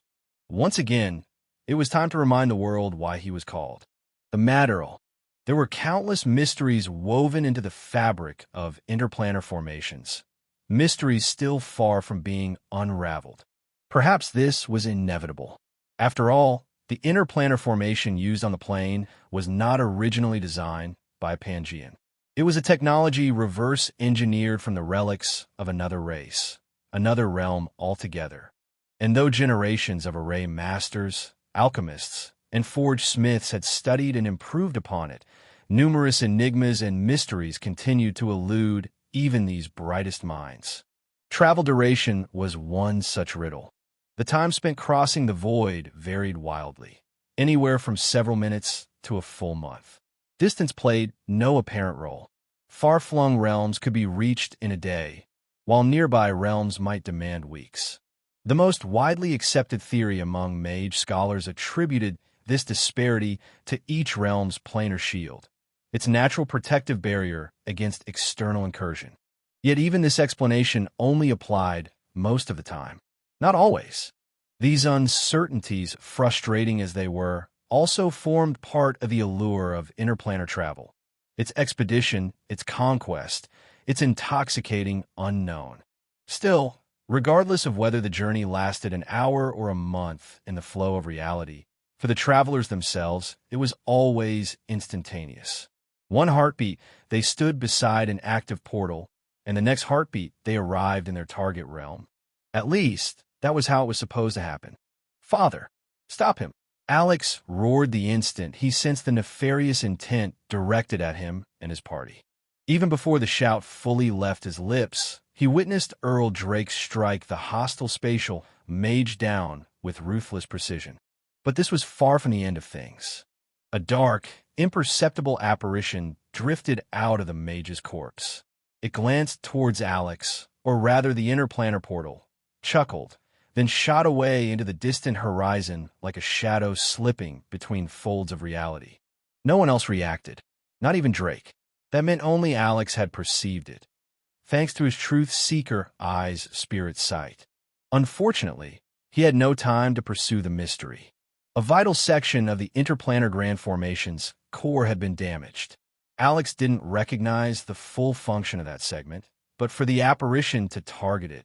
A: Once again, it was time to remind the world why he was called. The Mad Earl. There were countless mysteries woven into the fabric of interplanar formations, mysteries still far from being unraveled. Perhaps this was inevitable. After all, the interplanar formation used on the plane was not originally designed by a Pangean. It was a technology reverse-engineered from the relics of another race, another realm altogether. And though generations of array masters, alchemists, and forge smiths had studied and improved upon it, numerous enigmas and mysteries continued to elude even these brightest minds. Travel duration was one such riddle. The time spent crossing the void varied wildly, anywhere from several minutes to a full month. Distance played no apparent role. Far-flung realms could be reached in a day, while nearby realms might demand weeks. The most widely accepted theory among mage scholars attributed this disparity to each realm's planar shield, its natural protective barrier against external incursion. Yet even this explanation only applied most of the time. Not always. These uncertainties, frustrating as they were, also formed part of the allure of interplanar travel. Its expedition, its conquest, its intoxicating unknown. Still, regardless of whether the journey lasted an hour or a month in the flow of reality, for the travelers themselves, it was always instantaneous. One heartbeat, they stood beside an active portal, and the next heartbeat, they arrived in their target realm. At least, that was how it was supposed to happen. Father, stop him. Alex roared the instant he sensed the nefarious intent directed at him and his party. Even before the shout fully left his lips, he witnessed Earl Drake strike the hostile spatial mage down with ruthless precision. But this was far from the end of things. A dark, imperceptible apparition drifted out of the mage's corpse. It glanced towards Alex, or rather the interplanar portal, chuckled, then shot away into the distant horizon like a shadow slipping between folds of reality. No one else reacted, not even Drake. That meant only Alex had perceived it, thanks to his truth-seeker eye's spirit sight. Unfortunately, he had no time to pursue the mystery. A vital section of the interplanar grand formation's core had been damaged. Alex didn't recognize the full function of that segment, but for the apparition to target it,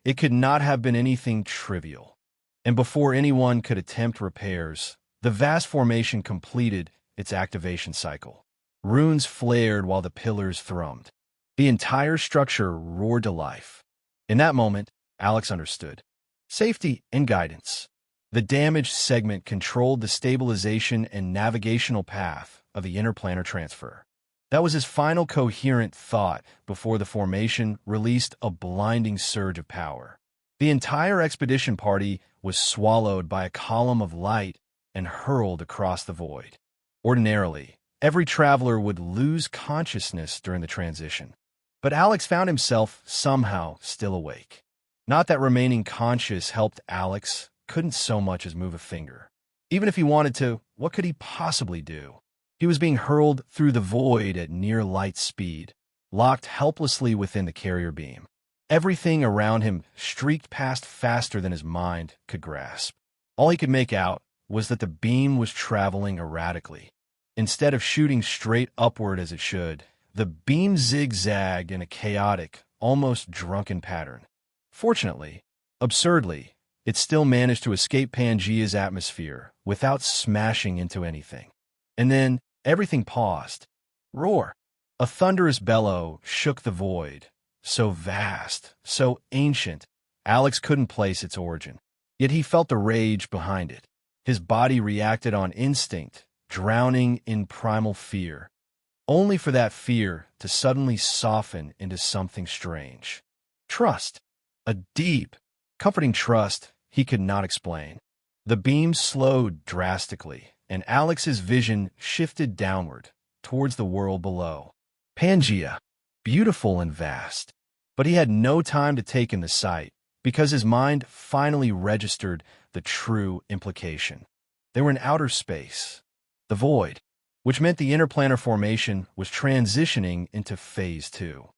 A: it could not have been anything trivial. And before anyone could attempt repairs, the vast formation completed its activation cycle. Runes flared while the pillars thrummed. The entire structure roared to life. In that moment, Alex understood. Safety and guidance. The damaged segment controlled the stabilization and navigational path of the interplanar transfer. That was his final coherent thought before the formation released a blinding surge of power. The entire expedition party was swallowed by a column of light and hurled across the void. Ordinarily, every traveler would lose consciousness during the transition. But Alex found himself somehow still awake. Not that remaining conscious helped Alex couldn't so much as move a finger. Even if he wanted to, what could he possibly do? He was being hurled through the void at near light speed, locked helplessly within the carrier beam. Everything around him streaked past faster than his mind could grasp. All he could make out was that the beam was traveling erratically. Instead of shooting straight upward as it should, the beam zigzagged in a chaotic, almost drunken pattern. Fortunately, absurdly, it still managed to escape Pangea's atmosphere without smashing into anything. And then, everything paused. Roar! A thunderous bellow shook the void, so vast, so ancient, Alex couldn't place its origin. Yet he felt the rage behind it. His body reacted on instinct, drowning in primal fear, only for that fear to suddenly soften into something strange. Trust. A deep, comforting trust he could not explain. The beam slowed drastically, and Alex's vision shifted downward, towards the world below. Pangea, beautiful and vast. But he had no time to take in the sight, because his mind finally registered the true implication. They were in outer space, the void, which meant the interplanar formation was transitioning into Phase 2.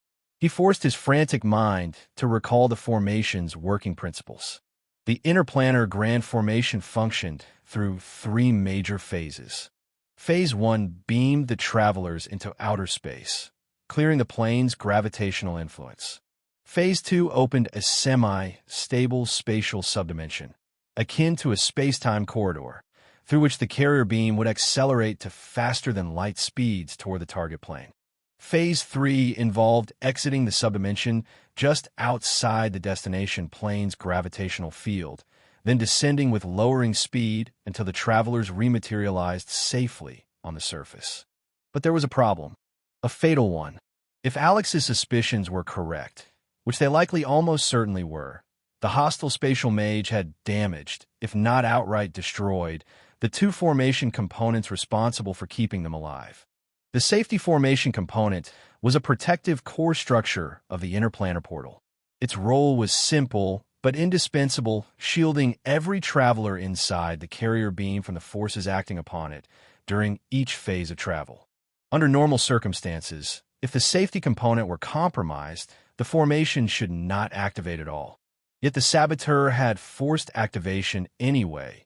A: He forced his frantic mind to recall the formation's working principles. The interplanar grand formation functioned through 3 major phases. Phase 1 beamed the travelers into outer space, clearing the plane's gravitational influence. Phase 2 opened a semi-stable spatial subdimension, akin to a space-time corridor, through which the carrier beam would accelerate to faster-than-light speeds toward the target plane. Phase 3 involved exiting the subdimension just outside the destination plane's gravitational field, then descending with lowering speed until the travelers rematerialized safely on the surface. But there was a problem, a fatal one. If Alex's suspicions were correct, which they likely almost certainly were, the hostile spatial mage had damaged, if not outright destroyed, the 2 formation components responsible for keeping them alive. The safety formation component was a protective core structure of the interplanar portal. Its role was simple but indispensable, shielding every traveler inside the carrier beam from the forces acting upon it during each phase of travel. Under normal circumstances, if the safety component were compromised, the formation should not activate at all. Yet the saboteur had forced activation anyway,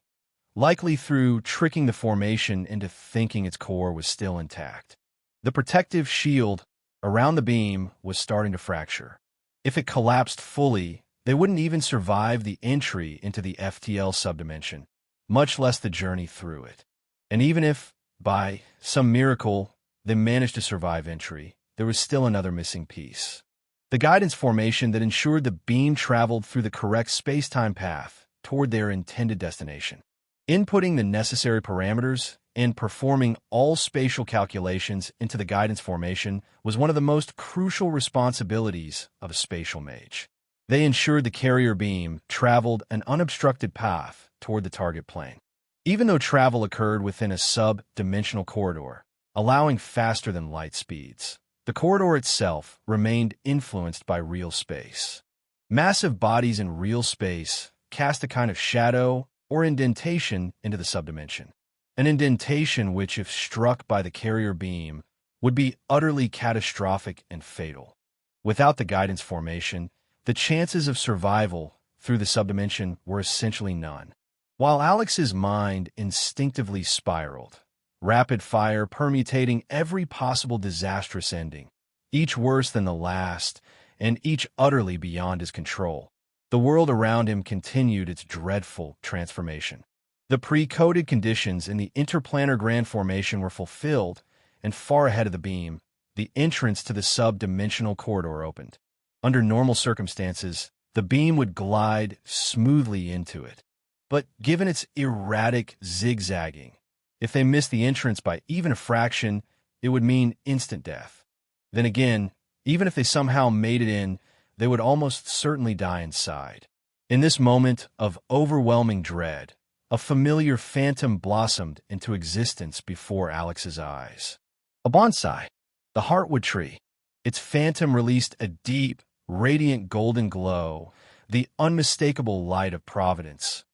A: likely through tricking the formation into thinking its core was still intact. The protective shield around the beam was starting to fracture. If it collapsed fully, they wouldn't even survive the entry into the FTL subdimension, much less the journey through it. And even if, by some miracle, they managed to survive entry, there was still another missing piece. The guidance formation that ensured the beam traveled through the correct space-time path toward their intended destination. Inputting the necessary parameters and performing all spatial calculations into the guidance formation was one of the most crucial responsibilities of a spatial mage. They ensured the carrier beam traveled an unobstructed path toward the target plane. Even though travel occurred within a sub-dimensional corridor, allowing faster-than-light speeds, the corridor itself remained influenced by real space. Massive bodies in real space cast a kind of shadow or indentation into the subdimension. An indentation which, if struck by the carrier beam, would be utterly catastrophic and fatal. Without the guidance formation, the chances of survival through the subdimension were essentially none. While Alex's mind instinctively spiraled, rapid fire permutating every possible disastrous ending, each worse than the last and each utterly beyond his control, the world around him continued its dreadful transformation. The pre-coded conditions in the interplanar grand formation were fulfilled, and far ahead of the beam, the entrance to the sub-dimensional corridor opened. Under normal circumstances, the beam would glide smoothly into it. But given its erratic zigzagging, if they missed the entrance by even a fraction, it would mean instant death. Then again, even if they somehow made it in, they would almost certainly die inside. In this moment of overwhelming dread, a familiar phantom blossomed into existence before Alex's eyes. A bonsai, the heartwood tree. Its phantom released a deep, radiant golden glow, the unmistakable light of Providence,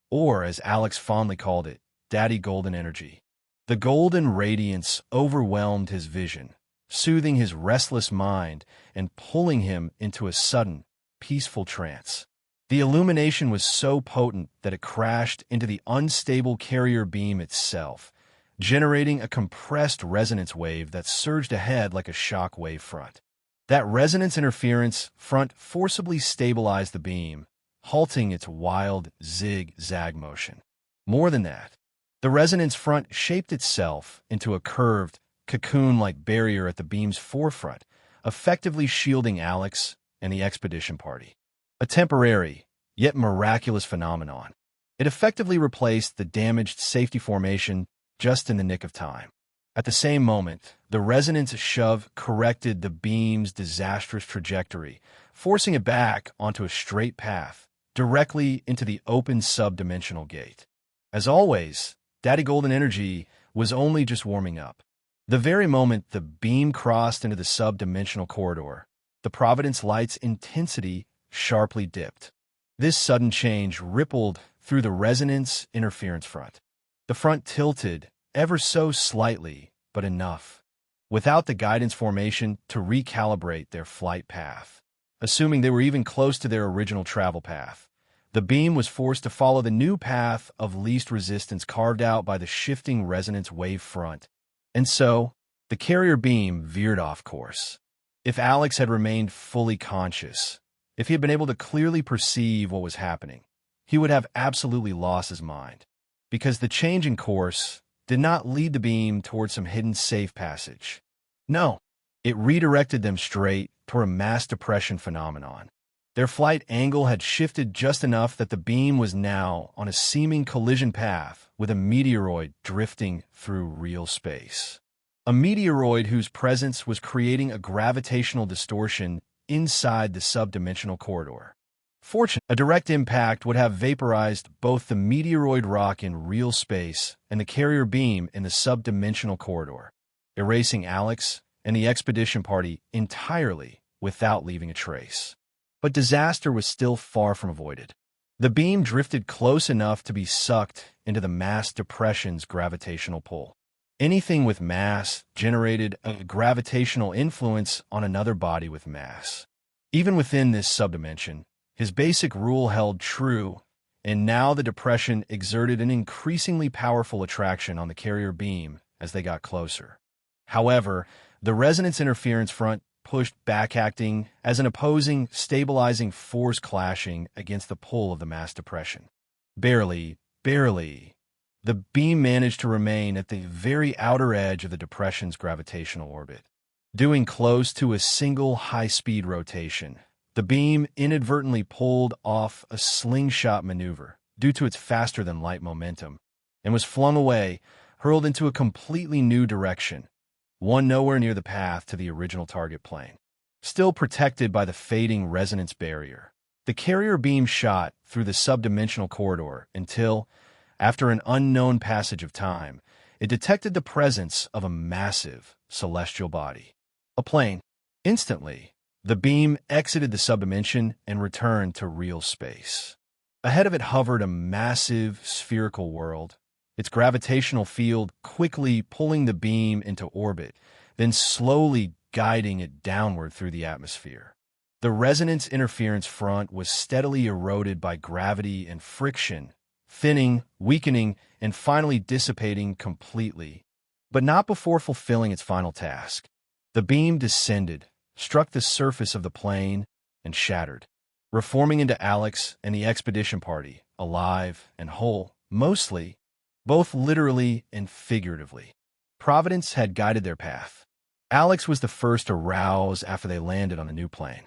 A: or as Alex fondly called it, Daddy Golden Energy. The golden radiance overwhelmed his vision, soothing his restless mind and pulling him into a sudden, peaceful trance. The illumination was so potent that it crashed into the unstable carrier beam itself, generating a compressed resonance wave that surged ahead like a shock wave front. That resonance interference front forcibly stabilized the beam, halting its wild zig-zag motion. More than that, the resonance front shaped itself into a curved, cocoon-like barrier at the beam's forefront, effectively shielding Alex and the expedition party. A temporary, yet miraculous phenomenon. It effectively replaced the damaged safety formation just in the nick of time. At the same moment, the resonance shove corrected the beam's disastrous trajectory, forcing it back onto a straight path, directly into the open subdimensional gate. As always, Daddy Golden Energy was only just warming up. The very moment the beam crossed into the subdimensional corridor, the Providence light's intensity sharply dipped. This sudden change rippled through the resonance interference front. The front tilted ever so slightly, but enough, without the guidance formation to recalibrate their flight path. Assuming they were even close to their original travel path, the beam was forced to follow the new path of least resistance carved out by the shifting resonance wave front. And so, the carrier beam veered off course. If Alex had remained fully conscious, if he had been able to clearly perceive what was happening, he would have absolutely lost his mind, because the change in course did not lead the beam toward some hidden safe passage. No, it redirected them straight toward a mass depression phenomenon. Their flight angle had shifted just enough that the beam was now on a seeming collision path with a meteoroid drifting through real space. A meteoroid whose presence was creating a gravitational distortion inside the subdimensional corridor. Fortunately, a direct impact would have vaporized both the meteoroid rock in real space and the carrier beam in the subdimensional corridor, erasing Alex and the expedition party entirely without leaving a trace. But disaster was still far from avoided. The beam drifted close enough to be sucked into the mass depression's gravitational pull. Anything with mass generated a gravitational influence on another body with mass. Even within this subdimension, his basic rule held true, and now the depression exerted an increasingly powerful attraction on the carrier beam as they got closer. However, the resonance interference front pushed back, acting as an opposing, stabilizing force clashing against the pull of the mass depression. Barely, the beam managed to remain at the very outer edge of the depression's gravitational orbit. Doing close to a single high-speed rotation, the beam inadvertently pulled off a slingshot maneuver due to its faster-than-light momentum and was flung away, hurled into a completely new direction, one nowhere near the path to the original target plane. Still protected by the fading resonance barrier, the carrier beam shot through the subdimensional corridor until, after an unknown passage of time, it detected the presence of a massive celestial body. A plane. Instantly, the beam exited the subdimension and returned to real space. Ahead of it hovered a massive spherical world, its gravitational field quickly pulling the beam into orbit, then slowly guiding it downward through the atmosphere. The resonance interference front was steadily eroded by gravity and friction, thinning, weakening, and finally dissipating completely, but not before fulfilling its final task. The beam descended, struck the surface of the plane, and shattered, reforming into Alex and the expedition party, alive and whole, mostly, both literally and figuratively. Providence had guided their path. Alex was the first to rouse after they landed on the new plane.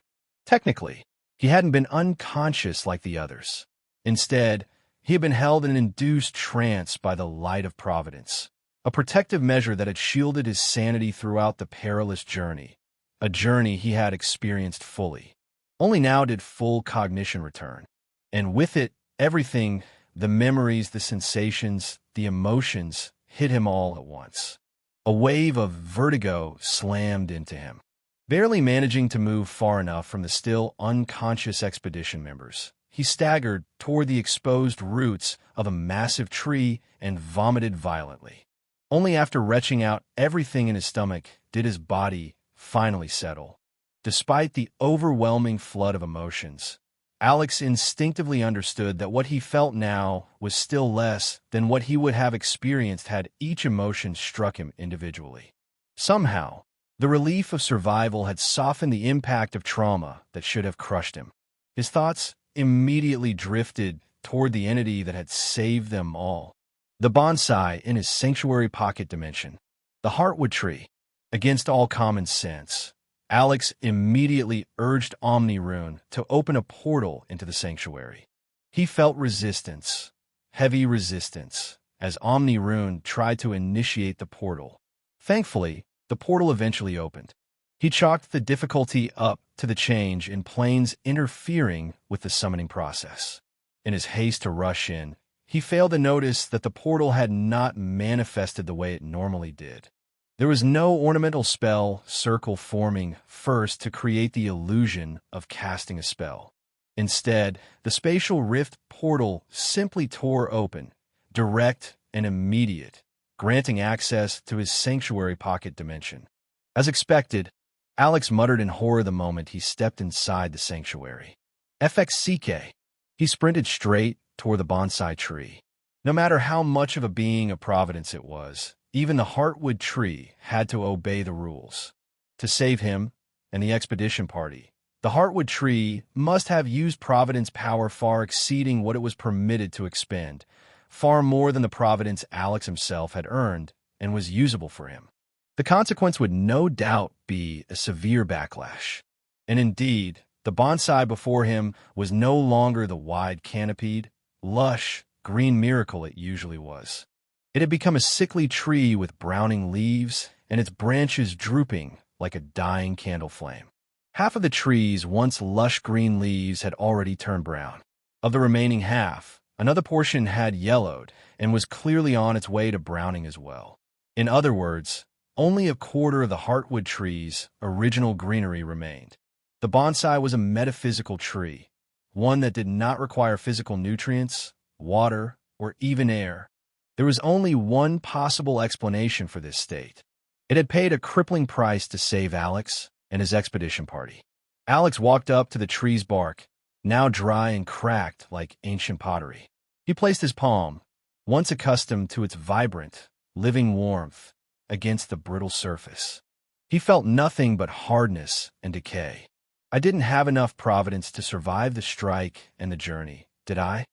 A: Technically, he hadn't been unconscious like the others. Instead, he had been held in an induced trance by the light of Providence, a protective measure that had shielded his sanity throughout the perilous journey, a journey he had experienced fully. Only now did full cognition return, and with it, everything, the memories, the sensations, the emotions, hit him all at once. A wave of vertigo slammed into him. Barely managing to move far enough from the still unconscious expedition members, he staggered toward the exposed roots of a massive tree and vomited violently. Only after retching out everything in his stomach did his body finally settle. Despite the overwhelming flood of emotions, Alex instinctively understood that what he felt now was still less than what he would have experienced had each emotion struck him individually. Somehow, the relief of survival had softened the impact of trauma that should have crushed him. His thoughts immediately drifted toward the entity that had saved them all. The bonsai in his sanctuary pocket dimension. The heartwood tree. Against all common sense, Alex immediately urged Rune to open a portal into the sanctuary. He felt resistance, heavy resistance, as Rune tried to initiate the portal. Thankfully, the portal eventually opened. He chalked the difficulty up to the change in planes interfering with the summoning process. In his haste to rush in, he failed to notice that the portal had not manifested the way it normally did. There was no ornamental spell circle forming first to create the illusion of casting a spell. Instead, the spatial rift portal simply tore open, direct and immediate, granting access to his sanctuary pocket dimension. As expected, Alex muttered in horror the moment he stepped inside the sanctuary. FXCK. He sprinted straight toward the bonsai tree. No matter how much of a being of providence it was, even the heartwood tree had to obey the rules. To save him and the expedition party, the heartwood tree must have used providence power far exceeding what it was permitted to expend, far more than the providence Alex himself had earned and was usable for him. The consequence would no doubt be a severe backlash. And indeed, the bonsai before him was no longer the wide-canopied, lush, green miracle it usually was. It had become a sickly tree with browning leaves and its branches drooping like a dying candle flame. Half of the tree's once lush green leaves had already turned brown. Of the remaining half, another portion had yellowed and was clearly on its way to browning as well. In other words, only a quarter of the heartwood tree's original greenery remained. The bonsai was a metaphysical tree, one that did not require physical nutrients, water, or even air. There was only one possible explanation for this state. It had paid a crippling price to save Alex and his expedition party. Alex walked up to the tree's bark, now dry and cracked like ancient pottery. He placed his palm, once accustomed to its vibrant, living warmth, against the brittle surface. He felt nothing but hardness and decay. I didn't have enough providence to survive the strike and the journey, did I?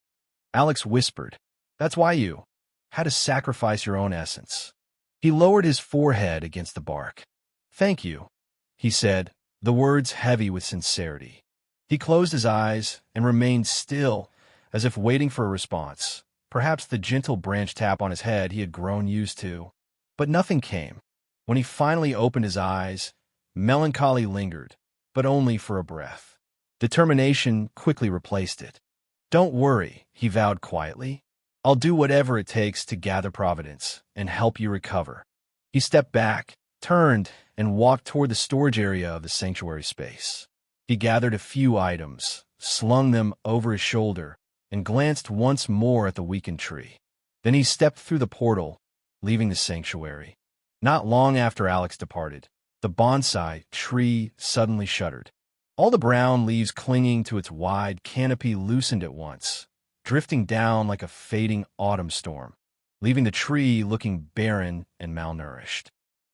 A: Alex whispered. That's why you had to sacrifice your own essence. He lowered his forehead against the bark. Thank you, he said, the words heavy with sincerity. He closed his eyes and remained still, as if waiting for a response, perhaps the gentle branch tap on his head he had grown used to. But nothing came. When he finally opened his eyes, melancholy lingered, but only for a breath. Determination quickly replaced it. Don't worry, he vowed quietly. I'll do whatever it takes to gather providence and help you recover. He stepped back, turned, and walked toward the storage area of the sanctuary space. He gathered a few items, slung them over his shoulder, and glanced once more at the weakened tree. Then he stepped through the portal, leaving the sanctuary. Not long after Alex departed, the bonsai tree suddenly shuddered. All the brown leaves clinging to its wide canopy loosened at once, drifting down like a fading autumn storm, leaving the tree looking barren and malnourished.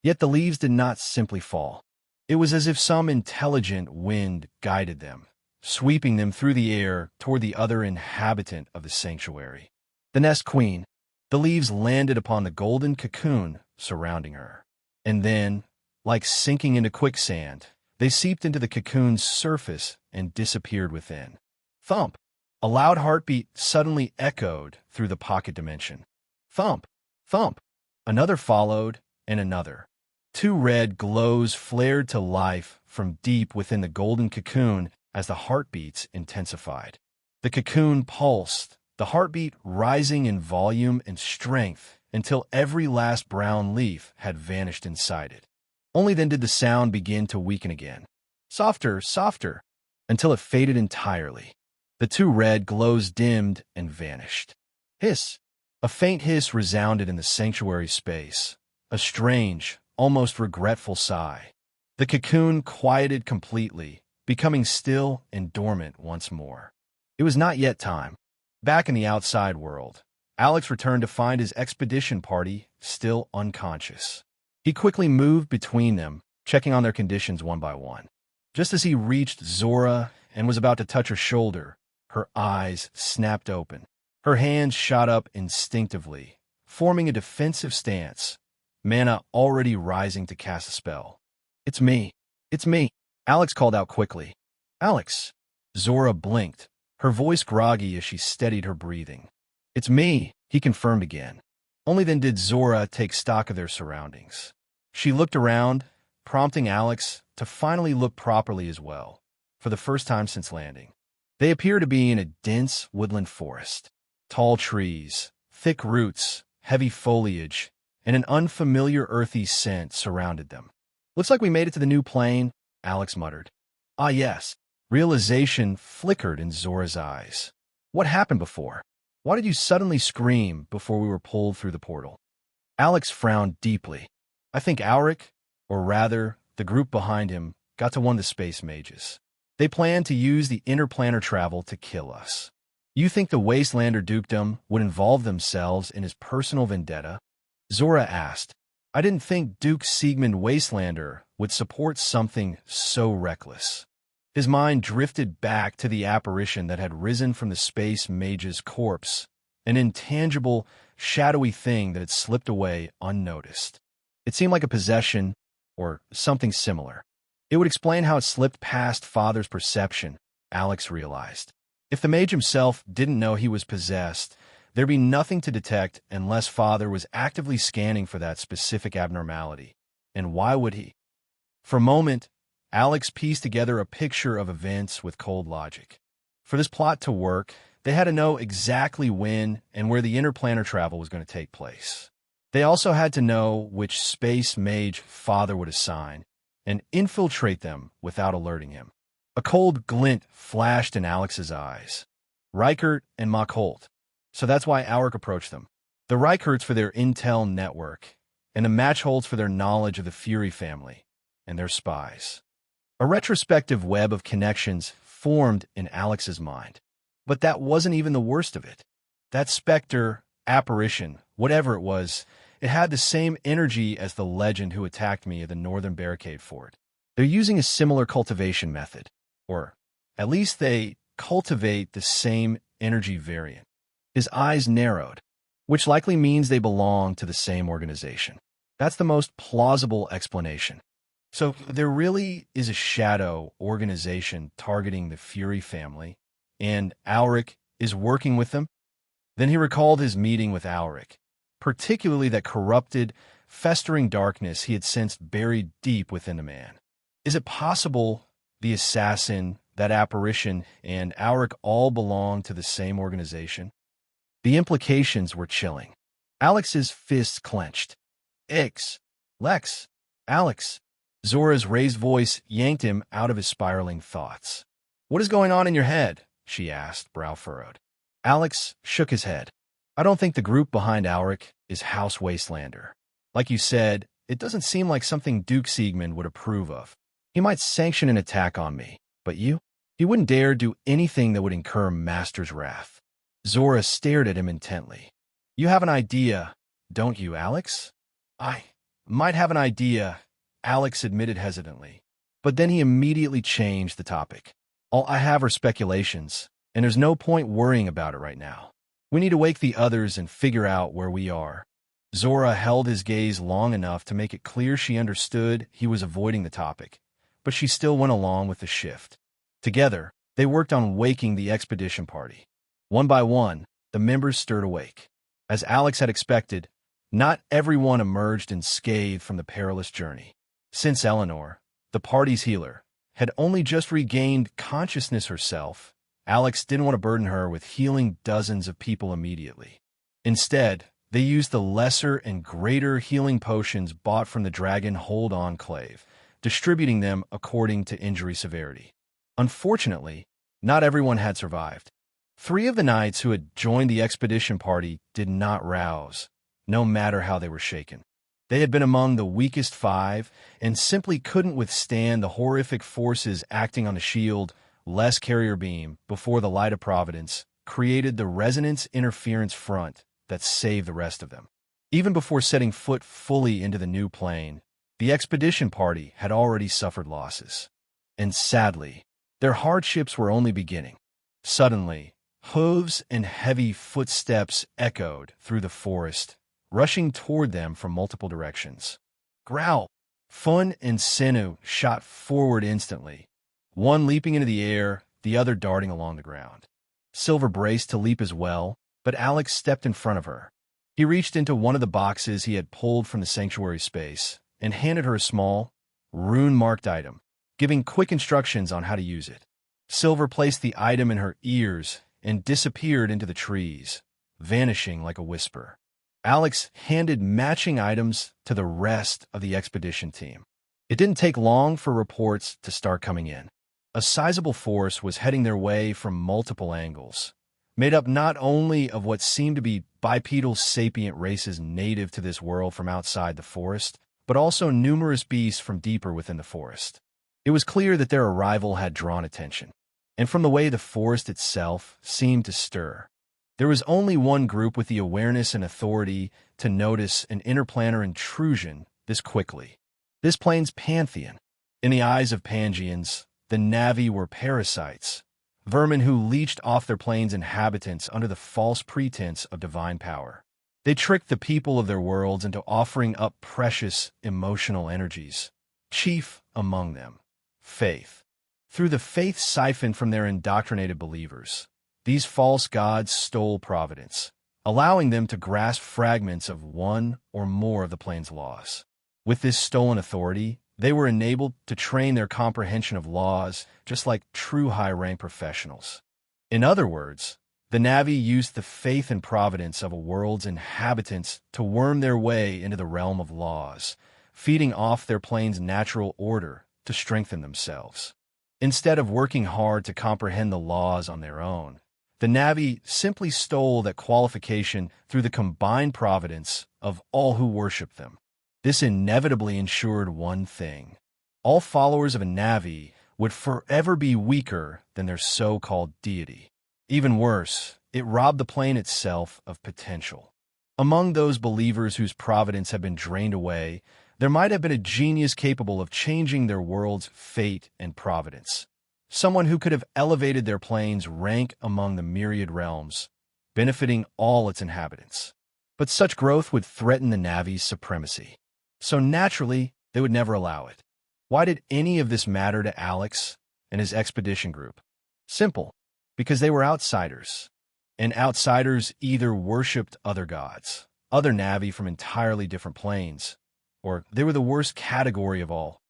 A: Yet the leaves did not simply fall. It was as if some intelligent wind guided them, sweeping them through the air toward the other inhabitant of the sanctuary. The nest queen. The leaves landed upon the golden cocoon surrounding her. And then, like sinking into quicksand, they seeped into the cocoon's surface and disappeared within. Thump! A loud heartbeat suddenly echoed through the pocket dimension. Thump! Thump! Another followed, and another. Two red glows flared to life from deep within the golden cocoon as the heartbeats intensified. The cocoon pulsed, the heartbeat rising in volume and strength until every last brown leaf had vanished inside it. Only then did the sound begin to weaken again. Softer, softer, until it faded entirely. The two red glows dimmed and vanished. Hiss! A faint hiss resounded in the sanctuary space, a strange, almost regretful sigh. The cocoon quieted completely, becoming still and dormant once more. It was not yet time. Back in the outside world, Alex returned to find his expedition party still unconscious. He quickly moved between them, checking on their conditions one by one. Just as he reached Zora and was about to touch her shoulder, her eyes snapped open. Her hands shot up instinctively, forming a defensive stance, mana already rising to cast a spell. "It's me. It's me," Alex called out quickly. "Alex." Zora blinked, her voice groggy as she steadied her breathing. "It's me," he confirmed again. Only then did Zora take stock of their surroundings. She looked around, prompting Alex to finally look properly as well, for the first time since landing. They appear to be in a dense woodland forest. Tall trees, thick roots, heavy foliage, and an unfamiliar earthy scent surrounded them. "Looks like we made it to the new plane," Alex muttered. "Ah, yes." Realization flickered in Zora's eyes. "What happened before? Why did you suddenly scream before we were pulled through the portal?" Alex frowned deeply. "I think Auric, or rather, the group behind him, got to one of the space mages. They planned to use the interplanar travel to kill us. You think the Wastelander dukedom would involve themselves in his personal vendetta?" Zora asked. "I didn't think Duke Siegmund Wastelander would support something so reckless." His mind drifted back to the apparition that had risen from the space mage's corpse, an intangible, shadowy thing that had slipped away unnoticed. It seemed like a possession, or something similar. It would explain how it slipped past Father's perception, Alex realized. If the mage himself didn't know he was possessed, there'd be nothing to detect unless Father was actively scanning for that specific abnormality. And why would he? For a moment, Alex pieced together a picture of events with cold logic. For this plot to work, they had to know exactly when and where the interplanar travel was going to take place. They also had to know which space mage Father would assign and infiltrate them without alerting him. A cold glint flashed in Alex's eyes. Reichert and Machholt. So that's why Auric approached them. The Reicherts for their intel network, and the Machholts for their knowledge of the Fury family and their spies. A retrospective web of connections formed in Alex's mind. But that wasn't even the worst of it. That specter, apparition, whatever it was, it had the same energy as the legend who attacked me at the northern barricade fort. They're using a similar cultivation method. Or at least they cultivate the same energy variant. His eyes narrowed, which likely means they belong to the same organization. That's the most plausible explanation. So there really is a shadow organization targeting the Fury family, and Auric is working with them? Then he recalled his meeting with Auric, particularly that corrupted, festering darkness he had sensed buried deep within the man. Is it possible the assassin, that apparition, and Auric all belong to the same organization? The implications were chilling. Alex's fists clenched. "Ix! Lex! Alex!" Zora's raised voice yanked him out of his spiraling thoughts. "What is going on in your head?" she asked, brow furrowed. Alex shook his head. "I don't think the group behind Auric is House Wastelander. Like you said, it doesn't seem like something Duke Siegmund would approve of. He might sanction an attack on me, but you? He wouldn't dare do anything that would incur Master's wrath." Zora stared at him intently. "You have an idea, don't you, Alex?" "I might have an idea," Alex admitted hesitantly. But then he immediately changed the topic. "All I have are speculations, and there's no point worrying about it right now. We need to wake the others and figure out where we are." Zora held his gaze long enough to make it clear she understood he was avoiding the topic, but she still went along with the shift. Together, they worked on waking the expedition party. One by one, the members stirred awake. As Alex had expected, not everyone emerged unscathed from the perilous journey. Since Eleanor, the party's healer, had only just regained consciousness herself, Alex didn't want to burden her with healing dozens of people immediately. Instead, they used the lesser and greater healing potions bought from the Dragon Hold Enclave, distributing them according to injury severity. Unfortunately, not everyone had survived. 3 of the knights who had joined the expedition party did not rouse, no matter how they were shaken. They had been among the weakest 5 and simply couldn't withstand the horrific forces acting on the shield less carrier beam before the light of Providence created the resonance interference front that saved the rest of them. Even before setting foot fully into the new plane, the expedition party had already suffered losses. And sadly, their hardships were only beginning. Suddenly, hooves and heavy footsteps echoed through the forest, rushing toward them from multiple directions. Growl! Fun and Sinew shot forward instantly, one leaping into the air, the other darting along the ground. Silver braced to leap as well, but Alex stepped in front of her. He reached into one of the boxes he had pulled from the sanctuary space and handed her a small, rune-marked item, giving quick instructions on how to use it. Silver placed the item in her ears and disappeared into the trees, vanishing like a whisper. Alex handed matching items to the rest of the expedition team. It didn't take long for reports to start coming in. A sizable force was heading their way from multiple angles, made up not only of what seemed to be bipedal sapient races native to this world from outside the forest, but also numerous beasts from deeper within the forest. It was clear that their arrival had drawn attention, and from the way the forest itself seemed to stir, there was only one group with the awareness and authority to notice an interplanar intrusion this quickly. This plane's pantheon. In the eyes of Pangeans, the Navi were parasites, vermin who leached off their plane's inhabitants under the false pretense of divine power. They tricked the people of their worlds into offering up precious emotional energies, chief among them, faith. Through the faith siphoned from their indoctrinated believers, these false gods stole providence, allowing them to grasp fragments of one or more of the plane's laws. With this stolen authority, they were enabled to train their comprehension of laws just like true high-rank professionals. In other words, the Navi used the faith and providence of a world's inhabitants to worm their way into the realm of laws, feeding off their plane's natural order to strengthen themselves. Instead of working hard to comprehend the laws on their own, the Navi simply stole that qualification through the combined providence of all who worshiped them. This inevitably ensured one thing: all followers of a Navi would forever be weaker than their so-called deity. Even worse, it robbed the plane itself of potential. Among those believers whose providence had been drained away, there might have been a genius capable of changing their world's fate and providence. Someone who could have elevated their plane's rank among the myriad realms, benefiting all its inhabitants. But such growth would threaten the Navi's supremacy. So naturally, they would never allow it. Why did any of this matter to Alex and his expedition group? Simple. Because they were outsiders. And outsiders either worshipped other gods, other Navi from entirely different planes, or they were the worst category of all.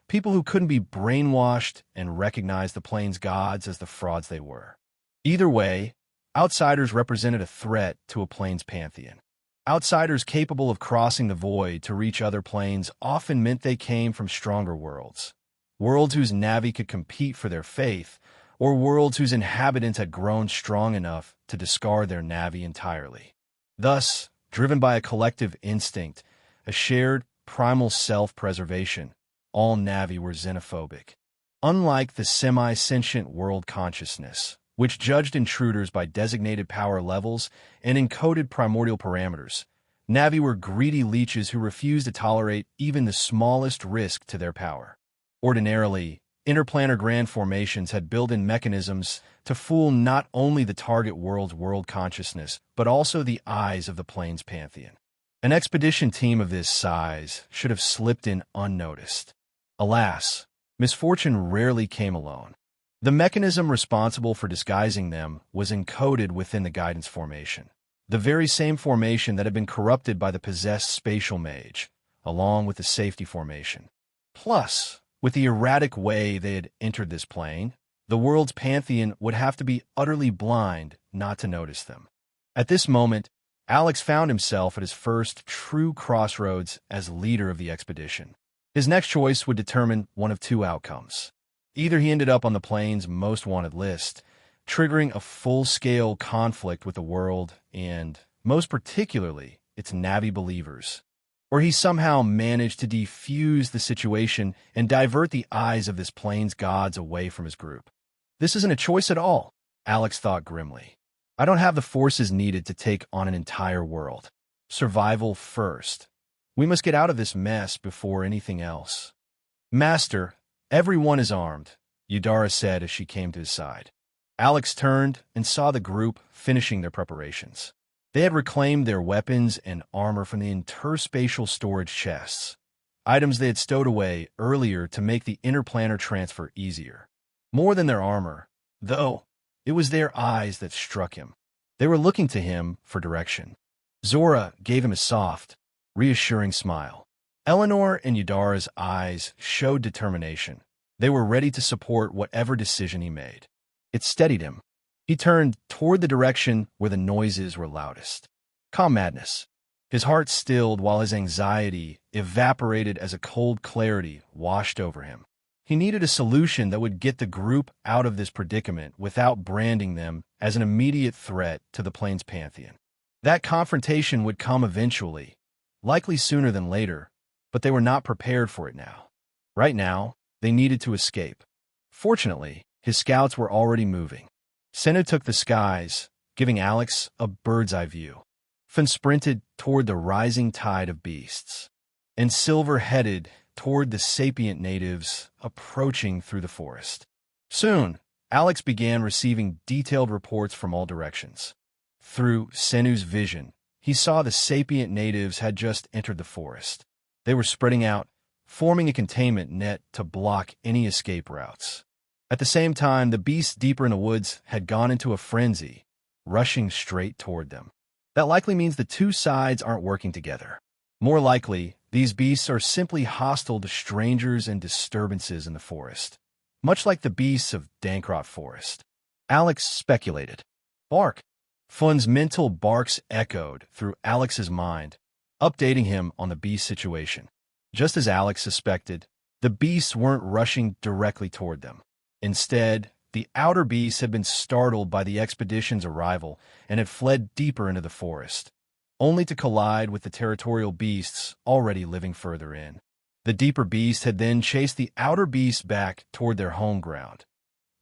A: People who couldn't be brainwashed and recognize the plane's gods as the frauds they were. Either way, outsiders represented a threat to a plane's pantheon. Outsiders capable of crossing the void to reach other planes often meant they came from stronger worlds. Worlds whose Navi could compete for their faith, or worlds whose inhabitants had grown strong enough to discard their Navi entirely. Thus, driven by a collective instinct, a shared primal self-preservation, all Navi were xenophobic. Unlike the semi-sentient world consciousness, which judged intruders by designated power levels and encoded primordial parameters, Navi were greedy leeches who refused to tolerate even the smallest risk to their power. Ordinarily, interplanar grand formations had built-in mechanisms to fool not only the target world's world consciousness, but also the eyes of the plane's pantheon. An expedition team of this size should have slipped in unnoticed. Alas, misfortune rarely came alone. The mechanism responsible for disguising them was encoded within the guidance formation, the very same formation that had been corrupted by the possessed spatial mage, along with the safety formation. Plus, with the erratic way they had entered this plane, the world's pantheon would have to be utterly blind not to notice them. At this moment, Alex found himself at his first true crossroads as leader of the expedition. His next choice would determine one of two outcomes. Either he ended up on the plane's most wanted list, triggering a full-scale conflict with the world and, most particularly, its Navi believers, or he somehow managed to defuse the situation and divert the eyes of this plane's gods away from his group. This isn't a choice at all, Alex thought grimly. I don't have the forces needed to take on an entire world. Survival first. We must get out of this mess before anything else. Master, everyone is armed, Eudara said as she came to his side. Alex turned and saw the group finishing their preparations. They had reclaimed their weapons and armor from the interspatial storage chests, items they had stowed away earlier to make the interplanar transfer easier. More than their armor, though, it was their eyes that struck him. They were looking to him for direction. Zora gave him a soft, reassuring smile. Eleanor and Eudara's eyes showed determination. They were ready to support whatever decision he made. It steadied him. He turned toward the direction where the noises were loudest. Calm madness. His heart stilled while his anxiety evaporated as a cold clarity washed over him. He needed a solution that would get the group out of this predicament without branding them as an immediate threat to the plane's pantheon. That confrontation would come eventually, likely sooner than later, but they were not prepared for it now. Right now, they needed to escape. Fortunately, his scouts were already moving. Senu took the skies, giving Alex a bird's-eye view. Finn sprinted toward the rising tide of beasts, and Silver headed toward the sapient natives approaching through the forest. Soon, Alex began receiving detailed reports from all directions. Through Senu's vision, he saw the sapient natives had just entered the forest. They were spreading out, forming a containment net to block any escape routes. At the same time, the beasts deeper in the woods had gone into a frenzy, rushing straight toward them. That likely means the two sides aren't working together. More likely, these beasts are simply hostile to strangers and disturbances in the forest, much like the beasts of Dankrot Forest. Alex speculated. Bark. Fun's mental barks echoed through Alex's mind, updating him on the beast situation. Just as Alex suspected, the beasts weren't rushing directly toward them. Instead, the outer beasts had been startled by the expedition's arrival and had fled deeper into the forest, only to collide with the territorial beasts already living further in. The deeper beasts had then chased the outer beasts back toward their home ground,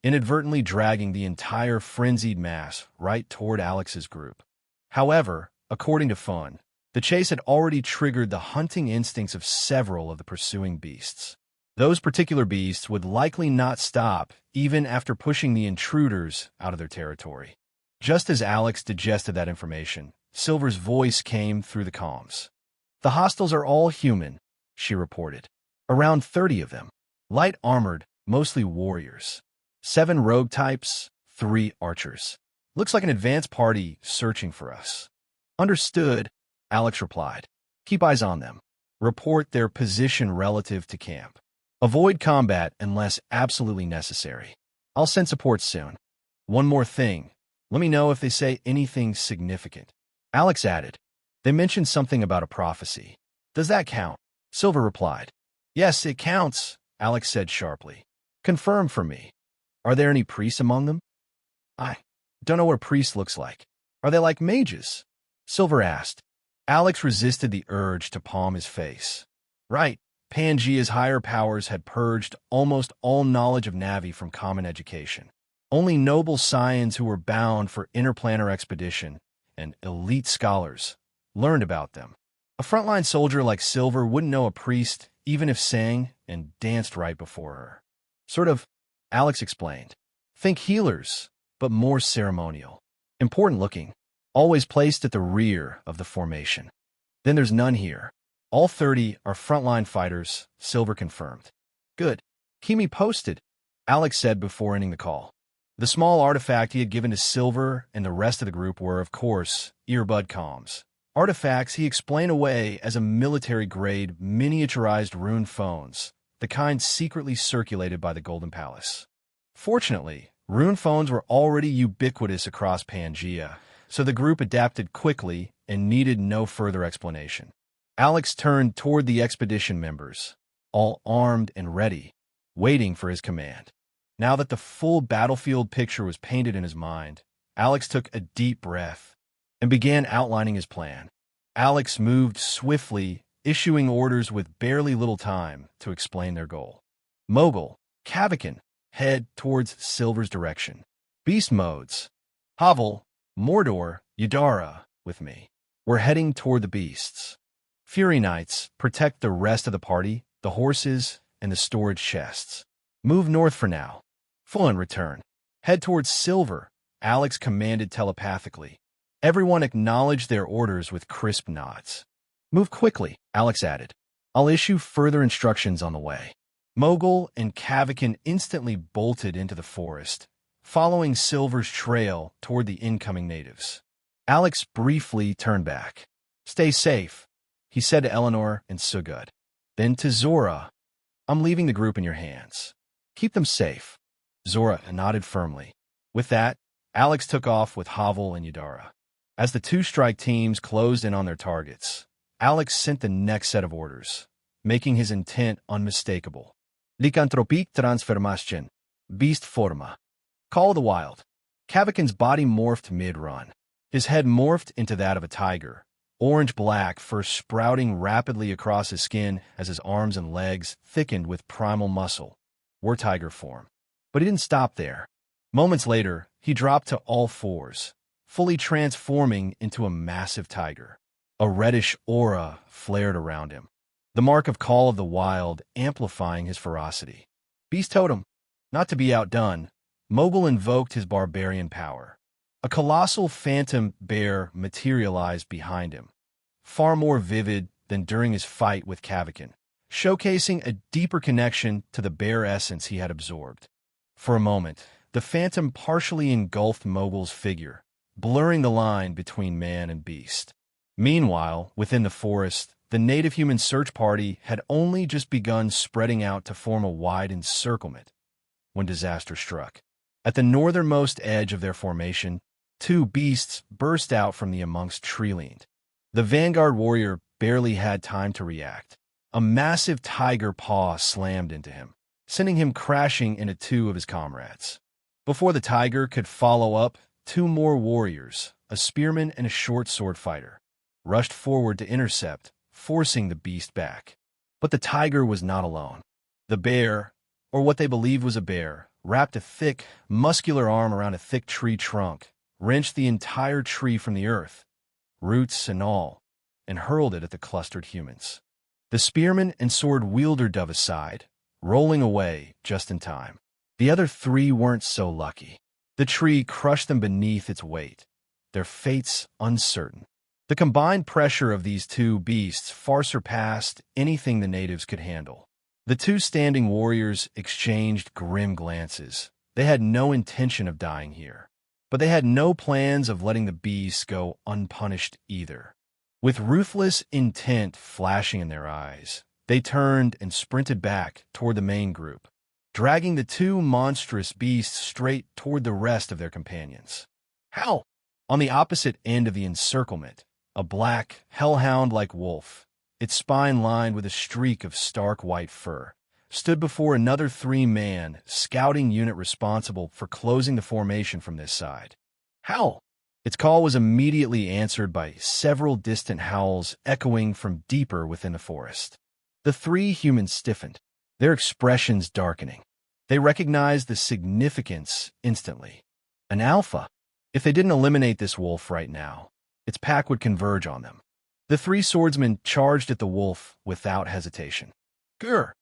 A: inadvertently dragging the entire frenzied mass right toward Alex's group. However, according to Fun, the chase had already triggered the hunting instincts of several of the pursuing beasts. Those particular beasts would likely not stop even after pushing the intruders out of their territory. Just as Alex digested that information, Silver's voice came through the comms. The hostiles are all human, she reported. Around 30 of them. Light armored, mostly warriors. 7 rogue types, 3 archers. Looks like an advanced party searching for us. Understood, Alex replied. Keep eyes on them. Report their position relative to camp. Avoid combat unless absolutely necessary. I'll send support soon. One more thing. Let me know if they say anything significant. Alex added. They mentioned something about a prophecy. Does that count? Silver replied. Yes, it counts, Alex said sharply. Confirm for me. Are there any priests among them? I don't know what a priest looks like. Are they like mages? Silver asked. Alex resisted the urge to palm his face. Right. Pangea's higher powers had purged almost all knowledge of Navi from common education. Only noble scions who were bound for interplanar expedition and elite scholars learned about them. A frontline soldier like Silver wouldn't know a priest even if sang and danced right before her. Sort of, Alex explained. Think healers, but more ceremonial. Important looking, always placed at the rear of the formation. Then there's none here. All 30 are frontline fighters, Silver confirmed. Good. Keep me posted, Alex said before ending the call. The small artifact he had given to Silver and the rest of the group were, of course, earbud comms. Artifacts he explained away as a military-grade, miniaturized rune phones, the kind secretly circulated by the Golden Palace. Fortunately, rune phones were already ubiquitous across Pangea, so the group adapted quickly and needed no further explanation. Alex turned toward the expedition members, all armed and ready, waiting for his command. Now that the full battlefield picture was painted in his mind, Alex took a deep breath and began outlining his plan. Alex moved swiftly, issuing orders with barely little time to explain their goal. Mogul, Kavakin, head towards Silver's direction. Beast modes. Havel, Mordor, Yudara, with me. We're heading toward the beasts. Fury Knights, protect the rest of the party, the horses, and the storage chests. Move north for now. Fullen return. Head towards Silver, Alex commanded telepathically. Everyone acknowledged their orders with crisp nods. Move quickly, Alex added. I'll issue further instructions on the way. Mogul and Kavikin instantly bolted into the forest, following Silver's trail toward the incoming natives. Alex briefly turned back. Stay safe, he said to Eleanor and Sugud. Then to Zora, I'm leaving the group in your hands. Keep them safe. Zora nodded firmly. With that, Alex took off with Havel and Yudara. As the two strike teams closed in on their targets, Alex sent the next set of orders, making his intent unmistakable. Lycanthropique transformation. Beast forma. Call of the Wild. Kavikin's body morphed mid-run. His head morphed into that of a tiger, orange-black fur sprouting rapidly across his skin as his arms and legs thickened with primal muscle. War tiger form. But he didn't stop there. Moments later, he dropped to all fours, fully transforming into a massive tiger. A reddish aura flared around him, the mark of Call of the Wild amplifying his ferocity. Beast Totem. Not to be outdone, Mogul invoked his barbarian power. A colossal phantom bear materialized behind him, far more vivid than during his fight with Kavikin, showcasing a deeper connection to the bear essence he had absorbed. For a moment, the phantom partially engulfed Mogul's figure, blurring the line between man and beast. Meanwhile, within the forest, the native human search party had only just begun spreading out to form a wide encirclement when disaster struck. At the northernmost edge of their formation, two beasts burst out from the amongst tree-leaned. The vanguard warrior barely had time to react. A massive tiger paw slammed into him, sending him crashing into two of his comrades. Before the tiger could follow up, two more warriors, a spearman and a short sword fighter, rushed forward to intercept, forcing the beast back. But the tiger was not alone. The bear, or what they believed was a bear, wrapped a thick, muscular arm around a thick tree trunk, wrenched the entire tree from the earth, roots and all, and hurled it at the clustered humans. The spearman and sword wielder dove aside, rolling away just in time. The other three weren't so lucky. The tree crushed them beneath its weight, their fates uncertain. The combined pressure of these two beasts far surpassed anything the natives could handle. The two standing warriors exchanged grim glances. They had no intention of dying here, but they had no plans of letting the beasts go unpunished either. With ruthless intent flashing in their eyes, they turned and sprinted back toward the main group, dragging the two monstrous beasts straight toward the rest of their companions. How? On the opposite end of the encirclement, a black, hellhound-like wolf, its spine lined with a streak of stark white fur, stood before another three-man scouting unit responsible for closing the formation from this side. Howl! Its call was immediately answered by several distant howls echoing from deeper within the forest. The three humans stiffened, their expressions darkening. They recognized the significance instantly. An alpha. If they didn't eliminate this wolf right now, its pack would converge on them. The three swordsmen charged at the wolf without hesitation. Grr!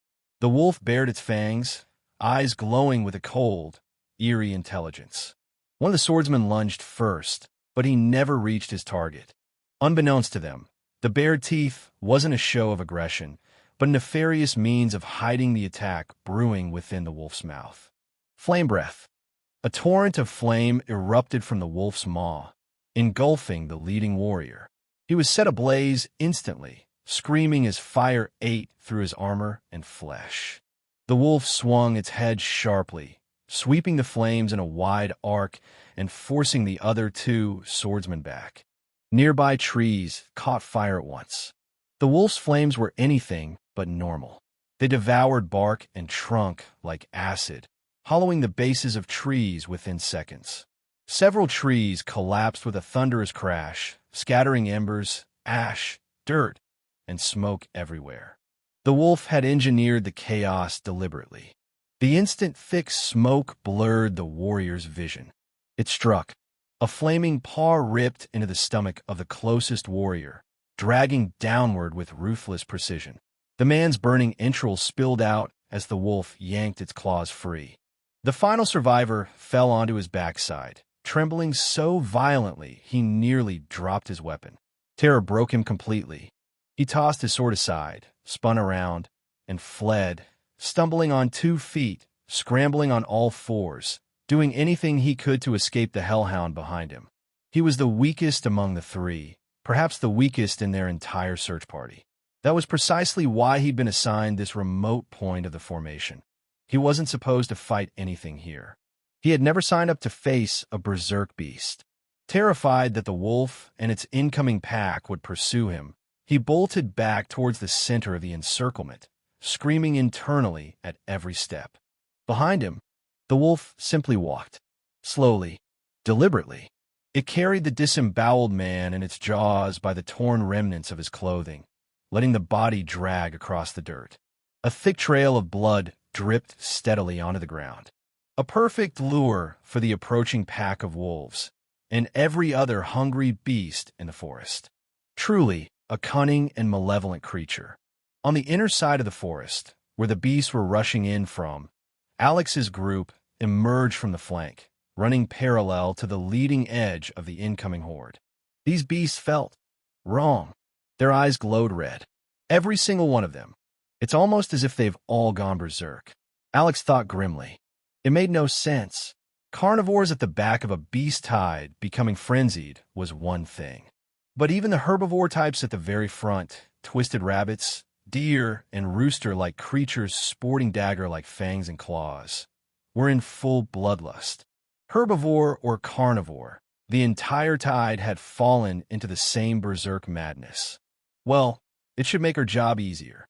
A: The wolf bared its fangs, eyes glowing with a cold, eerie intelligence. One of the swordsmen lunged first, but he never reached his target. Unbeknownst to them, the bared teeth wasn't a show of aggression, but a nefarious means of hiding the attack brewing within the wolf's mouth. Flame breath. A torrent of flame erupted from the wolf's maw, engulfing the leading warrior. He was set ablaze instantly, screaming as fire ate through his armor and flesh. The wolf swung its head sharply, sweeping the flames in a wide arc and forcing the other two swordsmen back. Nearby trees caught fire at once. The wolf's flames were anything but normal. They devoured bark and trunk like acid, hollowing the bases of trees within seconds. Several trees collapsed with a thunderous crash, scattering embers, ash, dirt, and smoke everywhere. The wolf had engineered the chaos deliberately. The instant thick smoke blurred the warrior's vision. It struck. A flaming paw ripped into the stomach of the closest warrior, dragging downward with ruthless precision. The man's burning entrails spilled out as the wolf yanked its claws free. The final survivor fell onto his backside, trembling so violently he nearly dropped his weapon. Terror broke him completely. He tossed his sword aside, spun around, and fled, stumbling on 2 feet, scrambling on all fours, doing anything he could to escape the hellhound behind him. He was the weakest among the 3, perhaps the weakest in their entire search party. That was precisely why he'd been assigned this remote point of the formation. He wasn't supposed to fight anything here. He had never signed up to face a berserk beast. Terrified that the wolf and its incoming pack would pursue him, he bolted back towards the center of the encirclement, screaming internally at every step. Behind him, the wolf simply walked. Slowly, deliberately. It carried the disemboweled man in its jaws by the torn remnants of his clothing, letting the body drag across the dirt. A thick trail of blood dripped steadily onto the ground. A perfect lure for the approaching pack of wolves and every other hungry beast in the forest. Truly, a cunning and malevolent creature. On the inner side of the forest, where the beasts were rushing in from, Alex's group emerged from the flank, running parallel to the leading edge of the incoming horde. These beasts felt wrong. Their eyes glowed red. Every single one of them. It's almost as if they've all gone berserk. Alex thought grimly. It made no sense. Carnivores at the back of a beast tide becoming frenzied was one thing. But even the herbivore types at the very front, twisted rabbits, deer, and rooster-like creatures sporting dagger-like fangs and claws, were in full bloodlust. Herbivore or carnivore, the entire tide had fallen into the same berserk madness. Well, it should make our job easier.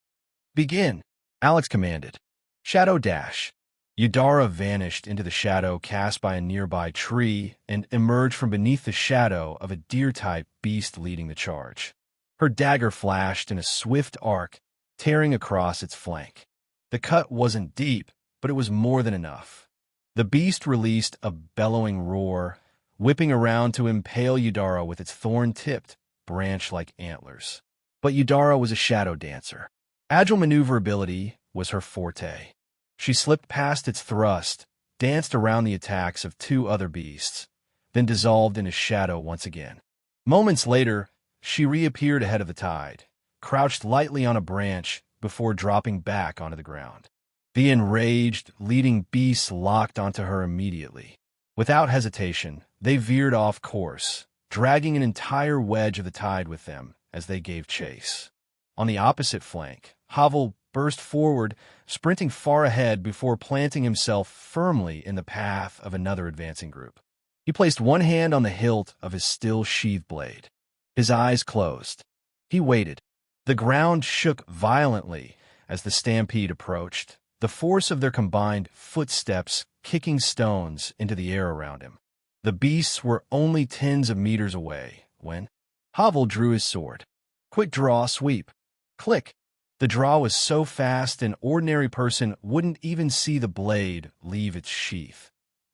A: Begin, Alex commanded. Shadow dash. Yudara vanished into the shadow cast by a nearby tree and emerged from beneath the shadow of a deer-type beast leading the charge. Her dagger flashed in a swift arc, tearing across its flank. The cut wasn't deep, but it was more than enough. The beast released a bellowing roar, whipping around to impale Yudara with its thorn-tipped, branch-like antlers. But Yudara was a shadow dancer. Agile maneuverability was her forte. She slipped past its thrust, danced around the attacks of 2 other beasts, then dissolved in a shadow once again. Moments later, she reappeared ahead of the tide, crouched lightly on a branch before dropping back onto the ground. The enraged, leading beasts locked onto her immediately. Without hesitation, they veered off course, dragging an entire wedge of the tide with them as they gave chase. On the opposite flank, Havel burst forward, sprinting far ahead before planting himself firmly in the path of another advancing group. He placed one hand on the hilt of his still-sheathed blade. His eyes closed. He waited. The ground shook violently as the stampede approached, the force of their combined footsteps kicking stones into the air around him. The beasts were only tens of meters away when Havel drew his sword. Quick draw, sweep. Click. The draw was so fast an ordinary person wouldn't even see the blade leave its sheath.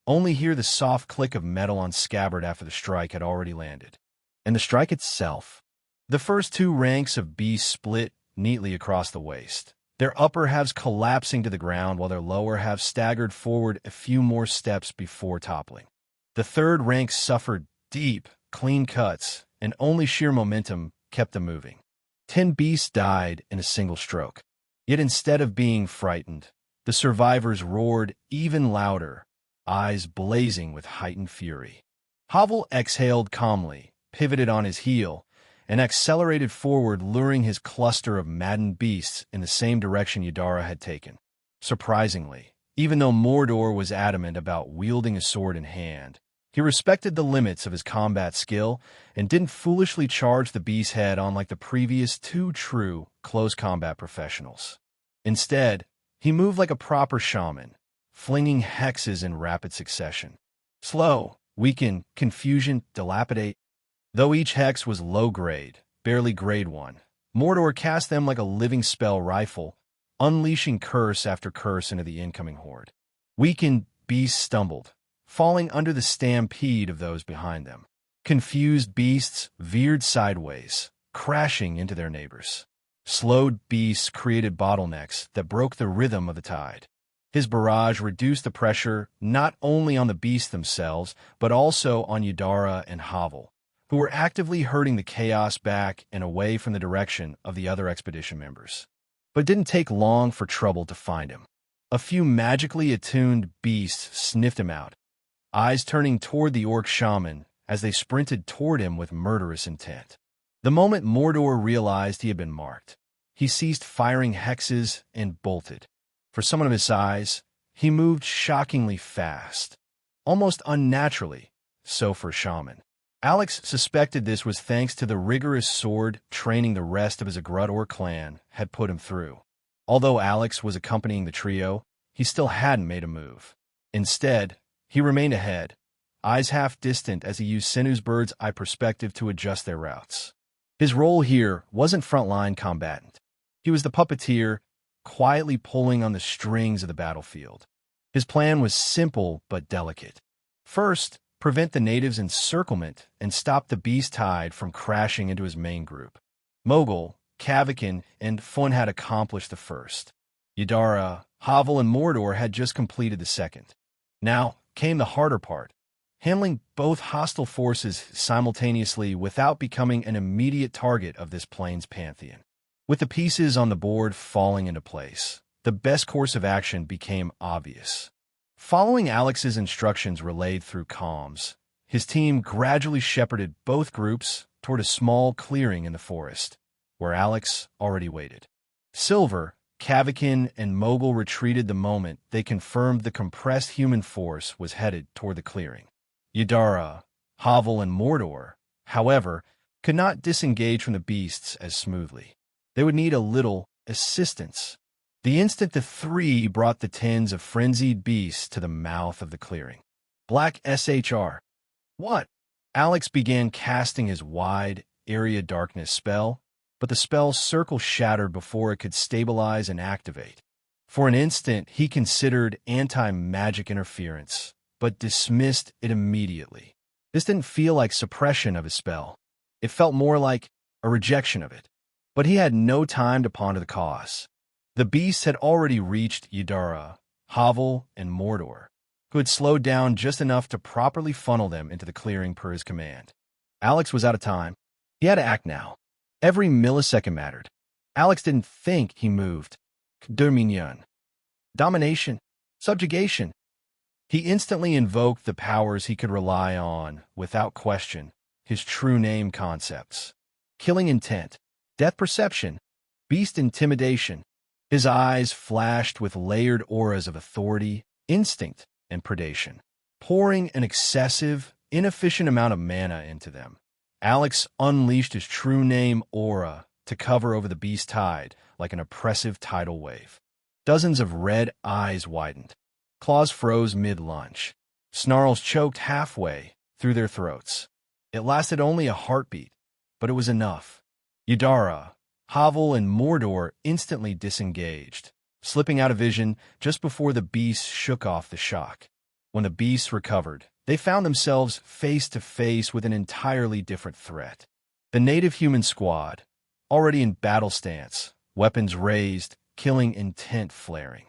A: Only hear the soft click of metal on scabbard after the strike had already landed. And the strike itself. The first 2 ranks of beasts split neatly across the waist, their upper halves collapsing to the ground while their lower halves staggered forward a few more steps before toppling. The third rank suffered deep, clean cuts, and only sheer momentum kept them moving. 10 beasts died in a single stroke. Yet instead of being frightened, the survivors roared even louder, eyes blazing with heightened fury. Havel exhaled calmly, pivoted on his heel, and accelerated forward, luring his cluster of maddened beasts in the same direction Yudara had taken. Surprisingly, even though Mordor was adamant about wielding a sword in hand, he respected the limits of his combat skill and didn't foolishly charge the beast's head on like the previous 2 true close combat professionals. Instead, he moved like a proper shaman, flinging hexes in rapid succession. Slow, weaken, confusion, dilapidate. Though each hex was low grade, barely grade 1, Mordor cast them like a living spell rifle, unleashing curse after curse into the incoming horde. Weakened beasts stumbled, falling under the stampede of those behind them. Confused beasts veered sideways, crashing into their neighbors. Slowed beasts created bottlenecks that broke the rhythm of the tide. His barrage reduced the pressure not only on the beasts themselves, but also on Yudara and Havel, who were actively herding the chaos back and away from the direction of the other expedition members. But it didn't take long for trouble to find him. A few magically attuned beasts sniffed him out, eyes turning toward the orc shaman as they sprinted toward him with murderous intent. The moment Mordor realized he had been marked, he ceased firing hexes and bolted. For someone of his size, he moved shockingly fast, almost unnaturally, so for a shaman. Alex suspected this was thanks to the rigorous sword training the rest of his Agrudor clan had put him through. Although Alex was accompanying the trio, he still hadn't made a move. Instead, he remained ahead, eyes half distant as he used Sinu's bird's eye perspective to adjust their routes. His role here wasn't frontline combatant. He was the puppeteer, quietly pulling on the strings of the battlefield. His plan was simple but delicate. First, prevent the natives' encirclement and stop the beast tide from crashing into his main group. Mogul, Kavakin, and Fun had accomplished the first. Yudara, Havel, and Mordor had just completed the second. Now came the harder part, handling both hostile forces simultaneously without becoming an immediate target of this plane's pantheon. With the pieces on the board falling into place, the best course of action became obvious. Following Alex's instructions relayed through comms, his team gradually shepherded both groups toward a small clearing in the forest, where Alex already waited. Silver, Kavakin, and Mogul retreated the moment they confirmed the compressed human force was headed toward the clearing. Yudara, Havel, and Mordor, however, could not disengage from the beasts as smoothly. They would need a little assistance. The instant the three brought the tens of frenzied beasts to the mouth of the clearing. Black SHR. What? Alex began casting his wide, area darkness spell, but the spell's circle shattered before it could stabilize and activate. For an instant, he considered anti-magic interference, but dismissed it immediately. This didn't feel like suppression of his spell. It felt more like a rejection of it. But he had no time to ponder the cause. The beasts had already reached Yudara, Havel, and Mordor, who had slowed down just enough to properly funnel them into the clearing per his command. Alex was out of time. He had to act now. Every millisecond mattered. Alex didn't think he moved. Dominion. Domination. Subjugation. He instantly invoked the powers he could rely on, without question, his true name concepts. Killing intent. Death perception. Beast intimidation. His eyes flashed with layered auras of authority, instinct, and predation, pouring an excessive, inefficient amount of mana into them. Alex unleashed his true name aura to cover over the beast tide like an oppressive tidal wave. Dozens of red eyes widened. Claws froze mid-lunge. Snarls choked halfway through their throats. It lasted only a heartbeat, but it was enough. Yudara, Havel, and Mordor instantly disengaged, slipping out of vision just before the beasts shook off the shock. When the beasts recovered, they found themselves face to face with an entirely different threat. The native human squad, already in battle stance, weapons raised, killing intent flaring.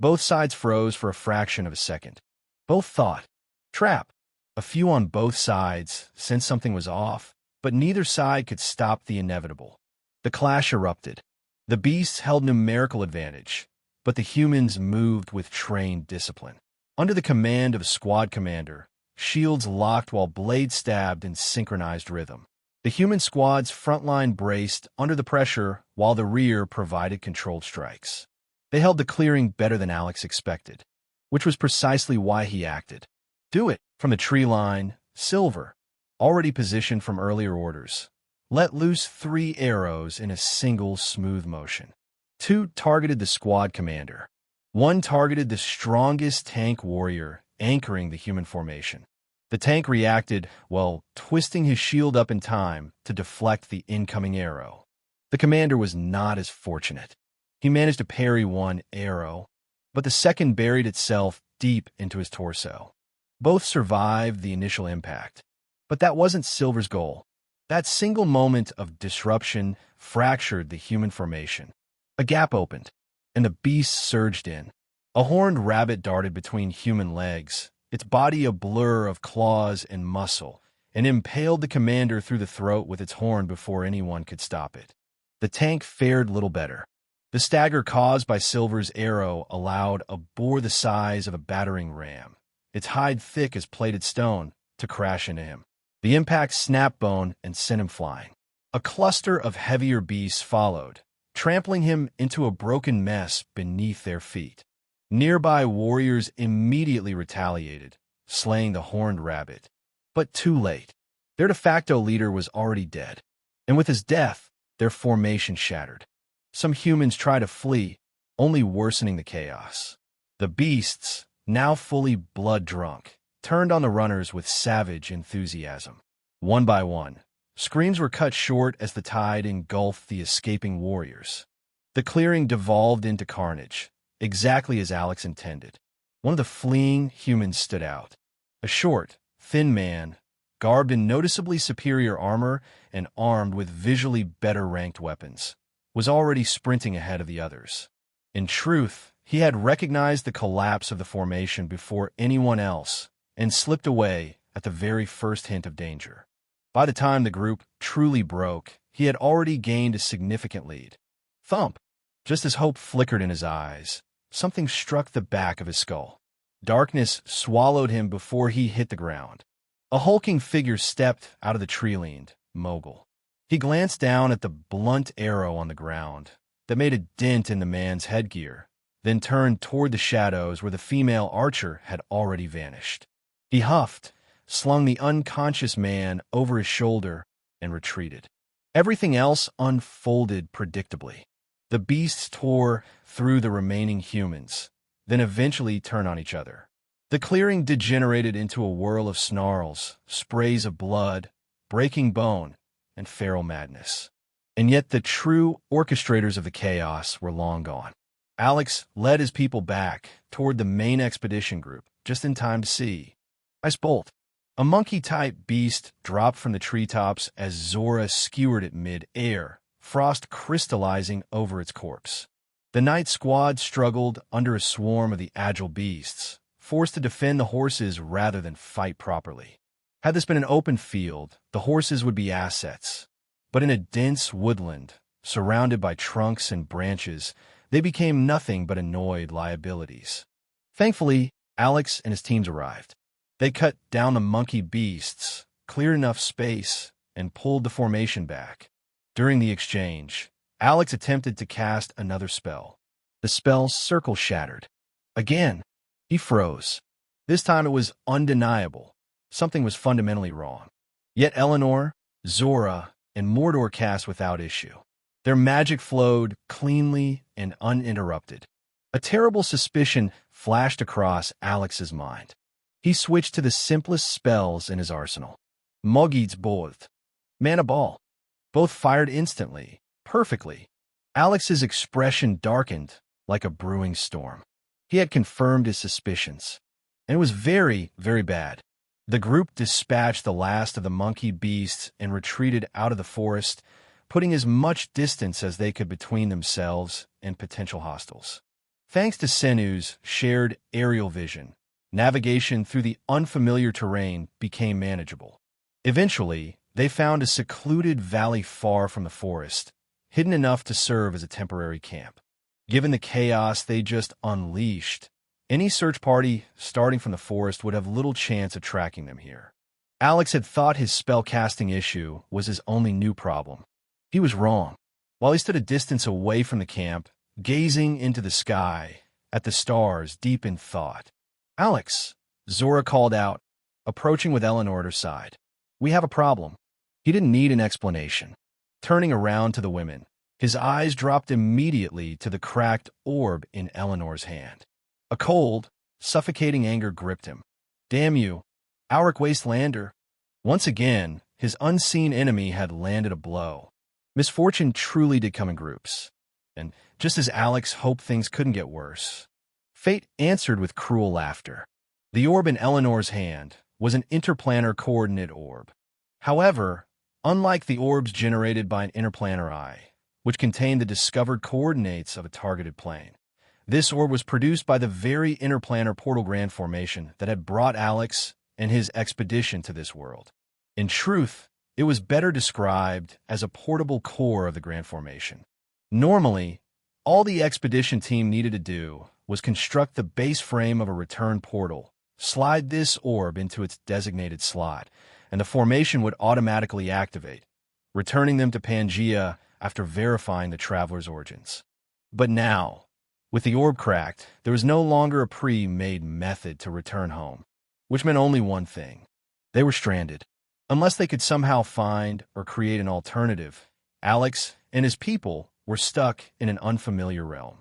A: Both sides froze for a fraction of a second. Both thought, trap. A few on both sides sensed something was off, but neither side could stop the inevitable. The clash erupted. The beasts held numerical advantage, but the humans moved with trained discipline. Under the command of a squad commander, shields locked while blades stabbed in synchronized rhythm. The human squad's front line braced under the pressure while the rear provided controlled strikes. They held the clearing better than Alex expected, which was precisely why he acted. Do it! From the tree line, Silver, already positioned from earlier orders, let loose 3 arrows in a single smooth motion. 2 targeted the squad commander. 1 targeted the strongest tank warrior anchoring the human formation. The tank reacted while twisting his shield up in time to deflect the incoming arrow. The commander was not as fortunate. He managed to parry one arrow, but the second buried itself deep into his torso. Both survived the initial impact. But that wasn't Silver's goal. That single moment of disruption fractured the human formation. A gap opened, and the beast surged in. A horned rabbit darted between human legs, its body a blur of claws and muscle, and impaled the commander through the throat with its horn before anyone could stop it. The tank fared little better. The stagger caused by Silver's arrow allowed a boar the size of a battering ram, its hide thick as plated stone, to crash into him. The impact snapped bone and sent him flying. A cluster of heavier beasts followed, trampling him into a broken mess beneath their feet. Nearby warriors immediately retaliated, slaying the horned rabbit. But too late. Their de facto leader was already dead, and with his death, their formation shattered. Some humans tried to flee, only worsening the chaos. The beasts, now fully blood-drunk, turned on the runners with savage enthusiasm. One by one, screams were cut short as the tide engulfed the escaping warriors. The clearing devolved into carnage, exactly as Alex intended. One of the fleeing humans stood out. A short, thin man, garbed in noticeably superior armor and armed with visually better-ranked weapons, was already sprinting ahead of the others. In truth, he had recognized the collapse of the formation before anyone else and slipped away at the very first hint of danger. By the time the group truly broke, he had already gained a significant lead. Thump! Just as hope flickered in his eyes, something struck the back of his skull. Darkness swallowed him before he hit the ground. A hulking figure stepped out of the tree-leaned mogul. He glanced down at the blunt arrow on the ground that made a dent in the man's headgear, then turned toward the shadows where the female archer had already vanished. He huffed, slung the unconscious man over his shoulder, and retreated. Everything else unfolded predictably. The beasts tore through the remaining humans, then eventually turned on each other. The clearing degenerated into a whirl of snarls, sprays of blood, breaking bone, and feral madness. And yet the true orchestrators of the chaos were long gone. Alex led his people back toward the main expedition group, just in time to see Ice Bolt. A monkey-type beast dropped from the treetops as Zora skewered it mid-air, frost crystallizing over its corpse. The night squad struggled under a swarm of the agile beasts, forced to defend the horses rather than fight properly. Had this been an open field, the horses would be assets. But in a dense woodland, surrounded by trunks and branches, they became nothing but annoyed liabilities. Thankfully, Alex and his teams arrived. They cut down the monkey beasts, cleared enough space, and pulled the formation back. During the exchange, Alex attempted to cast another spell. The spell's circle shattered. Again, he froze. This time it was undeniable. Something was fundamentally wrong. Yet Eleanor, Zora, and Mordor cast without issue. Their magic flowed cleanly and uninterrupted. A terrible suspicion flashed across Alex's mind. He switched to the simplest spells in his arsenal. Mogid's Both, Mana Ball. Both fired instantly, perfectly. Alex's expression darkened like a brewing storm. He had confirmed his suspicions, and it was very, very bad. The group dispatched the last of the monkey beasts and retreated out of the forest, putting as much distance as they could between themselves and potential hostiles. Thanks to Senu's shared aerial vision, navigation through the unfamiliar terrain became manageable. Eventually, they found a secluded valley far from the forest, hidden enough to serve as a temporary camp. Given the chaos they just unleashed, any search party starting from the forest would have little chance of tracking them here. Alex had thought his spell-casting issue was his only new problem. He was wrong. While he stood a distance away from the camp, gazing into the sky, at the stars deep in thought. "Alex," Zora called out, approaching with Eleanor at her side. "We have a problem." He didn't need an explanation. Turning around to the women, his eyes dropped immediately to the cracked orb in Eleanor's hand. A cold, suffocating anger gripped him. "Damn you, Auric Wastelander." Once again, his unseen enemy had landed a blow. Misfortune truly did come in groups. And just as Alex hoped things couldn't get worse, fate answered with cruel laughter. The orb in Eleanor's hand was an interplanar coordinate orb. However, unlike the orbs generated by an interplanar eye, which contained the discovered coordinates of a targeted plane, this orb was produced by the very interplanar portal grand formation that had brought Alex and his expedition to this world. In truth, it was better described as a portable core of the grand formation. Normally, all the expedition team needed to do was construct the base frame of a return portal, slide this orb into its designated slot, and the formation would automatically activate, returning them to Pangaea after verifying the traveler's origins. But now, with the orb cracked, there was no longer a pre-made method to return home, which meant only one thing. They were stranded. Unless they could somehow find or create an alternative, Alex and his people were stuck in an unfamiliar realm.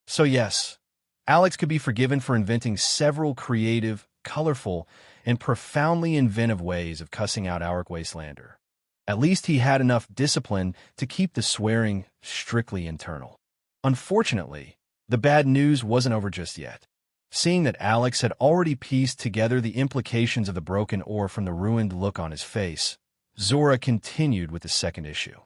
A: So yes, Alex could be forgiven for inventing several creative, colorful, and profoundly inventive ways of cussing out Auric Wastelander. At least he had enough discipline to keep the swearing strictly internal. Unfortunately, the bad news wasn't over just yet. Seeing that Alex had already pieced together the implications of the broken ore from the ruined look on his face, Zora continued with the second issue.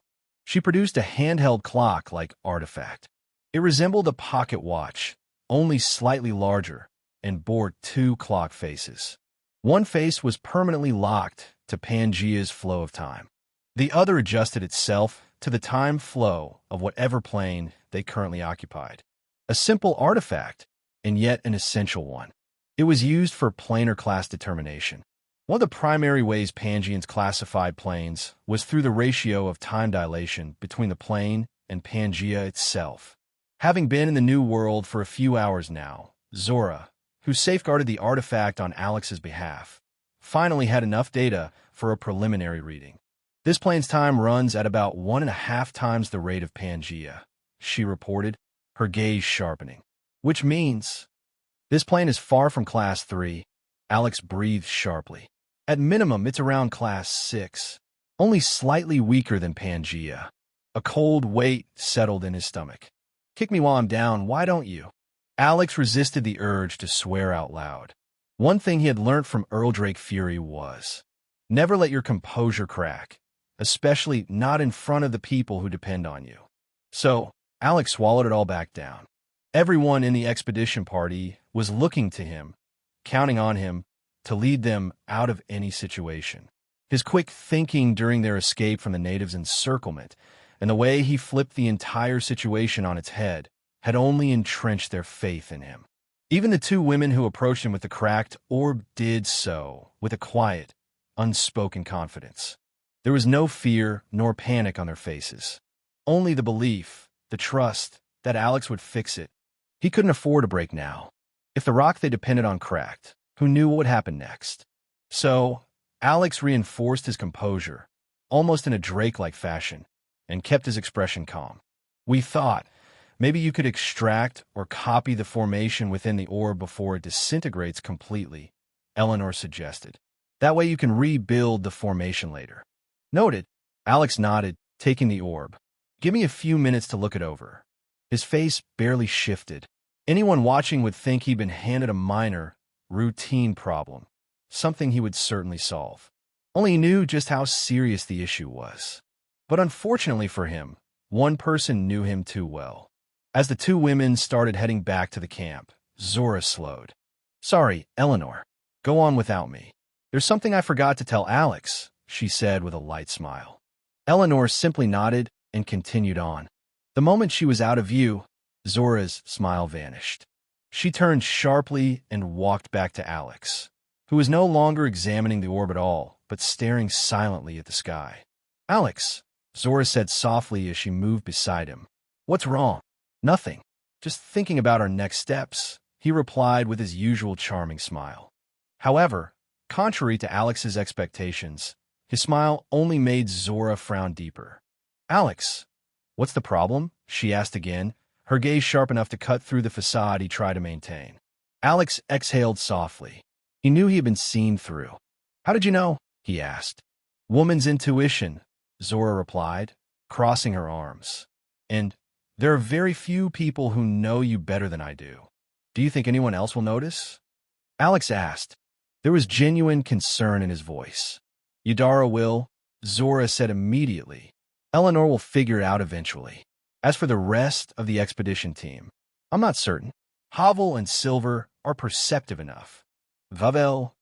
A: She produced a handheld clock-like artifact. It resembled a pocket watch, only slightly larger, and bore two clock faces. One face was permanently locked to Pangaea's flow of time. The other adjusted itself to the time flow of whatever plane they currently occupied. A simple artifact, and yet an essential one. It was used for planar class determination. One of the primary ways Pangaeans classified planes was through the ratio of time dilation between the plane and Pangaea itself. Having been in the New World for a few hours now, Zora, who safeguarded the artifact on Alex's behalf, finally had enough data for a preliminary reading. This plane's time runs at about 1.5 times the rate of Pangaea, she reported, her gaze sharpening. Which means this plane is far from Class 3, Alex breathed sharply. At minimum, it's around Class 6, only slightly weaker than Pangaea. A cold weight settled in his stomach. Kick me while I'm down, why don't you? Alex resisted the urge to swear out loud. One thing he had learned from Earl Drake Fury was, never let your composure crack, especially not in front of the people who depend on you. So, Alex swallowed it all back down. Everyone in the expedition party was looking to him, counting on him to lead them out of any situation. His quick thinking during their escape from the natives' encirclement and the way he flipped the entire situation on its head had only entrenched their faith in him. Even the two women who approached him with the cracked orb did so with a quiet, unspoken confidence. There was no fear nor panic on their faces, only the belief, the trust that Alex would fix it. He couldn't afford a break now. If the rock they depended on cracked, who knew what would happen next? So, Alex reinforced his composure, almost in a Drake-like fashion, and kept his expression calm. We thought, maybe you could extract or copy the formation within the orb before it disintegrates completely, Eleanor suggested. That way you can rebuild the formation later. Noted, Alex nodded, taking the orb. Give me a few minutes to look it over. His face barely shifted. Anyone watching would think he'd been handed a minor, routine problem, something he would certainly solve. Only he knew just how serious the issue was. But unfortunately for him, one person knew him too well. As the two women started heading back to the camp, Zora slowed. Sorry, Eleanor. Go on without me. There's something I forgot to tell Alex, she said with a light smile. Eleanor simply nodded and continued on. The moment she was out of view, Zora's smile vanished. She turned sharply and walked back to Alex, who was no longer examining the orb at all, but staring silently at the sky. Alex, Zora said softly as she moved beside him. What's wrong? Nothing. Just thinking about our next steps, he replied with his usual charming smile. However, contrary to Alex's expectations, his smile only made Zora frown deeper. Alex, what's the problem? She asked again, her gaze sharp enough to cut through the facade he tried to maintain. Alex exhaled softly. He knew he had been seen through. How did you know? He asked. Woman's intuition, Zora replied, crossing her arms. And There are very few people who know you better than I do. Do you think anyone else will notice? Alex asked. There was genuine concern in his voice. Yudara will, Zora said immediately. Eleanor will figure it out eventually. As for the rest of the expedition team, I'm not certain. Havel and Silver are perceptive enough. Vavel?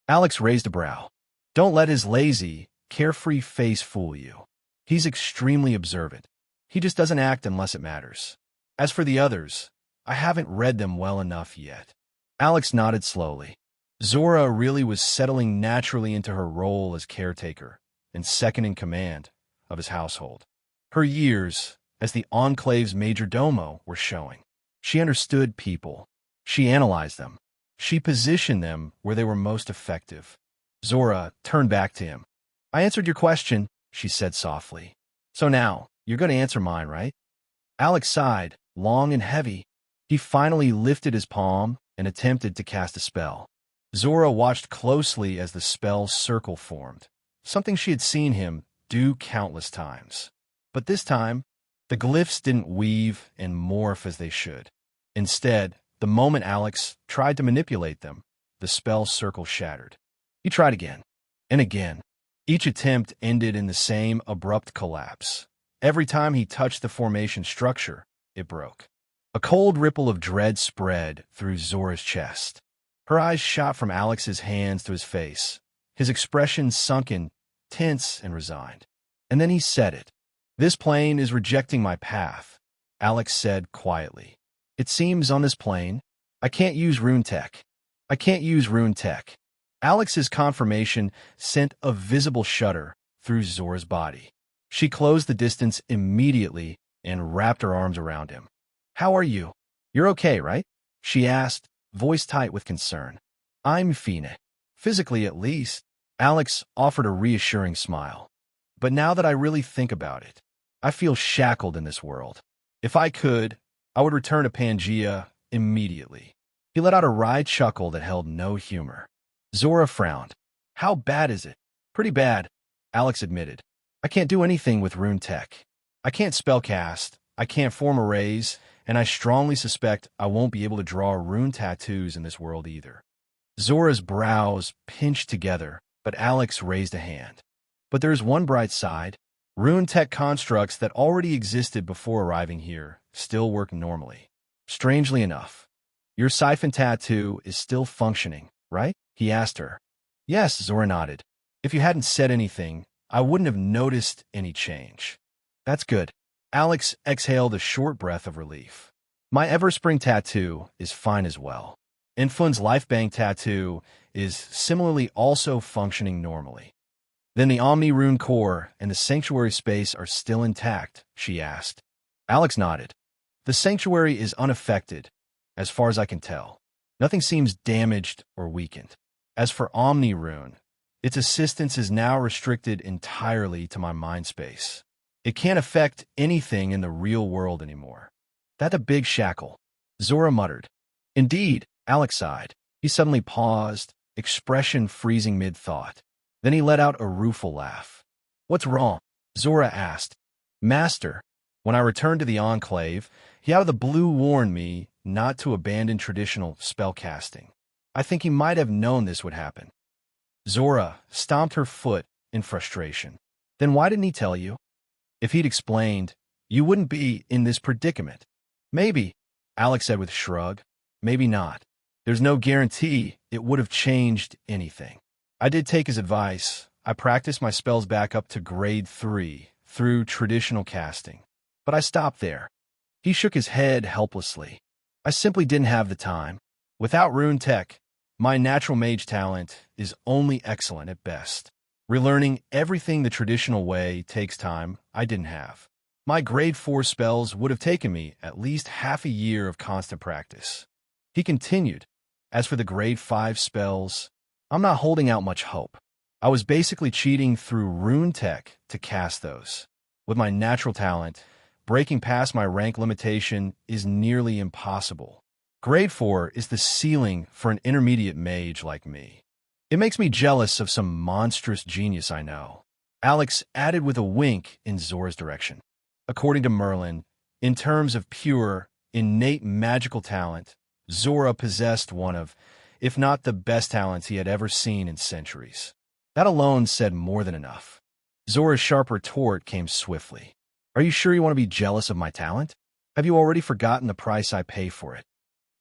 A: Alex raised a brow. Don't let his lazy, carefree face fool you. He's extremely observant. He just doesn't act unless it matters. As for the others, I haven't read them well enough yet. Alex nodded slowly. Zora really was settling naturally into her role as caretaker and second in command of his household. Her years as the Enclave's major domo were showing. She understood people. She analyzed them. She positioned them where they were most effective. Zora turned back to him. I answered your question, she said softly. So now, you're going to answer mine, right? Alex sighed, long and heavy. He finally lifted his palm and attempted to cast a spell. Zora watched closely as the spell's circle formed, something she had seen him do countless times. But this time, the glyphs didn't weave and morph as they should. Instead, the moment Alex tried to manipulate them, the spell circle shattered. He tried again, and again. Each attempt ended in the same abrupt collapse. Every time he touched the formation structure, it broke. A cold ripple of dread spread through Zora's chest. Her eyes shot from Alex's hands to his face, his expression sunken, tense, and resigned. And then he said it. This plane is rejecting my path, Alex said quietly. It seems on this plane, I can't use Rune-Tech. I can't use Rune-Tech. Alex's confirmation sent a visible shudder through Zora's body. She closed the distance immediately and wrapped her arms around him. How are you? You're okay, right? She asked, voice tight with concern. I'm fine. Physically, at least. Alex offered a reassuring smile. But now that I really think about it, I feel shackled in this world. If I could, I would return to Pangaea immediately. He let out a wry chuckle that held no humor. Zora frowned. How bad is it? Pretty bad, Alex admitted. I can't do anything with Rune-Tech. I can't spellcast, I can't form arrays, and I strongly suspect I won't be able to draw rune tattoos in this world either. Zora's brows pinched together, but Alex raised a hand. But there's one bright side. Rune-Tech constructs that already existed before arriving here still work normally. Strangely enough, your siphon tattoo is still functioning, right? He asked her. Yes, Zora nodded. If you hadn't said anything, I wouldn't have noticed any change. That's good. Alex exhaled a short breath of relief. My Everspring tattoo is fine as well. Infun's Lifebank tattoo is similarly also functioning normally. Then the Omni Rune core and the sanctuary space are still intact, she asked. Alex nodded. The sanctuary is unaffected, as far as I can tell. Nothing seems damaged or weakened. As for Omni Rune, its assistance is now restricted entirely to my mind space. It can't affect anything in the real world anymore. That's a big shackle, Zora muttered. Indeed, Alex sighed. He suddenly paused, expression freezing mid-thought. Then he let out a rueful laugh. What's wrong? Zora asked. Master, when I returned to the Enclave, he out of the blue warned me not to abandon traditional spellcasting. I think he might have known this would happen. Zora stomped her foot in frustration. Then why didn't he tell you? If he'd explained, you wouldn't be in this predicament. Maybe, Alex said with a shrug. Maybe not. There's no guarantee it would have changed anything. I did take his advice. I practiced my spells back up to grade 3 through traditional casting. But I stopped there. He shook his head helplessly. I simply didn't have the time. Without Rune-Tech, my natural mage talent is only excellent at best. Relearning everything the traditional way takes time I didn't have. My grade 4 spells would have taken me at least half a year of constant practice. He continued, as for the grade 5 spells, I'm not holding out much hope. I was basically cheating through Rune-Tech to cast those. With my natural talent, breaking past my rank limitation is nearly impossible. Grade 4 is the ceiling for an intermediate mage like me. It makes me jealous of some monstrous genius I know. Alex added with a wink in Zora's direction. According to Merlin, In terms of pure, innate magical talent, Zora possessed one of, if not the best talents he had ever seen in centuries. That alone said more than enough. Zora's sharp retort came swiftly. Are you sure you want to be jealous of my talent? Have you already forgotten the price I pay for it?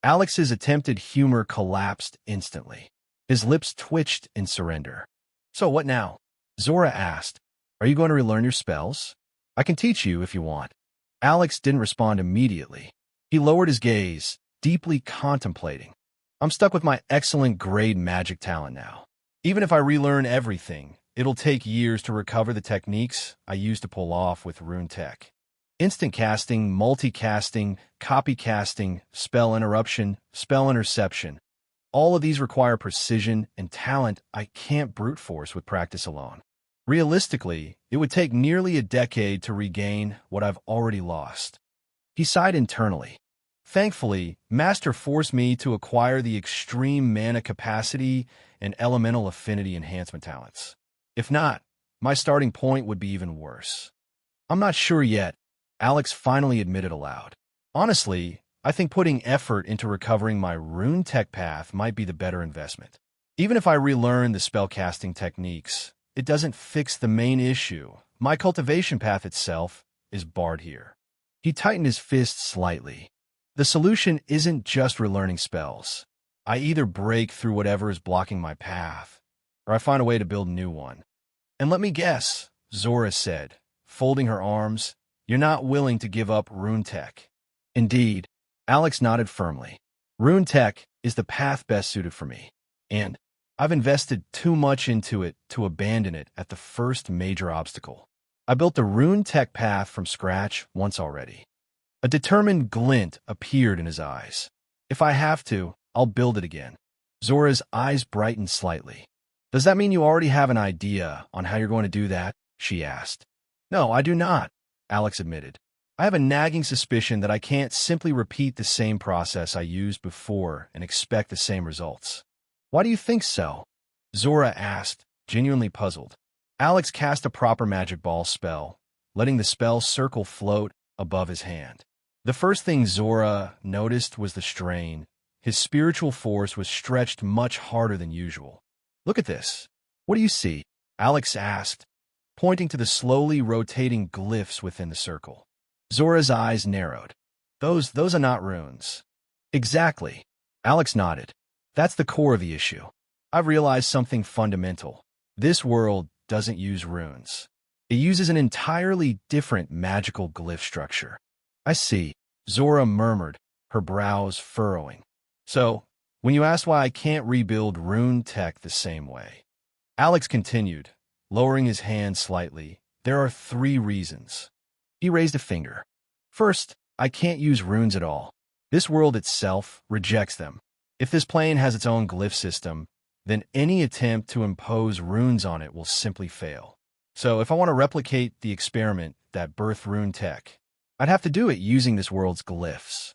A: Alex's attempted humor collapsed instantly. His lips twitched in surrender. So what now? Zora asked. Are you going to relearn your spells? I can teach you if you want. Alex didn't respond immediately. He lowered his gaze, deeply contemplating. I'm stuck with my excellent grade magic talent now. Even if I relearn everything, it'll take years to recover the techniques I used to pull off with Rune-Tech. Instant casting, multicasting, copy casting, spell interruption, spell interception. All of these require precision and talent I can't brute force with practice alone. Realistically, it would take nearly a decade to regain what I've already lost. He sighed internally. Thankfully, Master forced me to acquire the extreme mana capacity and elemental affinity enhancement talents. If not, my starting point would be even worse. I'm not sure yet, Alex finally admitted aloud. Honestly, I think putting effort into recovering my RuneTech path might be the better investment. Even if I relearn the spellcasting techniques, it doesn't fix the main issue. My cultivation path itself is barred here. He tightened his fist slightly. The solution isn't just relearning spells. I either break through whatever is blocking my path, or I find a way to build a new one. And let me guess, Zora said, folding her arms, you're not willing to give up RuneTech. Indeed, Alex nodded firmly. RuneTech is the path best suited for me, and I've invested too much into it to abandon it at the first major obstacle. I built the RuneTech path from scratch once already. A determined glint appeared in his eyes. If I have to, I'll build it again. Zora's eyes brightened slightly. Does that mean you already have an idea on how you're going to do that? She asked. No, I do not, Alex admitted. I have a nagging suspicion that I can't simply repeat the same process I used before and expect the same results. Why do you think so? Zora asked, genuinely puzzled. Alex cast a proper magic ball spell, letting the spell circle float above his hand. The first thing Zora noticed was the strain. His spiritual force was stretched much harder than usual. Look at this. What do you see? Alex asked, pointing to the slowly rotating glyphs within the circle. Zora's eyes narrowed. Those are not runes. Exactly. Alex nodded. That's the core of the issue. I've realized something fundamental. This world doesn't use runes. It uses an entirely different magical glyph structure. I see, Zora murmured, her brows furrowing. So, when you asked why I can't rebuild RuneTech the same way, Alex continued, lowering his hand slightly, there are 3 reasons. He raised a finger. First, I can't use runes at all. This world itself rejects them. If this plane has its own glyph system, then any attempt to impose runes on it will simply fail. So if I want to replicate the experiment that birthed RuneTech, I'd have to do it using this world's glyphs.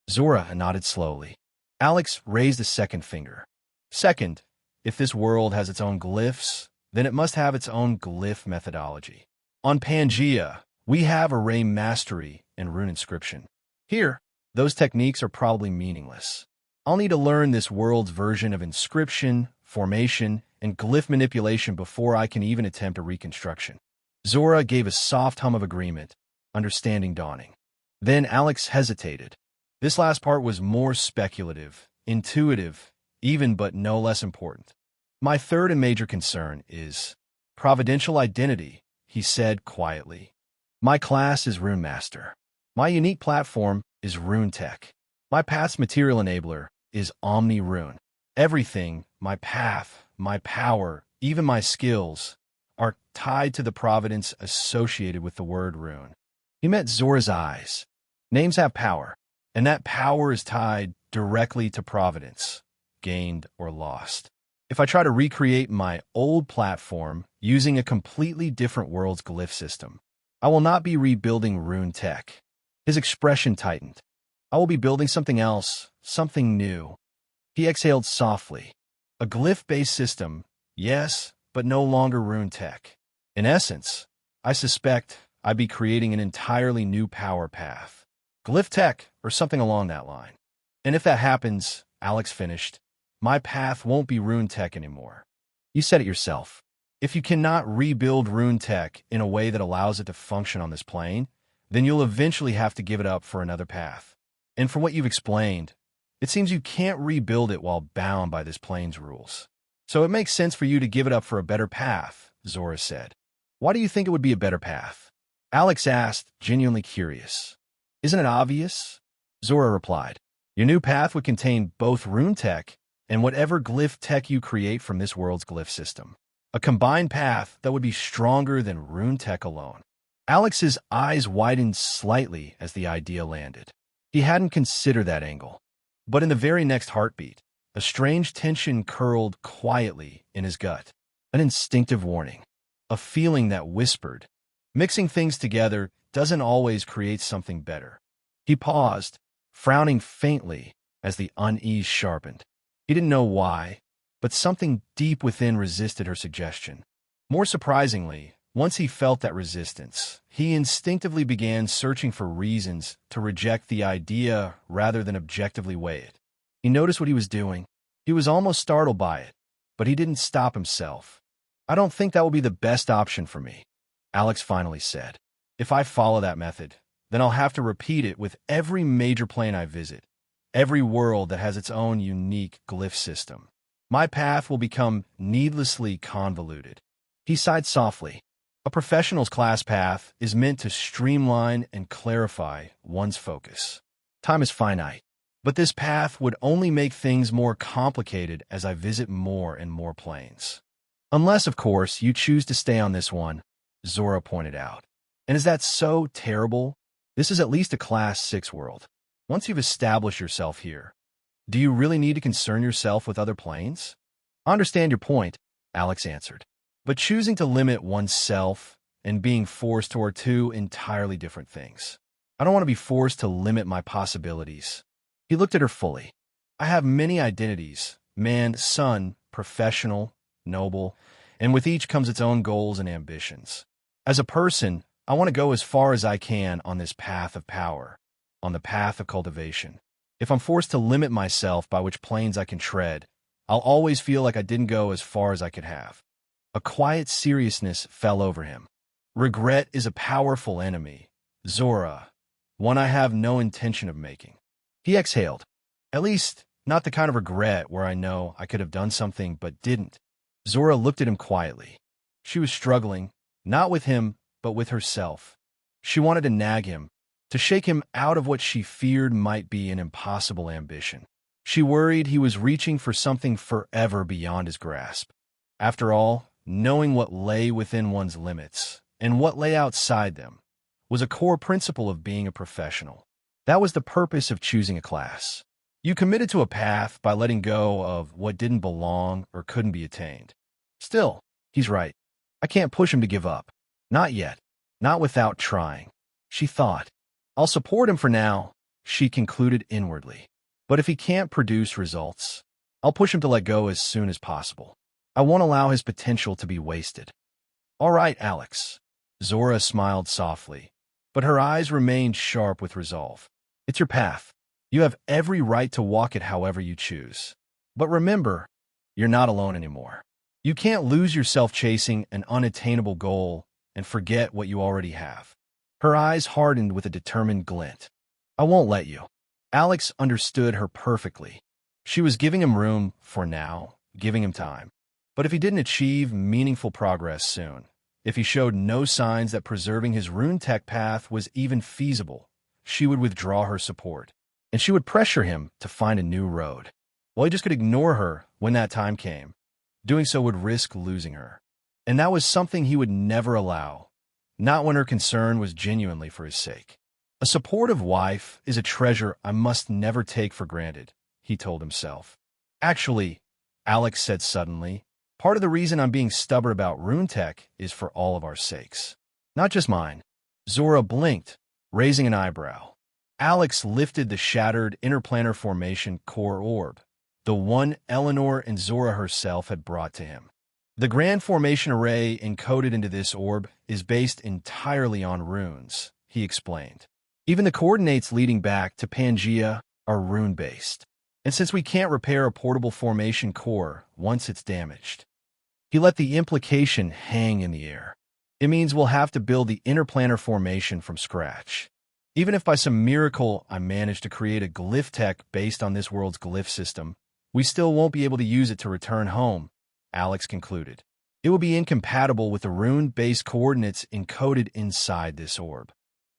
A: Zora nodded slowly. Alex raised a second finger. Second, if this world has its own glyphs, then it must have its own glyph methodology. On Pangea, we have array mastery and rune inscription. Here, those techniques are probably meaningless. I'll need to learn this world's version of inscription, formation, and glyph manipulation before I can even attempt a reconstruction. Zora gave a soft hum of agreement, understanding dawning. Then Alex hesitated. This last part was more speculative, intuitive, even but no less important. My third and major concern is providential identity, he said quietly. My class is Rune Master. My unique platform is RuneTech. My path's material enabler is Omni-Rune. Everything, my path, my power, even my skills, are tied to the providence associated with the word rune. He met Zora's eyes. Names have power, and that power is tied directly to providence, gained or lost. If I try to recreate my old platform using a completely different world's glyph system, I will not be rebuilding RuneTech. His expression tightened. I will be building something else, something new. He exhaled softly. A glyph-based system, yes, but no longer RuneTech. In essence, I suspect I'd be creating an entirely new power path. Glyph tech, or something along that line. And if that happens, Alex finished, my path won't be Rune-Tech anymore. You said it yourself. If you cannot rebuild Rune-Tech in a way that allows it to function on this plane, then you'll eventually have to give it up for another path. And from what you've explained, it seems you can't rebuild it while bound by this plane's rules. So it makes sense for you to give it up for a better path, Zora said. Why do you think it would be a better path? Alex asked, genuinely curious. Isn't it obvious? Zora replied. Your new path would contain both Rune-Tech and whatever glyph tech you create from this world's glyph system. A combined path that would be stronger than Rune-Tech alone. Alex's eyes widened slightly as the idea landed. He hadn't considered that angle. But in the very next heartbeat, a strange tension curled quietly in his gut. An instinctive warning. A feeling that whispered, mixing things together doesn't always create something better. He paused, frowning faintly as the unease sharpened. He didn't know why, but something deep within resisted her suggestion. More surprisingly, once he felt that resistance, he instinctively began searching for reasons to reject the idea rather than objectively weigh it. He noticed what he was doing. He was almost startled by it, but he didn't stop himself. I don't think that will be the best option for me, Alex finally said. If I follow that method, then I'll have to repeat it with every major plane I visit, every world that has its own unique glyph system. My path will become needlessly convoluted. He sighed softly. A professional's class path is meant to streamline and clarify one's focus. Time is finite, but this path would only make things more complicated as I visit more and more planes. Unless, of course, you choose to stay on this one, Zora pointed out. And is that so terrible? This is at least a Class 6 world. Once you've established yourself here, do you really need to concern yourself with other planes? I understand your point, Alex answered. But choosing to limit oneself and being forced are two entirely different things. I don't want to be forced to limit my possibilities. He looked at her fully. I have many identities, man, son, professional, noble, and with each comes its own goals and ambitions. As a person, I want to go as far as I can on this path of power, on the path of cultivation. If I'm forced to limit myself by which planes I can tread, I'll always feel like I didn't go as far as I could have. A quiet seriousness fell over him. Regret is a powerful enemy, Zora, one I have no intention of making. He exhaled. At least, not the kind of regret where I know I could have done something but didn't. Zora looked at him quietly. She was struggling, not with him, but with herself. She wanted to nag him, to shake him out of what she feared might be an impossible ambition. She worried he was reaching for something forever beyond his grasp. After all, knowing what lay within one's limits and what lay outside them was a core principle of being a professional. That was the purpose of choosing a class. You committed to a path by letting go of what didn't belong or couldn't be attained. Still, he's right. I can't push him to give up. Not yet. Not without trying. She thought. I'll support him for now, she concluded inwardly. But if he can't produce results, I'll push him to let go as soon as possible. I won't allow his potential to be wasted. All right, Alex. Zora smiled softly, but her eyes remained sharp with resolve. It's your path. You have every right to walk it however you choose. But remember, you're not alone anymore. You can't lose yourself chasing an unattainable goal and forget what you already have. Her eyes hardened with a determined glint. I won't let you. Alex understood her perfectly. She was giving him room for now, giving him time. But if he didn't achieve meaningful progress soon, if he showed no signs that preserving his Rune-Tech path was even feasible, she would withdraw her support, and she would pressure him to find a new road. Well, he just could ignore her when that time came. Doing so would risk losing her. And that was something he would never allow, not when her concern was genuinely for his sake. A supportive wife is a treasure I must never take for granted, he told himself. Actually, Alex said suddenly, part of the reason I'm being stubborn about Rune-Tech is for all of our sakes. Not just mine. Zora blinked, raising an eyebrow. Alex lifted the shattered interplanar formation core orb, the one Eleanor and Zora herself had brought to him. The grand formation array encoded into this orb is based entirely on runes, he explained. Even the coordinates leading back to Pangaea are rune-based. And since we can't repair a portable formation core once it's damaged, he let the implication hang in the air. It means we'll have to build the interplanar formation from scratch. Even if by some miracle I manage to create a glyph tech based on this world's glyph system, we still won't be able to use it to return home, Alex concluded. It will be incompatible with the rune-based coordinates encoded inside this orb.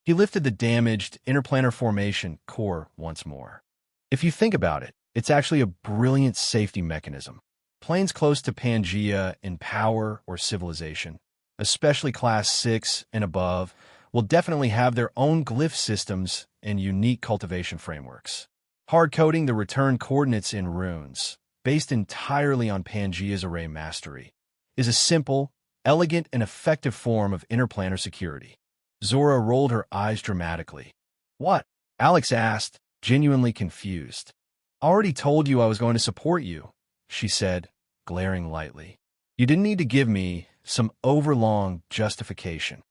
A: He lifted the damaged interplanar formation core once more. If you think about it, it's actually a brilliant safety mechanism. Planes close to Pangaea in power or civilization, especially Class 6 and above, will definitely have their own glyph systems and unique cultivation frameworks. Hard-coding the return coordinates in runes, based entirely on Pangaea's array mastery, is a simple, elegant, and effective form of interplanar security. Zora rolled her eyes dramatically. What? Alex asked, genuinely confused. I already told you I was going to support you, she said, glaring lightly. You didn't need to give me some overlong justification.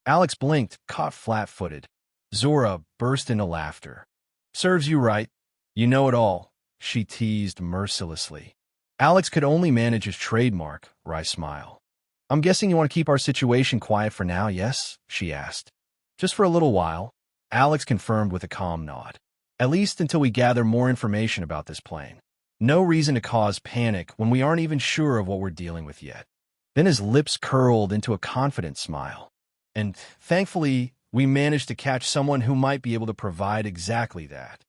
A: Alex blinked, caught flat-footed. Zora burst into laughter. Serves you right. You know it all, she teased mercilessly. Alex could only manage his trademark, wry smile. I'm guessing you want to keep our situation quiet for now, yes? She asked. Just for a little while, Alex confirmed with a calm nod. At least until we gather more information about this plane. No reason to cause panic when we aren't even sure of what we're dealing with yet. Then his lips curled into a confident smile. And thankfully, we managed to catch someone who might be able to provide exactly that.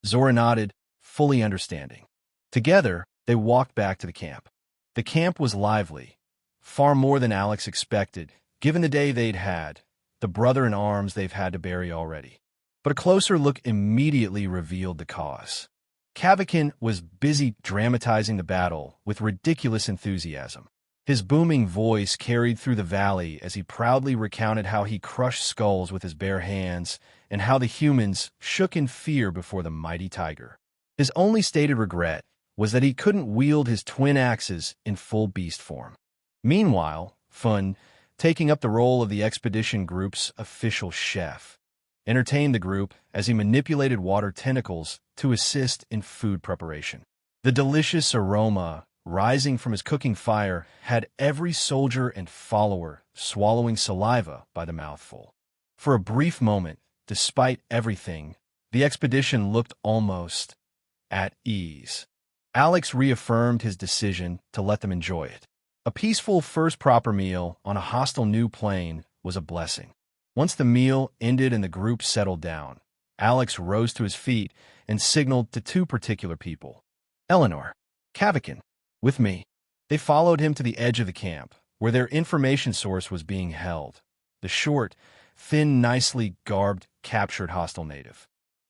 A: Zora nodded, fully understanding. Together, they walked back to the camp. The camp was lively, far more than Alex expected, given the day they'd had, the brother-in-arms they've had to bury already. But a closer look immediately revealed the cause. Kavakin was busy dramatizing the battle with ridiculous enthusiasm. His booming voice carried through the valley as he proudly recounted how he crushed skulls with his bare hands and how the humans shook in fear before the mighty tiger. His only stated regret was that he couldn't wield his twin axes in full beast form. Meanwhile, Fun, taking up the role of the expedition group's official chef, entertained the group as he manipulated water tentacles to assist in food preparation. The delicious aroma rising from his cooking fire had every soldier and follower swallowing saliva by the mouthful. For a brief moment, despite everything, the expedition looked almost at ease. Alex reaffirmed his decision to let them enjoy it. A peaceful first proper meal on a hostile new plane was a blessing. Once the meal ended and the group settled down, Alex rose to his feet and signaled to two particular people. Eleanor, Kavakin, with me. They followed him to the edge of the camp, where their information source was being held. The short, thin, nicely garbed, captured hostile native.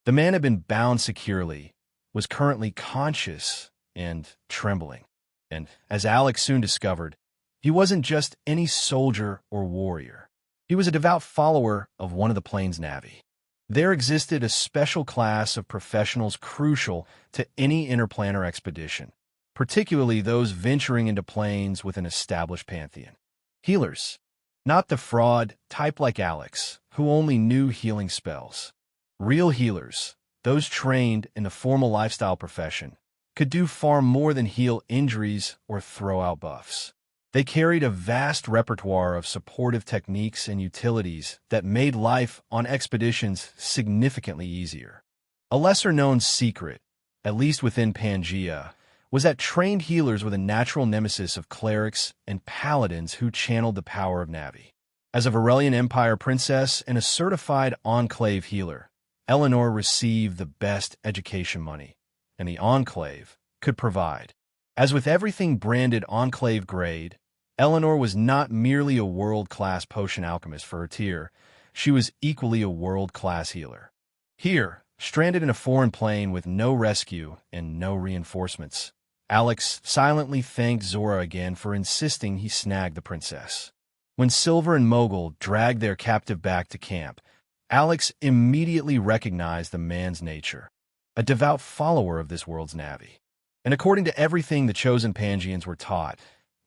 A: The man had been bound securely, was currently conscious and trembling. And, as Alex soon discovered, he wasn't just any soldier or warrior. He was a devout follower of one of the plane's Navi. There existed a special class of professionals crucial to any interplanar expedition, particularly those venturing into planes with an established pantheon. Healers. Not the fraud type like Alex, who only knew healing spells. Real healers, those trained in the formal lifestyle profession, could do far more than heal injuries or throw out buffs. They carried a vast repertoire of supportive techniques and utilities that made life on expeditions significantly easier. A lesser-known secret, at least within Pangaea, was that trained healers were the natural nemesis of clerics and paladins who channeled the power of Navi. As a Varelian Empire princess and a certified Enclave healer, Eleanor received the best education money, and the Enclave could provide. As with everything branded Enclave grade, Eleanor was not merely a world-class potion alchemist for her tier, she was equally a world-class healer. Here, stranded in a foreign plane with no rescue and no reinforcements, Alex silently thanked Zora again for insisting he snag the princess. When Silver and Mogul dragged their captive back to camp, Alex immediately recognized the man's nature, a devout follower of this world's Navi. And according to everything the chosen Pangaeans were taught,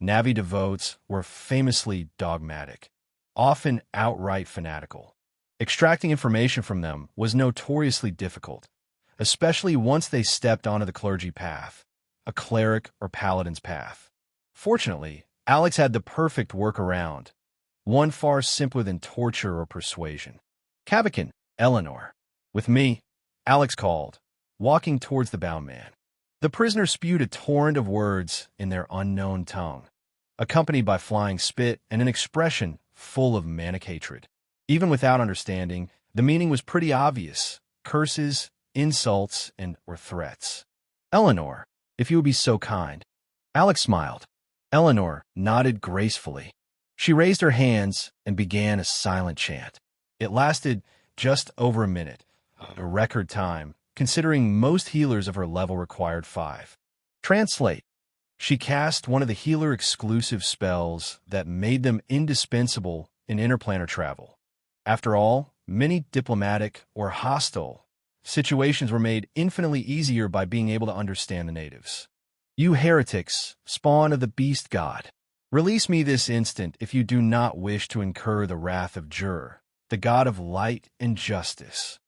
A: Navi devotes were famously dogmatic, often outright fanatical. Extracting information from them was notoriously difficult, especially once they stepped onto the clergy path, a cleric or paladin's path. Fortunately, Alex had the perfect workaround, one far simpler than torture or persuasion. Cavacan, Eleanor. With me, Alex called, walking towards the bound man. The prisoner spewed a torrent of words in their unknown tongue, accompanied by flying spit and an expression full of manic hatred. Even without understanding, the meaning was pretty obvious: curses, insults, or threats. Eleanor, if you would be so kind. Alex smiled. Eleanor nodded gracefully. She raised her hands and began a silent chant. It lasted just over a minute, a record time, considering most healers of her level required 5. Translate. She cast one of the healer-exclusive spells that made them indispensable in interplanar travel. After all, many diplomatic or hostile situations were made infinitely easier by being able to understand the natives. You heretics, spawn of the beast god, release me this instant if you do not wish to incur the wrath of Jur, the god of light and justice.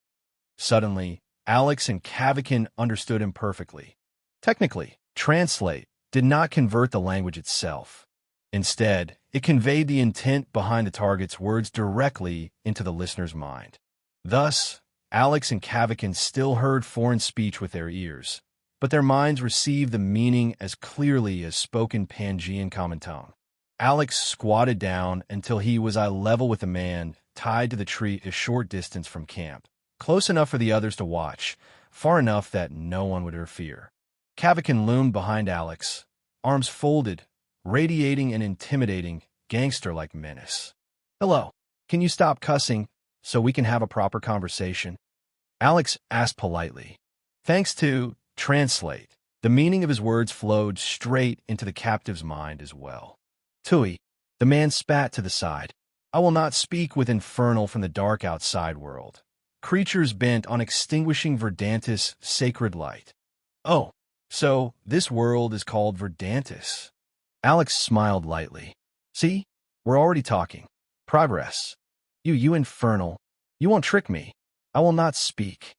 A: Suddenly, Alex and Cavacan understood him perfectly. Technically, translate did not convert the language itself. Instead, it conveyed the intent behind the target's words directly into the listener's mind. Thus, Alex and Cavacan still heard foreign speech with their ears, but their minds received the meaning as clearly as spoken Pangean common tongue. Alex squatted down until he was eye level with a man tied to the tree a short distance from camp, close enough for the others to watch, far enough that no one would interfere. Cavacan loomed behind Alex, arms folded, radiating an intimidating, gangster-like menace. Hello, can you stop cussing so we can have a proper conversation? Alex asked politely. Thanks to translate, the meaning of his words flowed straight into the captive's mind as well. Tui, the man spat to the side. I will not speak with infernal from the dark outside world. Creatures bent on extinguishing Verdantis' sacred light. Oh, so this world is called Verdantis. Alex smiled lightly. See, we're already talking. Progress. You infernal. You won't trick me. I will not speak.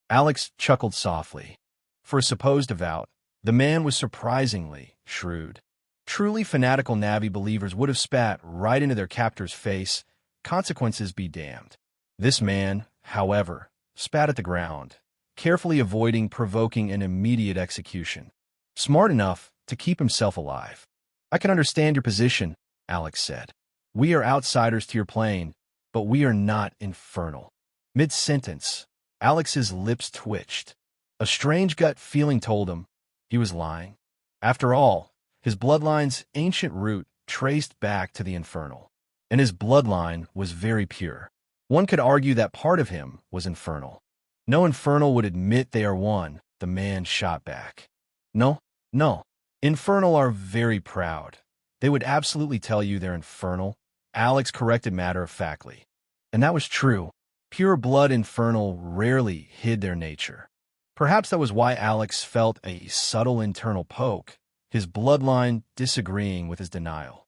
A: Alex chuckled softly. For a supposed devout, the man was surprisingly shrewd. Truly fanatical Navi believers would have spat right into their captor's face, consequences be damned. This man, however, spat at the ground, carefully avoiding provoking an immediate execution. Smart enough to keep himself alive. I can understand your position, Alex said. We are outsiders to your plane, but we are not infernal. Mid-sentence, Alex's lips twitched. A strange gut feeling told him he was lying. After all, his bloodline's ancient root traced back to the infernal, and his bloodline was very pure. One could argue that part of him was infernal. No infernal would admit they are one, the man shot back. No. Infernal are very proud. They would absolutely tell you they're infernal, Alex corrected matter-of-factly. And that was true. Pure blood infernal rarely hid their nature. Perhaps that was why Alex felt a subtle internal poke, his bloodline disagreeing with his denial.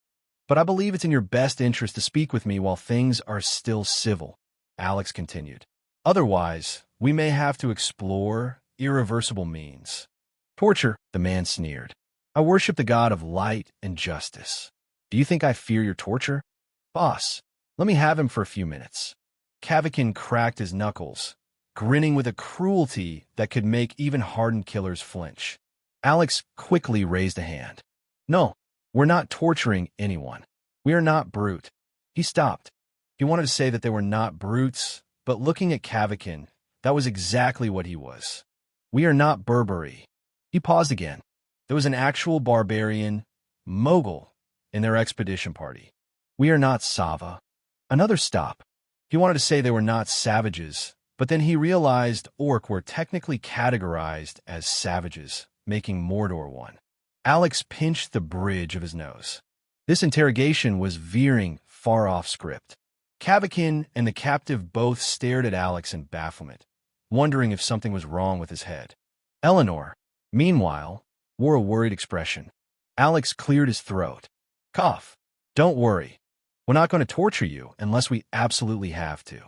A: But I believe it's in your best interest to speak with me while things are still civil, Alex continued. Otherwise, we may have to explore irreversible means. Torture, the man sneered. I worship the god of light and justice. Do you think I fear your torture? Boss, let me have him for a few minutes. Cavacan cracked his knuckles, grinning with a cruelty that could make even hardened killers flinch. Alex quickly raised a hand. No, we're not torturing anyone. We are not brute. He stopped. He wanted to say that they were not brutes, but looking at Cavacan, that was exactly what he was. We are not Berberi. He paused again. There was an actual barbarian, Mogul, in their expedition party. We are not Sava. Another stop. He wanted to say they were not savages, but then he realized Orc were technically categorized as savages, making Mordor one. Alex pinched the bridge of his nose. This interrogation was veering far off script. Cavacan and the captive both stared at Alex in bafflement, wondering if something was wrong with his head. Eleanor, meanwhile, wore a worried expression. Alex cleared his throat. Cough. Don't worry. We're not going to torture you unless we absolutely have to.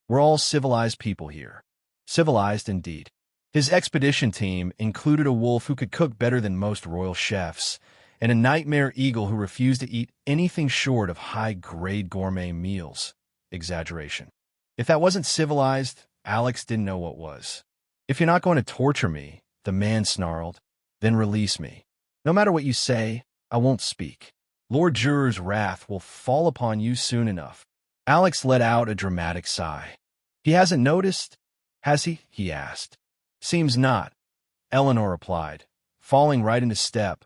A: We're all civilized people here. Civilized indeed. His expedition team included a wolf who could cook better than most royal chefs, and a nightmare eagle who refused to eat anything short of high-grade gourmet meals. Exaggeration. If that wasn't civilized, Alex didn't know what was. If you're not going to torture me, the man snarled, then release me. No matter what you say, I won't speak. Lord Juror's wrath will fall upon you soon enough. Alex let out a dramatic sigh. He hasn't noticed, has he? He asked. Seems not, Eleanor replied, falling right into step,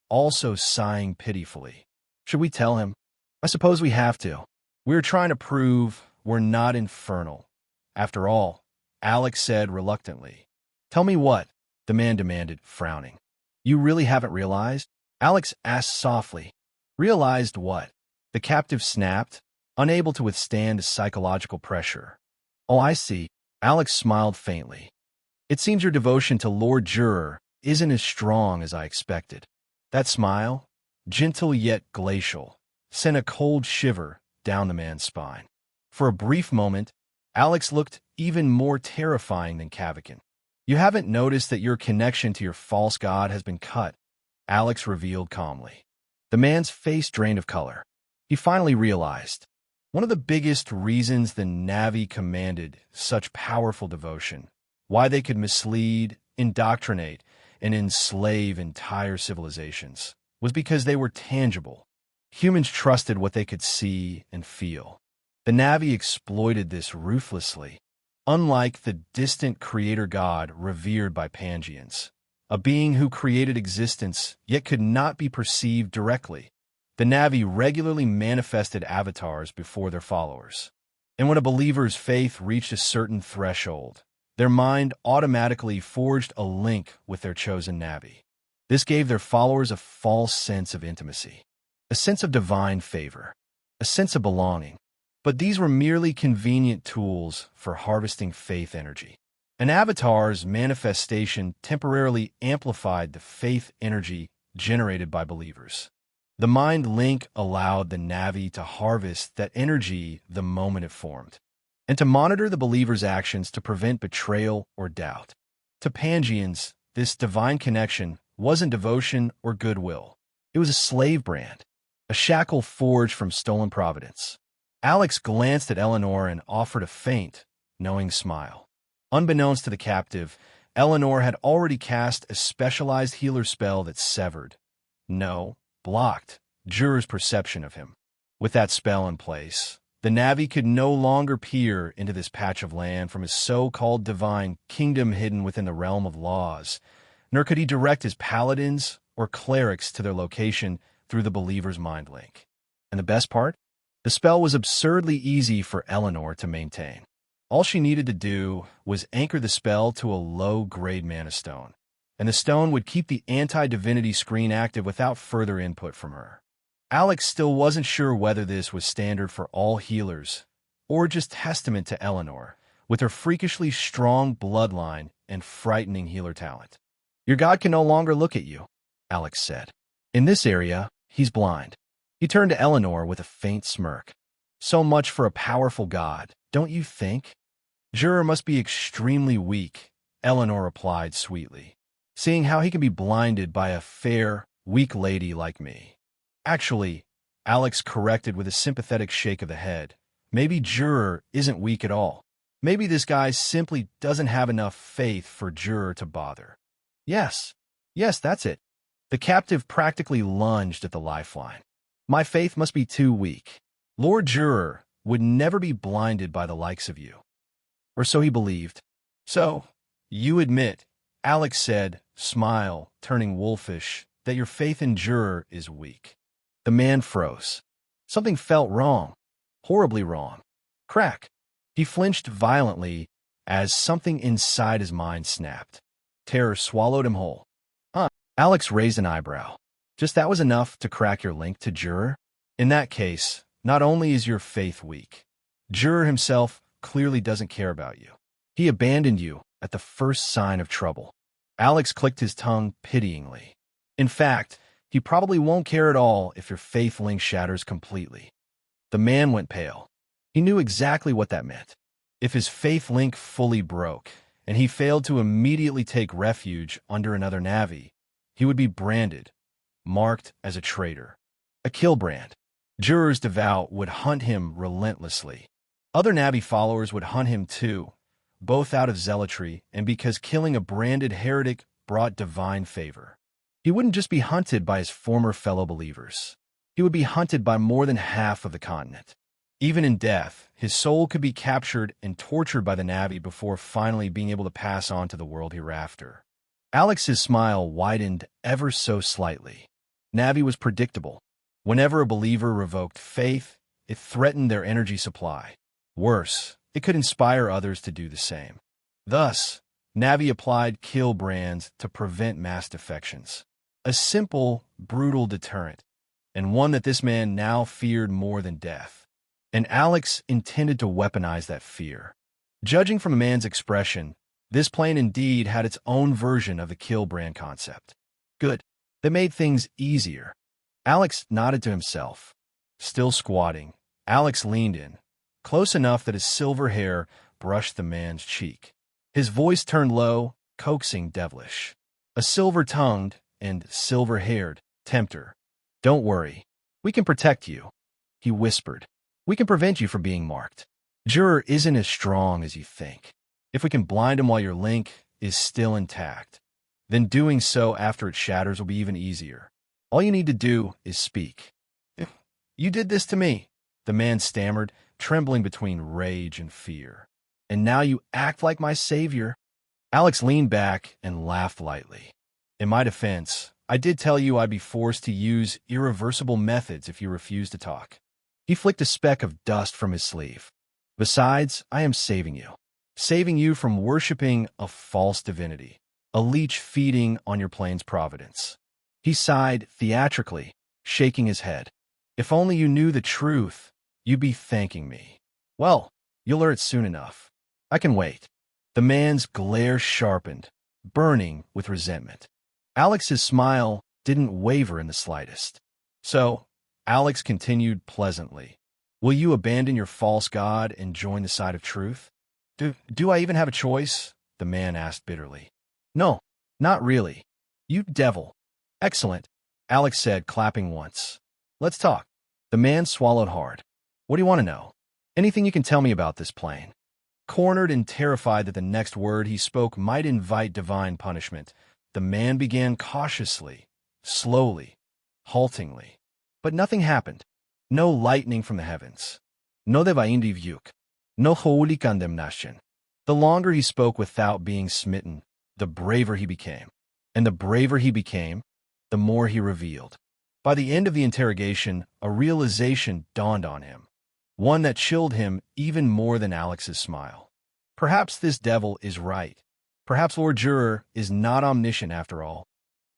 A: also sighing pitifully. Should we tell him? I suppose we have to. We're trying to prove we're not infernal. After all, Alex said reluctantly. Tell me what? The man demanded, frowning. You really haven't realized? Alex asked softly. Realized what? The captive snapped, unable to withstand the psychological pressure. Oh, I see. Alex smiled faintly. It seems your devotion to Lord Juror isn't as strong as I expected. That smile, gentle yet glacial, sent a cold shiver down the man's spine. For a brief moment, Alex looked even more terrifying than Cavacan. You haven't noticed that your connection to your false god has been cut, Alex revealed calmly. The man's face drained of color. He finally realized. One of the biggest reasons the Na'vi commanded such powerful devotion, why they could mislead, indoctrinate, and enslave entire civilizations, was because they were tangible. Humans trusted what they could see and feel. The Na'vi exploited this ruthlessly. Unlike the distant creator god revered by Pangeans, a being who created existence yet could not be perceived directly, the Na'vi regularly manifested avatars before their followers. And when a believer's faith reached a certain threshold, their mind automatically forged a link with their chosen Na'vi. This gave their followers a false sense of intimacy, a sense of divine favor, a sense of belonging. But these were merely convenient tools for harvesting faith energy. An avatar's manifestation temporarily amplified the faith energy generated by believers. The mind link allowed the Na'vi to harvest that energy the moment it formed, and to monitor the believer's actions to prevent betrayal or doubt. To Pangeans, this divine connection wasn't devotion or goodwill. It was a slave brand, a shackle forged from stolen providence. Alex glanced at Eleanor and offered a faint, knowing smile. Unbeknownst to the captive, Eleanor had already cast a specialized healer spell that severed, blocked, Juror's perception of him. With that spell in place, the Na'vi could no longer peer into this patch of land from his so-called divine kingdom hidden within the realm of laws, nor could he direct his paladins or clerics to their location through the believer's mind link. And the best part? The spell was absurdly easy for Eleanor to maintain. All she needed to do was anchor the spell to a low-grade mana stone, and the stone would keep the anti-divinity screen active without further input from her. Alex still wasn't sure whether this was standard for all healers, or just testament to Eleanor, with her freakishly strong bloodline and frightening healer talent. Your god can no longer look at you, Alex said. In this area, he's blind. He turned to Eleanor with a faint smirk. So much for a powerful god, don't you think? Juror must be extremely weak, Eleanor replied sweetly, seeing how he can be blinded by a fair, weak lady like me. Actually, Alex corrected with a sympathetic shake of the head. Maybe Juror isn't weak at all. Maybe this guy simply doesn't have enough faith for Juror to bother. Yes, that's it. The captive practically lunged at the lifeline. My faith must be too weak. Lord Juror would never be blinded by the likes of you. Or so he believed. So, you admit, Alex said, smile, turning wolfish, that your faith in Juror is weak. The man froze. Something felt wrong. Horribly wrong. Crack. He flinched violently as something inside his mind snapped. Terror swallowed him whole. Alex raised an eyebrow. Just that was enough to crack your link to Juror? In that case, not only is your faith weak, Juror himself clearly doesn't care about you. He abandoned you at the first sign of trouble. Alex clicked his tongue pityingly. In fact, he probably won't care at all if your faith link shatters completely. The man went pale. He knew exactly what that meant. If his faith link fully broke, and he failed to immediately take refuge under another navvy, he would be branded, marked as a traitor. A kill brand. Jurors devout would hunt him relentlessly. Other navvy followers would hunt him too, both out of zealotry and because killing a branded heretic brought divine favor. He wouldn't just be hunted by his former fellow believers. He would be hunted by more than half of the continent. Even in death, his soul could be captured and tortured by the navvy before finally being able to pass on to the world hereafter. Alex's smile widened ever so slightly. Navvy was predictable. Whenever a believer revoked faith, it threatened their energy supply. Worse, it could inspire others to do the same. Thus, Navvy applied kill brands to prevent mass defections. A simple, brutal deterrent, and one that this man now feared more than death. And Alex intended to weaponize that fear. Judging from the man's expression, this plane indeed had its own version of the kill brand concept. Good. That made things easier. Alex nodded to himself. Still squatting, Alex leaned in, close enough that his silver hair brushed the man's cheek. His voice turned low, coaxing devilish. A silver-tongued and silver-haired tempter. Don't worry. We can protect you, he whispered. We can prevent you from being marked. Juror isn't as strong as you think. If we can blind him while your link is still intact, then doing so after it shatters will be even easier. All you need to do is speak. You did this to me, the man stammered, trembling between rage and fear. And now you act like my savior. Alex leaned back and laughed lightly. In my defense, I did tell you I'd be forced to use irreversible methods if you refused to talk. He flicked a speck of dust from his sleeve. Besides, I am saving you. Saving you from worshipping a false divinity, a leech feeding on your plane's providence. He sighed theatrically, shaking his head. If only you knew the truth, you'd be thanking me. Well, you'll learn it soon enough. I can wait. The man's glare sharpened, burning with resentment. Alex's smile didn't waver in the slightest. So, Alex continued pleasantly. Will you abandon your false god and join the side of truth? Do I even have a choice? The man asked bitterly. No, not really. You devil. Excellent, Alex said, clapping once. Let's talk. The man swallowed hard. What do you want to know? Anything you can tell me about this plane? Cornered and terrified that the next word he spoke might invite divine punishment, the man began cautiously, slowly, haltingly. But nothing happened. No lightning from the heavens. No divine rebuke. No holy condemnation. The longer he spoke without being smitten, the braver he became. And the braver he became, the more he revealed. By the end of the interrogation, a realization dawned on him. One that chilled him even more than Alex's smile. Perhaps this devil is right. Perhaps Lord Juror is not omniscient after all.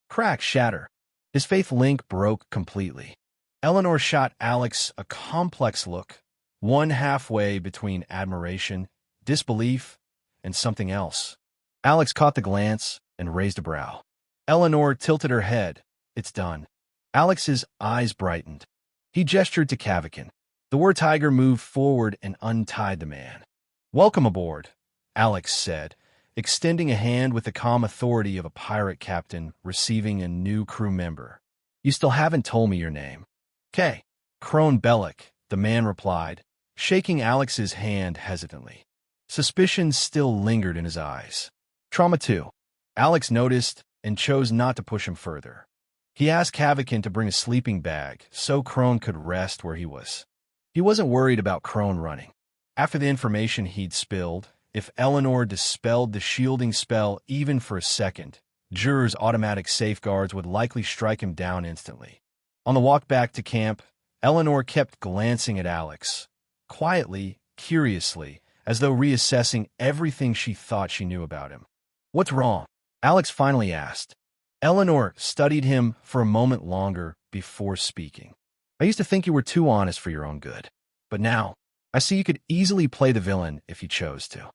A: Crack, shatter. His faith link broke completely. Eleanor shot Alex a complex look, one halfway between admiration, disbelief, and something else. Alex caught the glance and raised a brow. Eleanor tilted her head. It's done. Alex's eyes brightened. He gestured to Kavikin. The war tiger moved forward and untied the man. Welcome aboard, Alex said, extending a hand with the calm authority of a pirate captain receiving a new crew member. You still haven't told me your name. K. Crone Bellic, the man replied, shaking Alex's hand hesitantly. Suspicion still lingered in his eyes. Trauma 2. Alex noticed and chose not to push him further. He asked Kavikin to bring a sleeping bag so Crone could rest where he was. He wasn't worried about Crone running. After the information he'd spilled, if Eleanor dispelled the shielding spell even for a second, Juror's automatic safeguards would likely strike him down instantly. On the walk back to camp, Eleanor kept glancing at Alex, quietly, curiously, as though reassessing everything she thought she knew about him. What's wrong? Alex finally asked. Eleanor studied him for a moment longer before speaking. I used to think you were too honest for your own good, but now I see you could easily play the villain if you chose to.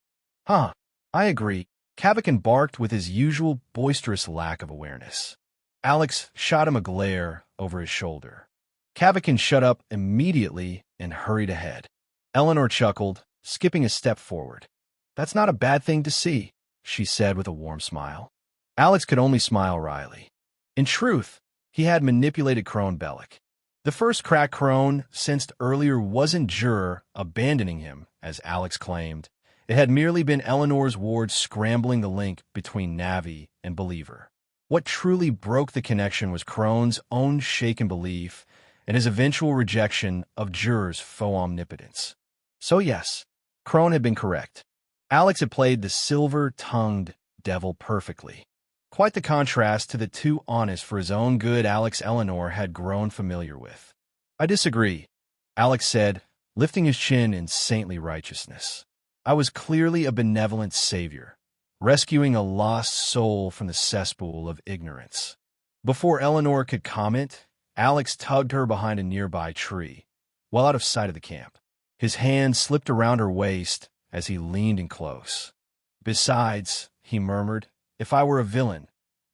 A: Huh, I agree. Kavikin barked with his usual boisterous lack of awareness. Alex shot him a glare over his shoulder. Kavikin shut up immediately and hurried ahead. Eleanor chuckled, skipping a step forward. "That's not a bad thing to see," she said with a warm smile. Alex could only smile wryly. In truth, he had manipulated Crone Bellic. The first crack Crone sensed earlier wasn't Juror abandoning him, as Alex claimed. It had merely been Eleanor's ward scrambling the link between Navi and Believer. What truly broke the connection was Crone's own shaken belief and his eventual rejection of Juror's faux omnipotence. So yes, Crone had been correct. Alex had played the silver-tongued devil perfectly. Quite the contrast to the too honest for his own good Alex Eleanor had grown familiar with. "I disagree," Alex said, lifting his chin in saintly righteousness. "I was clearly a benevolent savior, rescuing a lost soul from the cesspool of ignorance." Before Eleanor could comment, Alex tugged her behind a nearby tree, well out of sight of the camp. His hand slipped around her waist as he leaned in close. "Besides," he murmured, "if I were a villain,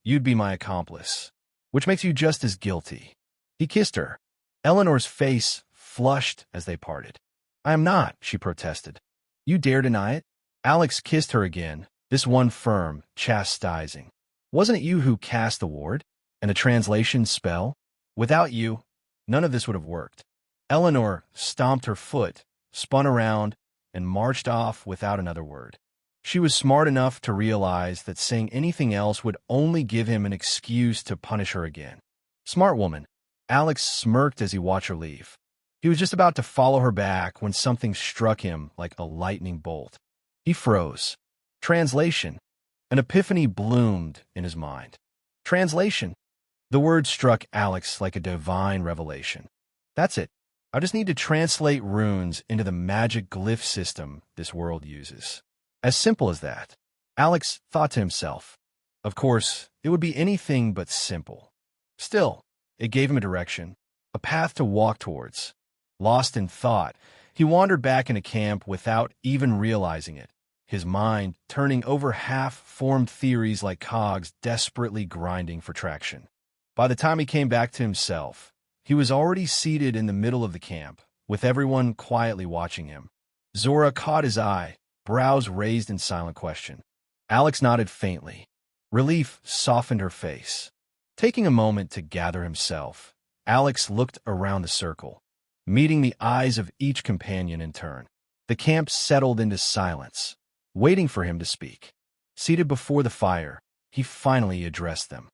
A: you'd be my accomplice, which makes you just as guilty." He kissed her. Eleanor's face flushed as they parted. "I am not," she protested. "You dare deny it?" Alex kissed her again, this one firm, chastising. "Wasn't it you who cast the ward? And the translation spell? Without you, none of this would have worked." Eleanor stomped her foot, spun around, and marched off without another word. She was smart enough to realize that saying anything else would only give him an excuse to punish her again. Smart woman. Alex smirked as he watched her leave. He was just about to follow her back when something struck him like a lightning bolt. He froze. Translation. An epiphany bloomed in his mind. Translation. The word struck Alex like a divine revelation. That's it. I just need to translate runes into the magic glyph system this world uses. As simple as that. Alex thought to himself. Of course, it would be anything but simple. Still, it gave him a direction, a path to walk towards. Lost in thought, he wandered back into camp without even realizing it, his mind turning over half-formed theories like cogs desperately grinding for traction. By the time he came back to himself, he was already seated in the middle of the camp, with everyone quietly watching him. Zora caught his eye, brows raised in silent question. Alex nodded faintly. Relief softened her face. Taking a moment to gather himself, Alex looked around the circle, meeting the eyes of each companion in turn. The camp settled into silence, waiting for him to speak. Seated before the fire, he finally addressed them.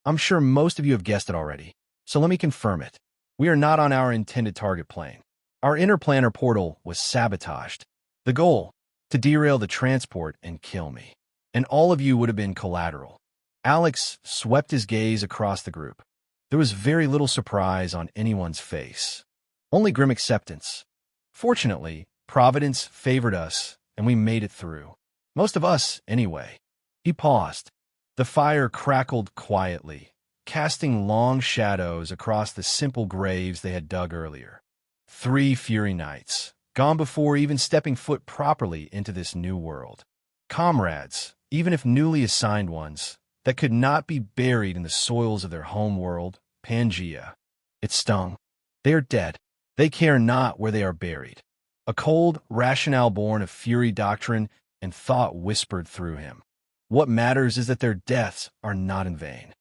A: "I'm sure most of you have guessed it already, so let me confirm it. We are not on our intended target plane. Our interplanar portal was sabotaged. The goal, to derail the transport and kill me. And all of you would have been collateral." Alex swept his gaze across the group. There was very little surprise on anyone's face. Only grim acceptance. Fortunately, Providence favored us, and we made it through. Most of us, anyway. He paused. The fire crackled quietly, casting long shadows across the simple graves they had dug earlier. 3 Fury Knights, gone before even stepping foot properly into this new world. Comrades, even if newly assigned ones, that could not be buried in the soils of their home world, Pangea. It stung. They are dead. They care not where they are buried. A cold rationale born of fury doctrine and thought whispered through him. What matters is that their deaths are not in vain.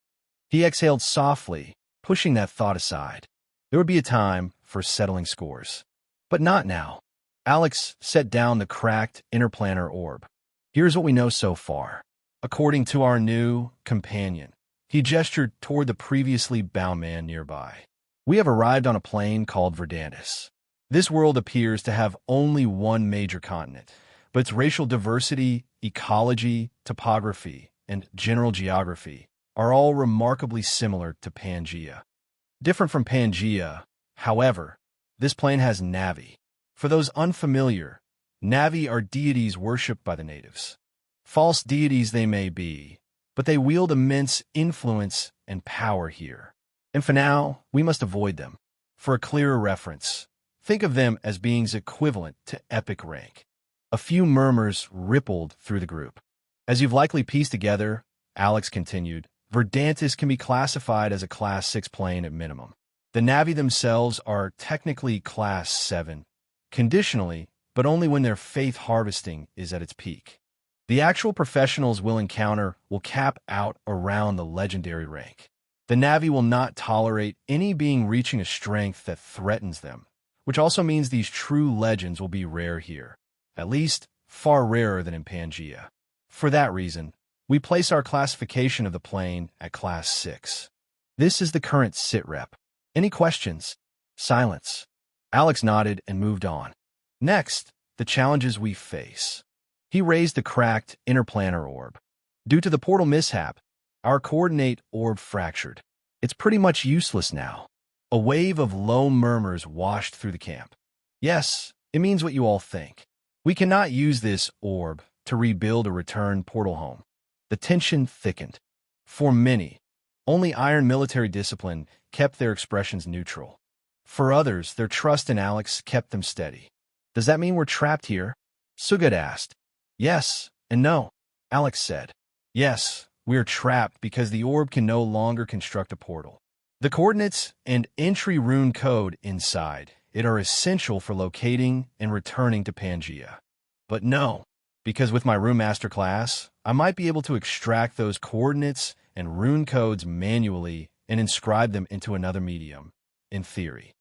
A: He exhaled softly, pushing that thought aside. There would be a time for settling scores. But not now. Alex set down the cracked interplanar orb. Here's what we know so far. According to our new companion, he gestured toward the previously bound man nearby. We have arrived on a plane called Verdantis. This world appears to have only one major continent, but its racial diversity, ecology, topography, and general geography are all remarkably similar to Pangea. Different from Pangea, however, this plane has Navi. For those unfamiliar, Navi are deities worshipped by the natives. False deities they may be, but they wield immense influence and power here. And for now, we must avoid them. For a clearer reference, think of them as beings equivalent to epic rank. A few murmurs rippled through the group. As you've likely pieced together, Alex continued, Verdantis can be classified as a Class 6 plane at minimum. The Navi themselves are technically Class 7, conditionally but only when their faith harvesting is at its peak. The actual professionals we'll encounter will cap out around the legendary rank. The Na'vi will not tolerate any being reaching a strength that threatens them, which also means these true legends will be rare here, at least far rarer than in Pangaea. For that reason, we place our classification of the plane at Class 6. This is the current sitrep. Any questions? Silence. Alex nodded and moved on. Next, the challenges we face. He raised the cracked interplanar orb. Due to the portal mishap, our coordinate orb fractured. It's pretty much useless now. A wave of low murmurs washed through the camp. Yes, it means what you all think. We cannot use this orb to rebuild a return portal home. The tension thickened. For many, only iron military discipline kept their expressions neutral. For others, their trust in Alex kept them steady. Does that mean we're trapped here? Sugad asked. Yes and no, Alex said. Yes, we are trapped because the orb can no longer construct a portal. The coordinates and entry rune code inside it are essential for locating and returning to Pangaea. But no, because with my Rune Master class, I might be able to extract those coordinates and rune codes manually and inscribe them into another medium, in theory.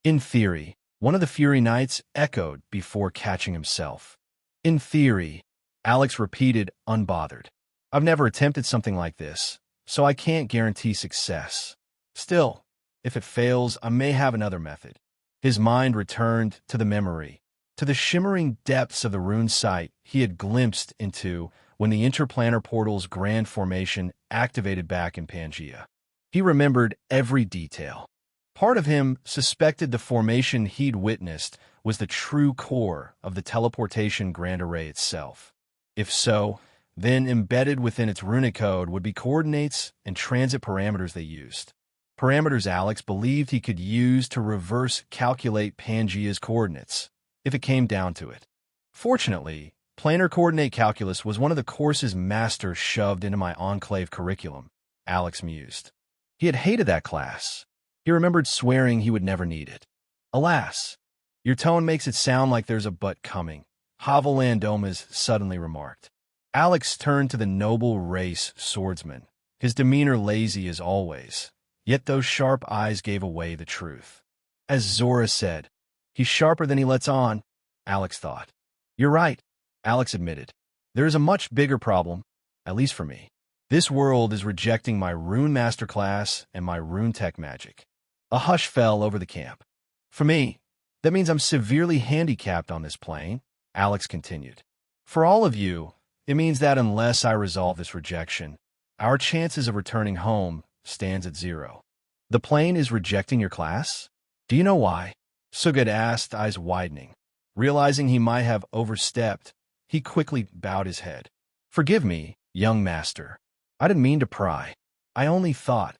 A: In theory, one of the Fury Knights echoed before catching himself. In theory, Alex repeated, unbothered. I've never attempted something like this, so I can't guarantee success. Still, if it fails, I may have another method. His mind returned to the memory, to the shimmering depths of the rune site he had glimpsed into when the interplanar portal's grand formation activated back in Pangaea. He remembered every detail. Part of him suspected the formation he'd witnessed was the true core of the teleportation grand array itself. If so, then embedded within its runic code would be coordinates and transit parameters they used. Parameters Alex believed he could use to reverse calculate Pangaea's coordinates, if it came down to it. Fortunately, planar coordinate calculus was one of the courses Master shoved into my Enclave curriculum, Alex mused. He had hated that class. He remembered swearing he would never need it. Alas, your tone makes it sound like there's a but coming, Havel Landomas suddenly remarked. Alex turned to the noble race swordsman, his demeanor lazy as always, yet those sharp eyes gave away the truth. As Zora said, he's sharper than he lets on, Alex thought. You're right, Alex admitted. There is a much bigger problem, at least for me. This world is rejecting my Rune Master class and my RuneTech Magic. A hush fell over the camp. For me, that means I'm severely handicapped on this plane, Alex continued. For all of you, it means that unless I resolve this rejection, our chances of returning home stands at 0. The plane is rejecting your class? Do you know why? Sugad asked, eyes widening. Realizing he might have overstepped, he quickly bowed his head. Forgive me, young master. I didn't mean to pry. I only thought,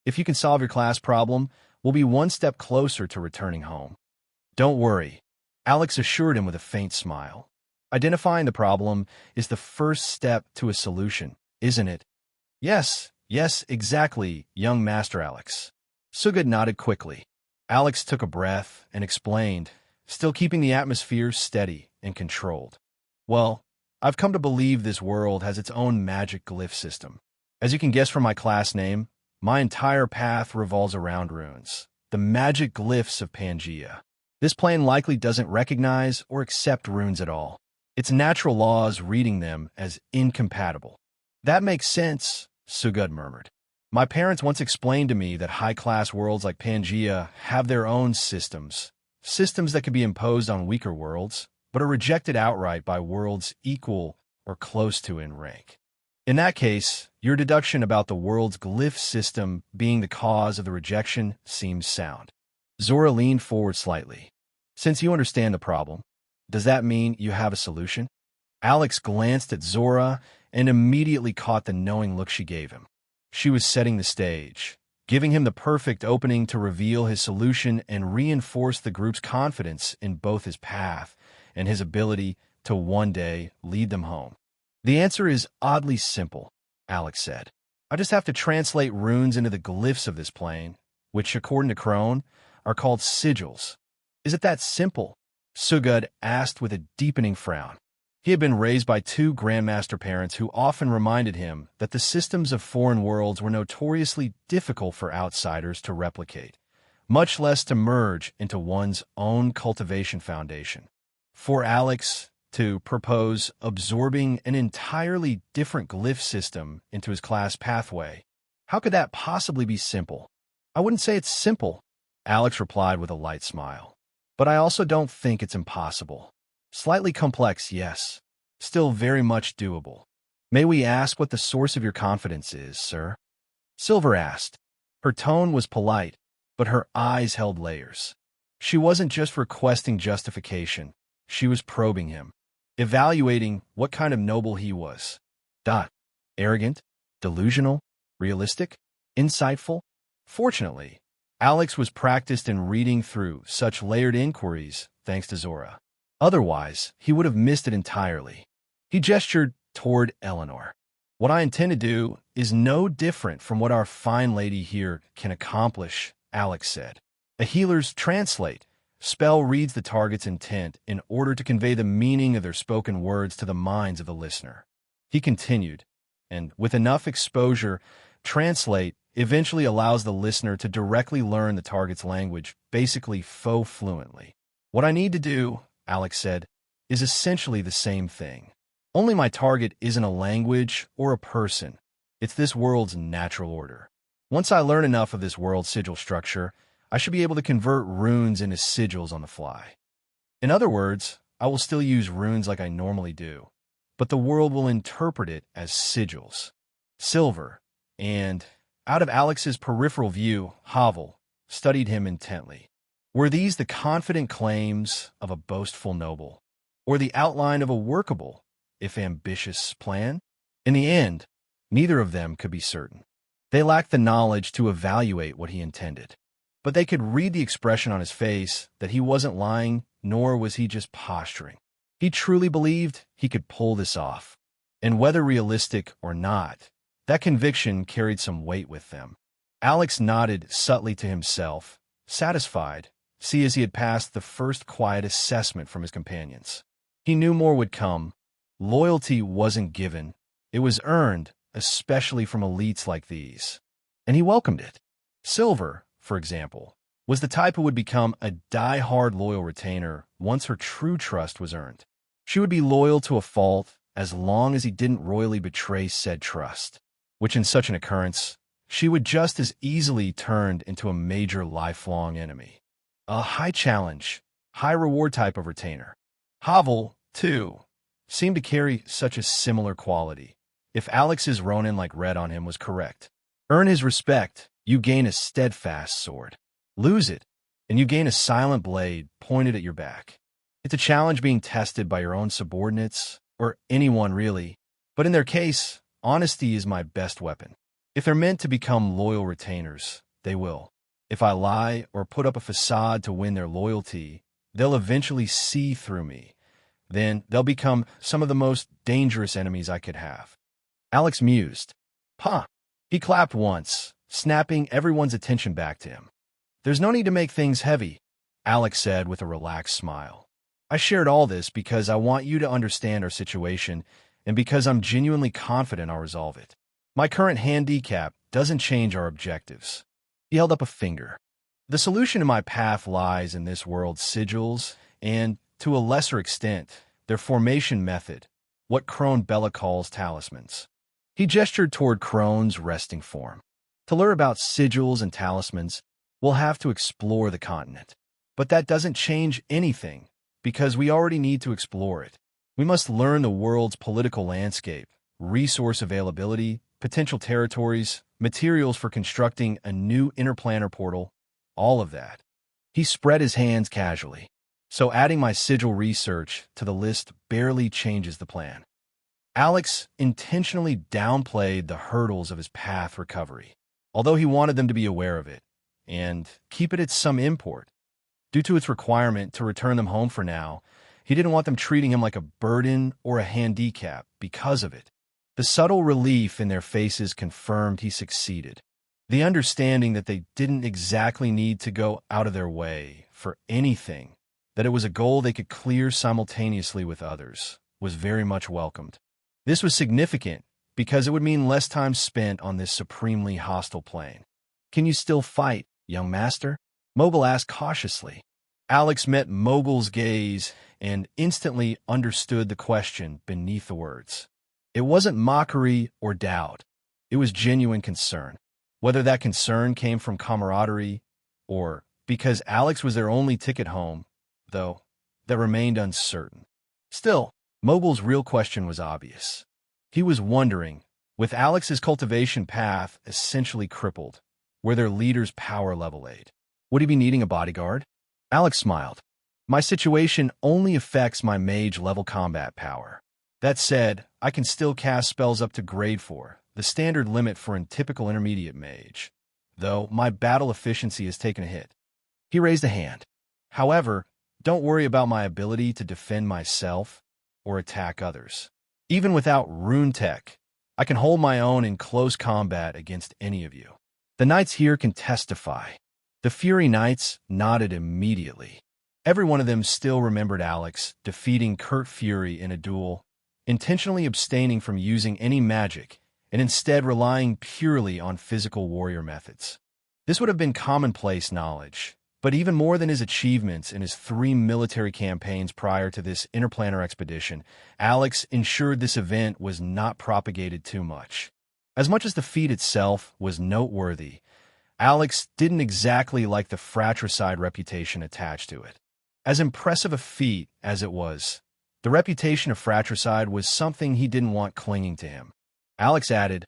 A: if you can solve your class problem, we'll be one step closer to returning home. Don't worry, Alex assured him with a faint smile. Identifying the problem is the first step to a solution, isn't it? Yes, exactly, young Master Alex. Sugad nodded quickly. Alex took a breath and explained, still keeping the atmosphere steady and controlled. Well, I've come to believe this world has its own magic glyph system. As you can guess from my class name, my entire path revolves around runes, the magic glyphs of Pangaea. This plane likely doesn't recognize or accept runes at all. Its natural laws reading them as incompatible. That makes sense, Sugad murmured. My parents once explained to me that high-class worlds like Pangaea have their own systems that can be imposed on weaker worlds, but are rejected outright by worlds equal or close to in rank. In that case, your deduction about the world's glyph system being the cause of the rejection seems sound. Zora leaned forward slightly. Since you understand the problem, does that mean you have a solution? Alex glanced at Zora and immediately caught the knowing look she gave him. She was setting the stage, giving him the perfect opening to reveal his solution and reinforce the group's confidence in both his path and his ability to one day lead them home. The answer is oddly simple, Alex said. I just have to translate runes into the glyphs of this plane, which, according to Crone, are called sigils. Is it that simple? Sugud asked with a deepening frown. He had been raised by two grandmaster parents who often reminded him that the systems of foreign worlds were notoriously difficult for outsiders to replicate, much less to merge into one's own cultivation foundation. For Alex to propose absorbing an entirely different glyph system into his class pathway, how could that possibly be simple? I wouldn't say it's simple, Alex replied with a light smile. But I also don't think it's impossible. Slightly complex, yes. Still very much doable. May we ask what the source of your confidence is, sir? Silver asked. Her tone was polite, but her eyes held layers. She wasn't just requesting justification. She was probing him, evaluating what kind of noble he was. Arrogant? Delusional? Realistic? Insightful? Fortunately, Alex was practiced in reading through such layered inquiries thanks to Zora. Otherwise, he would have missed it entirely. He gestured toward Eleanor. What I intend to do is no different from what our fine lady here can accomplish, Alex said. A healer's translate spell reads the target's intent in order to convey the meaning of their spoken words to the minds of the listener. He continued, and with enough exposure, translate eventually allows the listener to directly learn the target's language, basically faux fluently. What I need to do, Alex said, is essentially the same thing. Only my target isn't a language or a person. It's this world's natural order. Once I learn enough of this world's sigil structure, I should be able to convert runes into sigils on the fly. In other words, I will still use runes like I normally do, but the world will interpret it as sigils. Silver, and, out of Alex's peripheral view, Havel studied him intently. Were these the confident claims of a boastful noble, or the outline of a workable, if ambitious, plan? In the end, neither of them could be certain. They lacked the knowledge to evaluate what he intended. But they could read the expression on his face that he wasn't lying, nor was he just posturing. He truly believed he could pull this off. And whether realistic or not, that conviction carried some weight with them. Alex nodded subtly to himself, satisfied, as he had passed the first quiet assessment from his companions. He knew more would come. Loyalty wasn't given. It was earned, especially from elites like these. And he welcomed it. Silver, for example, was the type who would become a die-hard loyal retainer once her true trust was earned. She would be loyal to a fault as long as he didn't royally betray said trust, which in such an occurrence, she would just as easily turn into a major lifelong enemy. A high challenge, high reward type of retainer. Havel, too, seemed to carry such a similar quality. If Alex's Ronin like red on him was correct. Earn his respect, you gain a steadfast sword. Lose it, and you gain a silent blade pointed at your back. It's a challenge being tested by your own subordinates, or anyone really, but in their case, honesty is my best weapon. If they're meant to become loyal retainers, they will. If I lie or put up a facade to win their loyalty, they'll eventually see through me. Then they'll become some of the most dangerous enemies I could have. Alex mused. He clapped once, snapping everyone's attention back to him. There's no need to make things heavy, Alex said with a relaxed smile. I shared all this because I want you to understand our situation and because I'm genuinely confident I'll resolve it. My current handicap doesn't change our objectives. He held up a finger. The solution to my path lies in this world's sigils and, to a lesser extent, their formation method, what Crone Bella calls talismans. He gestured toward Crone's resting form. To learn about sigils and talismans, we'll have to explore the continent. But that doesn't change anything, because we already need to explore it. We must learn the world's political landscape, resource availability, potential territories, materials for constructing a new interplanar portal, all of that. He spread his hands casually. So adding my sigil research to the list barely changes the plan. Alex intentionally downplayed the hurdles of his path recovery, although he wanted them to be aware of it, and keep it at some import. Due to its requirement to return them home for now, he didn't want them treating him like a burden or a handicap because of it. The subtle relief in their faces confirmed he succeeded. The understanding that they didn't exactly need to go out of their way for anything that it was a goal they could clear simultaneously with others, was very much welcomed. This was significant because it would mean less time spent on this supremely hostile plane. "Can you still fight, young master?" Mogul asked cautiously. Alex met Mogul's gaze and instantly understood the question beneath the words. It wasn't mockery or doubt. It was genuine concern. Whether that concern came from camaraderie or because Alex was their only ticket home, though, that remained uncertain. Still, Mogul's real question was obvious. He was wondering, with Alex's cultivation path essentially crippled, where their leader's power level laid, would he be needing a bodyguard? Alex smiled. "My situation only affects my mage-level combat power. That said, I can still cast spells up to grade 4, the standard limit for a typical intermediate mage, though my battle efficiency has taken a hit." He raised a hand. "However, don't worry about my ability to defend myself or attack others. Even without Rune-Tech, I can hold my own in close combat against any of you." The knights here can testify. The Fury Knights nodded immediately. Every one of them still remembered Alex defeating Kurt Fury in a duel, intentionally abstaining from using any magic and instead relying purely on physical warrior methods. This would have been commonplace knowledge, but even more than his achievements in his 3 military campaigns prior to this interplanar expedition, Alex ensured this event was not propagated too much. As much as the feat itself was noteworthy, Alex didn't exactly like the fratricide reputation attached to it. As impressive a feat as it was, the reputation of fratricide was something he didn't want clinging to him. Alex added,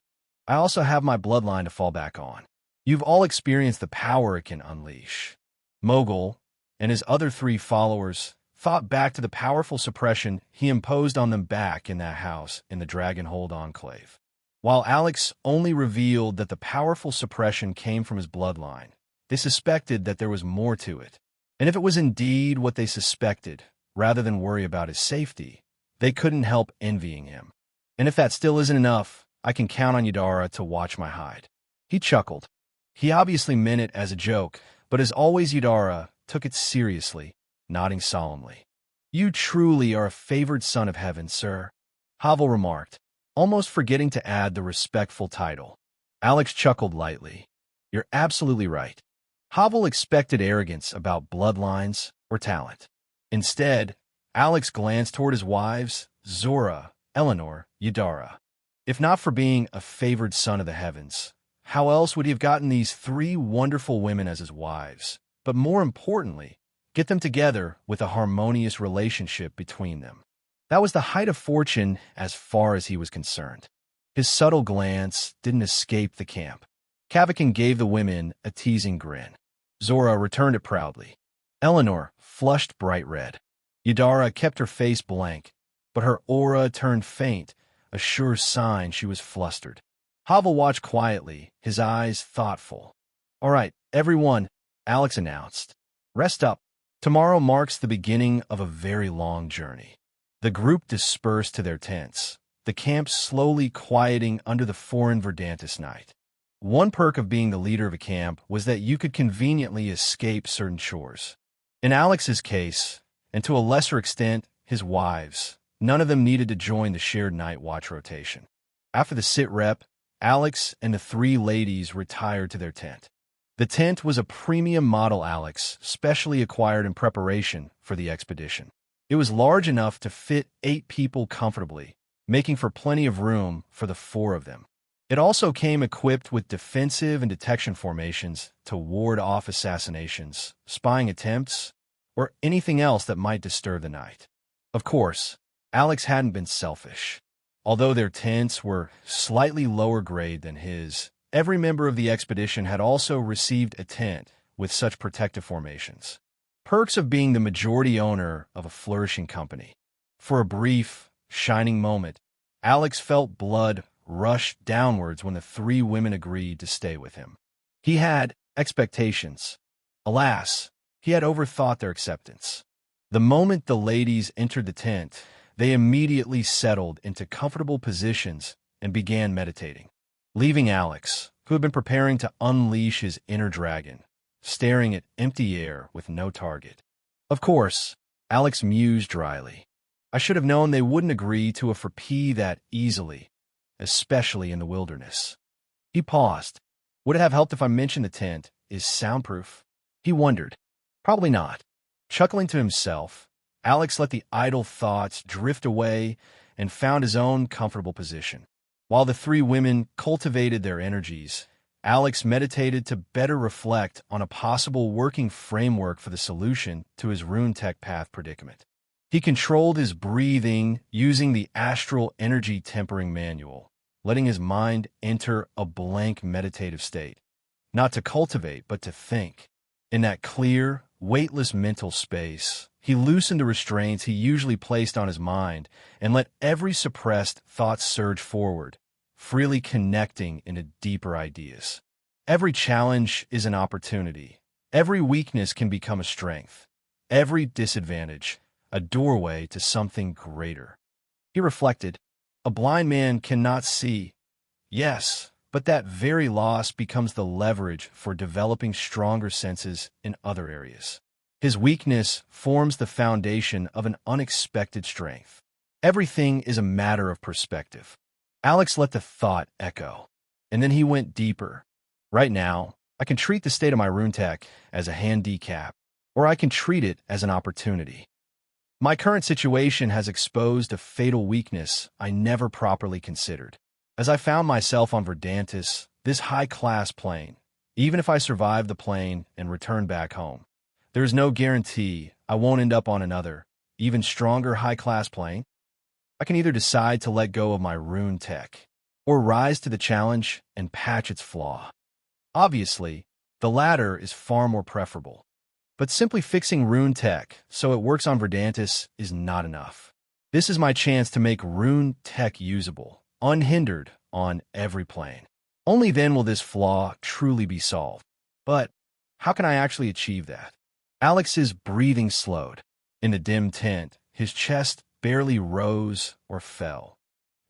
A: "I also have my bloodline to fall back on. You've all experienced the power it can unleash." Mogul and his other 3 followers thought back to the powerful suppression he imposed on them back in that house in the Dragonhold Enclave. While Alex only revealed that the powerful suppression came from his bloodline, they suspected that there was more to it. And if it was indeed what they suspected, rather than worry about his safety, they couldn't help envying him. "And if that still isn't enough, I can count on Yudara to watch my hide." He chuckled. He obviously meant it as a joke, but as always Yudara took it seriously, nodding solemnly. "You truly are a favored son of heaven, sir," Havel remarked, almost forgetting to add the respectful title. Alex chuckled lightly. "You're absolutely right." Havel expected arrogance about bloodlines or talent. Instead, Alex glanced toward his wives, Zora, Eleanor, Yudara. If not for being a favored son of the heavens, how else would he have gotten these 3 wonderful women as his wives? But more importantly, get them together with a harmonious relationship between them. That was the height of fortune as far as he was concerned. His subtle glance didn't escape the camp. Kavakin gave the women a teasing grin. Zora returned it proudly. Eleanor flushed bright red. Yudara kept her face blank, but her aura turned faint, a sure sign she was flustered. Havel watched quietly, his eyes thoughtful. "All right, everyone," Alex announced. "Rest up. Tomorrow marks the beginning of a very long journey." The group dispersed to their tents, the camp slowly quieting under the foreign Verdantis night. One perk of being the leader of a camp was that you could conveniently escape certain chores. In Alex's case, and to a lesser extent, his wives, none of them needed to join the shared night watch rotation. After the sit rep, Alex and the 3 ladies retired to their tent. The tent was a premium model Alex specially acquired in preparation for the expedition. It was large enough to fit 8 people comfortably, making for plenty of room for the 4 of them. It also came equipped with defensive and detection formations to ward off assassinations, spying attempts, or anything else that might disturb the night. Of course, Alex hadn't been selfish. Although their tents were slightly lower grade than his, every member of the expedition had also received a tent with such protective formations. Perks of being the majority owner of a flourishing company. For a brief, shining moment, Alex felt blood rush downwards when the 3 women agreed to stay with him. He had expectations. Alas, he had overthought their acceptance. The moment the ladies entered the tent, they immediately settled into comfortable positions and began meditating, leaving Alex, who had been preparing to unleash his inner dragon, staring at empty air with no target. Of course, Alex mused dryly. I should have known they wouldn't agree to a FRP that easily, especially in the wilderness. He paused. Would it have helped if I mentioned the tent is soundproof? He wondered. Probably not. Chuckling to himself, Alex let the idle thoughts drift away and found his own comfortable position. While the three women cultivated their energies, Alex meditated to better reflect on a possible working framework for the solution to his Rune-Tech path predicament. He controlled his breathing using the astral energy tempering manual, letting his mind enter a blank meditative state, not to cultivate, but to think. In that clear, weightless mental space, he loosened the restraints he usually placed on his mind and let every suppressed thought surge forward, freely connecting into deeper ideas. Every challenge is an opportunity. Every weakness can become a strength. Every disadvantage, a doorway to something greater. He reflected, a blind man cannot see. Yes, but that very loss becomes the leverage for developing stronger senses in other areas. His weakness forms the foundation of an unexpected strength. Everything is a matter of perspective. Alex let the thought echo, and then he went deeper. Right now, I can treat the state of my Rune-Tech as a handicap, or I can treat it as an opportunity. My current situation has exposed a fatal weakness I never properly considered. As I found myself on Verdantis, this high-class plane, even if I survive the plane and return back home, there is no guarantee I won't end up on another, even stronger high-class plane. I can either decide to let go of my Rune-Tech, or rise to the challenge and patch its flaw. Obviously, the latter is far more preferable. But simply fixing Rune-Tech so it works on Verdantis is not enough. This is my chance to make Rune-Tech usable, unhindered, on every plane. Only then will this flaw truly be solved. But how can I actually achieve that? Alex's breathing slowed. In the dim tent, his chest barely rose or fell.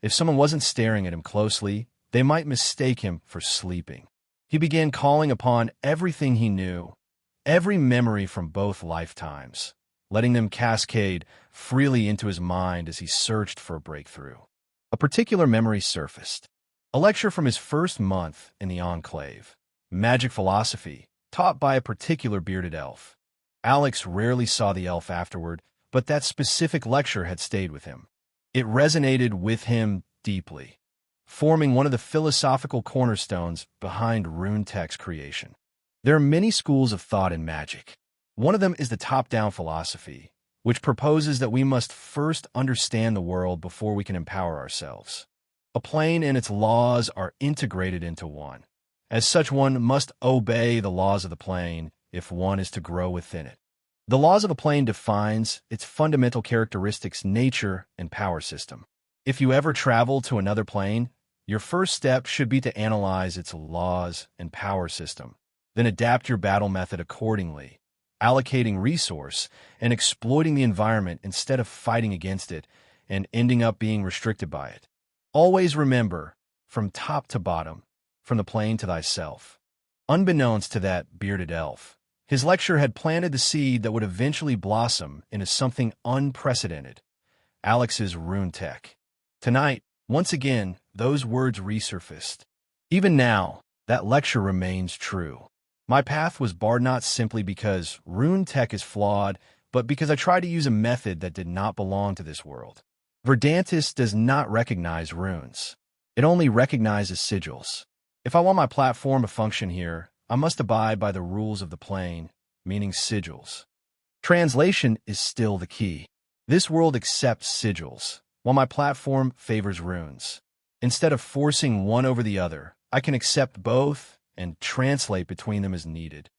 A: If someone wasn't staring at him closely, they might mistake him for sleeping. He began calling upon everything he knew, every memory from both lifetimes, letting them cascade freely into his mind as he searched for a breakthrough. A particular memory surfaced. A lecture from his first month in the Enclave. Magic philosophy, taught by a particular bearded elf. Alex rarely saw the elf afterward, but that specific lecture had stayed with him. It resonated with him deeply, forming one of the philosophical cornerstones behind Rune-Tech's creation. There are many schools of thought in magic. One of them is the top-down philosophy, which proposes that we must first understand the world before we can empower ourselves. A plane and its laws are integrated into one. As such, one must obey the laws of the plane if one is to grow within it. The laws of a plane defines its fundamental characteristics, nature, and power system. If you ever travel to another plane, your first step should be to analyze its laws and power system. Then adapt your battle method accordingly, allocating resource and exploiting the environment instead of fighting against it and ending up being restricted by it. Always remember, from top to bottom, from the plane to thyself. Unbeknownst to that bearded elf, his lecture had planted the seed that would eventually blossom into something unprecedented, Alex's Rune-Tech. Tonight, once again, those words resurfaced. Even now, that lecture remains true. My path was barred not simply because Rune-Tech is flawed, but because I tried to use a method that did not belong to this world. Verdantis does not recognize runes. It only recognizes sigils. If I want my platform to function here, I must abide by the rules of the plane, meaning sigils. Translation is still the key. This world accepts sigils, while my platform favors runes. Instead of forcing one over the other, I can accept both and translate between them as needed.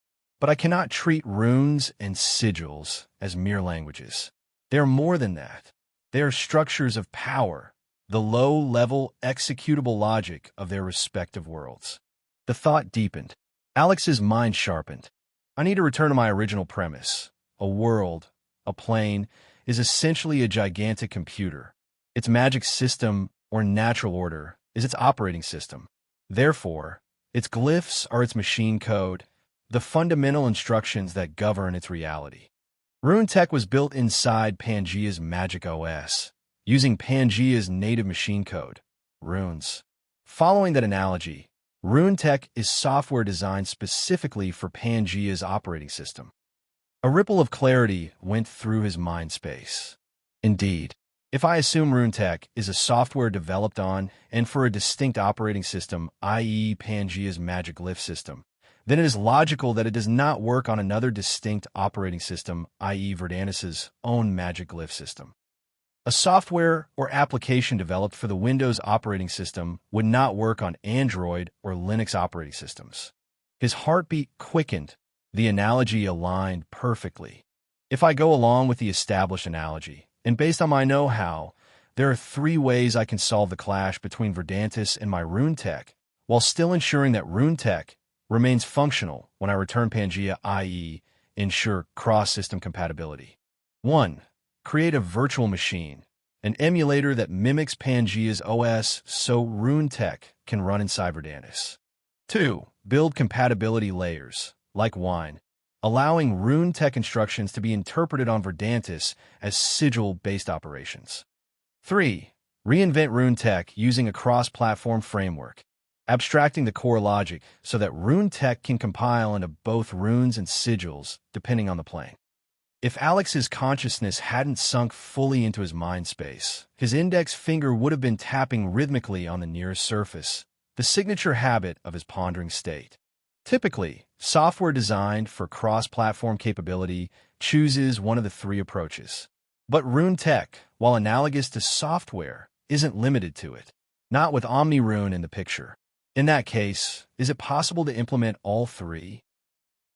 A: But I cannot treat runes and sigils as mere languages. They are more than that. They are structures of power, the low-level executable logic of their respective worlds. The thought deepened. Alex's mind sharpened. I need to return to my original premise. A world, a plane, is essentially a gigantic computer. Its magic system, or natural order, is its operating system. Therefore, its glyphs are its machine code, the fundamental instructions that govern its reality. RuneTech was built inside Pangea's Magic OS, using Pangea's native machine code, runes. Following that analogy, RuneTech is software designed specifically for Pangea's operating system. A ripple of clarity went through his mind space. Indeed, if I assume RuneTech is a software developed on and for a distinct operating system, i.e. Pangea's Magic Glyph system, then it is logical that it does not work on another distinct operating system, i.e. Verdanus's own Magic Glyph system. A software or application developed for the Windows operating system would not work on Android or Linux operating systems. His heartbeat quickened. The analogy aligned perfectly. If I go along with the established analogy, and based on my know-how, there are 3 ways I can solve the clash between Verdanus and my RuneTech, while still ensuring that RuneTech remains functional when I return Pangea, i.e. ensure cross-system compatibility. 1. Create a virtual machine, an emulator that mimics Pangea's OS so RuneTech can run inside Verdanus. 2. Build compatibility layers, like wine, allowing RuneTech instructions to be interpreted on Verdanus as sigil-based operations. 3. Reinvent RuneTech using a cross-platform framework, abstracting the core logic so that RuneTech can compile into both runes and sigils, depending on the plane. If Alex's consciousness hadn't sunk fully into his mind space, his index finger would have been tapping rhythmically on the nearest surface, the signature habit of his pondering state. Typically, software designed for cross-platform capability chooses one of the 3 approaches. But RuneTech, while analogous to software, isn't limited to it, not with OmniRune in the picture. In that case, is it possible to implement all 3?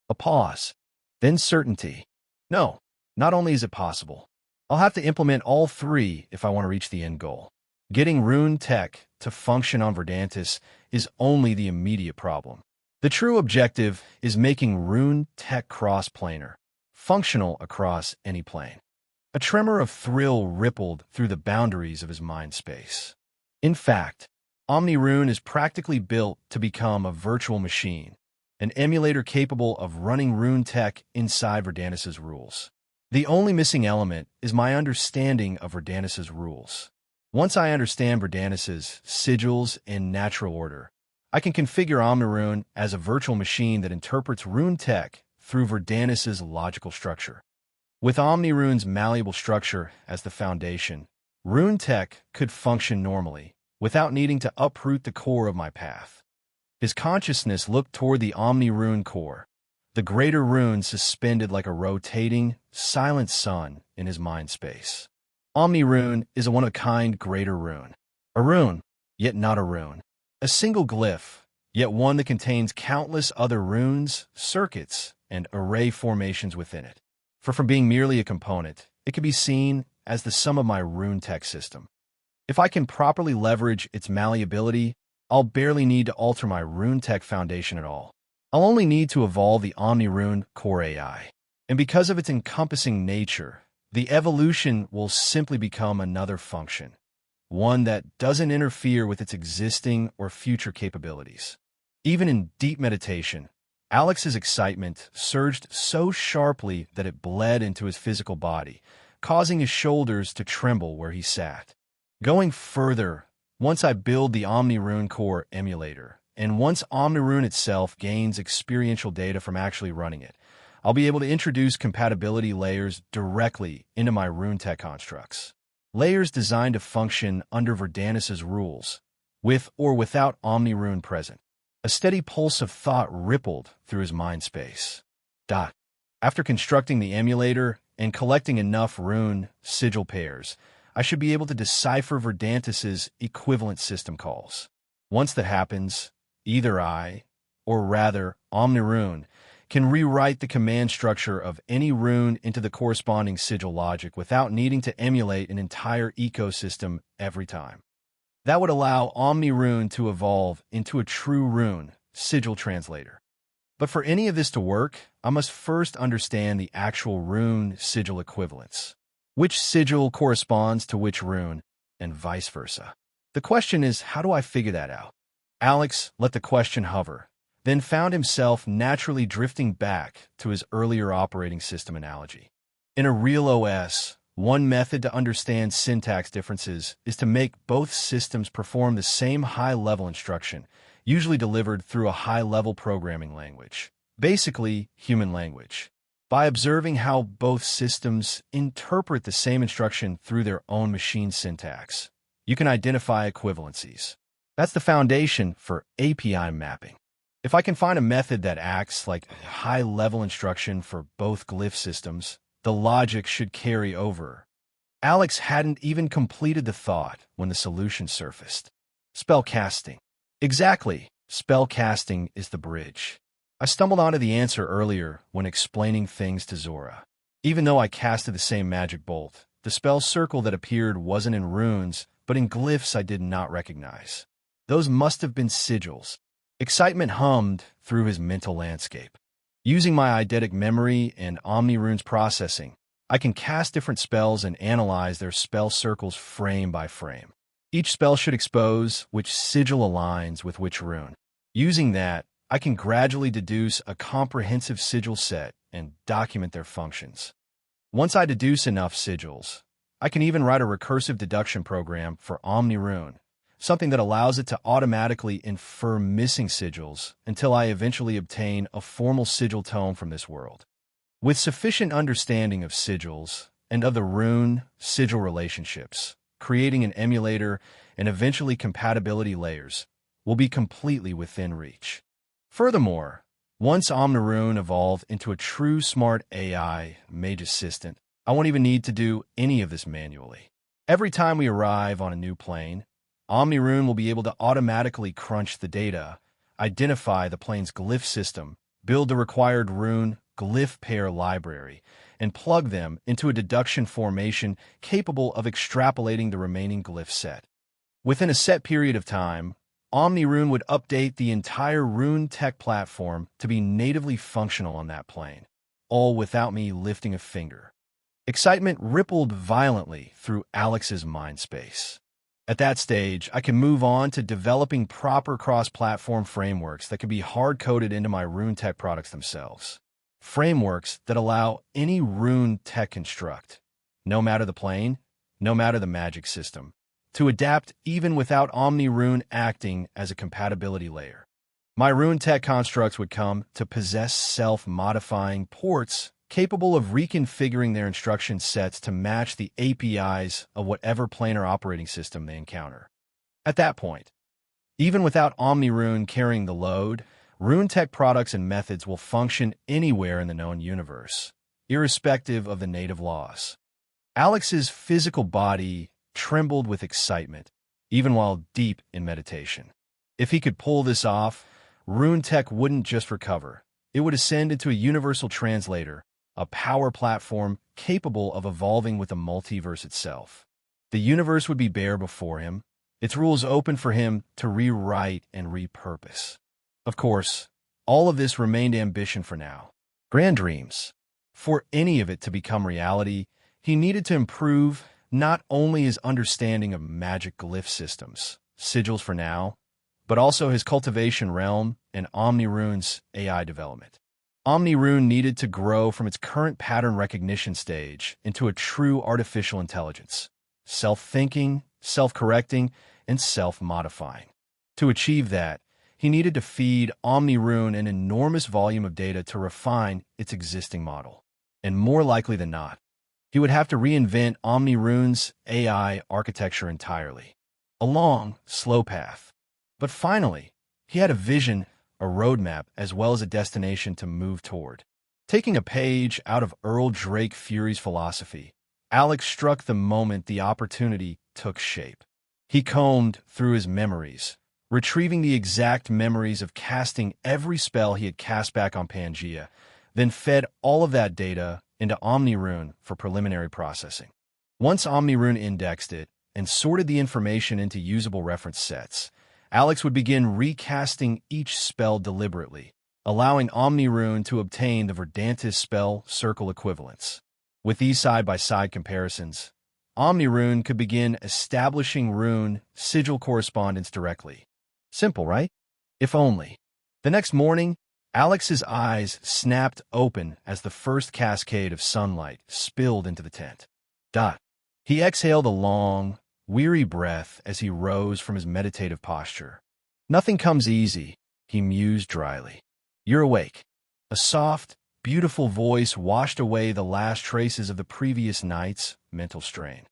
A: A pause. Then certainty. No, not only is it possible, I'll have to implement all 3 if I want to reach the end goal. Getting RuneTech to function on Verdanus is only the immediate problem. The true objective is making RuneTech cross-planar, functional across any plane. A tremor of thrill rippled through the boundaries of his mind space. In fact, OmniRune is practically built to become a virtual machine, an emulator capable of running RuneTech inside Verdanus's rules. The only missing element is my understanding of Verdanus's rules. Once I understand Verdanus's sigils in natural order, I can configure OmniRune as a virtual machine that interprets RuneTech through Verdanus's logical structure. With OmniRune's malleable structure as the foundation, RuneTech could function normally, without needing to uproot the core of my path. His consciousness looked toward the OmniRune core, the greater rune suspended like a rotating, silent sun in his mind space. OmniRune is a one-of-a-kind greater rune. A rune, yet not a rune. A single glyph, yet one that contains countless other runes, circuits, and array formations within it. For from being merely a component, it can be seen as the sum of my RuneTech system. If I can properly leverage its malleability, I'll barely need to alter my RuneTech foundation at all. I'll only need to evolve the OmniRune Core AI. And because of its encompassing nature, the evolution will simply become another function, one that doesn't interfere with its existing or future capabilities. Even in deep meditation, Alex's excitement surged so sharply that it bled into his physical body, causing his shoulders to tremble where he sat. Going further, once I build the OmniRune Core emulator, and once OmniRune itself gains experiential data from actually running it, I'll be able to introduce compatibility layers directly into my RuneTech constructs. Layers designed to function under Verdanus's rules, with or without OmniRune present. A steady pulse of thought rippled through his mind space. After constructing the emulator and collecting enough rune sigil pairs, I should be able to decipher Verdanus's equivalent system calls. Once that happens, either I, or rather OmniRune, can rewrite the command structure of any rune into the corresponding sigil logic without needing to emulate an entire ecosystem every time. That would allow OmniRune to evolve into a true rune sigil translator. But for any of this to work, I must first understand the actual rune sigil equivalents. Which sigil corresponds to which rune, and vice versa. The question is, how do I figure that out? Alex let the question hover, then found himself naturally drifting back to his earlier operating system analogy. In a real OS, one method to understand syntax differences is to make both systems perform the same high-level instruction, usually delivered through a high-level programming language, basically human language. By observing how both systems interpret the same instruction through their own machine syntax, you can identify equivalencies. That's the foundation for API mapping. If I can find a method that acts like a high-level instruction for both glyph systems, the logic should carry over. Alex hadn't even completed the thought when the solution surfaced. Spell casting. Exactly. Spell casting is the bridge. I stumbled onto the answer earlier when explaining things to Zora. Even though I casted the same magic bolt, the spell circle that appeared wasn't in runes, but in glyphs I did not recognize. Those must have been sigils. Excitement hummed through his mental landscape. Using my eidetic memory and omni-runes processing, I can cast different spells and analyze their spell circles frame by frame. Each spell should expose which sigil aligns with which rune. Using that, I can gradually deduce a comprehensive sigil set and document their functions. Once I deduce enough sigils, I can even write a recursive deduction program for OmniRune, something that allows it to automatically infer missing sigils until I eventually obtain a formal sigil tome from this world. With sufficient understanding of sigils and of the rune-sigil relationships, creating an emulator and eventually compatibility layers will be completely within reach. Furthermore, once OmniRune evolved into a true smart AI mage assistant, I won't even need to do any of this manually. Every time we arrive on a new plane, OmniRune will be able to automatically crunch the data, identify the plane's glyph system, build the required rune glyph pair library, and plug them into a deduction formation capable of extrapolating the remaining glyph set. Within a set period of time, OmniRune would update the entire Rune-Tech platform to be natively functional on that plane, all without me lifting a finger. Excitement rippled violently through Alex's mind space. At that stage, I can move on to developing proper cross-platform frameworks that can be hard-coded into my Rune-Tech products themselves. Frameworks that allow any Rune-Tech construct, no matter the plane, no matter the magic system, to adapt even without OmniRune acting as a compatibility layer. My Rune-Tech constructs would come to possess self-modifying ports capable of reconfiguring their instruction sets to match the APIs of whatever planar operating system they encounter. At that point, even without OmniRune carrying the load, Rune-Tech products and methods will function anywhere in the known universe, irrespective of the native laws. Alex's physical body trembled with excitement, even while deep in meditation. If he could pull this off, Rune-Tech wouldn't just recover. It would ascend into a universal translator, a power platform capable of evolving with the multiverse itself. The universe would be bare before him, its rules open for him to rewrite and repurpose. Of course, all of this remained ambition for now. Grand dreams. For any of it to become reality, he needed to improve not only his understanding of magic glyph systems, sigils for now, but also his cultivation realm and OmniRune's AI development. OmniRune needed to grow from its current pattern recognition stage into a true artificial intelligence, self-thinking, self-correcting, and self-modifying. To achieve that, he needed to feed OmniRune an enormous volume of data to refine its existing model. And more likely than not, he would have to reinvent OmniRune's AI architecture entirely. A long, slow path. But finally, he had a vision, a roadmap, as well as a destination to move toward. Taking a page out of Earl Drake Fury's philosophy, Alex struck the moment the opportunity took shape. He combed through his memories, retrieving the exact memories of casting every spell he had cast back on Pangea, then fed all of that data into OmniRune for preliminary processing. Once OmniRune indexed it and sorted the information into usable reference sets, Alex would begin recasting each spell deliberately, allowing OmniRune to obtain the Verdantis spell circle equivalents. With these side-by-side comparisons, OmniRune could begin establishing rune sigil correspondence directly. Simple, right? If only. The next morning, Alex's eyes snapped open as the first cascade of sunlight spilled into the tent. Dot. He exhaled a long, weary breath as he rose from his meditative posture. Nothing comes easy, he mused dryly. You're awake. A soft, beautiful voice washed away the last traces of the previous night's mental strain.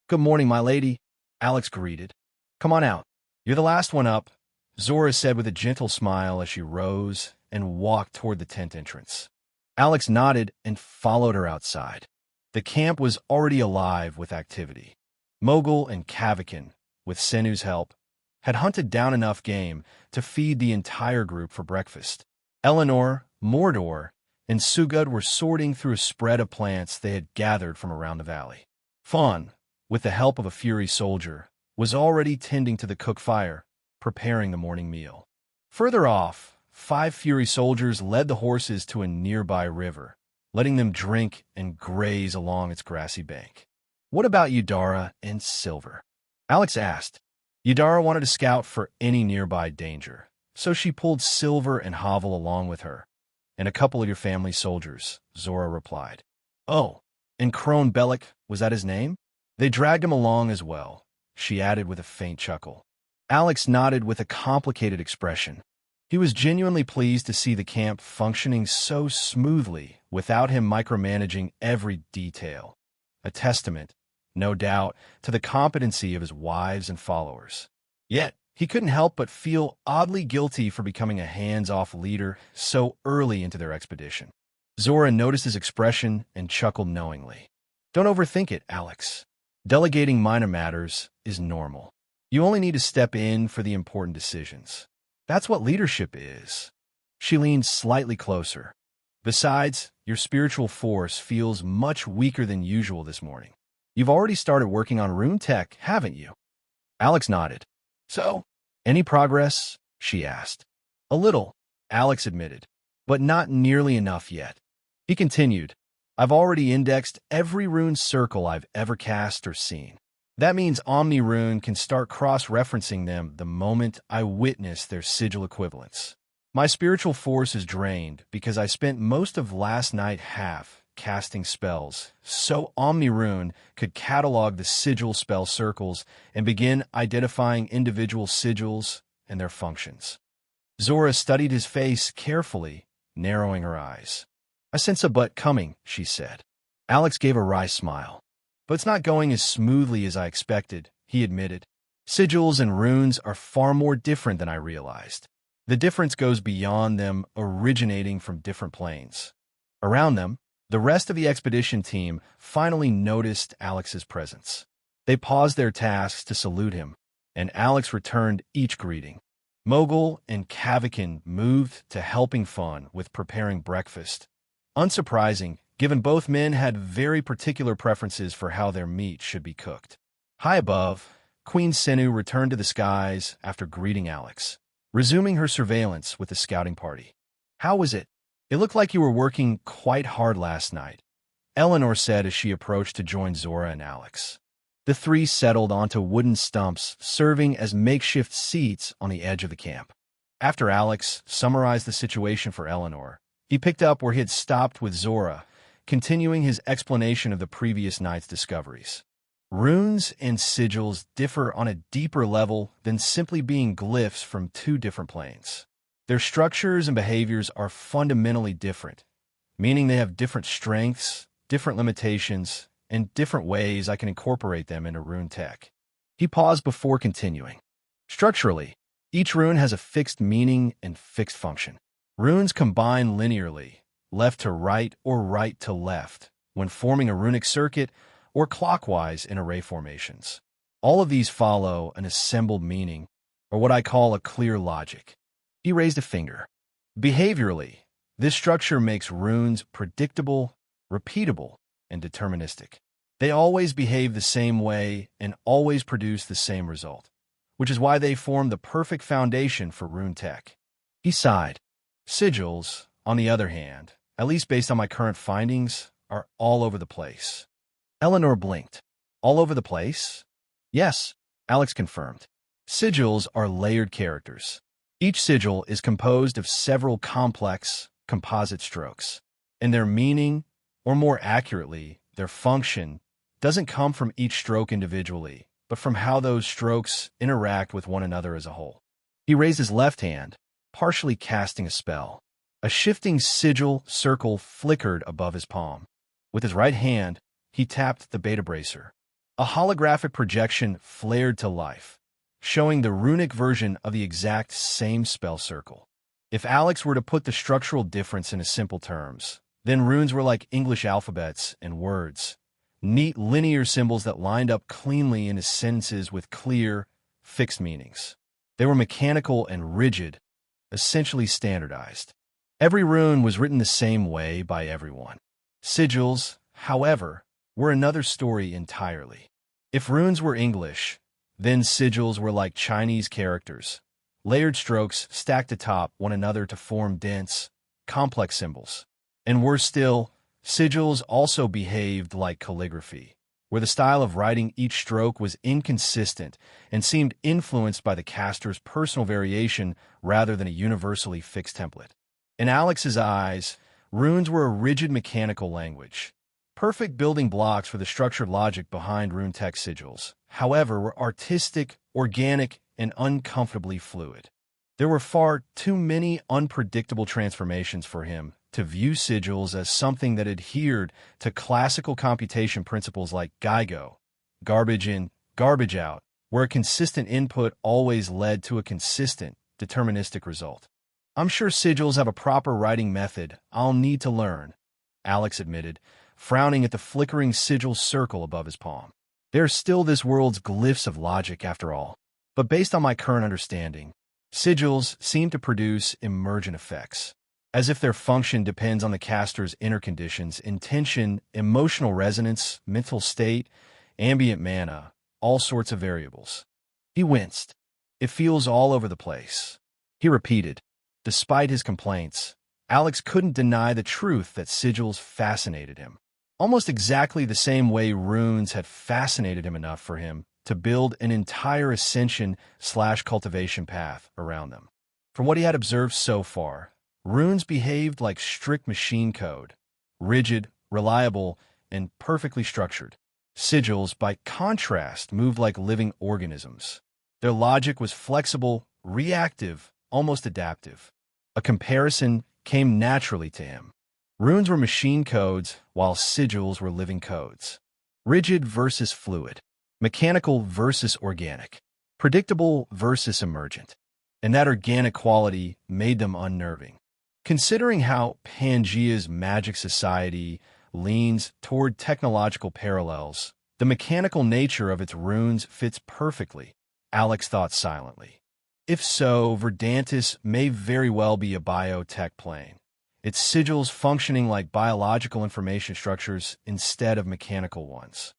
A: Good morning, my lady, Alex greeted. Come on out. You're the last one up, Zora said with a gentle smile as she rose and walked toward the tent entrance. Alex nodded and followed her outside. The camp was already alive with activity. Mogul and Kavikin, with Senu's help, had hunted down enough game to feed the entire group for breakfast. Eleanor, Mordor, and Sugud were sorting through a spread of plants they had gathered from around the valley. Fawn, with the help of a Fury soldier, was already tending to the cook fire, preparing the morning meal. Further off, 5 Fury soldiers led the horses to a nearby river, letting them drink and graze along its grassy bank. What about Yudara and Silver? Alex asked. Yudara wanted to scout for any nearby danger, so she pulled Silver and Havel along with her. And a couple of your family soldiers, Zora replied. Oh, and Crone Bellic, was that his name? They dragged him along as well, she added with a faint chuckle. Alex nodded with a complicated expression. He was genuinely pleased to see the camp functioning so smoothly without him micromanaging every detail. A testament, no doubt, to the competency of his wives and followers. Yet, he couldn't help but feel oddly guilty for becoming a hands-off leader so early into their expedition. Zora noticed his expression and chuckled knowingly. Don't overthink it, Alex. Delegating minor matters is normal. You only need to step in for the important decisions. That's what leadership is. She leaned slightly closer. Besides, your spiritual force feels much weaker than usual this morning. You've already started working on Rune-Tech, haven't you? Alex nodded. So, any progress? She asked. A little, Alex admitted, but not nearly enough yet. He continued, I've already indexed every rune circle I've ever cast or seen. That means Omni-Rune can start cross-referencing them the moment I witness their sigil equivalents. My spiritual force is drained because I spent most of last night casting spells, so Omni-Rune could catalog the sigil spell circles and begin identifying individual sigils and their functions. Zora studied his face carefully, narrowing her eyes. I sense a but coming, she said. Alex gave a wry smile. But it's not going as smoothly as I expected, he admitted. Sigils and runes are far more different than I realized. The difference goes beyond them originating from different planes. Around them, the rest of the expedition team finally noticed Alex's presence. They paused their tasks to salute him, and Alex returned each greeting. Mogul and Kavikin moved to helping Fawn with preparing breakfast. Unsurprising, given both men had very particular preferences for how their meat should be cooked. High above, Queen Senu returned to the skies after greeting Alex, resuming her surveillance with the scouting party. How was it? It looked like you were working quite hard last night, Eleanor said as she approached to join Zora and Alex. The three settled onto wooden stumps, serving as makeshift seats on the edge of the camp. After Alex summarized the situation for Eleanor, he picked up where he had stopped with Zora, continuing his explanation of the previous night's discoveries. Runes and sigils differ on a deeper level than simply being glyphs from two different planes. Their structures and behaviors are fundamentally different, meaning they have different strengths, different limitations, and different ways I can incorporate them into Rune-Tech. He paused before continuing. Structurally, each rune has a fixed meaning and fixed function. Runes combine linearly, left to right or right to left, when forming a runic circuit, or clockwise in array formations. All of these follow an assembled meaning, or what I call a clear logic. He raised a finger. Behaviorally, this structure makes runes predictable, repeatable, and deterministic. They always behave the same way and always produce the same result, which is why they form the perfect foundation for Rune-Tech. He sighed. Sigils, on the other hand, at least based on my current findings, are all over the place. Eleanor blinked. All over the place? Yes, Alex confirmed. Sigils are layered characters. Each sigil is composed of several complex, composite strokes, and their meaning, or more accurately, their function, doesn't come from each stroke individually, but from how those strokes interact with one another as a whole. He raised his left hand, partially casting a spell. A shifting sigil circle flickered above his palm. With his right hand, he tapped the beta bracer. A holographic projection flared to life, showing the runic version of the exact same spell circle. If Alex were to put the structural difference into simple terms, then runes were like English alphabets and words, neat linear symbols that lined up cleanly into sentences with clear, fixed meanings. They were mechanical and rigid, essentially standardized. Every rune was written the same way by everyone. Sigils, however, were another story entirely. If runes were English, then sigils were like Chinese characters, layered strokes stacked atop one another to form dense, complex symbols. And worse still, sigils also behaved like calligraphy, where the style of writing each stroke was inconsistent and seemed influenced by the caster's personal variation rather than a universally fixed template. In Alex's eyes, runes were a rigid mechanical language, perfect building blocks for the structured logic behind RuneTech sigils, however, were artistic, organic, and uncomfortably fluid. There were far too many unpredictable transformations for him to view sigils as something that adhered to classical computation principles like GIGO, garbage in, garbage out, where a consistent input always led to a consistent, deterministic result. I'm sure sigils have a proper writing method I'll need to learn, Alex admitted, frowning at the flickering sigil circle above his palm. They're still this world's glyphs of logic after all. But based on my current understanding, sigils seem to produce emergent effects, as if their function depends on the caster's inner conditions, intention, emotional resonance, mental state, ambient mana, all sorts of variables. He winced. It feels all over the place. He repeated. Despite his complaints, Alex couldn't deny the truth that sigils fascinated him, almost exactly the same way runes had fascinated him enough for him to build an entire ascension/cultivation path around them. From what he had observed so far, runes behaved like strict machine code, rigid, reliable, and perfectly structured. Sigils, by contrast, moved like living organisms. Their logic was flexible, reactive, almost adaptive. A comparison came naturally to him. Runes were machine codes, while sigils were living codes. Rigid versus fluid. Mechanical versus organic. Predictable versus emergent. And that organic quality made them unnerving. Considering how Pangea's magic society leans toward technological parallels, the mechanical nature of its runes fits perfectly, Alex thought silently. If so, Verdantis may very well be a biotech plane, its sigils functioning like biological information structures instead of mechanical ones.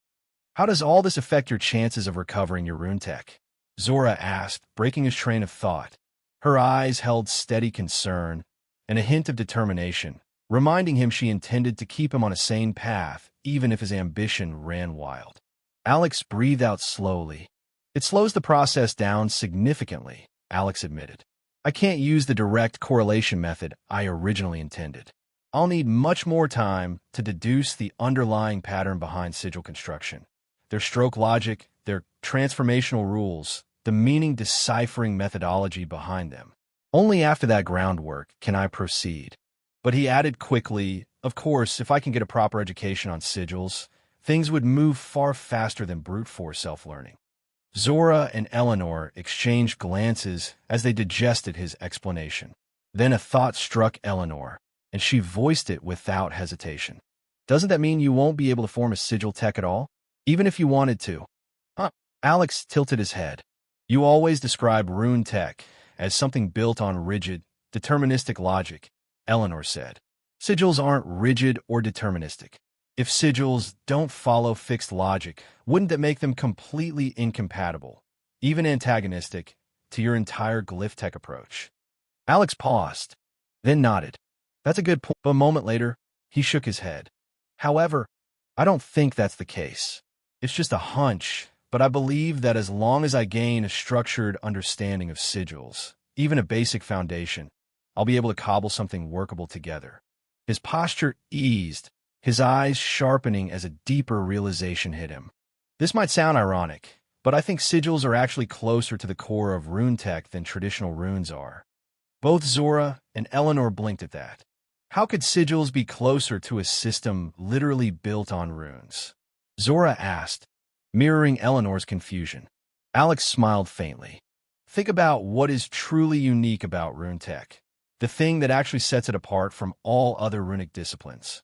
A: How does all this affect your chances of recovering your Rune-Tech? Zora asked, breaking his train of thought. Her eyes held steady concern and a hint of determination, reminding him she intended to keep him on a sane path, even if his ambition ran wild. Alex breathed out slowly. It slows the process down significantly, Alex admitted. I can't use the direct correlation method I originally intended. I'll need much more time to deduce the underlying pattern behind sigil construction, their stroke logic, their transformational rules, the meaning deciphering methodology behind them. Only after that groundwork can I proceed. But he added quickly, of course, if I can get a proper education on sigils, things would move far faster than brute force self-learning. Zora and Eleanor exchanged glances as they digested his explanation. Then a thought struck Eleanor, and she voiced it without hesitation. Doesn't that mean you won't be able to form a sigil tech at all? Even if you wanted to? Huh? Alex tilted his head. You always describe Rune-Tech as something built on rigid, deterministic logic, Eleanor said. Sigils aren't rigid or deterministic. If sigils don't follow fixed logic, wouldn't that make them completely incompatible, even antagonistic, to your entire glyph tech approach? Alex paused, then nodded. That's a good point. But a moment later, he shook his head. However, I don't think that's the case. It's just a hunch, but I believe that as long as I gain a structured understanding of sigils, even a basic foundation, I'll be able to cobble something workable together. His posture eased, his eyes sharpening as a deeper realization hit him. This might sound ironic, but I think sigils are actually closer to the core of Rune-Tech than traditional runes are. Both Zora and Eleanor blinked at that. How could sigils be closer to a system literally built on runes? Zora asked, mirroring Eleanor's confusion. Alex smiled faintly. Think about what is truly unique about Rune-Tech, the thing that actually sets it apart from all other runic disciplines.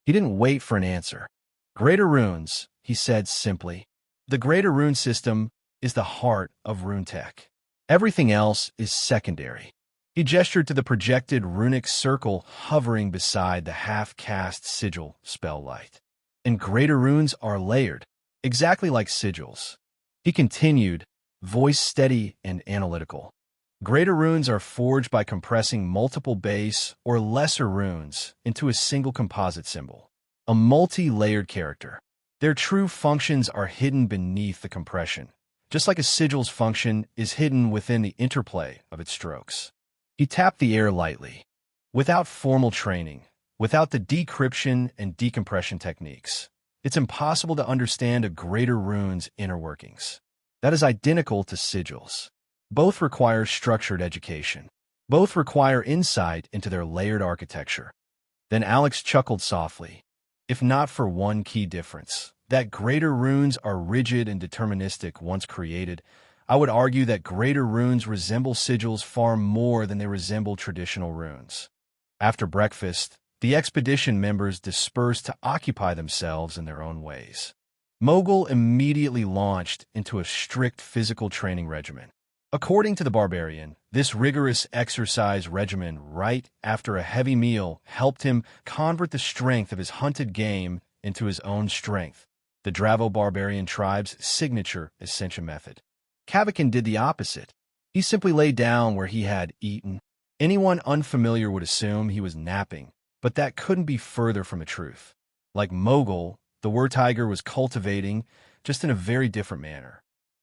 A: He didn't wait for an answer. Greater runes, he said simply. The greater rune system is the heart of Rune-Tech. Everything else is secondary. He gestured to the projected runic circle hovering beside the half-cast sigil spell light. And greater runes are layered, exactly like sigils. He continued, voice steady and analytical. Greater runes are forged by compressing multiple base or lesser runes into a single composite symbol, a multi-layered character. Their true functions are hidden beneath the compression, just like a sigil's function is hidden within the interplay of its strokes. He tapped the air lightly. Without formal training, without the decryption and decompression techniques, it's impossible to understand a greater rune's inner workings. That is identical to sigils. Both require structured education. Both require insight into their layered architecture. Then Alex chuckled softly. If not for one key difference, that greater runes are rigid and deterministic once created, I would argue that greater runes resemble sigils far more than they resemble traditional runes. After breakfast, the expedition members dispersed to occupy themselves in their own ways. Mogul immediately launched into a strict physical training regimen. According to the barbarian, this rigorous exercise regimen right after a heavy meal helped him convert the strength of his hunted game into his own strength, the Dravo barbarian tribe's signature ascension method. Kavakin did the opposite. He simply lay down where he had eaten. Anyone unfamiliar would assume he was napping, but that couldn't be further from the truth. Like Mogul, the War-Tiger was cultivating, just in a very different manner.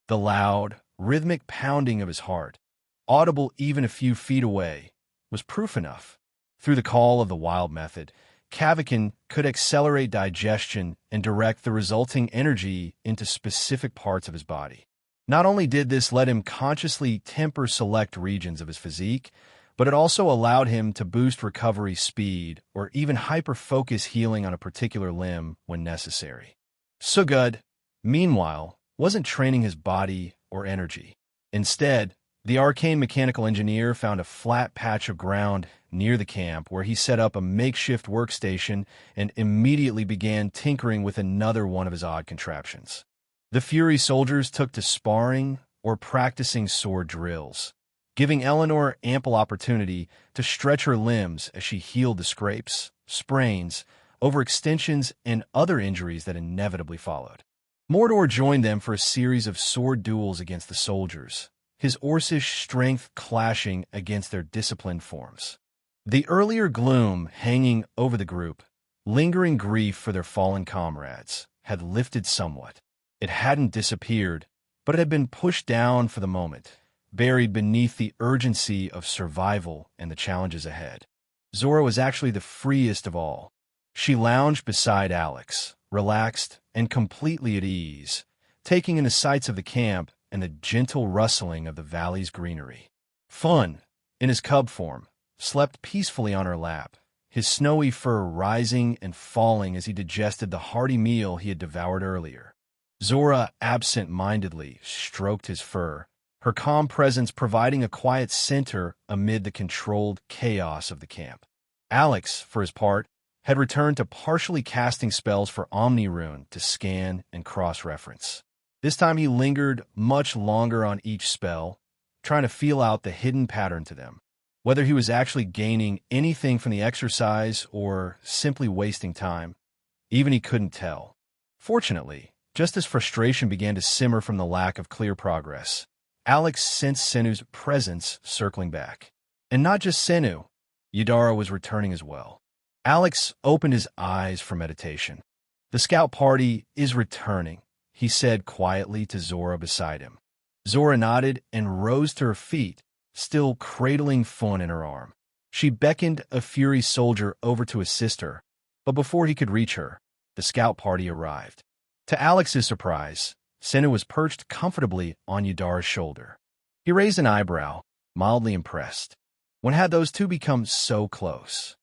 A: The loud, rhythmic pounding of his heart, audible even a few feet away, was proof enough. Through the call of the wild method, Kavakin could accelerate digestion and direct the resulting energy into specific parts of his body. Not only did this let him consciously temper select regions of his physique, but it also allowed him to boost recovery speed or even hyper-focus healing on a particular limb when necessary. Sugud, meanwhile, wasn't training his body or energy. Instead, the arcane mechanical engineer found a flat patch of ground near the camp where he set up a makeshift workstation and immediately began tinkering with another one of his odd contraptions. The Fury soldiers took to sparring or practicing sword drills, giving Eleanor ample opportunity to stretch her limbs as she healed the scrapes, sprains, overextensions, and other injuries that inevitably followed. Mordor joined them for a series of sword duels against the soldiers, his Orcish strength clashing against their disciplined forms. The earlier gloom hanging over the group, lingering grief for their fallen comrades, had lifted somewhat. It hadn't disappeared, but it had been pushed down for the moment, buried beneath the urgency of survival and the challenges ahead. Zora was actually the freest of all. She lounged beside Alex, relaxed and completely at ease, taking in the sights of the camp and the gentle rustling of the valley's greenery. Fun, in his cub form, slept peacefully on her lap, his snowy fur rising and falling as he digested the hearty meal he had devoured earlier. Zora absent-mindedly stroked his fur, her calm presence providing a quiet center amid the controlled chaos of the camp. Alex, for his part, had returned to partially casting spells for Omni-Rune to scan and cross-reference. This time he lingered much longer on each spell, trying to feel out the hidden pattern to them, whether he was actually gaining anything from the exercise or simply wasting time. Even he couldn't tell. Fortunately, just as frustration began to simmer from the lack of clear progress, Alex sensed Senu's presence circling back. And not just Senu, Yadara was returning as well. Alex opened his eyes for meditation. "The scout party is returning," he said quietly to Zora beside him. Zora nodded and rose to her feet, still cradling Fawn in her arm. She beckoned a Fury soldier over to assist her, but before he could reach her, the scout party arrived. To Alex's surprise, Senu was perched comfortably on Yudara's shoulder. He raised an eyebrow, mildly impressed. When had those two become so close?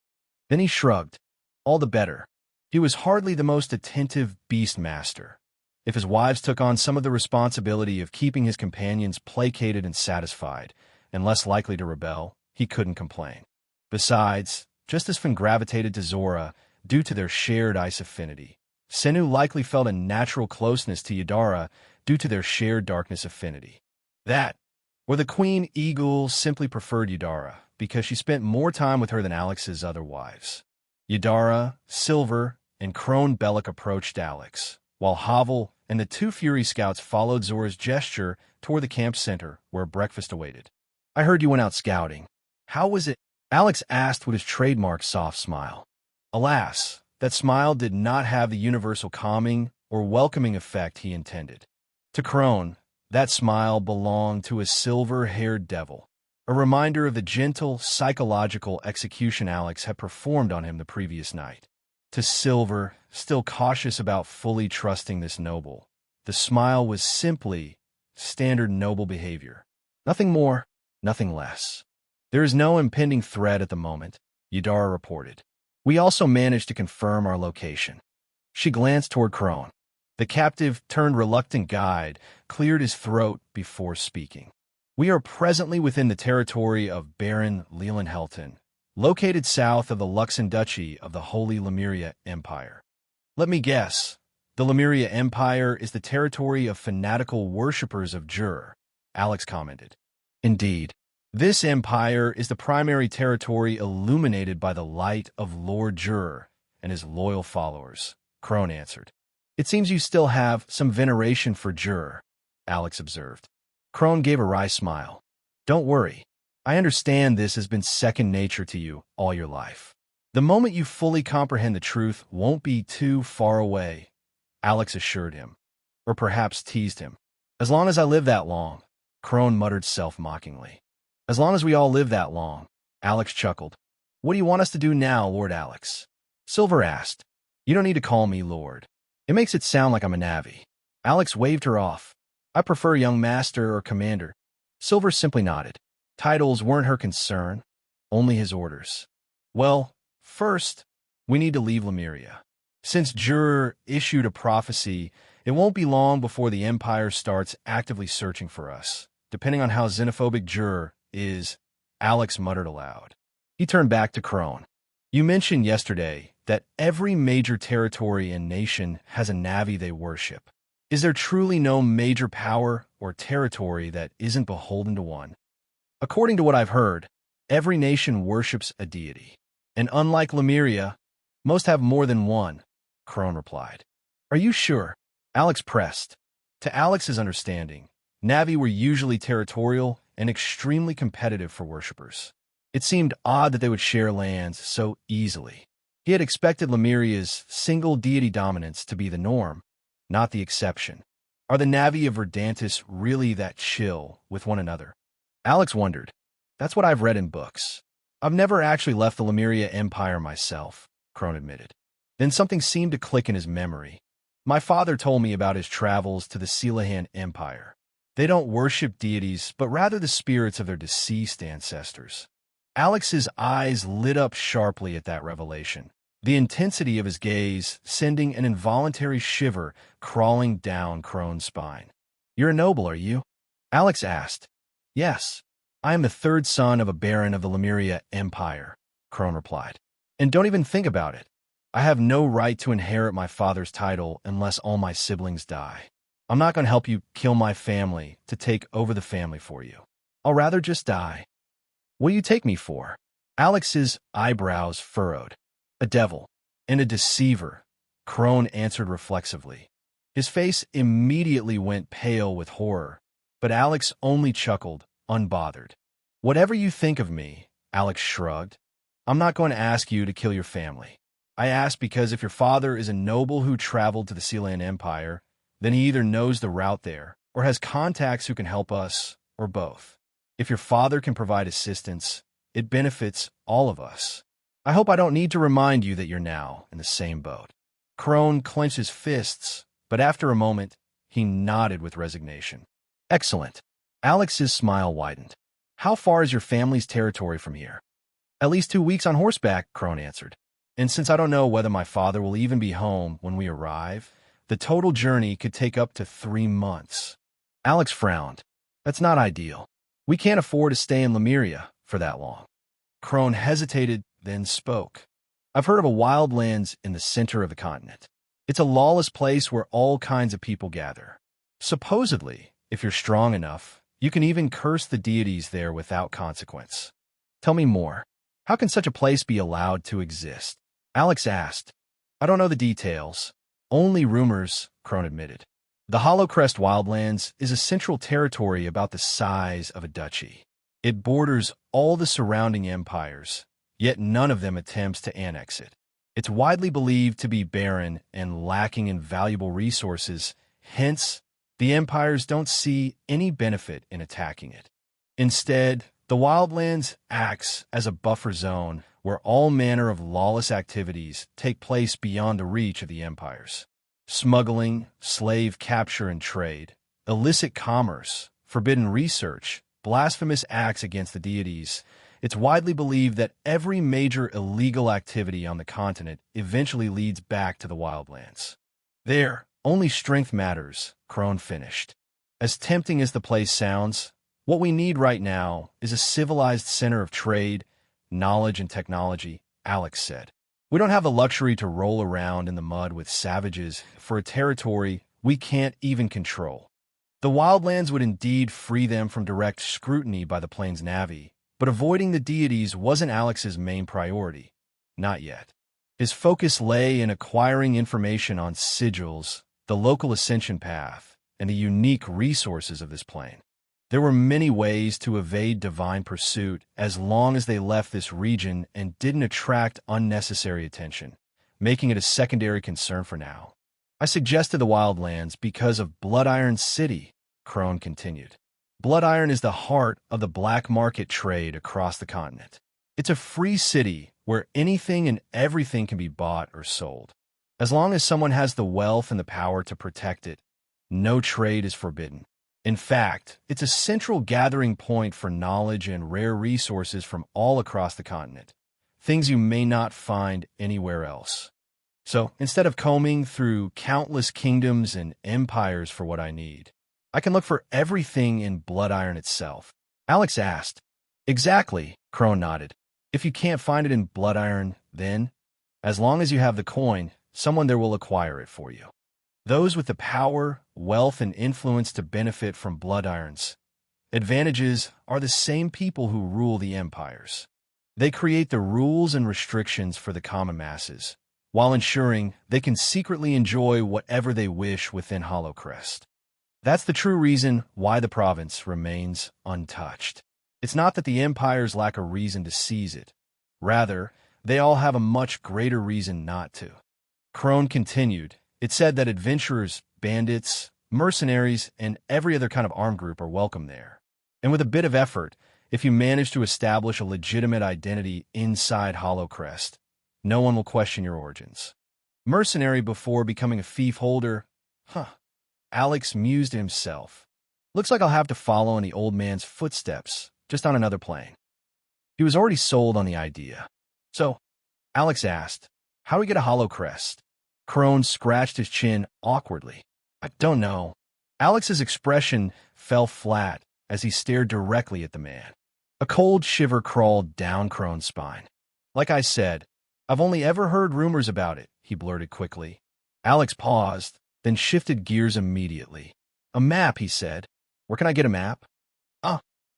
A: Then he shrugged. All the better. He was hardly the most attentive beast master. If his wives took on some of the responsibility of keeping his companions placated and satisfied, and less likely to rebel, he couldn't complain. Besides, just as Finn gravitated to Zora due to their shared ice affinity, Senu likely felt a natural closeness to Yudara due to their shared darkness affinity. That, or the Queen Eagle simply preferred Yudara because she spent more time with her than Alex's other wives. Yudara, Silver, and Crone Bellic approached Alex, while Havel and the two Fury Scouts followed Zora's gesture toward the camp center where breakfast awaited. I heard you went out scouting. How was it? Alex asked with his trademark soft smile. Alas, that smile did not have the universal calming or welcoming effect he intended. To Crone, that smile belonged to a silver-haired devil, a reminder of the gentle, psychological execution Alex had performed on him the previous night. To Silver, still cautious about fully trusting this noble, the smile was simply standard noble behavior. Nothing more, nothing less. There is no impending threat at the moment, Yudara reported. We also managed to confirm our location. She glanced toward Crone. The captive turned reluctant guide, cleared his throat before speaking. We are presently within the territory of Baron Leland Helton, located south of the Luxon Duchy of the Holy Lemuria Empire. Let me guess, the Lemuria Empire is the territory of fanatical worshippers of Jur, Alex commented. Indeed, this empire is the primary territory illuminated by the light of Lord Jur and his loyal followers, Crone answered. It seems you still have some veneration for Jur, Alex observed. Crone gave a wry smile. Don't worry. I understand this has been second nature to you all your life. The moment you fully comprehend the truth won't be too far away, Alex assured him, or perhaps teased him. As long as I live that long, Crone muttered self-mockingly. As long as we all live that long, Alex chuckled. What do you want us to do now, Lord Alex? Silver asked. You don't need to call me Lord. It makes it sound like I'm a navvy. Alex waved her off. I prefer young master or commander. Silver simply nodded. Titles weren't her concern, only his orders. Well, first, we need to leave Lemuria. Since Jur issued a prophecy, it won't be long before the Empire starts actively searching for us. Depending on how xenophobic Jur is, Alex muttered aloud. He turned back to Crone. You mentioned yesterday that every major territory and nation has a navy they worship. Is there truly no major power or territory that isn't beholden to one? According to what I've heard, every nation worships a deity. And unlike Lemuria, most have more than one, Crone replied. Are you sure? Alex pressed. To Alex's understanding, Navi were usually territorial and extremely competitive for worshippers. It seemed odd that they would share lands so easily. He had expected Lemuria's single deity dominance to be the norm, not the exception. Are the Navi of Verdantis really that chill with one another? Alex wondered. That's what I've read in books. I've never actually left the Lemuria Empire myself, Crone admitted. Then something seemed to click in his memory. My father told me about his travels to the Selahan Empire. They don't worship deities, but rather the spirits of their deceased ancestors. Alex's eyes lit up sharply at that revelation, the intensity of his gaze sending an involuntary shiver crawling down Crone's spine. You're a noble, are you? Alex asked. Yes, I am the third son of a baron of the Lemuria Empire, Crone replied. And don't even think about it. I have no right to inherit my father's title unless all my siblings die. I'm not going to help you kill my family to take over the family for you. I'll rather just die. What do you take me for? Alex's eyebrows furrowed. A devil and a deceiver, Crone answered reflexively. His face immediately went pale with horror, but Alex only chuckled, unbothered. Whatever you think of me, Alex shrugged, I'm not going to ask you to kill your family. I ask because if your father is a noble who traveled to the Sealand Empire, then he either knows the route there or has contacts who can help us, or both. If your father can provide assistance, it benefits all of us. I hope I don't need to remind you that you're now in the same boat. Crone clenched his fists, but after a moment, he nodded with resignation. Excellent. Alex's smile widened. How far is your family's territory from here? At least 2 weeks on horseback, Crone answered. And since I don't know whether my father will even be home when we arrive, the total journey could take up to 3 months. Alex frowned. That's not ideal. We can't afford to stay in Lemuria for that long. Crone hesitated, then spoke. I've heard of a wildlands in the center of the continent. It's a lawless place where all kinds of people gather. Supposedly, if you're strong enough, you can even curse the deities there without consequence. Tell me more. How can such a place be allowed to exist? Alex asked. I don't know the details. Only rumors, Crone admitted. The Hollowcrest Wildlands is a central territory about the size of a duchy. It borders all the surrounding empires, yet none of them attempts to annex it. It's widely believed to be barren and lacking in valuable resources, hence, the empires don't see any benefit in attacking it. Instead, the Wildlands acts as a buffer zone where all manner of lawless activities take place beyond the reach of the empires. Smuggling, slave capture and trade, illicit commerce, forbidden research, blasphemous acts against the deities. It's widely believed that every major illegal activity on the continent eventually leads back to the Wildlands. There, only strength matters, Crone finished. As tempting as the place sounds, what we need right now is a civilized center of trade, knowledge, and technology, Alex said. We don't have the luxury to roll around in the mud with savages for a territory we can't even control. The Wildlands would indeed free them from direct scrutiny by the Plains Navy, but avoiding the deities wasn't Alex's main priority. Not yet. His focus lay in acquiring information on sigils, the local ascension path, and the unique resources of this plane. There were many ways to evade divine pursuit as long as they left this region and didn't attract unnecessary attention, making it a secondary concern for now. I suggested the Wildlands because of Bloodiron City, Crone continued. Bloodiron is the heart of the black market trade across the continent. It's a free city where anything and everything can be bought or sold. As long as someone has the wealth and the power to protect it, no trade is forbidden. In fact, it's a central gathering point for knowledge and rare resources from all across the continent, things you may not find anywhere else. So, instead of combing through countless kingdoms and empires for what I need, I can look for everything in Bloodiron itself. Alex asked. Exactly, Crone nodded. If you can't find it in Bloodiron, then, as long as you have the coin, someone there will acquire it for you. Those with the power, wealth, and influence to benefit from Bloodiron's advantages are the same people who rule the empires. They create the rules and restrictions for the common masses, while ensuring they can secretly enjoy whatever they wish within Hollowcrest. That's the true reason why the province remains untouched. It's not that the empires lack a reason to seize it. Rather, they all have a much greater reason not to. Crone continued. It said that adventurers, bandits, mercenaries, and every other kind of armed group are welcome there. And with a bit of effort, if you manage to establish a legitimate identity inside Hollowcrest, no one will question your origins. Mercenary before becoming a fief holder? Alex mused to himself. Looks like I'll have to follow in the old man's footsteps, just on another plane. He was already sold on the idea. So, Alex asked, how do we get a Hollowcrest? Crone scratched his chin awkwardly. I don't know. Alex's expression fell flat as he stared directly at the man. A cold shiver crawled down Crone's spine. Like I said, I've only ever heard rumors about it, he blurted quickly. Alex paused, then shifted gears immediately. A map, he said. Where can I get a map?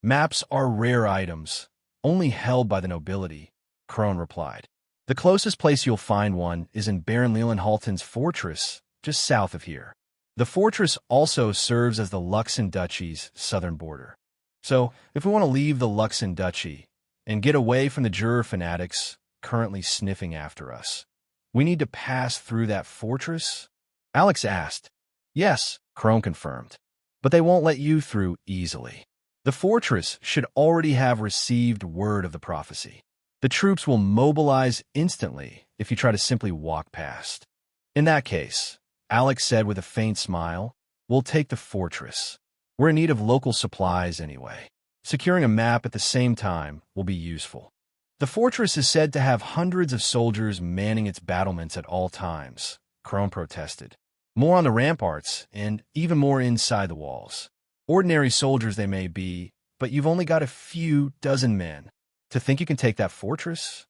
A: Maps are rare items, only held by the nobility, Crone replied. The closest place you'll find one is in Baron Lelandhalton's fortress, just south of here. The fortress also serves as the Luxon Duchy's southern border. So, if we want to leave the Luxon Duchy and get away from the juror fanatics currently sniffing after us, we need to pass through that fortress? Alex asked. Yes, Crone confirmed. But they won't let you through easily. The fortress should already have received word of the prophecy. The troops will mobilize instantly if you try to simply walk past. In that case, Alex said with a faint smile, we'll take the fortress. We're in need of local supplies anyway. Securing a map at the same time will be useful. The fortress is said to have hundreds of soldiers manning its battlements at all times, Crone protested. More on the ramparts, and even more inside the walls. Ordinary soldiers they may be, but you've only got a few dozen men. To think you can take that fortress?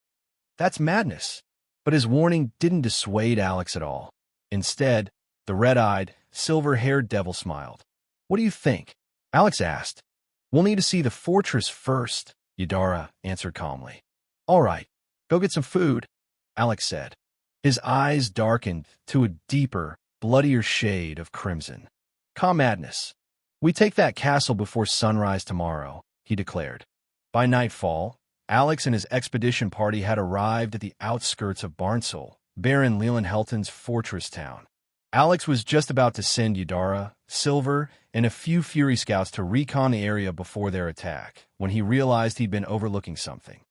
A: That's madness. But his warning didn't dissuade Alex at all. Instead, the red-eyed, silver-haired devil smiled. What do you think? Alex asked. We'll need to see the fortress first, Yudara answered calmly. All right, go get some food, Alex said. His eyes darkened to a deeper, bloodier shade of crimson. Calm madness. We take that castle before sunrise tomorrow, he declared. By nightfall, Alex and his expedition party had arrived at the outskirts of Barnsel, Baron Leland Helton's fortress town. Alex was just about to send Yudara, Silver, and a few Fury scouts to recon the area before their attack, when he realized he'd been overlooking something.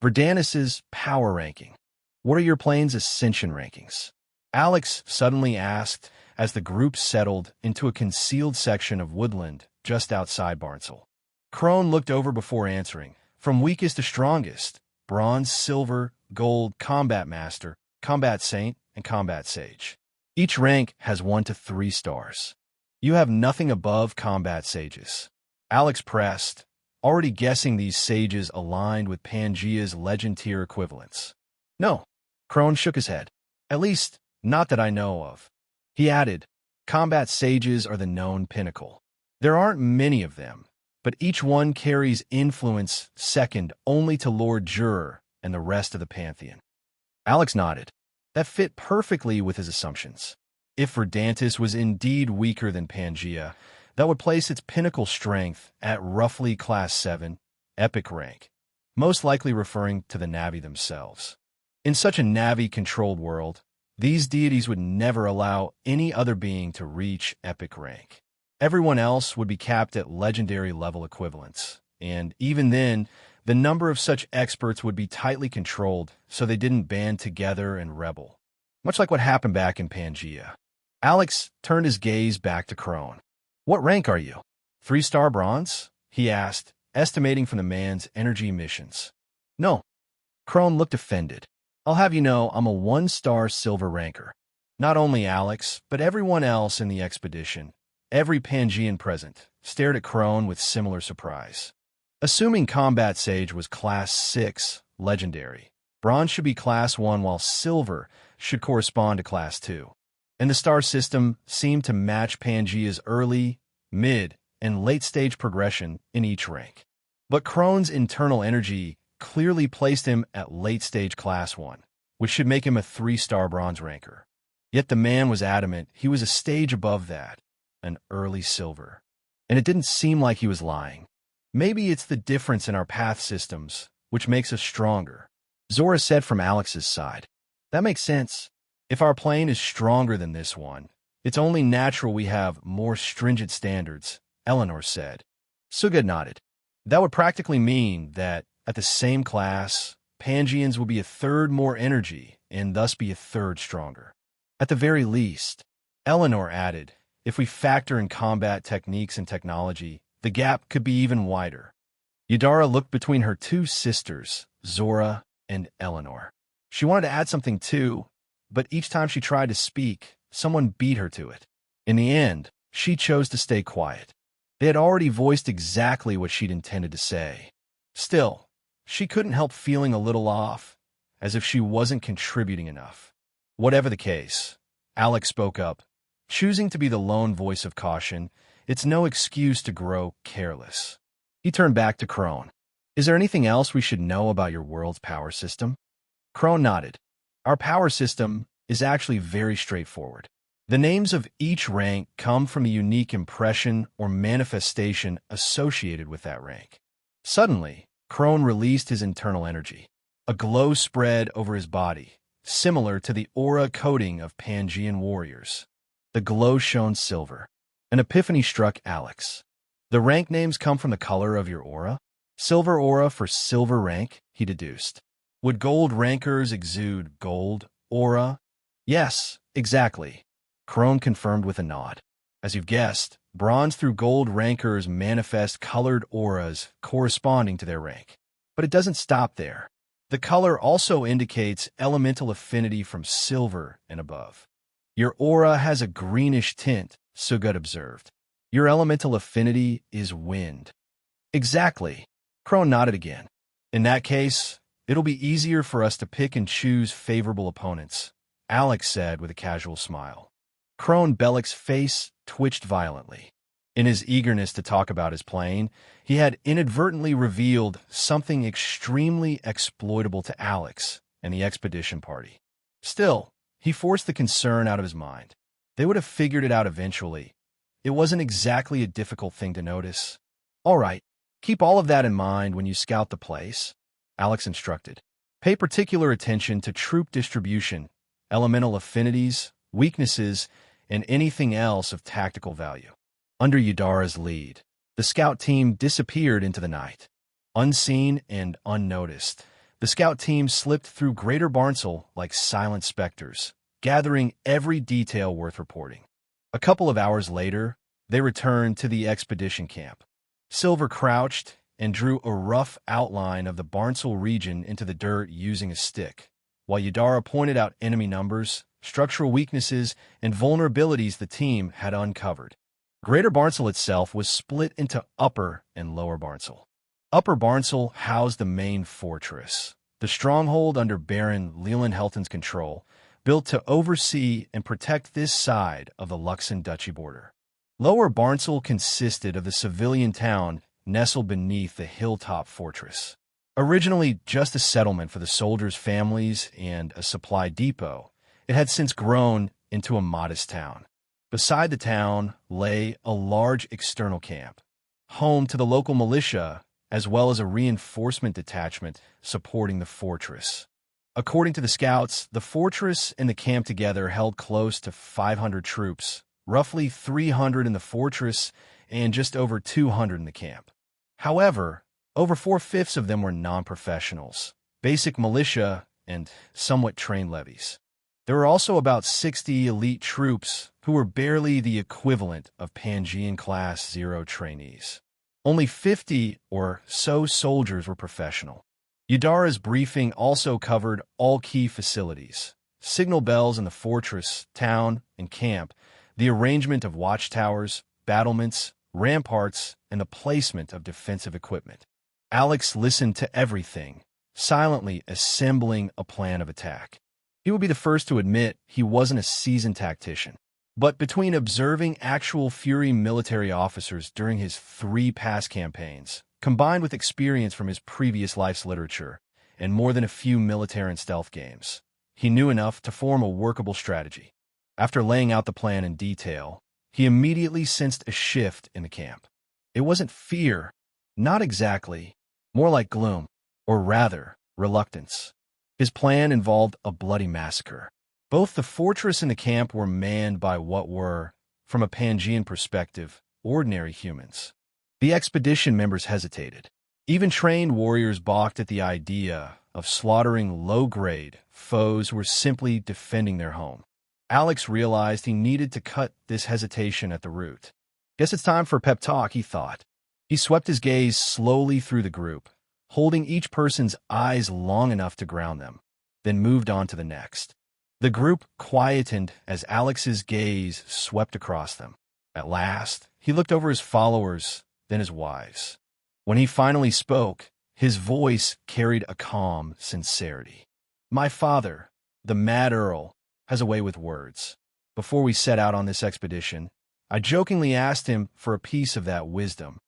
A: Verdanus's power ranking. What are your plane's ascension rankings? Alex suddenly asked as the group settled into a concealed section of woodland just outside Barnsel. Crone looked over before answering. From weakest to strongest, bronze, silver, gold, combat master, combat saint, and combat sage. Each rank has 1 to 3 stars. You have nothing above combat sages. Alex pressed, already guessing these sages aligned with Pangea's legend tier equivalents. No, Crone shook his head. At least, not that I know of. He added, combat sages are the known pinnacle. There aren't many of them, but each one carries influence second only to Lord Juror and the rest of the Pantheon. Alex nodded. That fit perfectly with his assumptions. If Verdanus was indeed weaker than Pangea, that would place its pinnacle strength at roughly Class 7, Epic rank, most likely referring to the Navi themselves. In such a Navi-controlled world, these deities would never allow any other being to reach Epic rank. Everyone else would be capped at legendary level equivalents, and even then, the number of such experts would be tightly controlled so they didn't band together and rebel. Much like what happened back in Pangea. Alex turned his gaze back to Crone. What rank are you? 3-star bronze? He asked, estimating from the man's energy emissions. No. Crone looked offended. I'll have you know I'm a 1-star silver ranker. Not only Alex, but everyone else in the expedition, every Pangean present, stared at Crone with similar surprise. Assuming Combat Sage was Class 6, Legendary, Bronze should be Class 1 while Silver should correspond to Class 2. And the star system seemed to match Pangea's early, mid, and late-stage progression in each rank. But Crone's internal energy clearly placed him at late-stage Class 1, which should make him a 3-star bronze ranker. Yet the man was adamant he was a stage above that, an early silver. And it didn't seem like he was lying. Maybe it's the difference in our path systems, which makes us stronger. Zora said from Alex's side. That makes sense. If our plane is stronger than this one, it's only natural we have more stringent standards, Eleanor said. Sugad nodded. That would practically mean that, at the same class, Pangeans will be a third more energy and thus be a third stronger. At the very least, Eleanor added, if we factor in combat techniques and technology, the gap could be even wider. Yudara looked between her 2 sisters, Zora and Eleanor. She wanted to add something too, but each time she tried to speak, someone beat her to it. In the end, she chose to stay quiet. They had already voiced exactly what she'd intended to say. Still, she couldn't help feeling a little off, as if she wasn't contributing enough. Whatever the case, Alex spoke up, choosing to be the lone voice of caution. It's no excuse to grow careless. He turned back to Crone. Is there anything else we should know about your world's power system? Crone nodded. Our power system is actually very straightforward. The names of each rank come from the unique impression or manifestation associated with that rank. Suddenly, Crone released his internal energy. A glow spread over his body, similar to the aura coating of Pangean warriors. The glow shone silver. An epiphany struck Alex. The rank names come from the color of your aura. Silver aura for silver rank, he deduced. Would gold rankers exude gold aura? Yes, exactly. Crone confirmed with a nod. As you've guessed, bronze through gold rankers manifest colored auras corresponding to their rank. But it doesn't stop there. The color also indicates elemental affinity from silver and above. Your aura has a greenish tint, Sugut observed. Your elemental affinity is wind. Exactly. Crone nodded again. In that case, it'll be easier for us to pick and choose favorable opponents, Alex said with a casual smile. Crone Bellic's face twitched violently. In his eagerness to talk about his plane, he had inadvertently revealed something extremely exploitable to Alex and the expedition party. Still, he forced the concern out of his mind. They would have figured it out eventually. It wasn't exactly a difficult thing to notice. All right, keep all of that in mind when you scout the place, Alex instructed. Pay particular attention to troop distribution, elemental affinities, weaknesses, and anything else of tactical value. Under Yudara's lead, the scout team disappeared into the night. Unseen and unnoticed, the scout team slipped through Greater Barnsel like silent specters, gathering every detail worth reporting. A couple of hours later, they returned to the expedition camp. Silver crouched and drew a rough outline of the Barnsel region into the dirt using a stick, while Yudara pointed out enemy numbers, structural weaknesses, and vulnerabilities the team had uncovered. Greater Barnsel itself was split into Upper and Lower Barnsel. Upper Barnsel housed the main fortress, the stronghold under Baron Leland Helton's control, built to oversee and protect this side of the Luxon Duchy border. Lower Barnsel consisted of the civilian town nestled beneath the hilltop fortress. Originally just a settlement for the soldiers' families and a supply depot, it had since grown into a modest town. Beside the town lay a large external camp, home to the local militia as well as a reinforcement detachment supporting the fortress. According to the scouts, the fortress and the camp together held close to 500 troops, roughly 300 in the fortress and just over 200 in the camp. However, over 4/5 of them were non-professionals, basic militia, and somewhat trained levies. There were also about 60 elite troops who were barely the equivalent of Pangean Class 0 trainees. Only 50 or so soldiers were professional. Yudara's briefing also covered all key facilities, signal bells in the fortress, town, and camp, the arrangement of watchtowers, battlements, ramparts, and the placement of defensive equipment. Alex listened to everything, silently assembling a plan of attack. He would be the first to admit he wasn't a seasoned tactician. But between observing actual Fury military officers during his 3 past campaigns, combined with experience from his previous life's literature, and more than a few military and stealth games, he knew enough to form a workable strategy. After laying out the plan in detail, he immediately sensed a shift in the camp. It wasn't fear, not exactly, more like gloom, or rather, reluctance. His plan involved a bloody massacre. Both the fortress and the camp were manned by what were, from a Pangean perspective, ordinary humans. The expedition members hesitated. Even trained warriors balked at the idea of slaughtering low-grade foes who were simply defending their home. Alex realized he needed to cut this hesitation at the root. Guess it's time for a pep talk, he thought. He swept his gaze slowly through the group, holding each person's eyes long enough to ground them, then moved on to the next. The group quietened as Alex's gaze swept across them. At last, he looked over his followers, then his wives. When he finally spoke, his voice carried a calm sincerity. My father, the Mad Earl, has a way with words. Before we set out on this expedition, I jokingly asked him for a piece of that wisdom.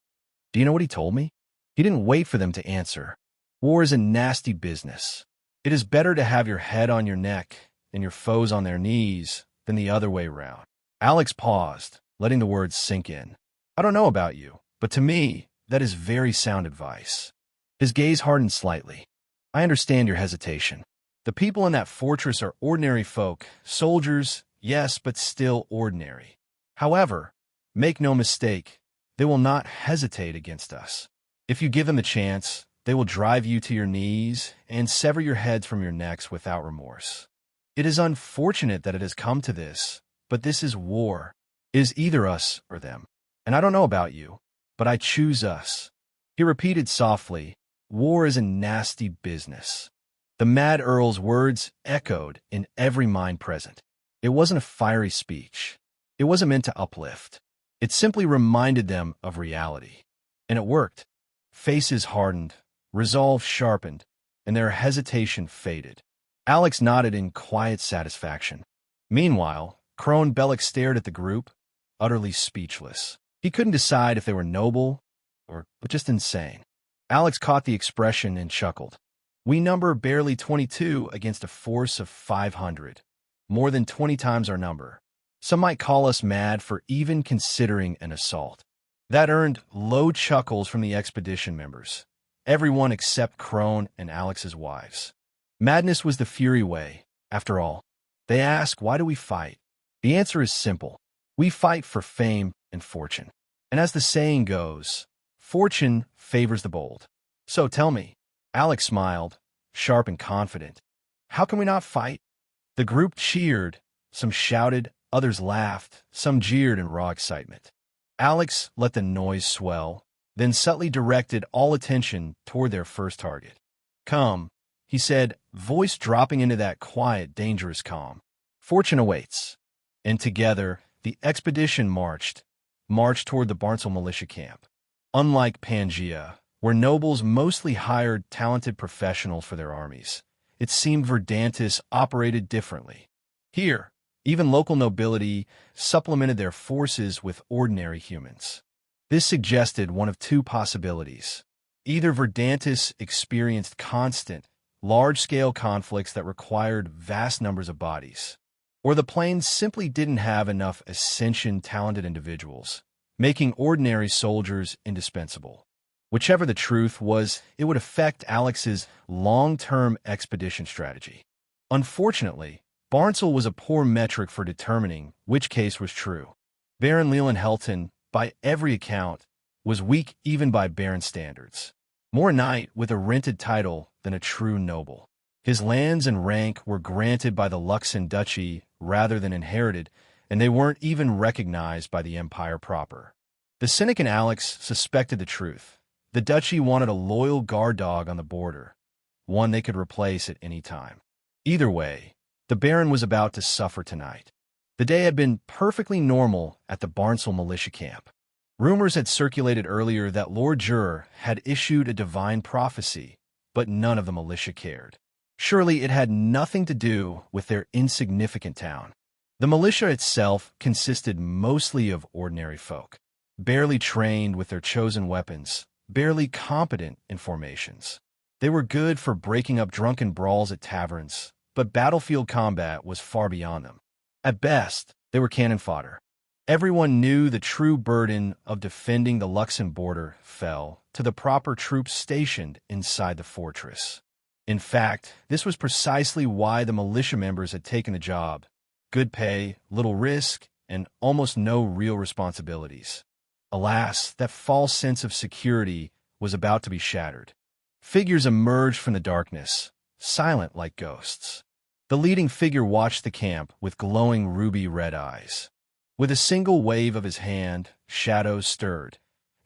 A: Do you know what he told me? He didn't wait for them to answer. War is a nasty business. It is better to have your head on your neck and your foes on their knees than the other way round. Alex paused, letting the words sink in. I don't know about you, but to me, that is very sound advice. His gaze hardened slightly. I understand your hesitation. The people in that fortress are ordinary folk, soldiers, yes, but still ordinary. However, make no mistake, They will not hesitate against us. If you give them the chance, they will drive you to your knees and sever your heads from your necks without remorse. It is unfortunate that it has come to this, but this is war. It is either us or them. And I don't know about you, but I choose us." He repeated softly, "War is a nasty business." The Mad Earl's words echoed in every mind present. It wasn't a fiery speech. It wasn't meant to uplift. It simply reminded them of reality. And it worked. Faces hardened, resolve sharpened, and their hesitation faded. Alex nodded in quiet satisfaction. Meanwhile, Crone Bellic stared at the group, utterly speechless. He couldn't decide if they were noble or just insane. Alex caught the expression and chuckled. "We number barely 22 against a force of 500, more than 20 times our number. Some might call us mad for even considering an assault." That earned low chuckles from the expedition members, everyone except Crone and Alex's wives. Madness was the Fury way, after all. They ask, why do we fight? The answer is simple. We fight for fame and fortune. And as the saying goes, fortune favors the bold. So tell me, Alex smiled, sharp and confident, how can we not fight? The group cheered, some shouted, others laughed, some jeered in raw excitement. Alex let the noise swell, then subtly directed all attention toward their first target. "Come," he said, voice dropping into that quiet, dangerous calm. "Fortune awaits." And together, the expedition marched toward the Barnsel militia camp. Unlike Pangea, where nobles mostly hired talented professionals for their armies, it seemed Verdantis operated differently. Here, even local nobility supplemented their forces with ordinary humans. This suggested one of two possibilities. Either Verdantis experienced constant, large-scale conflicts that required vast numbers of bodies, or the plains simply didn't have enough ascension-talented individuals, making ordinary soldiers indispensable. Whichever the truth was, it would affect Alex's long-term expedition strategy. Unfortunately, Barnsel was a poor metric for determining which case was true. Baron Leland Helton, by every account, was weak even by Baron standards. More knight with a rented title than a true noble. His lands and rank were granted by the Luxon Duchy rather than inherited, and they weren't even recognized by the Empire proper. The cynic and Alex suspected the truth. The duchy wanted a loyal guard dog on the border, one they could replace at any time. Either way, the Baron was about to suffer tonight. The day had been perfectly normal at the Barnsel militia camp. Rumors had circulated earlier that Lord Juror had issued a divine prophecy, but none of the militia cared. Surely it had nothing to do with their insignificant town. The militia itself consisted mostly of ordinary folk, barely trained with their chosen weapons, barely competent in formations. They were good for breaking up drunken brawls at taverns, but battlefield combat was far beyond them. At best, they were cannon fodder. Everyone knew the true burden of defending the Luxon border fell to the proper troops stationed inside the fortress. In fact, this was precisely why the militia members had taken the job. Good pay, little risk, and almost no real responsibilities. Alas, that false sense of security was about to be shattered. Figures emerged from the darkness, silent like ghosts. The leading figure watched the camp with glowing ruby-red eyes. With a single wave of his hand, shadows stirred,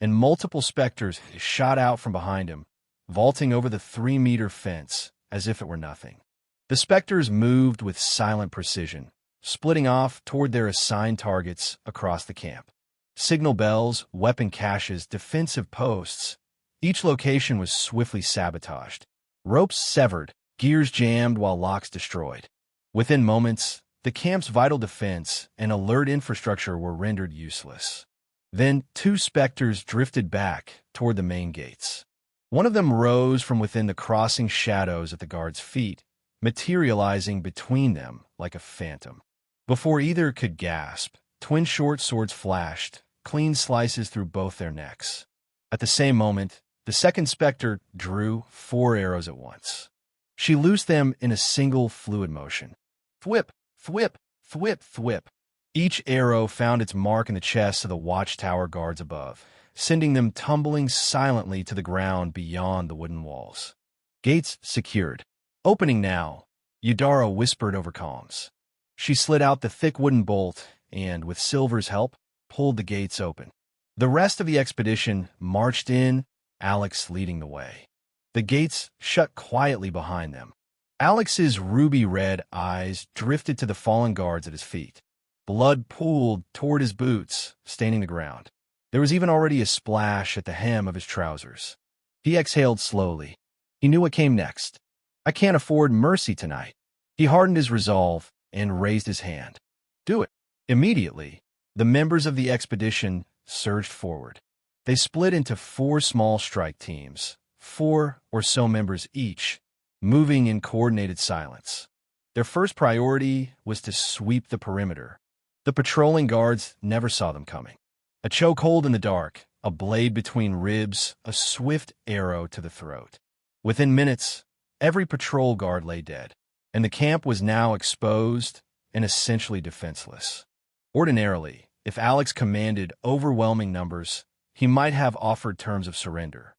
A: and multiple specters shot out from behind him, vaulting over the 3-meter fence as if it were nothing. The specters moved with silent precision, splitting off toward their assigned targets across the camp. Signal bells, weapon caches, defensive posts. Each location was swiftly sabotaged. Ropes severed, gears jammed while locks destroyed. Within moments, the camp's vital defense and alert infrastructure were rendered useless. Then 2 specters drifted back toward the main gates. One of them rose from within the crossing shadows at the guards' feet, materializing between them like a phantom. Before either could gasp, twin short swords flashed, clean slices through both their necks. At the same moment, the second specter drew 4 arrows at once. She loosed them in a single fluid motion. Thwip, thwip, thwip, thwip. Each arrow found its mark in the chests of the watchtower guards above, sending them tumbling silently to the ground beyond the wooden walls. Gates secured. Opening now, Eudara whispered over comms. She slid out the thick wooden bolt and, with Silver's help, pulled the gates open. The rest of the expedition marched in, Alex leading the way. The gates shut quietly behind them. Alex's ruby-red eyes drifted to the fallen guards at his feet. Blood pooled toward his boots, staining the ground. There was even already a splash at the hem of his trousers. He exhaled slowly. He knew what came next. I can't afford mercy tonight. He hardened his resolve and raised his hand. Do it. Immediately, the members of the expedition surged forward. They split into 4 small strike teams, 4 or so members each, moving in coordinated silence. Their first priority was to sweep the perimeter. The patrolling guards never saw them coming. A chokehold in the dark, a blade between ribs, a swift arrow to the throat. Within minutes, every patrol guard lay dead, and the camp was now exposed and essentially defenseless. Ordinarily, if Alex commanded overwhelming numbers, he might have offered terms of surrender.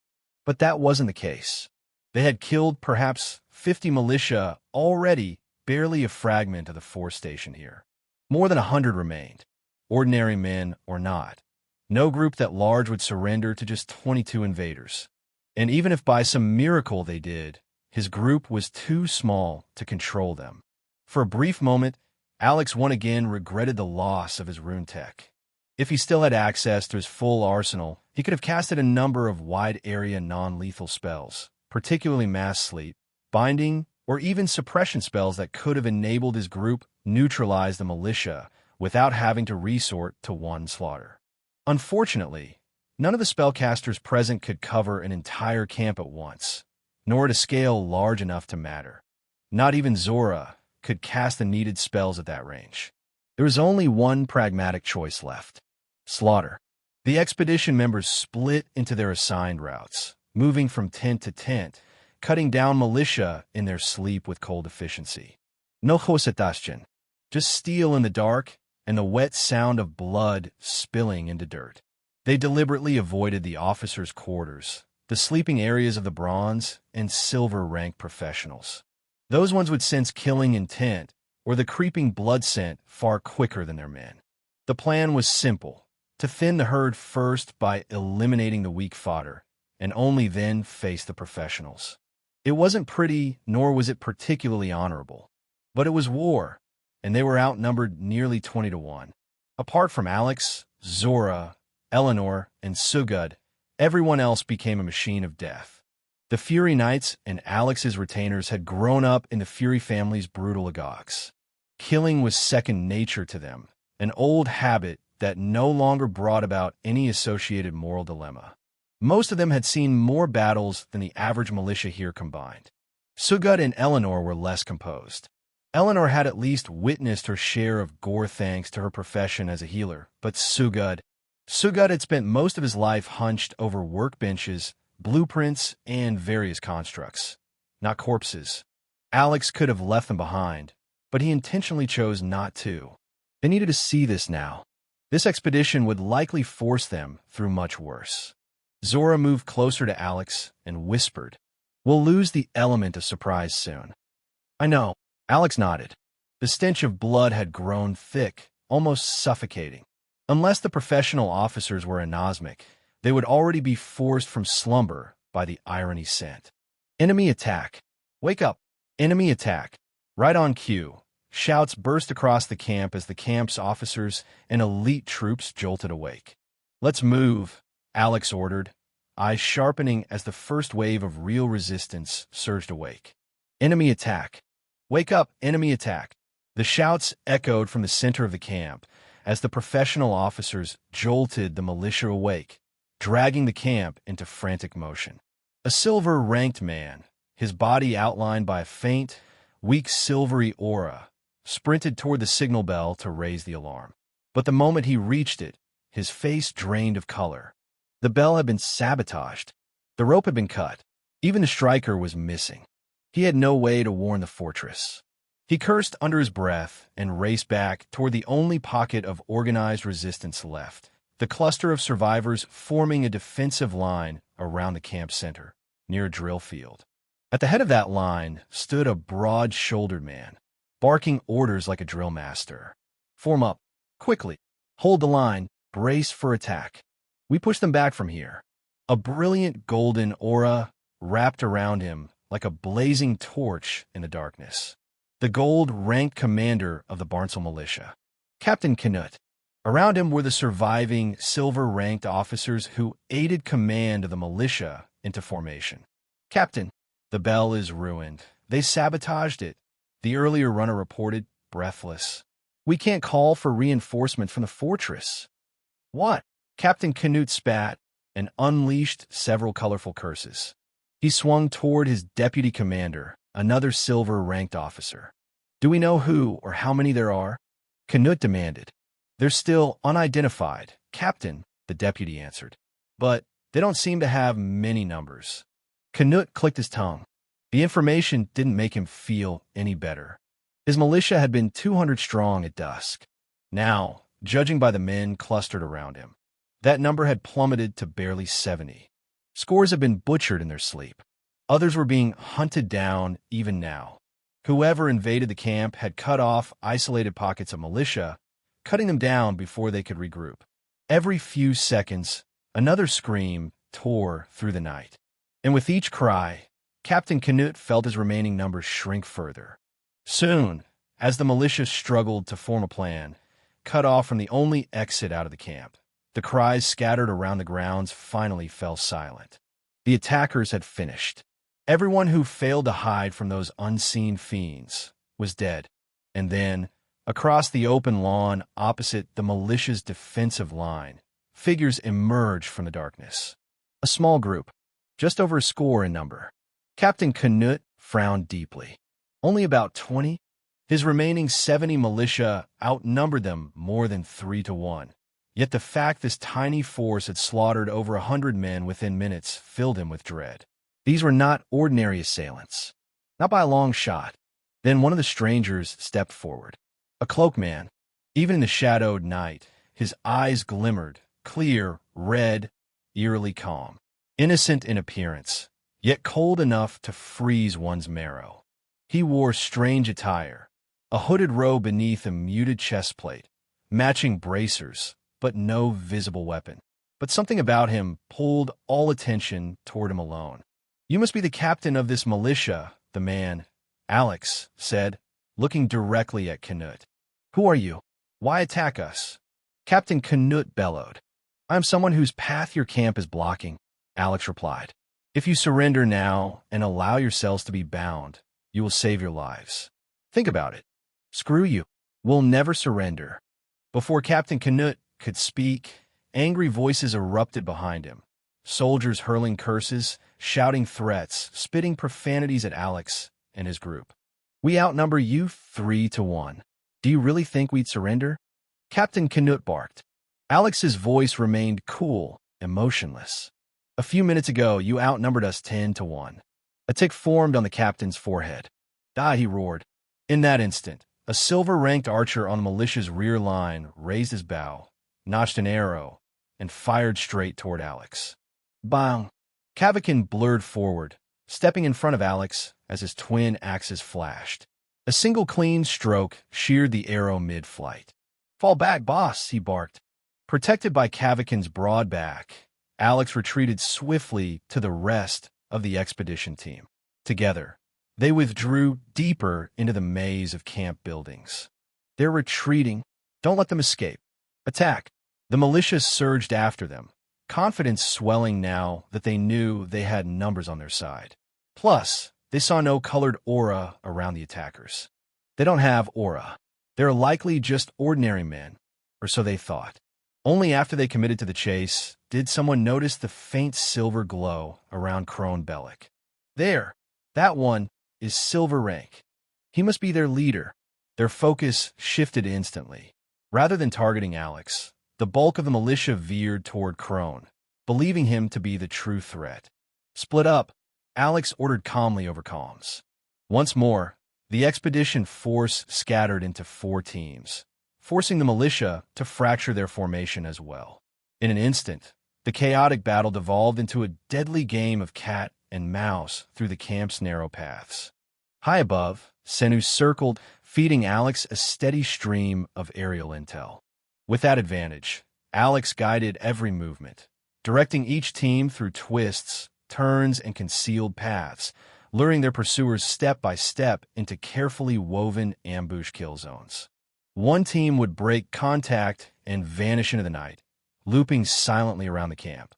A: But that wasn't the case. They had killed perhaps 50 militia already, barely a fragment of the force station here. More than 100 remained, ordinary men or not. No group that large would surrender to just 22 invaders. And even if by some miracle they did, his group was too small to control them. For a brief moment, Alex once again regretted the loss of his Rune-Tech. If he still had access to his full arsenal, he could have casted a number of wide-area non-lethal spells, particularly mass sleep, binding, or even suppression spells that could have enabled his group neutralize the militia without having to resort to one slaughter. Unfortunately, none of the spellcasters present could cover an entire camp at once, nor at a scale large enough to matter. Not even Zora could cast the needed spells at that range. There was only one pragmatic choice left: slaughter. The expedition members split into their assigned routes, moving from tent to tent, cutting down militia in their sleep with cold efficiency. No hosetastion, just steel in the dark and the wet sound of blood spilling into dirt. They deliberately avoided the officers' quarters, the sleeping areas of the bronze and silver-ranked professionals. Those ones would sense killing intent or the creeping blood scent far quicker than their men. The plan was simple: to thin the herd first by eliminating the weak fodder, and only then face the professionals. It wasn't pretty, nor was it particularly honorable. But it was war, and they were outnumbered nearly 20 to 1. Apart from Alex, Zora, Eleanor, and Sugud, everyone else became a machine of death. The Fury Knights and Alex's retainers had grown up in the Fury family's brutal agogs. Killing was second nature to them, an old habit that no longer brought about any associated moral dilemma. Most of them had seen more battles than the average militia here combined. Sugud and Eleanor were less composed. Eleanor had at least witnessed her share of gore thanks to her profession as a healer, but Sugud had spent most of his life hunched over workbenches, blueprints, and various constructs, not corpses. Alex could have left them behind, but he intentionally chose not to. They needed to see this now. This expedition would likely force them through much worse. Zora moved closer to Alex and whispered, "We'll lose the element of surprise soon." "I know." Alex nodded. The stench of blood had grown thick, almost suffocating. Unless the professional officers were anosmic, they would already be forced from slumber by the irony scent. Enemy attack. Wake up. Enemy attack. Right on cue, shouts burst across the camp as the camp's officers and elite troops jolted awake. "Let's move," Alex ordered, eyes sharpening as the first wave of real resistance surged awake. Enemy attack. Wake up, enemy attack. The shouts echoed from the center of the camp as the professional officers jolted the militia awake, dragging the camp into frantic motion. A silver-ranked man, his body outlined by a faint, weak silvery aura, sprinted toward the signal bell to raise the alarm. But the moment he reached it, his face drained of color. The bell had been sabotaged. The rope had been cut. Even the striker was missing. He had no way to warn the fortress. He cursed under his breath and raced back toward the only pocket of organized resistance left, the cluster of survivors forming a defensive line around the camp center, near a drill field. At the head of that line stood a broad-shouldered man, barking orders like a drill master. Form up, quickly. Hold the line, brace for attack. We push them back from here. A brilliant golden aura wrapped around him like a blazing torch in the darkness. The gold-ranked commander of the Barnsel militia, Captain Canute. Around him were the surviving silver-ranked officers who aided command of the militia into formation. Captain, the bell is ruined. They sabotaged it, the earlier runner reported, breathless. We can't call for reinforcement from the fortress. What? Captain Canute spat and unleashed several colorful curses. He swung toward his deputy commander, another silver-ranked officer. Do we know who or how many there are? Canute demanded. They're still unidentified, Captain, the deputy answered. But they don't seem to have many numbers. Canute clicked his tongue. The information didn't make him feel any better. His militia had been 200 strong at dusk. Now, judging by the men clustered around him, that number had plummeted to barely 70. Scores had been butchered in their sleep. Others were being hunted down even now. Whoever invaded the camp had cut off isolated pockets of militia, cutting them down before they could regroup. Every few seconds, another scream tore through the night. And with each cry, Captain Canute felt his remaining numbers shrink further. Soon, as the militia struggled to form a plan, cut off from the only exit out of the camp, the cries scattered around the grounds finally fell silent. The attackers had finished. Everyone who failed to hide from those unseen fiends was dead. And then, across the open lawn opposite the militia's defensive line, figures emerged from the darkness. A small group, just over a score in number. Captain Canute frowned deeply. Only about 20? His remaining 70 militia outnumbered them more than 3-1. Yet the fact this tiny force had slaughtered over 100 men within minutes filled him with dread. These were not ordinary assailants. Not by a long shot. Then one of the strangers stepped forward. A cloaked man. Even in the shadowed night, his eyes glimmered, clear, red, eerily calm. Innocent in appearance, yet cold enough to freeze one's marrow. He wore strange attire, a hooded robe beneath a muted chestplate, matching bracers, but no visible weapon. But something about him pulled all attention toward him alone. You must be the captain of this militia, the man, Alex, said, looking directly at Canute. Who are you? Why attack us? Captain Canute bellowed. I am someone whose path your camp is blocking, Alex replied. If you surrender now and allow yourselves to be bound, you will save your lives. Think about it. Screw you. We'll never surrender. Before Captain Canute could speak, angry voices erupted behind him. Soldiers hurling curses, shouting threats, spitting profanities at Alex and his group. We outnumber you 3-1. Do you really think we'd surrender? Captain Canute barked. Alex's voice remained cool, emotionless. A few minutes ago, you outnumbered us 10-1. A tick formed on the captain's forehead. Die, he roared. In that instant, a silver-ranked archer on the militia's rear line raised his bow, notched an arrow, and fired straight toward Alex. Bang! Kavakin blurred forward, stepping in front of Alex as his twin axes flashed. A single clean stroke sheared the arrow mid-flight. Fall back, boss, he barked. Protected by Kavakin's broad back, Alex retreated swiftly to the rest of the expedition team. Together, they withdrew deeper into the maze of camp buildings. They're retreating. Don't let them escape. Attack. The militia surged after them, confidence swelling now that they knew they had numbers on their side. Plus, they saw no colored aura around the attackers. They don't have aura. They're likely just ordinary men, or so they thought. Only after they committed to the chase did someone notice the faint silver glow around Crone Bellic. There, that one is Silver Rank. He must be their leader. Their focus shifted instantly. Rather than targeting Alex, the bulk of the militia veered toward Crone, believing him to be the true threat. Split up, Alex ordered calmly over comms. Once more, the expedition force scattered into 4 teams, forcing the militia to fracture their formation as well. In an instant, the chaotic battle devolved into a deadly game of cat and mouse through the camp's narrow paths. High above, Senu circled, feeding Alex a steady stream of aerial intel. With that advantage, Alex guided every movement, directing each team through twists, turns, and concealed paths, luring their pursuers step by step into carefully woven ambush kill zones. One team would break contact and vanish into the night, looping silently around the camp,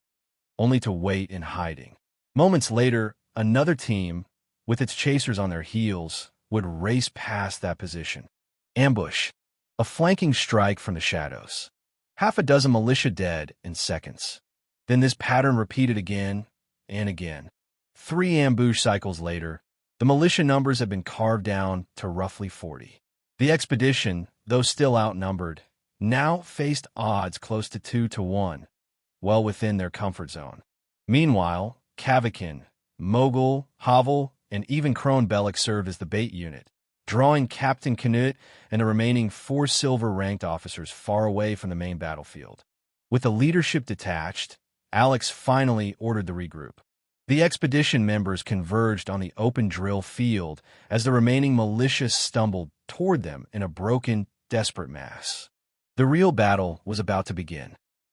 A: only to wait in hiding. Moments later, another team, with its chasers on their heels, would race past that position. Ambush, a flanking strike from the shadows. Half a dozen militia dead in seconds. Then this pattern repeated again and again. 3 ambush cycles later, the militia numbers had been carved down to roughly 40. The expedition, though still outnumbered, now faced odds close to 2 to 1, well within their comfort zone. Meanwhile, Kavakin, Mogul, Havel, and even Crone Bellic served as the bait unit, drawing Captain Canute and the remaining 4 silver-ranked officers far away from the main battlefield. With the leadership detached, Alex finally ordered the regroup. The expedition members converged on the open drill field as the remaining militia stumbled toward them in a broken, desperate mass. The real battle was about to begin.